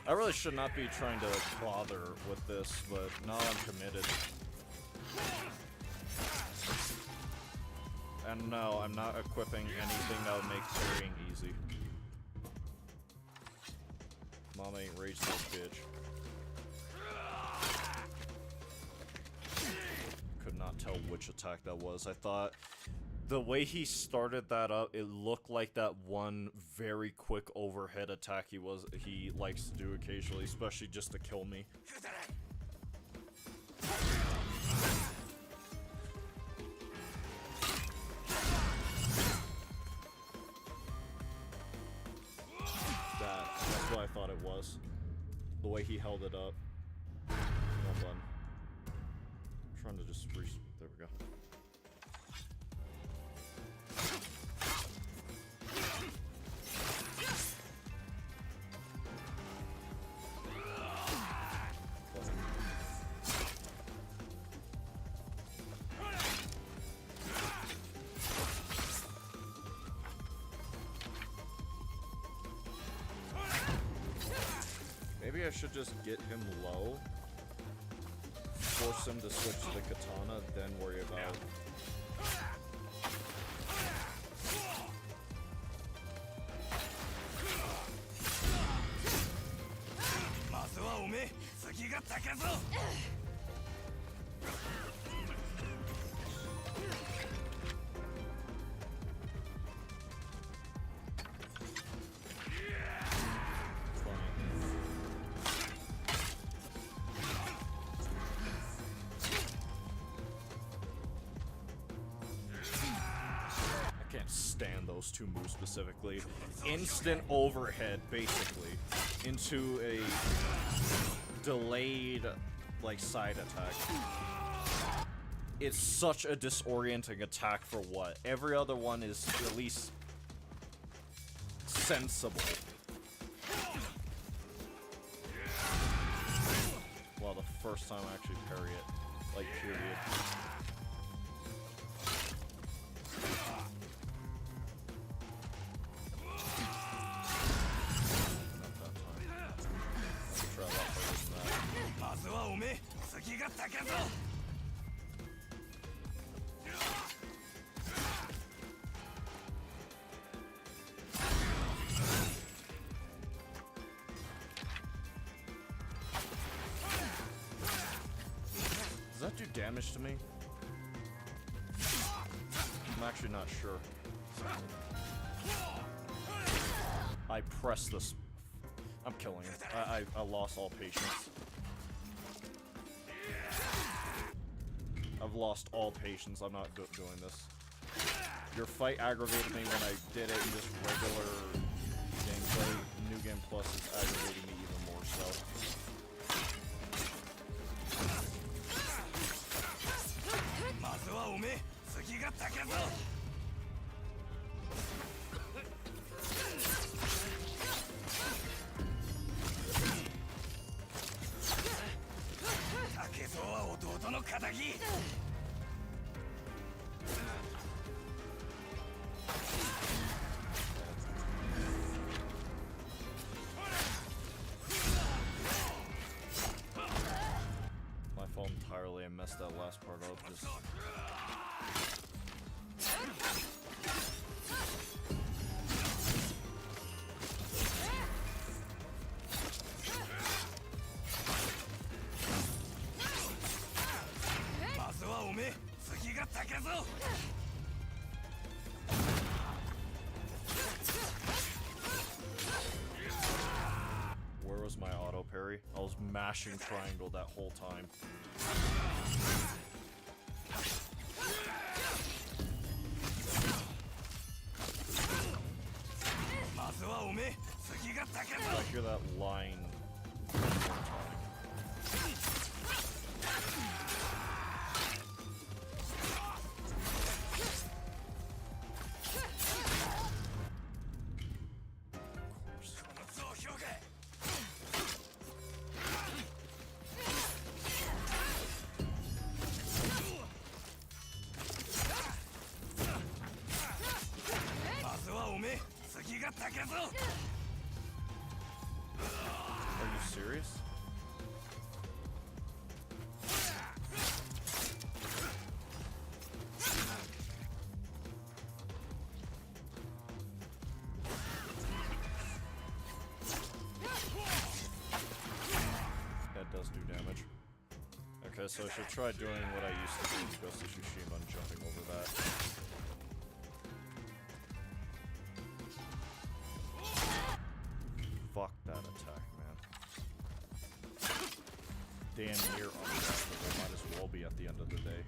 I really should not be trying to bother with this, but now I'm committed. And no, I'm not equipping anything that would make parrying easy. Mama ain't raised no bitch. which attack that was. I thought the way he started that up, it looked like that one very quick overhead attack he likes to do occasionally, especially just to kill me. That's what I thought it was. The way he held it up. Well done. I'm trying to just there we go. Maybe I should just get him low, force him to switch to the katana, then worry about... Stand those two moves specifically. Instant overhead, basically, into a delayed, like, side attack. It's such a disorienting attack for what? Every other one is at least sensible. Well, the first time I actually parry it, like, period. Does that do damage to me? I'm actually not sure. I pressed this. I'm killing him. I lost all patience. I've lost all patience. I'm not doing this. Your fight aggravated me when I did it in just regular gameplay. New Game Plus is aggravating me even more so. My fault entirely. I messed that last part up. Just... Where was my auto parry? I was mashing triangle that whole time. I hear that line one more time. Are you serious? That does do damage. Okay, so I should try doing what I used to do in Ghost of Tsushima and jumping over that. Fuck that attack, man. Damn near unblockable. Might as well be at the end of the day.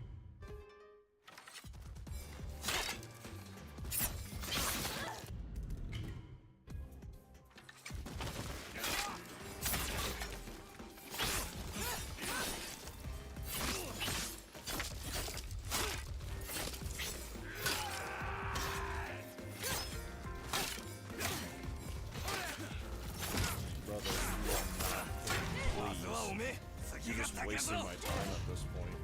You're just wasting my time at this point.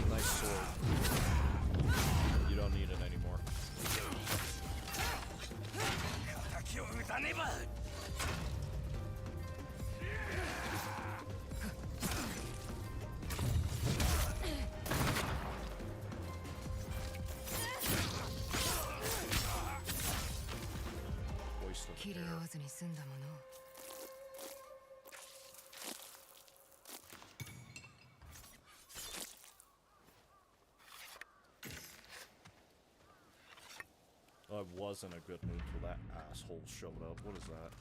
Nice sword. You don't need it anymore. Waste of 切り合わずに済んだものを I was in a good mood till that asshole showed up. What is that?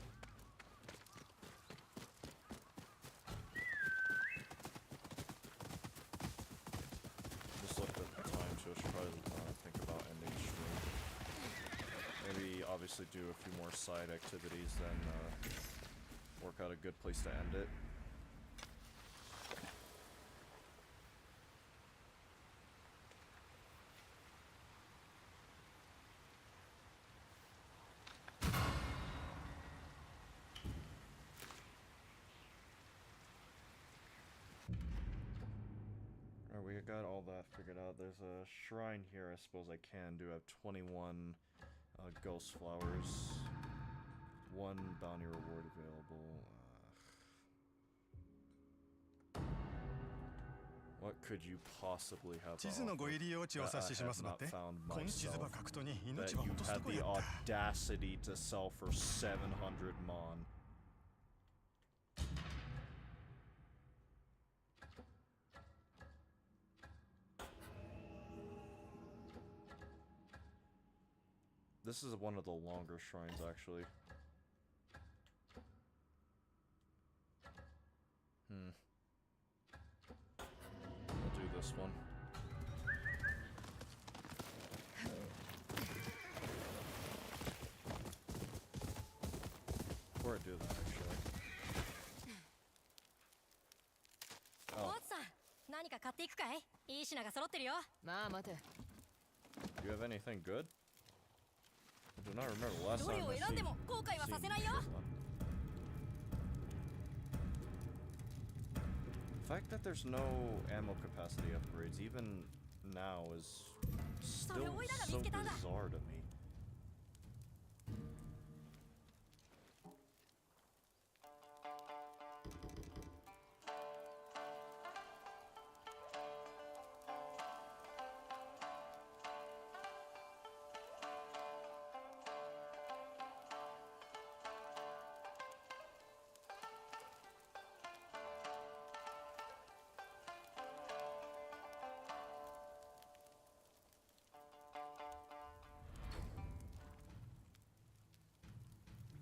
Just looked at the time, so I should probably think about ending the stream. Maybe obviously do a few more side activities, then work out a good place to end it. We got all that figured out. There's a shrine here I suppose I can do. I have 21 ghost flowers. 1 bounty reward available. What could you possibly have that I have not found myself that you had the audacity to sell for 700 mon? This is one of the longer shrines, actually. I'll do this one. Before I do that, actually. Oh. 何か買っていくかい？いい品が揃ってるよ。まあ待て。Do you have anything good? I do not remember the last どれ time を I 選んでも後悔はさせないよ。 The fact that there's no ammo capacity upgrades even now is still so bizarre to me.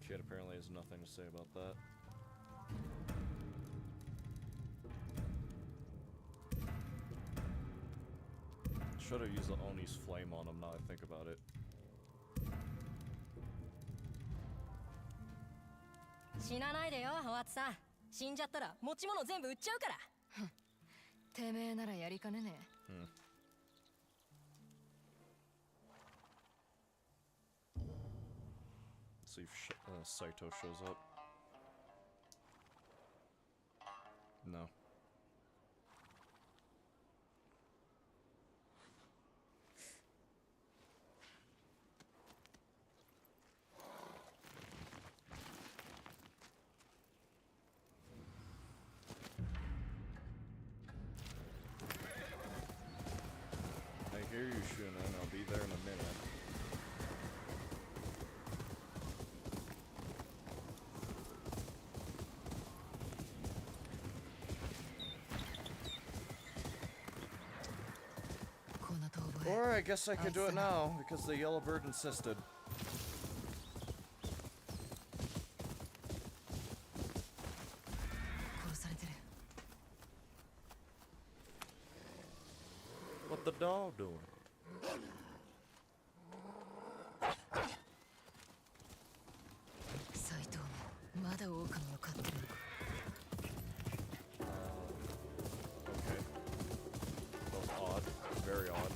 Kid apparently has nothing to say about that. Should have used the Oni's flame on him now I think about it. 死なないでよ、おわつさん。死んじゃったら持ち物全部売っちゃうから。てめえならやりかねねえ。See if Saito shows up. No. I guess I could do it now, because the yellow bird insisted. What the dog doing? Saito, まだ狼を飼ってるのか? Okay. That was odd. Very odd.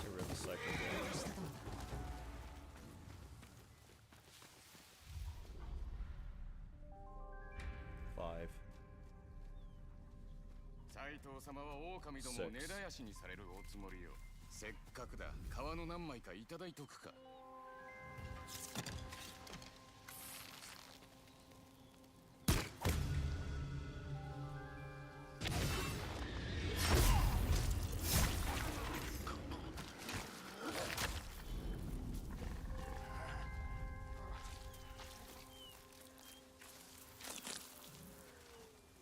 Get rid of the cycle game. 5. 斎藤様は狼どもを根絶やしにされるおつもりよ。せっかくだ、皮の何枚かいただいとくか。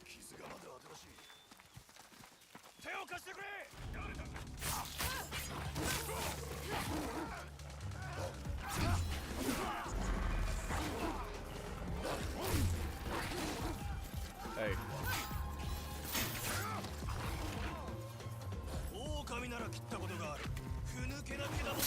傷がまだ新しい。手を貸してくれ。誰だ。Hey. 狼なら切ったことがある。ふぬけなけだもんだ。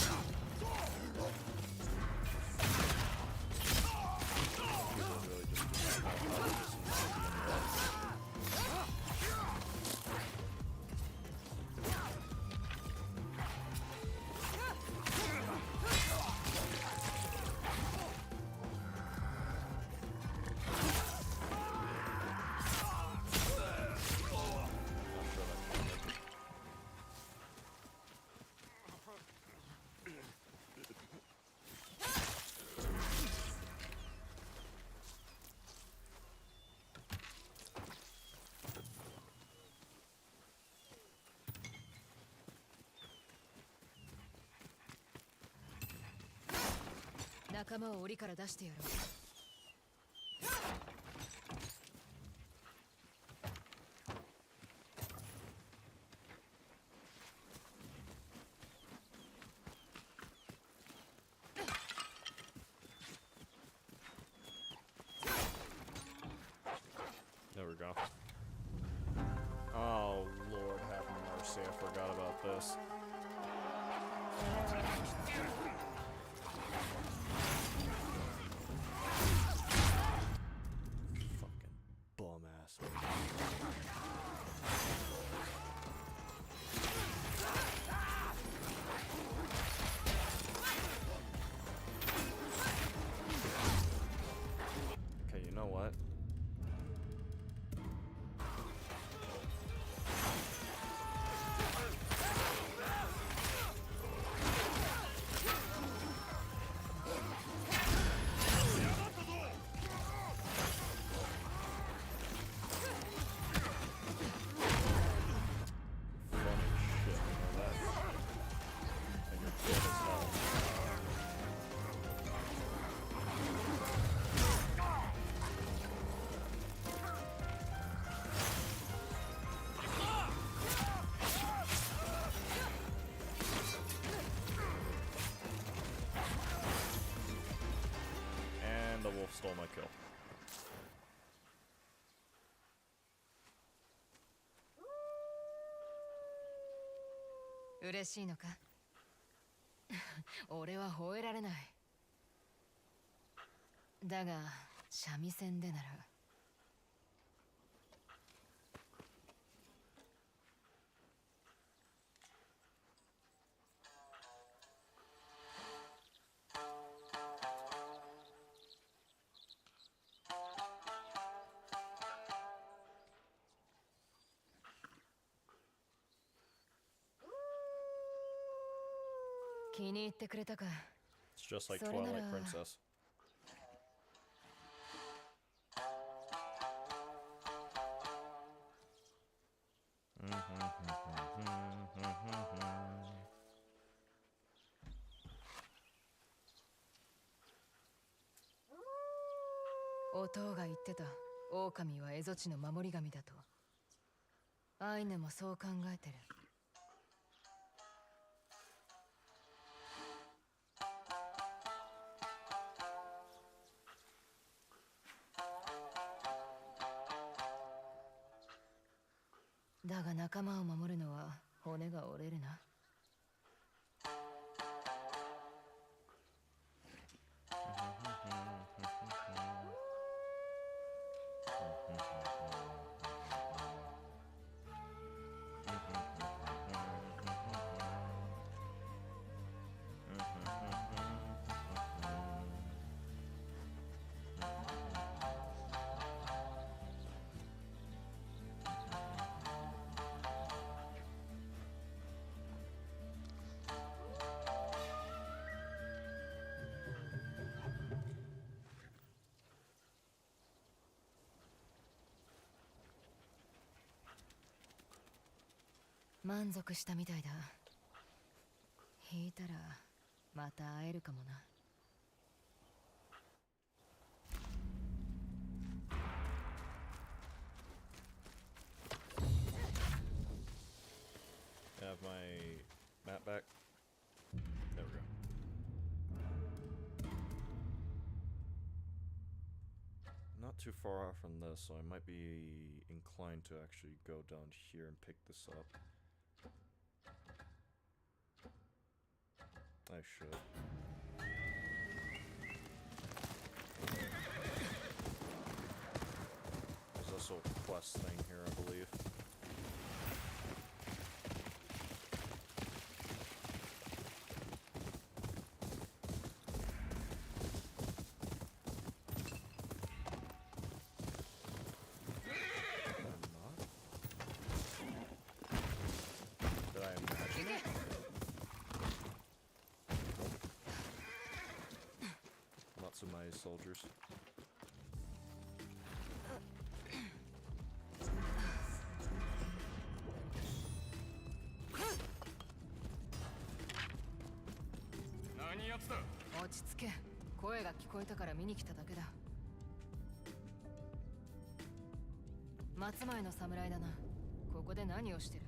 仲間を檻から出してやろう。There we go. Oh, Lord have mercy, I forgot about this. Fucking bum ass. Okay, you know what? The wolf stole my kill.嬉しいのか? 俺は吠えられない。だが三味線でなら。気に入ってくれたか。 It's just like それなら Twilight Princess. お父が言ってた。狼は蝦夷地の守り神だと。アイヌもそう考えてる。だが仲間を守るのは骨が折れるな。満足したみたいだ。引いたらまた会えるかもな。Have my map back. There we go. Not too far off from this, so I might be inclined to actually go down here and pick this up. I should. There's also a quest thing here, I believe. Did I imagine it? Matsumai soldiers. What's that? 落ち着け。声が聞こえたから見に来ただけだ。松前の侍だな。ここで何をしてる？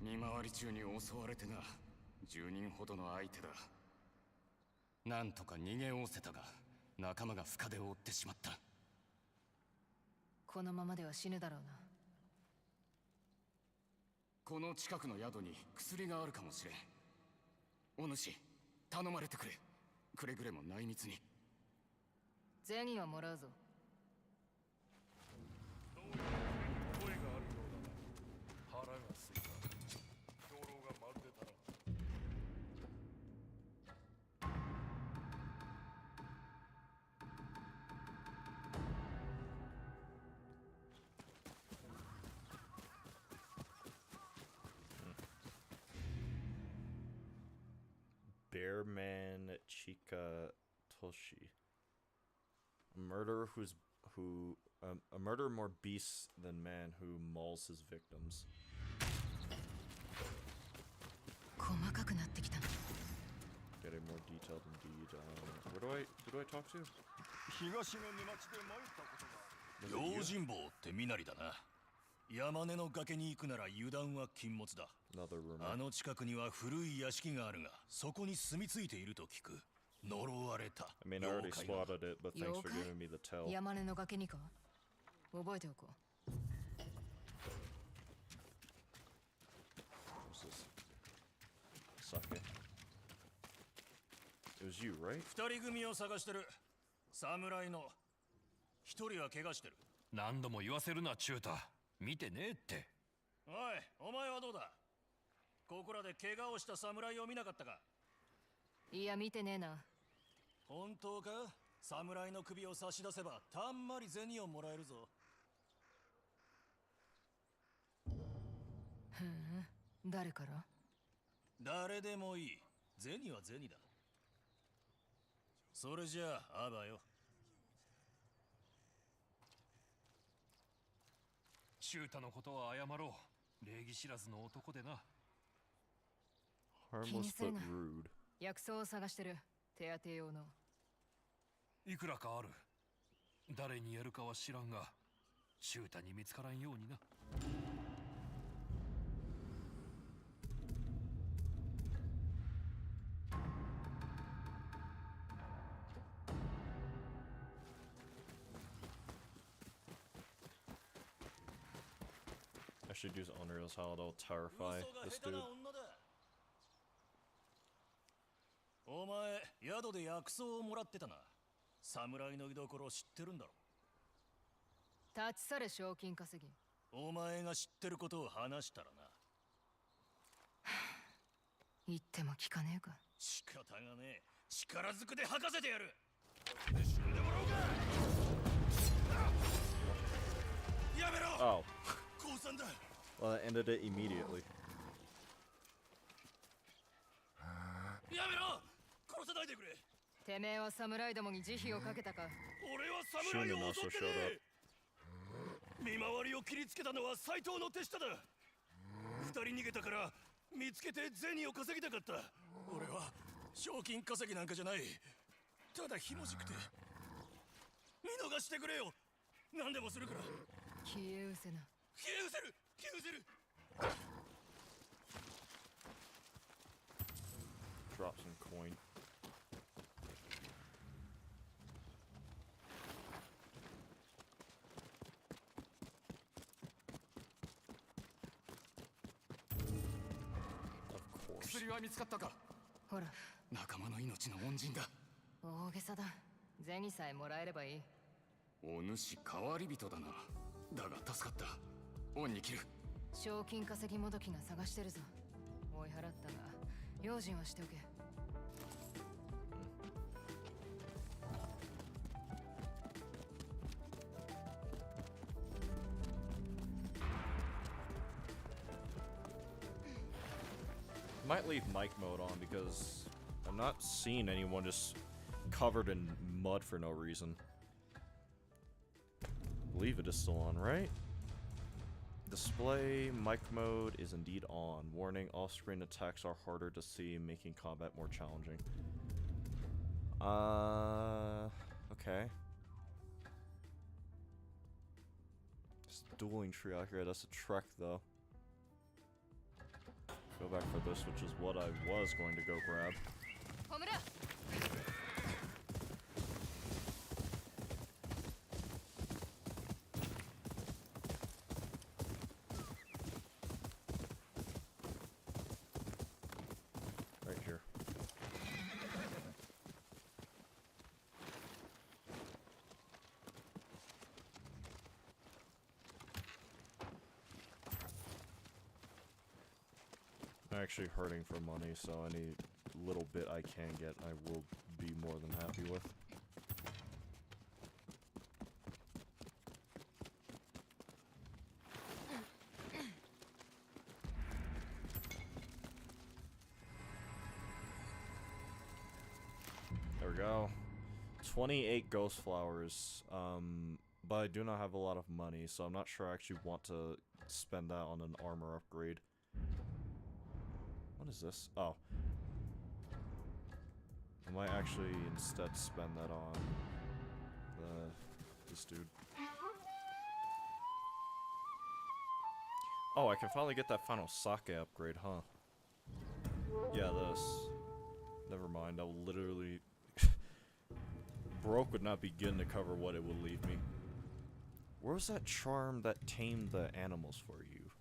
見回り中に襲われてな。10人ほどの相手だ。なんとか逃げおおせたが仲間が深手を負ってしまった。このままでは死ぬだろうな。この近くの宿に薬があるかもしれん。お主頼まれてくれ。くれぐれも内密に。銭はもらうぞ。声があるようだな。腹が空いた。兵糧がまるで足らん。Bearman Chika Toshi. A murderer a murderer more beast than man who mauls his victims. 細かくなってきたな。 Getting more detailed indeed. Who do I talk to? 東の沼地で参ったことがある。用心棒って身なりだな。山根の崖に行くなら油断は禁物だ。あの近くには古い屋敷があるが、そこに住み着いていると聞く。呪われた。I mean, I already spotted it, but thanks for giving me the tell. 山根の崖にか？覚えておこう。What's this? Sake. It was you, right? 二人組を探してる。侍の一人は怪我してる。何度も言わせるな、チュータ。見てねえって。おい、お前はどうだ？ここらで怪我をした侍を見なかったか？いや、見てねえな。本当か？侍の首を差し出せばたんまり銭をもらえるぞ。ふん、誰から？誰でもいい。銭は銭だ。それじゃあ、アバよ。シュータのことは謝ろう。礼儀知らずの男でな。気に Harmless する but な。 rude. 薬草を探してる。手当て用の。いくらかある。誰にやるかは知らんが、シュータに見つからんようにな。I should use Unreal's how it'll terrify this dude. お前、宿で薬草をもらってたな。侍の居所知ってるんだろ。立ち去れ賞金稼ぎ。お前が知ってることを話したらな。言っても聞かねえか。仕方がねえ。力ずくで吐かせてやる。死んでもらおうか。やめろ。 Oh. 降参だ。 Well, that ended it immediately. やめろ。殺さないでくれ。てめえは侍どもに慈悲をかけたか。俺は侍を襲ってねえ。見回りを切りつけたのは斎藤の手下だ。二人逃げたから見つけて銭を稼ぎたかった。俺は賞金稼ぎなんかじゃない。ただひもじくて。見逃してくれよ。何でもするから。消え失せな。消え失せる。消え失せる。 Drop some coin. Of course. 薬は見つかったか。ほら、仲間の命の恩人だ。大げさだ。銭さえもらえればいい。お主代わり人だな。だが助かった。恩に切る。賞金稼ぎもどきが探してるぞ。追い払ったが用心はしておけ。Might leave mic mode on because I'm not seeing anyone just covered in mud for no reason. I believe it is still on, right? Display mic mode is indeed on. Warning, off-screen attacks are harder to see, making combat more challenging. Okay. This dueling tree out here, that's a trek though. Go back for this, which is what I was going to go grab. Right here. I'm actually hurting for money, so any little bit I can get, I will be more than happy with. There we go. 28 ghost flowers, but I do not have a lot of money, so I'm not sure I actually want to spend that on an armor upgrade. What is this? Oh. I might actually instead spend that on this dude. Oh, I can finally get that final sake upgrade, huh? Yeah, this. Never mind, I will literally... Broke would not begin to cover what it would leave me. Where's that charm that tamed the animals for you?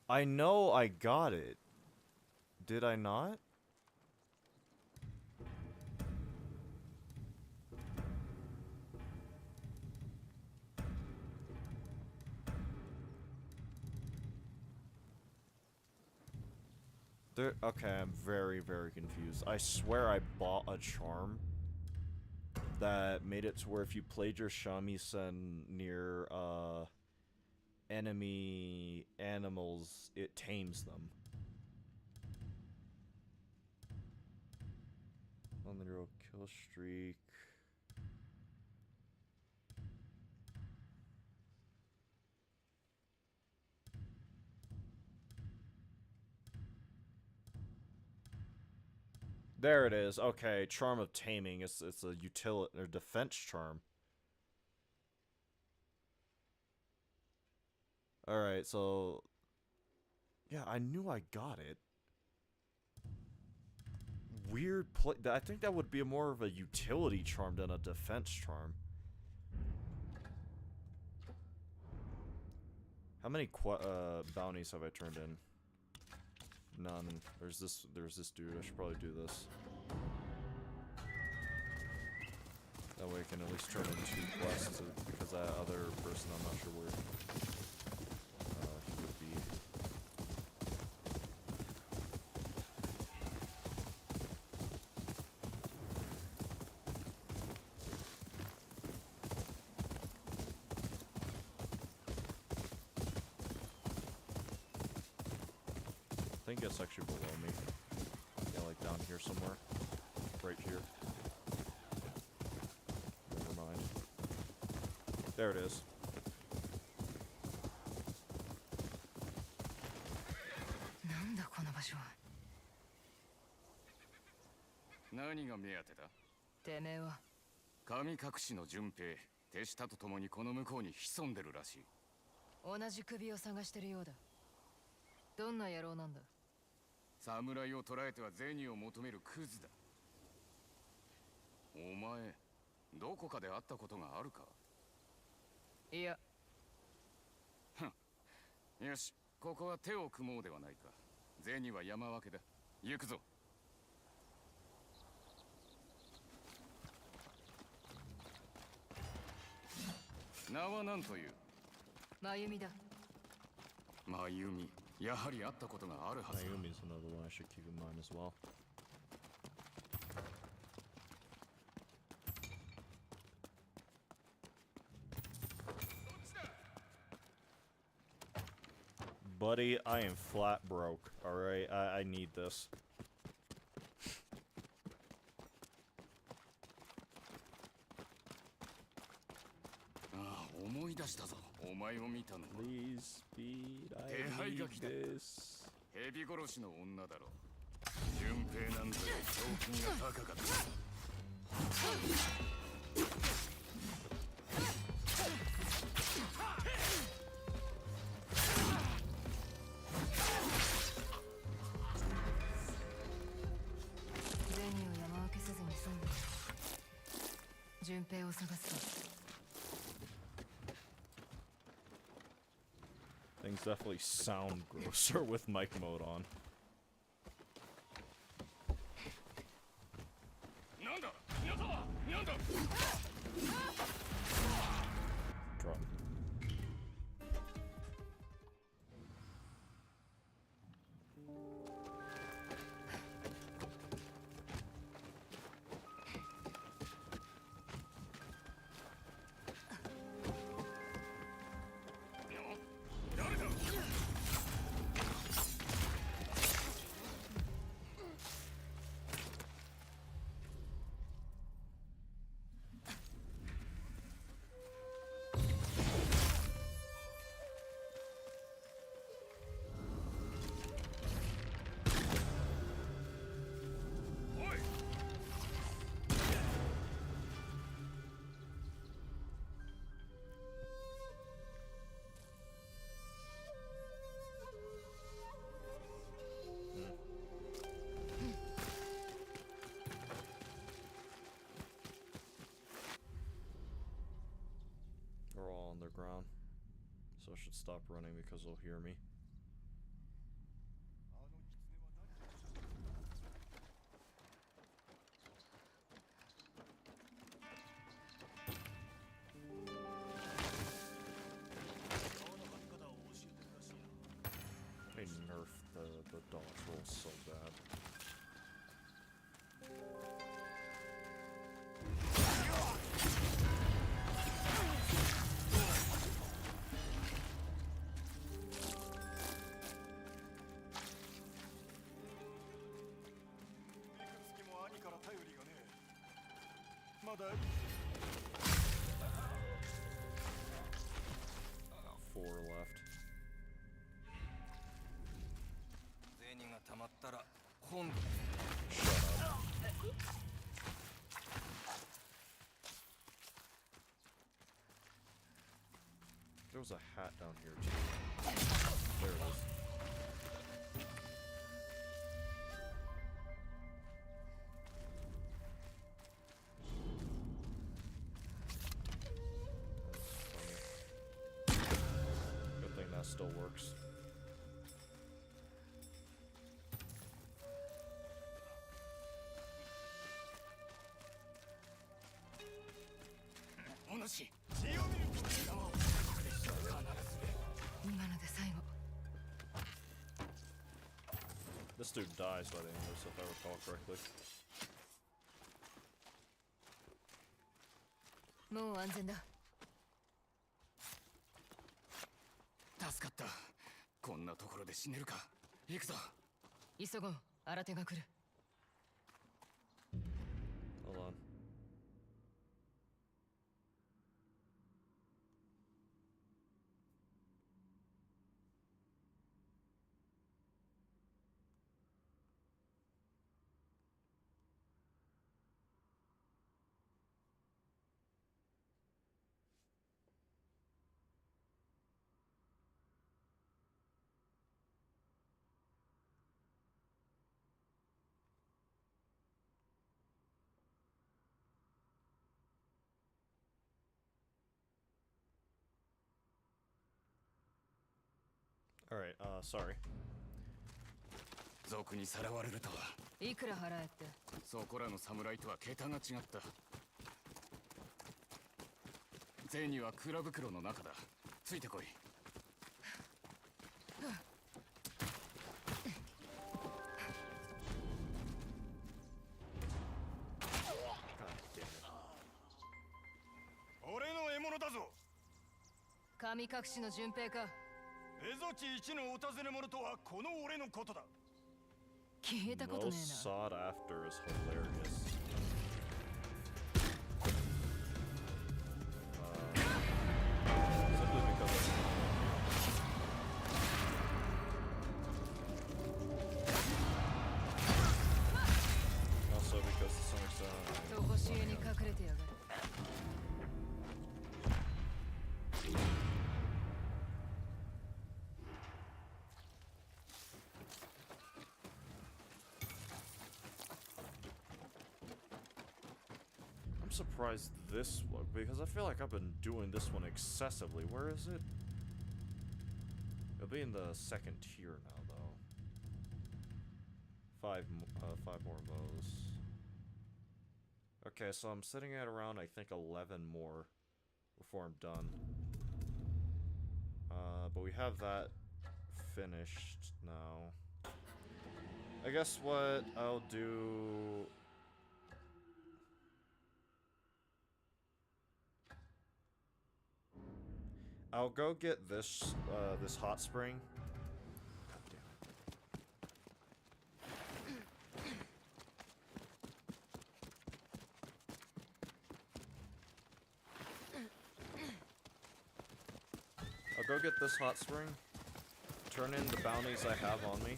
I know I got it. Did I not? Okay, I'm very, very confused. I swear I bought a charm that made it to where if you played your shamisen near, enemy animals, it tames them. On the road kill streak. There it is. Okay, charm of taming. It's a utility or defense charm. All right, so yeah, I knew I got it. Weird play. I think that would be more of a utility charm than a defense charm. How many bounties have I turned in? None. There's this dude. I should probably do this. That way I can at least turn in 2 quests because that other person, I'm not sure where he would be. I think it's actually below me. Yeah, like down here somewhere. Right here. Never mind. There it is. Naniが目当てだ？てめえは神隠しの順平、手下と共にこの向こうに潜んでるらしい。同じ首を探してるようだ。どんな野郎なんだ？侍を捕らえては銭を求めるクズだ。お前、どこかで会ったことがあるか？いや。よし、ここは手を組もうではないか。銭は山分けだ。行くぞ。名は何という？真由美だ。真由美。やはり会ったことがあるはずだ。Mayumi's another one I should keep in mind as well. Buddy, I am flat broke, alright? I need this. ああ、思い出したぞ。お前を見たのは。Please speed, 手 I 配 need 書きだ。 this. 蛇殺しの女だろ。順平なんだよ。賞金が高かった。銭を山分けせずに済んだ。順平を探すと。 Things definitely sound grosser with mic mode on. なんだ？なんだ？ Drop. They're all on their ground, so I should stop running because they'll hear me. They nerfed the dodge roll so bad. 4 left. 銭が溜まったら今度 Shut up. There was a hat down here too. There it is. Good thing that still works. This dude dies by the end of this, if I recall correctly. もう安全だ。助かった。こんなところで死ねるか。行くぞ。急ごう。新手が来る。Hold on. Alright, sorry. 賊にさらわれるとは。いくら払えって。そこらの侍とは桁が違った。銭は蔵袋の中だ。ついてこい。俺の獲物だぞ。神隠しの順平か。蝦夷地一のお尋ね者とはこの俺のことだ。聞いたことね Most えな。 sought after is hilarious. Simply because also because to some extent とこしえに隠れてやがる。I'm surprised this one, because I feel like I've been doing this one excessively. Where is it? It'll be in the second tier now, though. Five more of those. Okay, so I'm sitting at around, I think, 11 more before I'm done. But we have that finished now. I guess what I'll do... I'll go get this, this hot spring. God damn it. I'll go get this hot spring, turn in the bounties I have on me,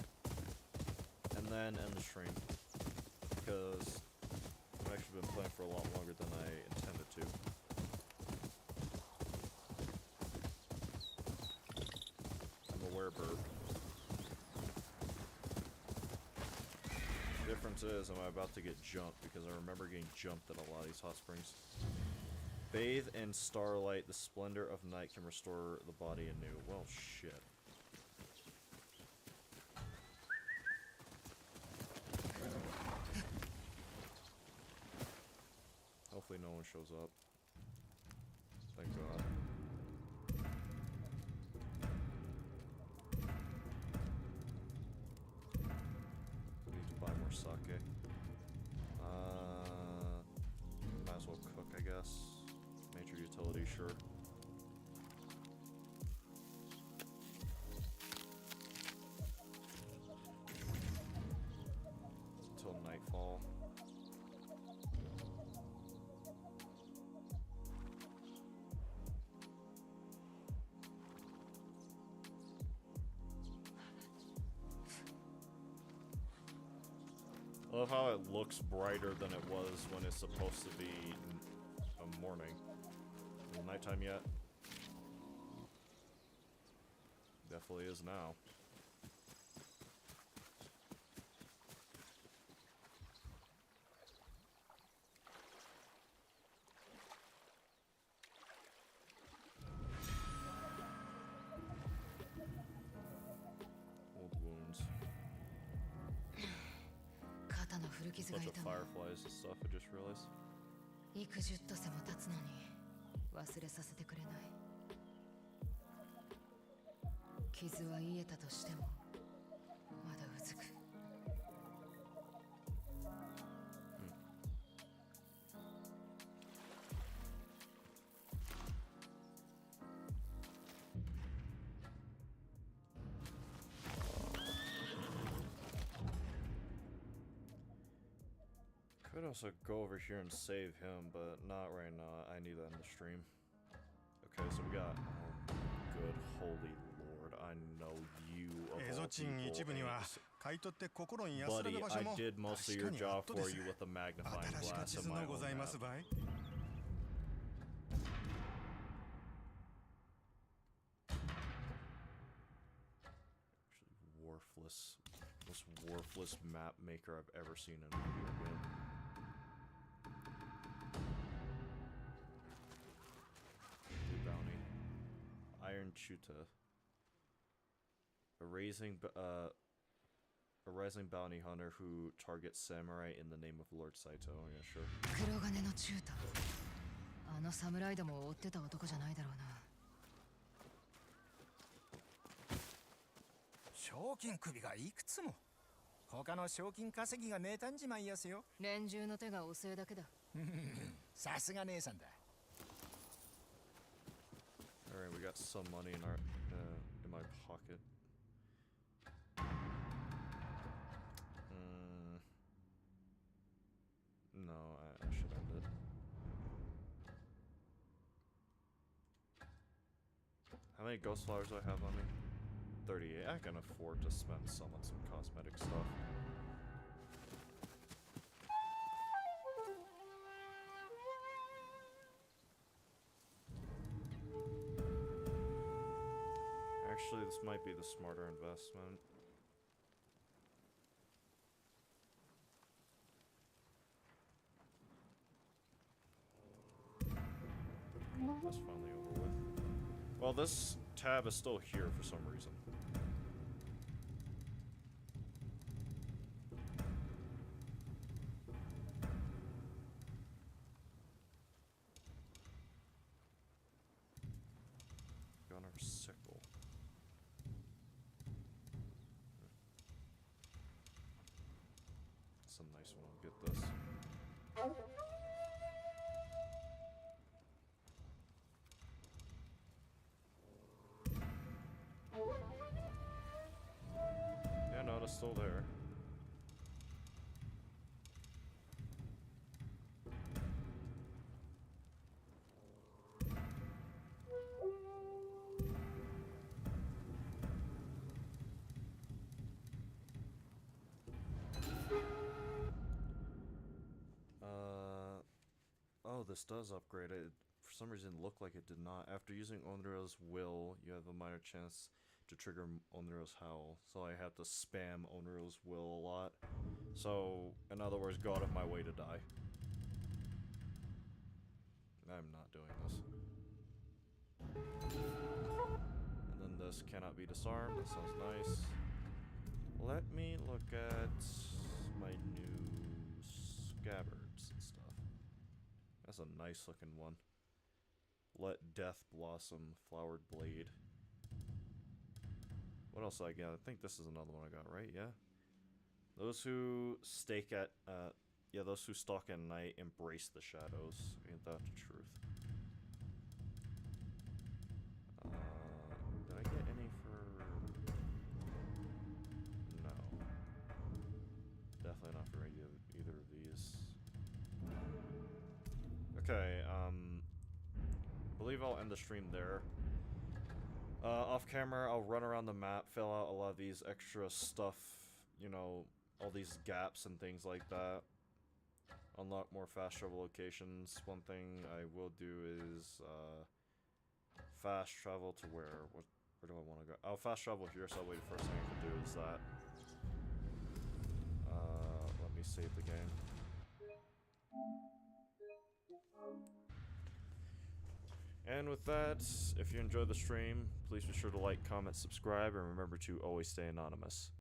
and then end the stream. Because I've actually been playing for a lot longer than I intended to. Bird. The difference is, am I about to get jumped? Because I remember getting jumped at a lot of these hot springs. Bathe in starlight. The splendor of night can restore the body anew. Well, shit. Hopefully no one shows up. Thank God. Sake. Might as well cook, I guess. Major utility, sure. Until nightfall. love how it looks brighter than it was when it's supposed to be a morning. Is it nighttime yet? Definitely is now. Old wounds. 肩の古傷が Bunch 痛 of む。 fireflies and stuff, I just realized. 幾十とせも経つのに忘れさせてくれない。傷は癒えたとしてもまだうずく。Could also go over here and save him, but not right now. I need that in the stream. Okay, so we got. Good holy lord, I know you of all people. Buddy, I did most of your job for you with a magnifying glass in my own map. Actually, worthless. Most worthless map maker I've ever seen in a video game. Bounty. Iron Chuta. A rising bounty hunter who targets samurai in the name of Lord Saito. Yeah, sure. 黒金の中途。あの侍どもを追ってた男じゃないだろうな。賞金首がいくつも。他の賞金稼ぎが名探じまいやすよ。連中の手が遅いだけだ。さすが姉さんだ。Alright, we got some money in my pocket. No, I should end it. How many ghost flowers do I have on me? 38. I can afford to spend some on some cosmetic stuff. Actually, this might be the smarter investment. That's finally over with. Well, this tab is still here for some reason. Gunner sickle. That's a nice one. I'll get this. Yeah, no, it's still there. Oh, this does upgrade it. For some reason, it looked like it did not. After using Onryo's will, you have a minor chance to trigger Onryo's howl. So I have to spam Onryo's will a lot. So, in other words, go out of my way to die. I'm not doing this. And then this cannot be disarmed. That sounds nice. Let me look at my new scabbards and stuff. That's a nice looking one. Let Death Blossom, Flowered Blade. What else did I get? I think this is another one I got, right? Yeah. Those who stake at, yeah, those who stalk at night embrace the shadows. Ain't that the truth? Did I get any for... No. Definitely not for either of these. Okay, I believe I'll end the stream there. Off camera, I'll run around the map, fill out a lot of these extra stuff, you know, all these gaps and things like that. Unlock more fast travel locations. One thing I will do is fast travel to where? Where do I want to go? Oh, fast travel here, so the first thing I can do is that. Let me save the game. And with that, if you enjoyed the stream, please be sure to like, comment, subscribe, and remember to always stay anonymous.